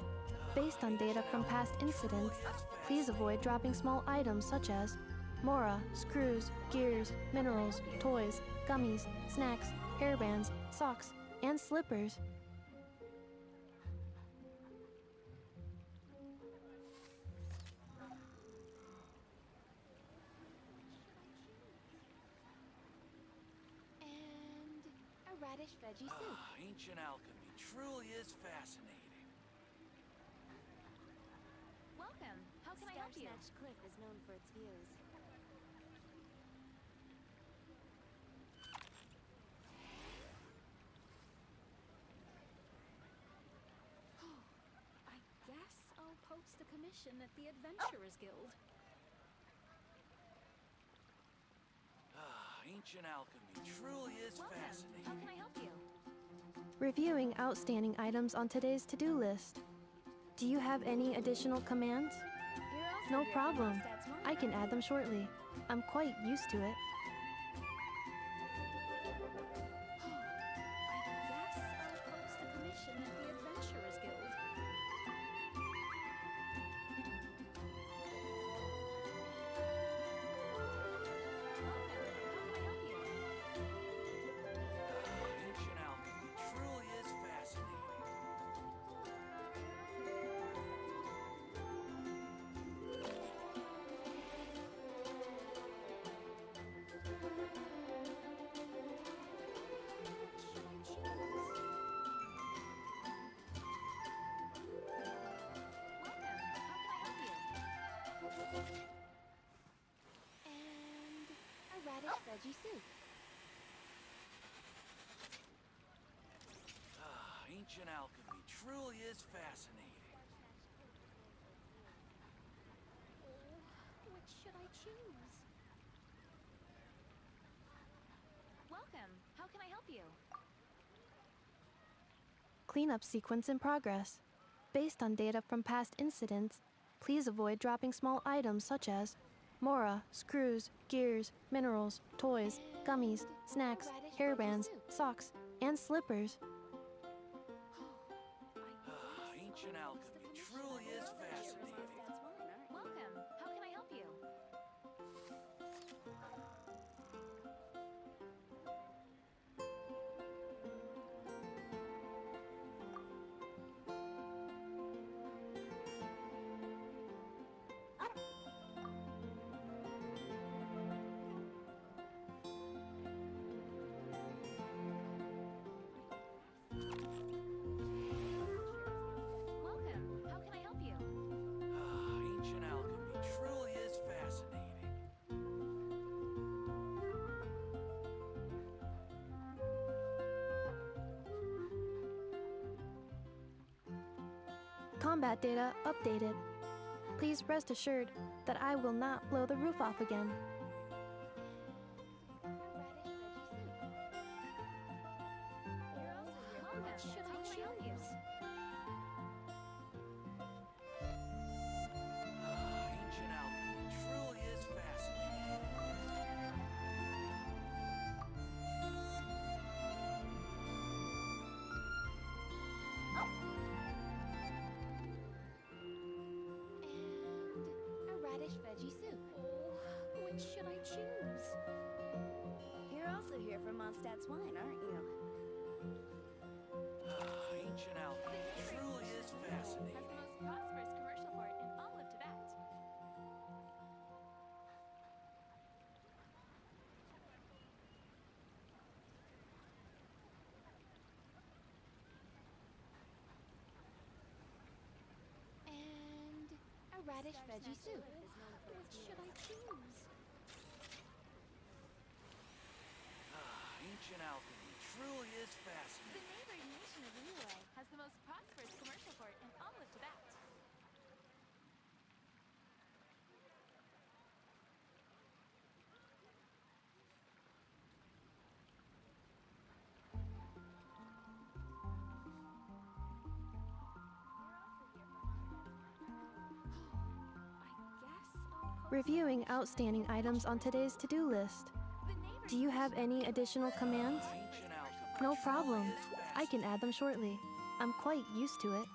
Based on data from past incidents, please avoid dropping small items such as Mora, screws, gears, minerals, toys, gummies, snacks, hairbands, socks, and slippers. And a radish veggie soup. Ancient alchemy truly is fascinating. Welcome. How can I help you? Starsnatch Cliff is known for its views. I guess I'll post a commission at the Adventurers Guild. Ancient alchemy truly is fascinating. How can I help you? Reviewing outstanding items on today's to-do list. Do you have any additional commands? No problem. I can add them shortly. I'm quite used to it. I guess I'll post a commission at the Adventurers Guild. Ancient alchemy truly is fascinating. And a radish veggie soup. Ancient alchemy truly is fascinating. Which should I choose? you? Cleanup sequence in progress. Based on data from past incidents, please avoid dropping small items such as mora, screws, gears, minerals, toys, gummies, snacks, hairbands, socks, and slippers. Ancient alchemy truly is fascinating. Welcome. How can I help you? Welcome. How can I help you? Ancient alchemy truly is fascinating. Combat data updated. Please rest assured that I will not blow the roof off again. What should I choose? Ancient alchemy truly is fascinating. And a radish veggie soup. Oh, which should I choose? You're also here for Mondstadt's wine, aren't you? Ancient alchemy truly is fascinating. Has the most prosperous commercial port in all of Tibet. And a radish veggie soup. Which should I choose? Ancient alchemy truly is The fascinating. neighboring nation of Liyue has the most prosperous commercial port in all of Tibet. Reviewing outstanding items on today's to-do list. Do you have any additional commands? No problem. I can add them shortly. I'm quite used to it.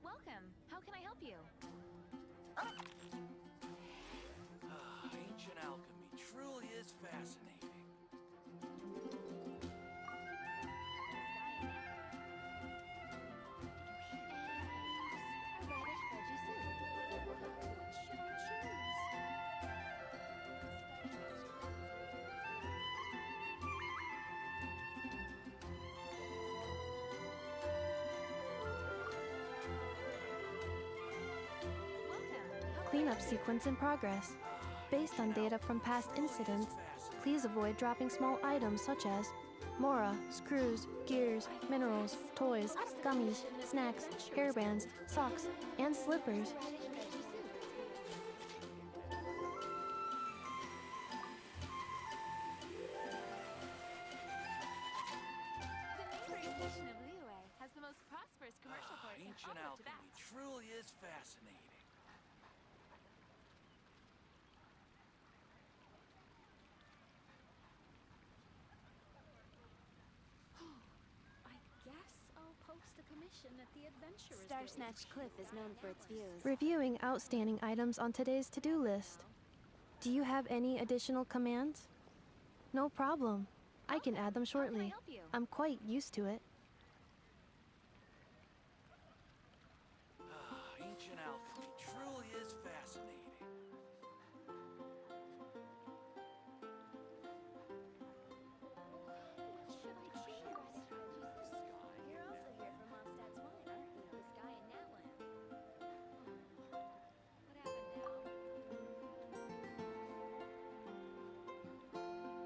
Welcome. How can I help you? Ancient alchemy truly is fascinating. A radish veggie soup. Which should I choose? Cleanup sequence in progress. Based on data from past incidents, please avoid dropping small items such as mora, screws, gears, minerals, toys, gummies, snacks, hairbands, socks, and slippers. The neighboring nation of Liyue has the most prosperous commercial port in Ancient all of alchemy Tibet. truly is fascinating. I guess I'll post a commission at the Adventurers Star Guild. Snatch Cliff is known for its views. Reviewing outstanding items on today's to-do list. Do you have any additional commands? No problem. I can add them shortly. I'm quite used to it. Ancient alchemy truly is fascinating. You're also here for Mondstadt's wine, aren't you? This guy in Natland. What happened now?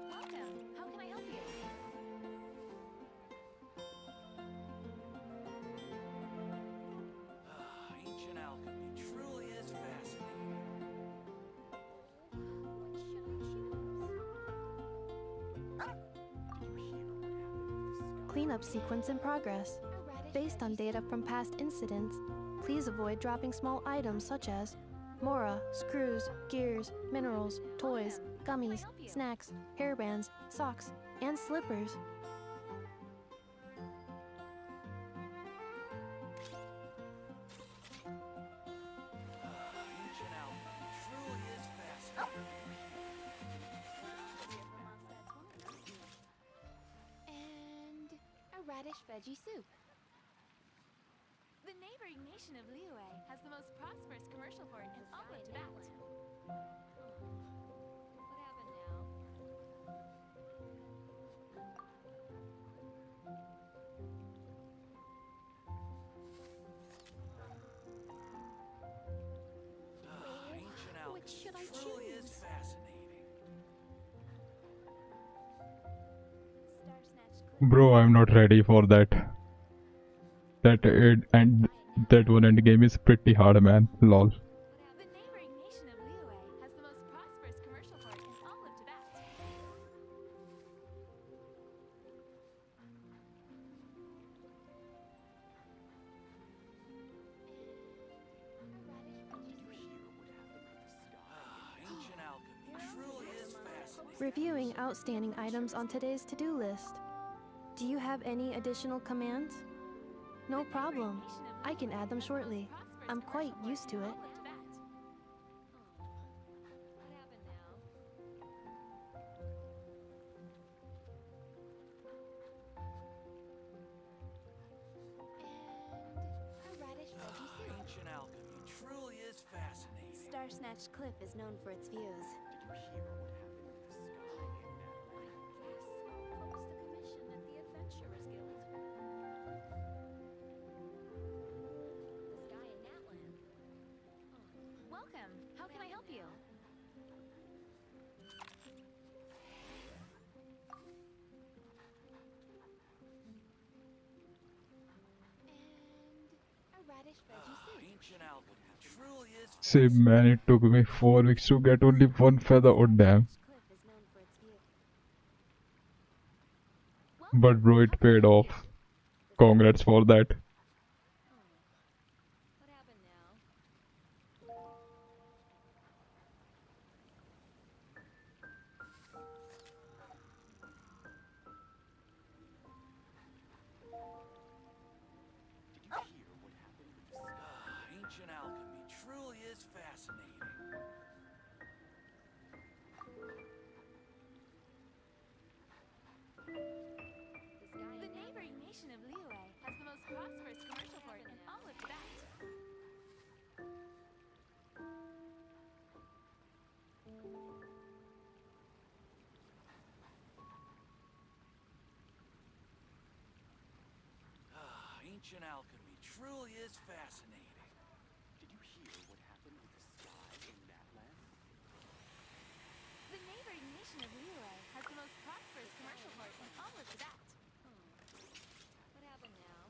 Welcome. How can I help you? Ancient alchemy truly is fascinating. Cleanup sequence in progress. Based on data from past incidents, please avoid dropping small items such as mora, screws, gears, minerals, toys, gummies, snacks, hairbands, socks, and slippers. Ancient alchemy truly is fascinating. And a radish veggie soup. The neighboring nation of Liyue has the most prosperous commercial port in all of Tibet. What happened now? Ancient alchemy Which should I truly choose? is fascinating. Star Snatch Bro, I'm not ready for that. That one end game is pretty hard, man. Lol. The neighboring nation of Liyue has the most prosperous commercial port in all of Tibet. Ancient alchemy truly is fascinating. Reviewing outstanding items on today's to-do list. Do you have any additional commands? No problem. I can add them shortly. I'm quite used to it. What happened now? And a radish veggie soup. Ancient alchemy truly is fascinating. Star Snatch Cliff is known for its views. I'll post a commission at the Adventurers Guild. This guy in Natland. Welcome. How can I help you? And a radish veggie soup. Ancient alchemy truly is See, man, it took me 4 weeks to get only one feather. Oh, damn. Cliff is known for its views. But bro, it paid off. Congrats for that. What happened now? Ancient alchemy truly is fascinating. The neighboring nation of Liyue has the most prosperous commercial port in all of Tibet. Ancient alchemy truly is fascinating. Did you hear what happened with the sky in Natland? The neighboring nation of Liyue has the most prosperous commercial port in all of Tibet. What happened now?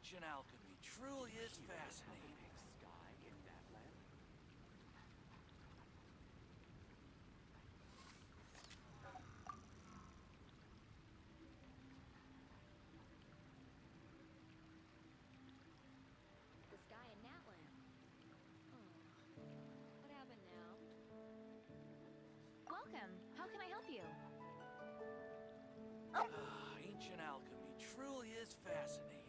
Ancient alchemy truly is fascinating. Sky in that land? The sky in Natland. Oh, what happened now? Welcome. How can I help you? Ancient alchemy truly is fascinating.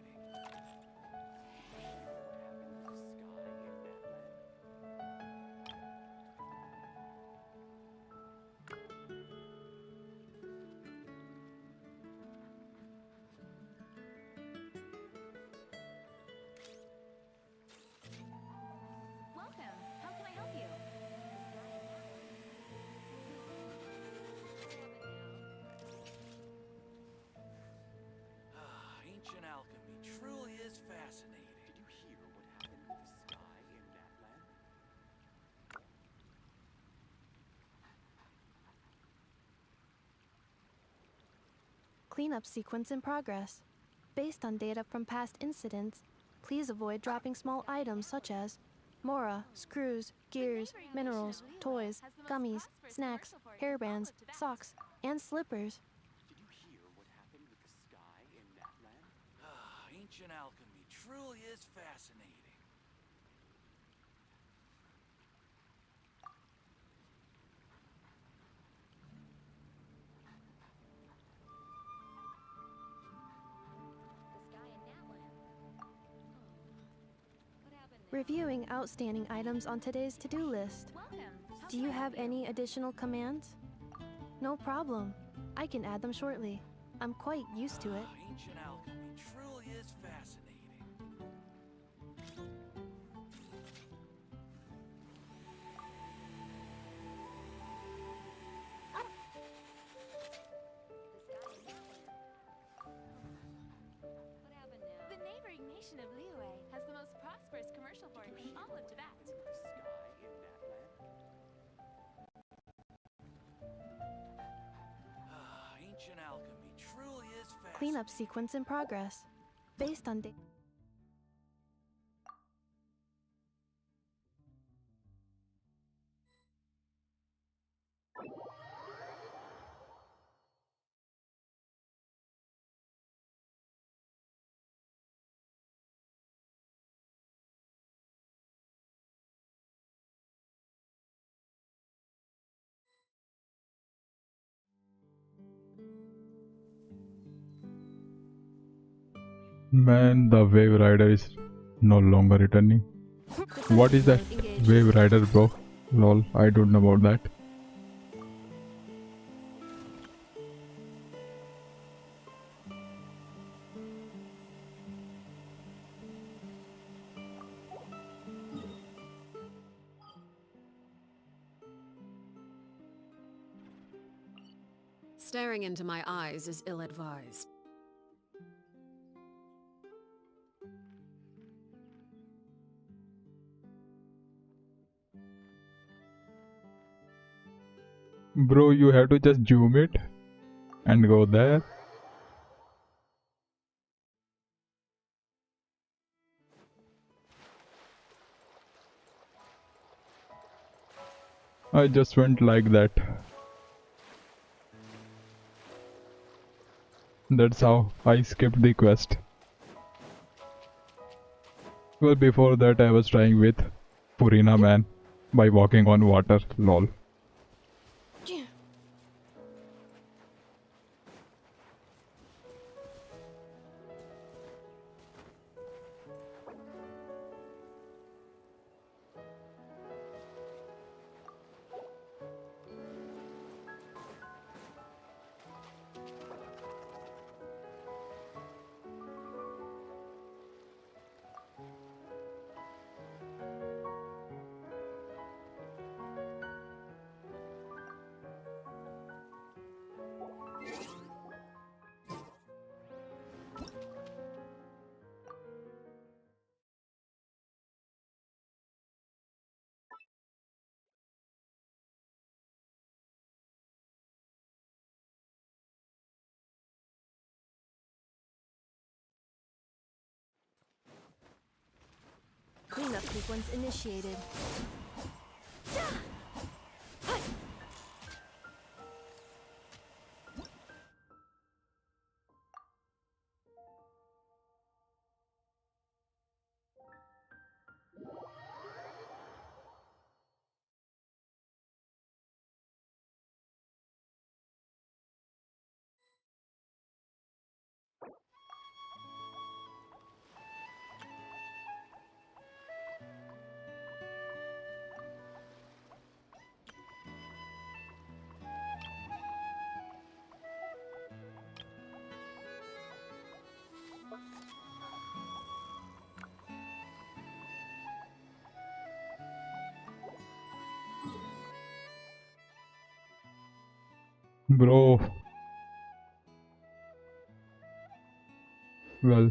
Welcome. How can I help you? Ancient alchemy truly is fascinating. Did you hear what happened with the sky in Natland? Cleanup sequence in progress. Based on data from past incidents, please avoid dropping small items such as Mora, screws, gears, minerals, toys, gummies, snacks, hairbands, socks, and slippers. Did you hear what happened with the sky in Natland? Ancient alchemy truly is fascinating. The sky in Natland. Oh, what happened now? Reviewing outstanding items on today's to-do list. Welcome. How Do can you I help have any additional commands? No problem. I can add them shortly. I'm quite used to it. Ancient alchemy truly is fascinating. What happened now? The neighboring nation of Liyue has the most prosperous commercial port in all of Tibet. The sky in Natland? Ancient alchemy truly is fascinating. Cleanup sequence in progress. Based on data. Man, the Wave Rider is no longer returning. What is that Wave Rider, bro? Lol, I don't know about that. Staring into my eyes is ill-advised. Bro, you have to just zoom it and go there. I just went like that. That's how I skipped the quest. Well, before that I was trying with Purina Man by walking on water, lol. Cleanup sequence initiated. Bro, well,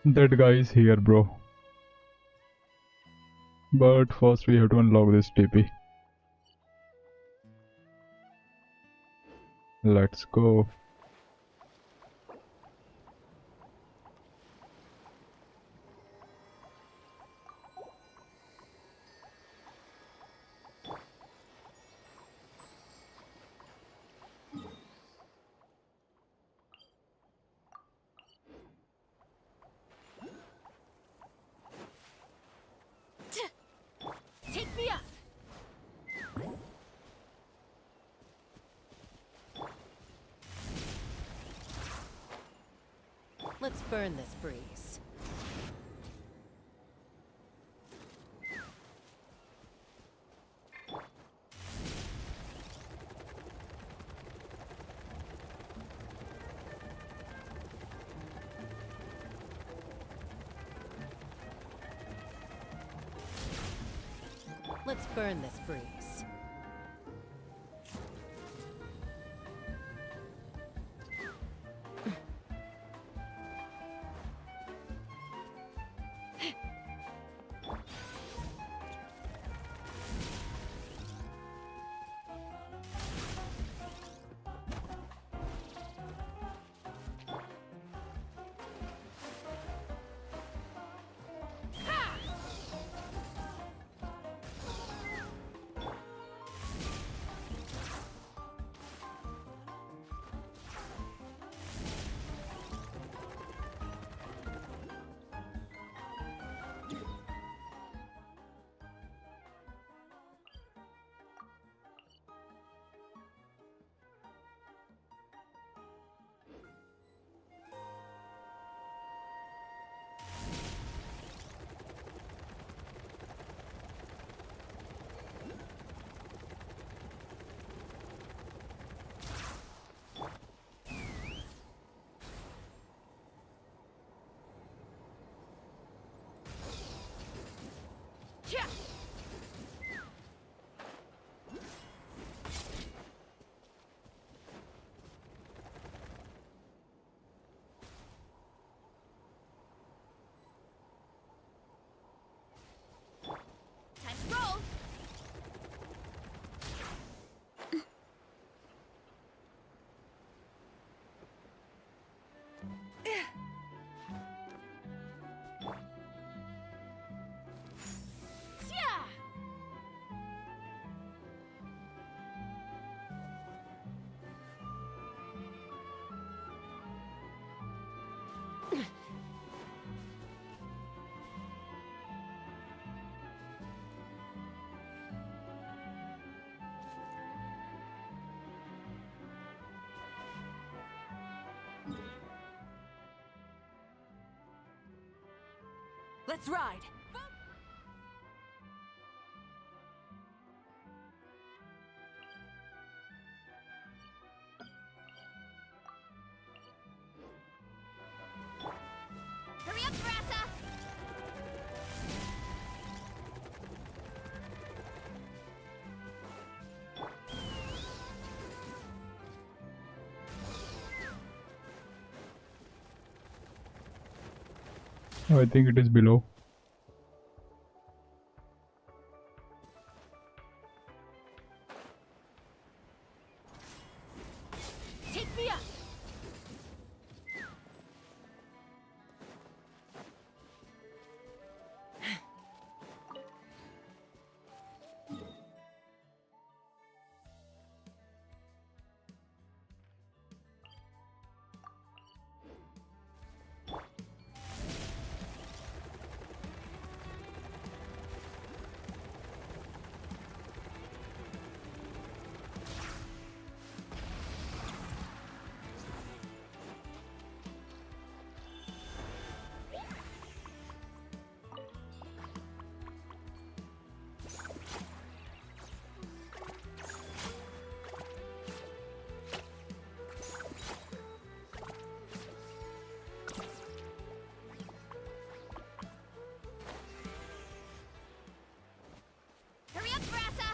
that guy is here, bro. But first we have to unlock this TP. Let's go. Take me up! Let's burn this breeze. Let's burn this breeze. Time to roll! Let's ride! Hurry up, Grassa! Oh, I think it is below. Take me up! Hurry up, Brassa!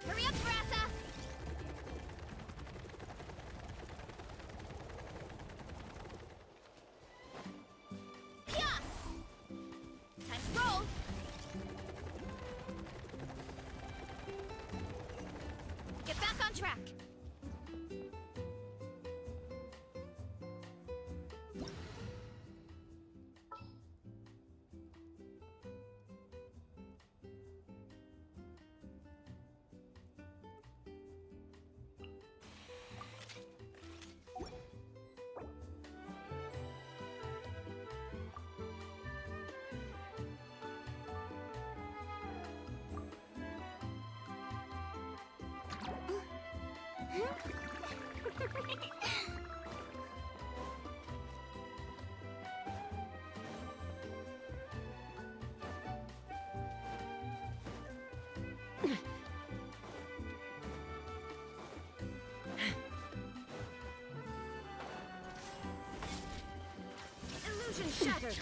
Hurry up, Brassa! Yeah! Time to roll! Get back on track! Illusion shattered!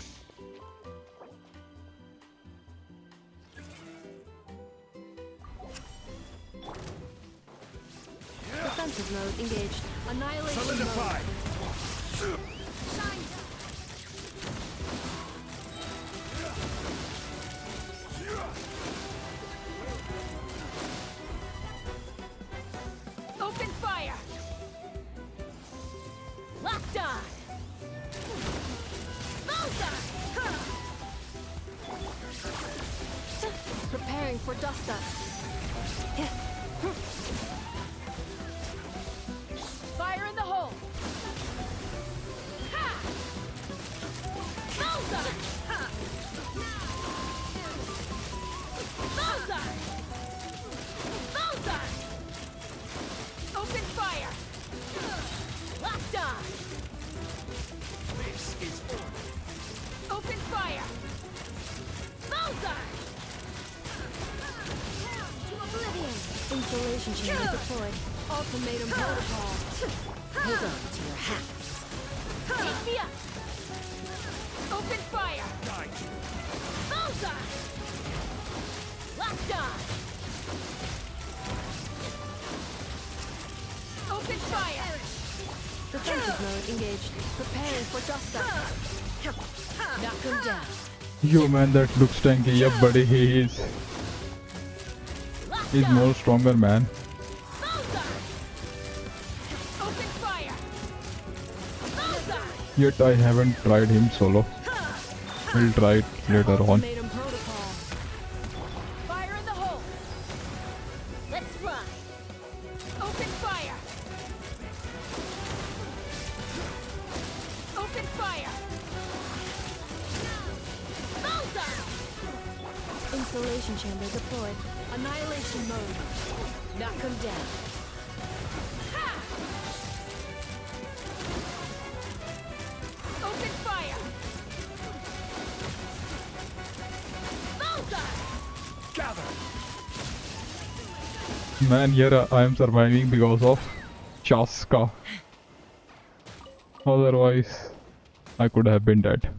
Defensive mode engaged. Annihilation Solidified. mode. Open fire! Locked on! Bullseye! Preparing for dust up. Fire in the hole! Ha! Bullseye! Ha! Bullseye! Bullseye! Open fire! Locked on! This is order. Open fire! Bullseye! To oblivion. Installation chamber deployed. Ultimatum protocol. Hold on to your hats. Take me up! Open fire! Guide you. Bullseye! Locked on! Open fire! Defensive mode engaged. Preparing for dust up. Knock him down. Yo man, that looks tanky. Yeah, buddy, he is. He's more stronger, man. Open fire! Bullseye! Yet I haven't tried him solo. We'll try it later on. Ultimatum protocol. Fire in the hole! Let's fly! Open fire! Open fire! Bullseye! Installation chamber deployed. Annihilation mode. Knock him down. Ha! Gather! Man, here I am surviving because of Chaska. Otherwise, I could have been dead.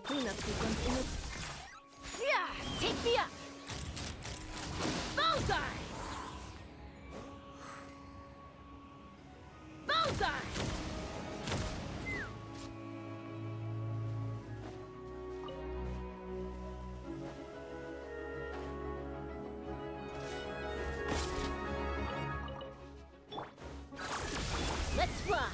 Cleanup sequence in the... Yeah! Take me up! Bullseye! Bullseye! Let's fly!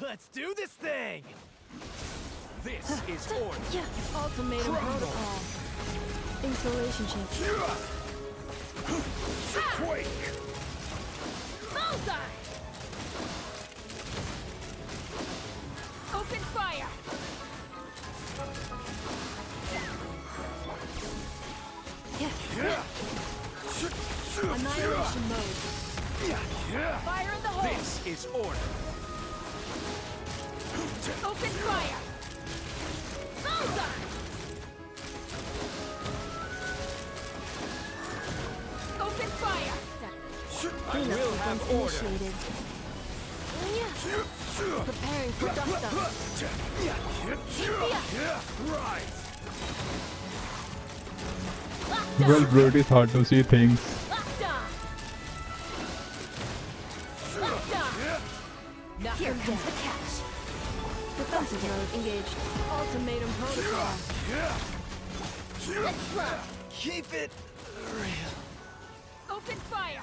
Let's do this thing! This is order. Yeah. Ultimatum protocol. Installation check. Quake! Bullseye! Open fire! Annihilation mode. Fire in the hole! This is order. Open fire! Bullseye! Open fire! I will have order. Initiated. Yeah. Preparing for dust up. Right. Well, bro, it is hard to see things. Here comes the catch. Defensive mode engaged. Ultimatum protocol. Let's run. Keep it real. Open fire!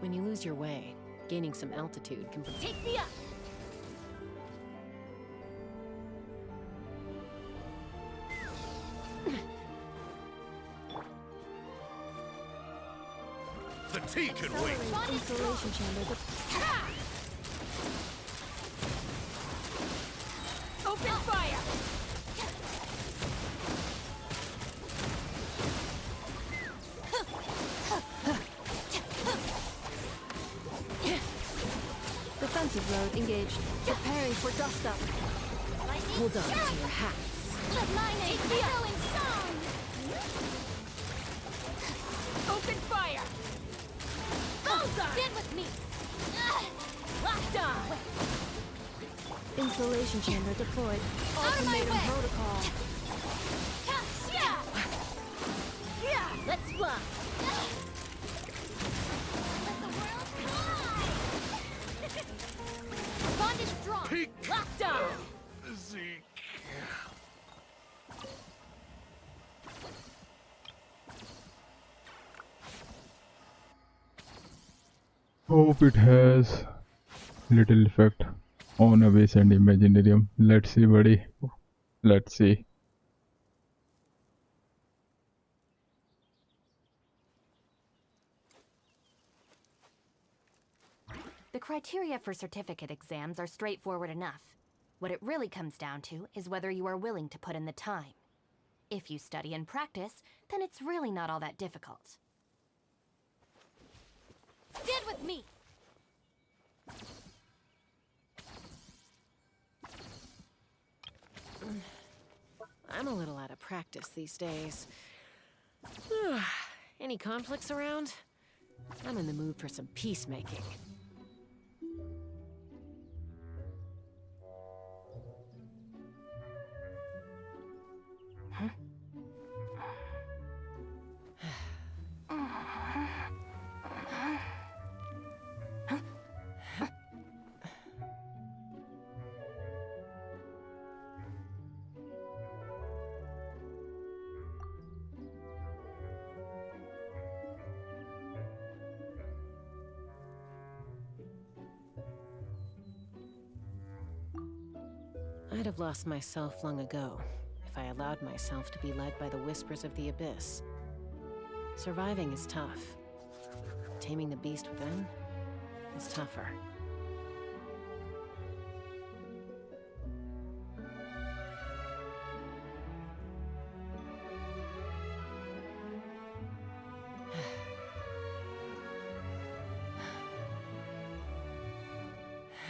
When you lose your way, gaining some altitude can... Take me up! The tea can wait! Insulation chamber. Open fire! Defensive mode engaged. Preparing for dust up. Hold on to your hats. Let mine take the echoing song! Open fire! Bullseye! Stand with me! Locked on! Insulation chamber deployed. Out of my Ultimatum way! protocol. Yeah! Let's fly! Bond is strong! Peak Locked on! physique. Hope it has little effect on Abyss and Imaginarium. Let's see, buddy. Let's see. The criteria for certificate exams are straightforward enough. What it really comes down to is whether you are willing to put in the time. If you study and practice, then it's really not all that difficult. Stand with me! I'm a little out of practice these days. Any conflicts around? I'm in the mood for some peacemaking. I'd have lost myself long ago if I allowed myself to be led by the whispers of the abyss. Surviving is tough. Taming the beast within is tougher.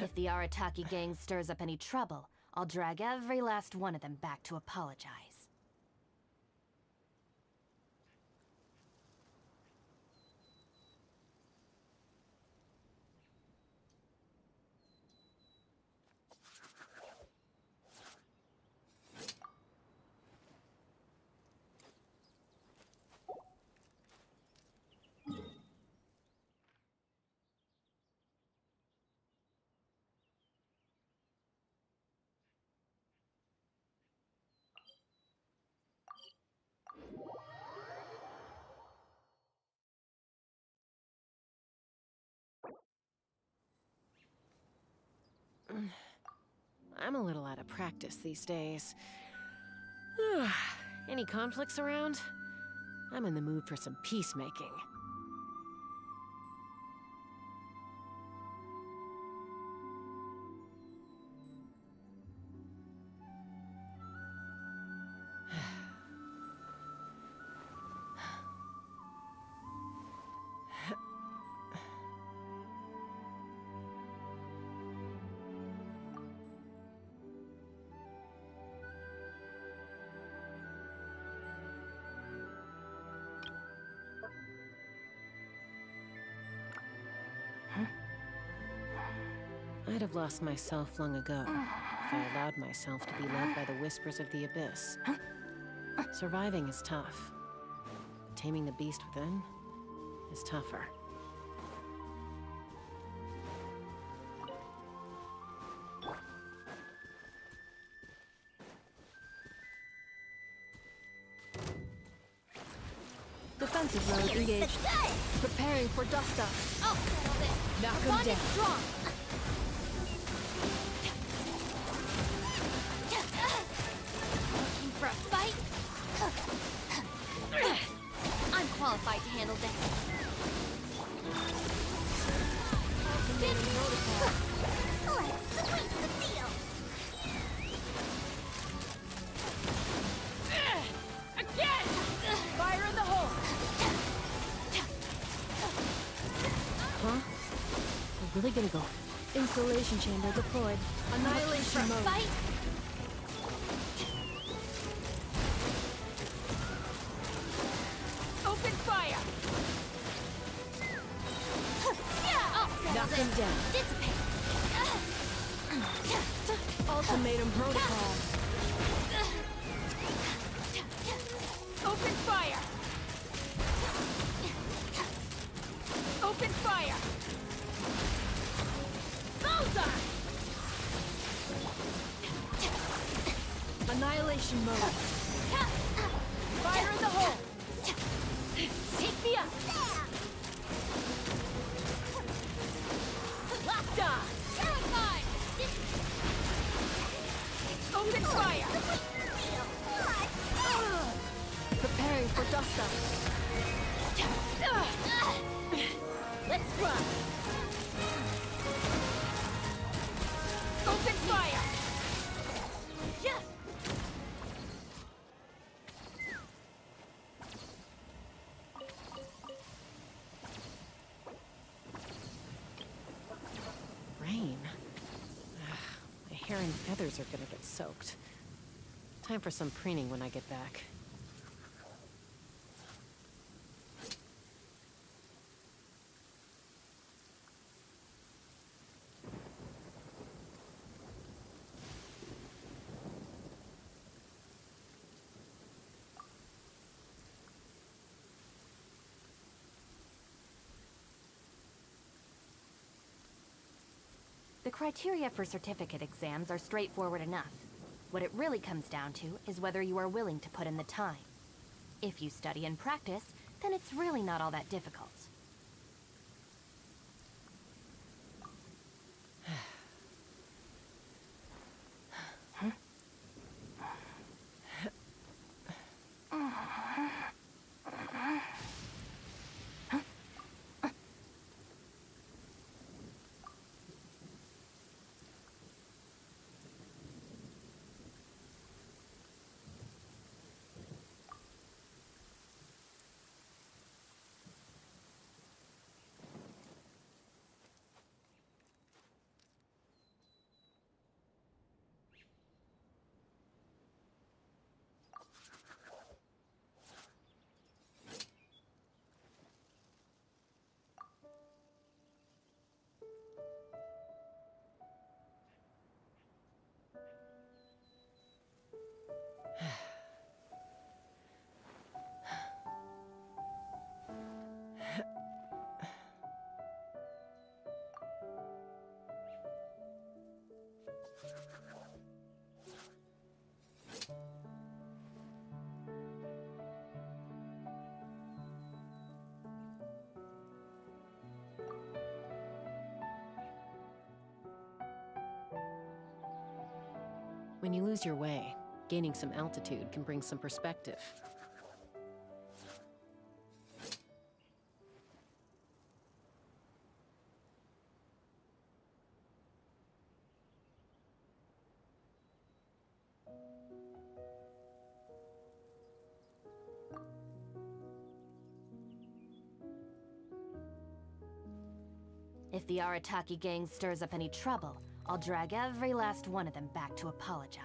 If the Arataki gang stirs up any trouble, I'll drag every last one of them back to apologize. I'm a little out of practice these days. Any conflicts around? I'm in the mood for some peacemaking. I'd have lost myself long ago if I allowed myself to be led by the whispers of the abyss. Surviving is tough. Taming the beast within is tougher. defensive mode engaged. Preparing for dust up. I'll settle this. Knock The him bond down. is strong. Looking for a fight? I'm qualified to handle this. Ultimatum protocol. Let's sweep the field. Again! Fire in the hole! Huh? We're really gonna go. Insulation chamber deployed. Annihilation mode. Fight? Open fire! Knock him down. Dissipate. Ultimatum protocol. Open fire! Open fire! Bullseye! Annihilation mode. Fire in the hole! Take me up! Locked on! Terrified. Open fire! Preparing for dust up. Let's run! Open fire! Yeah! Rain. My hair and feathers are gonna get soaked. Time for some preening when I get back. The criteria for certificate exams are straightforward enough. What it really comes down to is whether you are willing to put in the time. If you study and practice, then it's really not all that difficult. When you lose your way, gaining some altitude can bring some perspective. If the Arataki gang stirs up any trouble, I'll drag every last one of them back to apologize.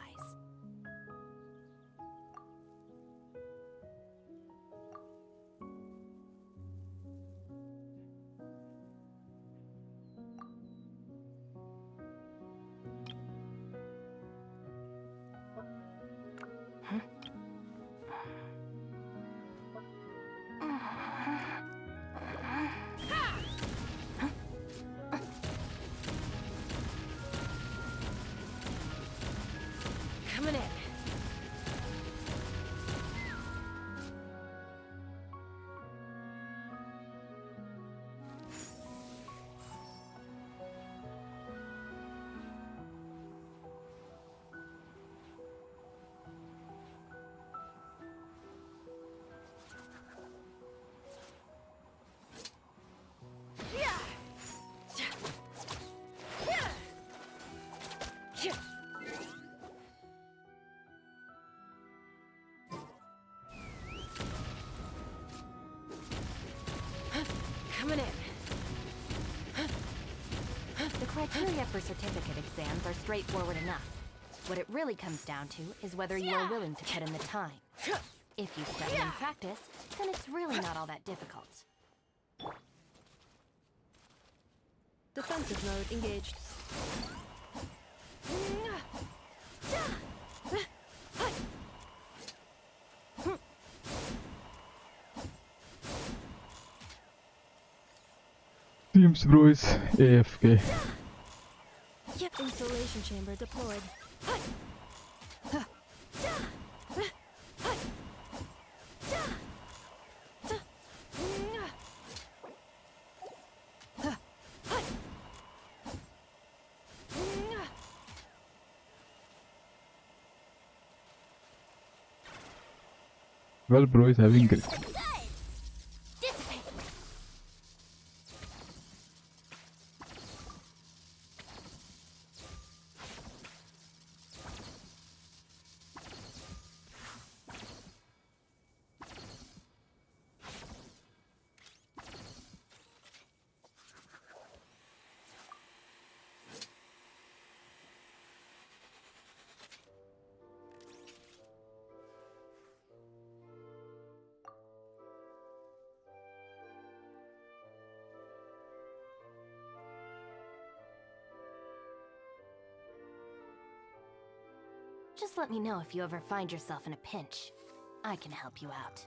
criteria for certificate exams are straightforward enough. What it really comes down to is whether you are willing to put in the time. If you study and practice, then it's really not all that difficult. Defensive mode engaged. Seems bro is AFK. Installation chamber deployed. Well, bro is having great. Just let me know if you ever find yourself in a pinch. I can help you out.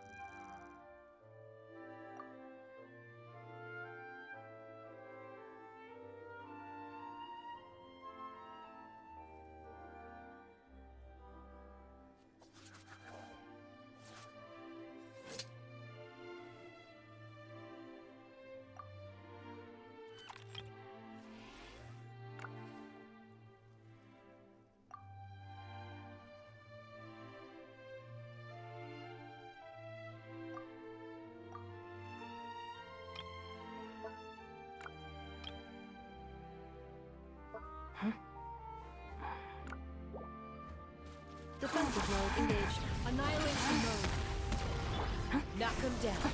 Defensive mode engaged. Annihilation mode. Knock him down.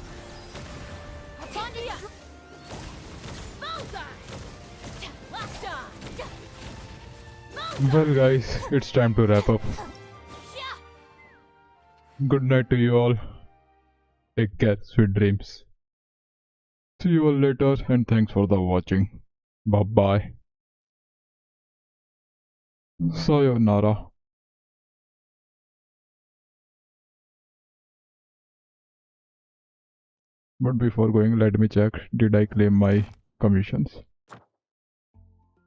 Well guys, it's time to wrap up. Good night to you all. Take care, sweet dreams. See you all later and thanks for the watching. Bye bye. Sayonara. But before going, let me check, did I claim my commissions?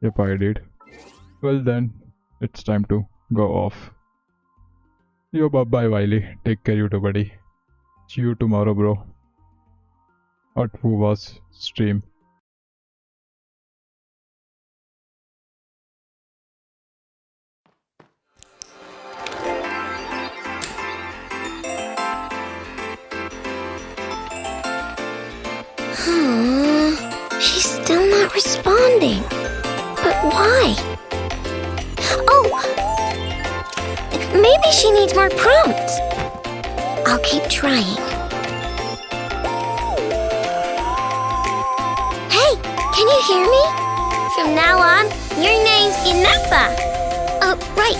Yep, I did. Well then, it's time to go off. Yo, bye bye Wiley, take care you too buddy. See you tomorrow bro. At Fuwa's stream. She's still not responding. But why? Oh! Maybe she needs more prompts. I'll keep trying. Hey! Can you hear me? From now on, your name's Ineffa. Right.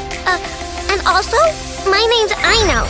And also, my name's Aino.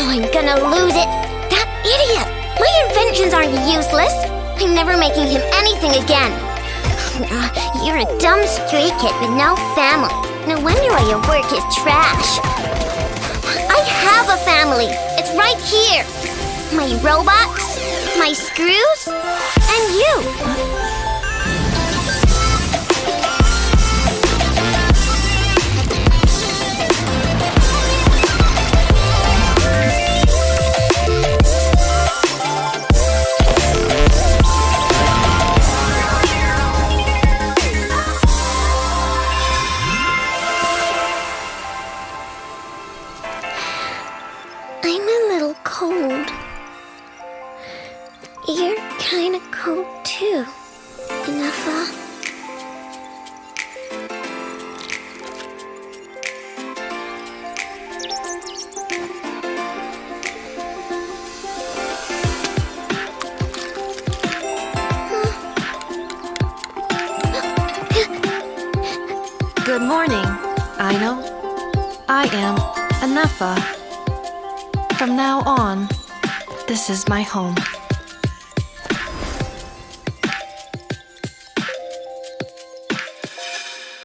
I'm gonna lose it. That idiot! My inventions aren't useless. I'm never making him anything again. You're a dumb stray kid with no family. No wonder why your work is trash. I have a family. It's right here. My robots, my screws, and you. You're kinda cold too, Ineffa. Good morning, Aino. I am Ineffa. From now on, this is my home.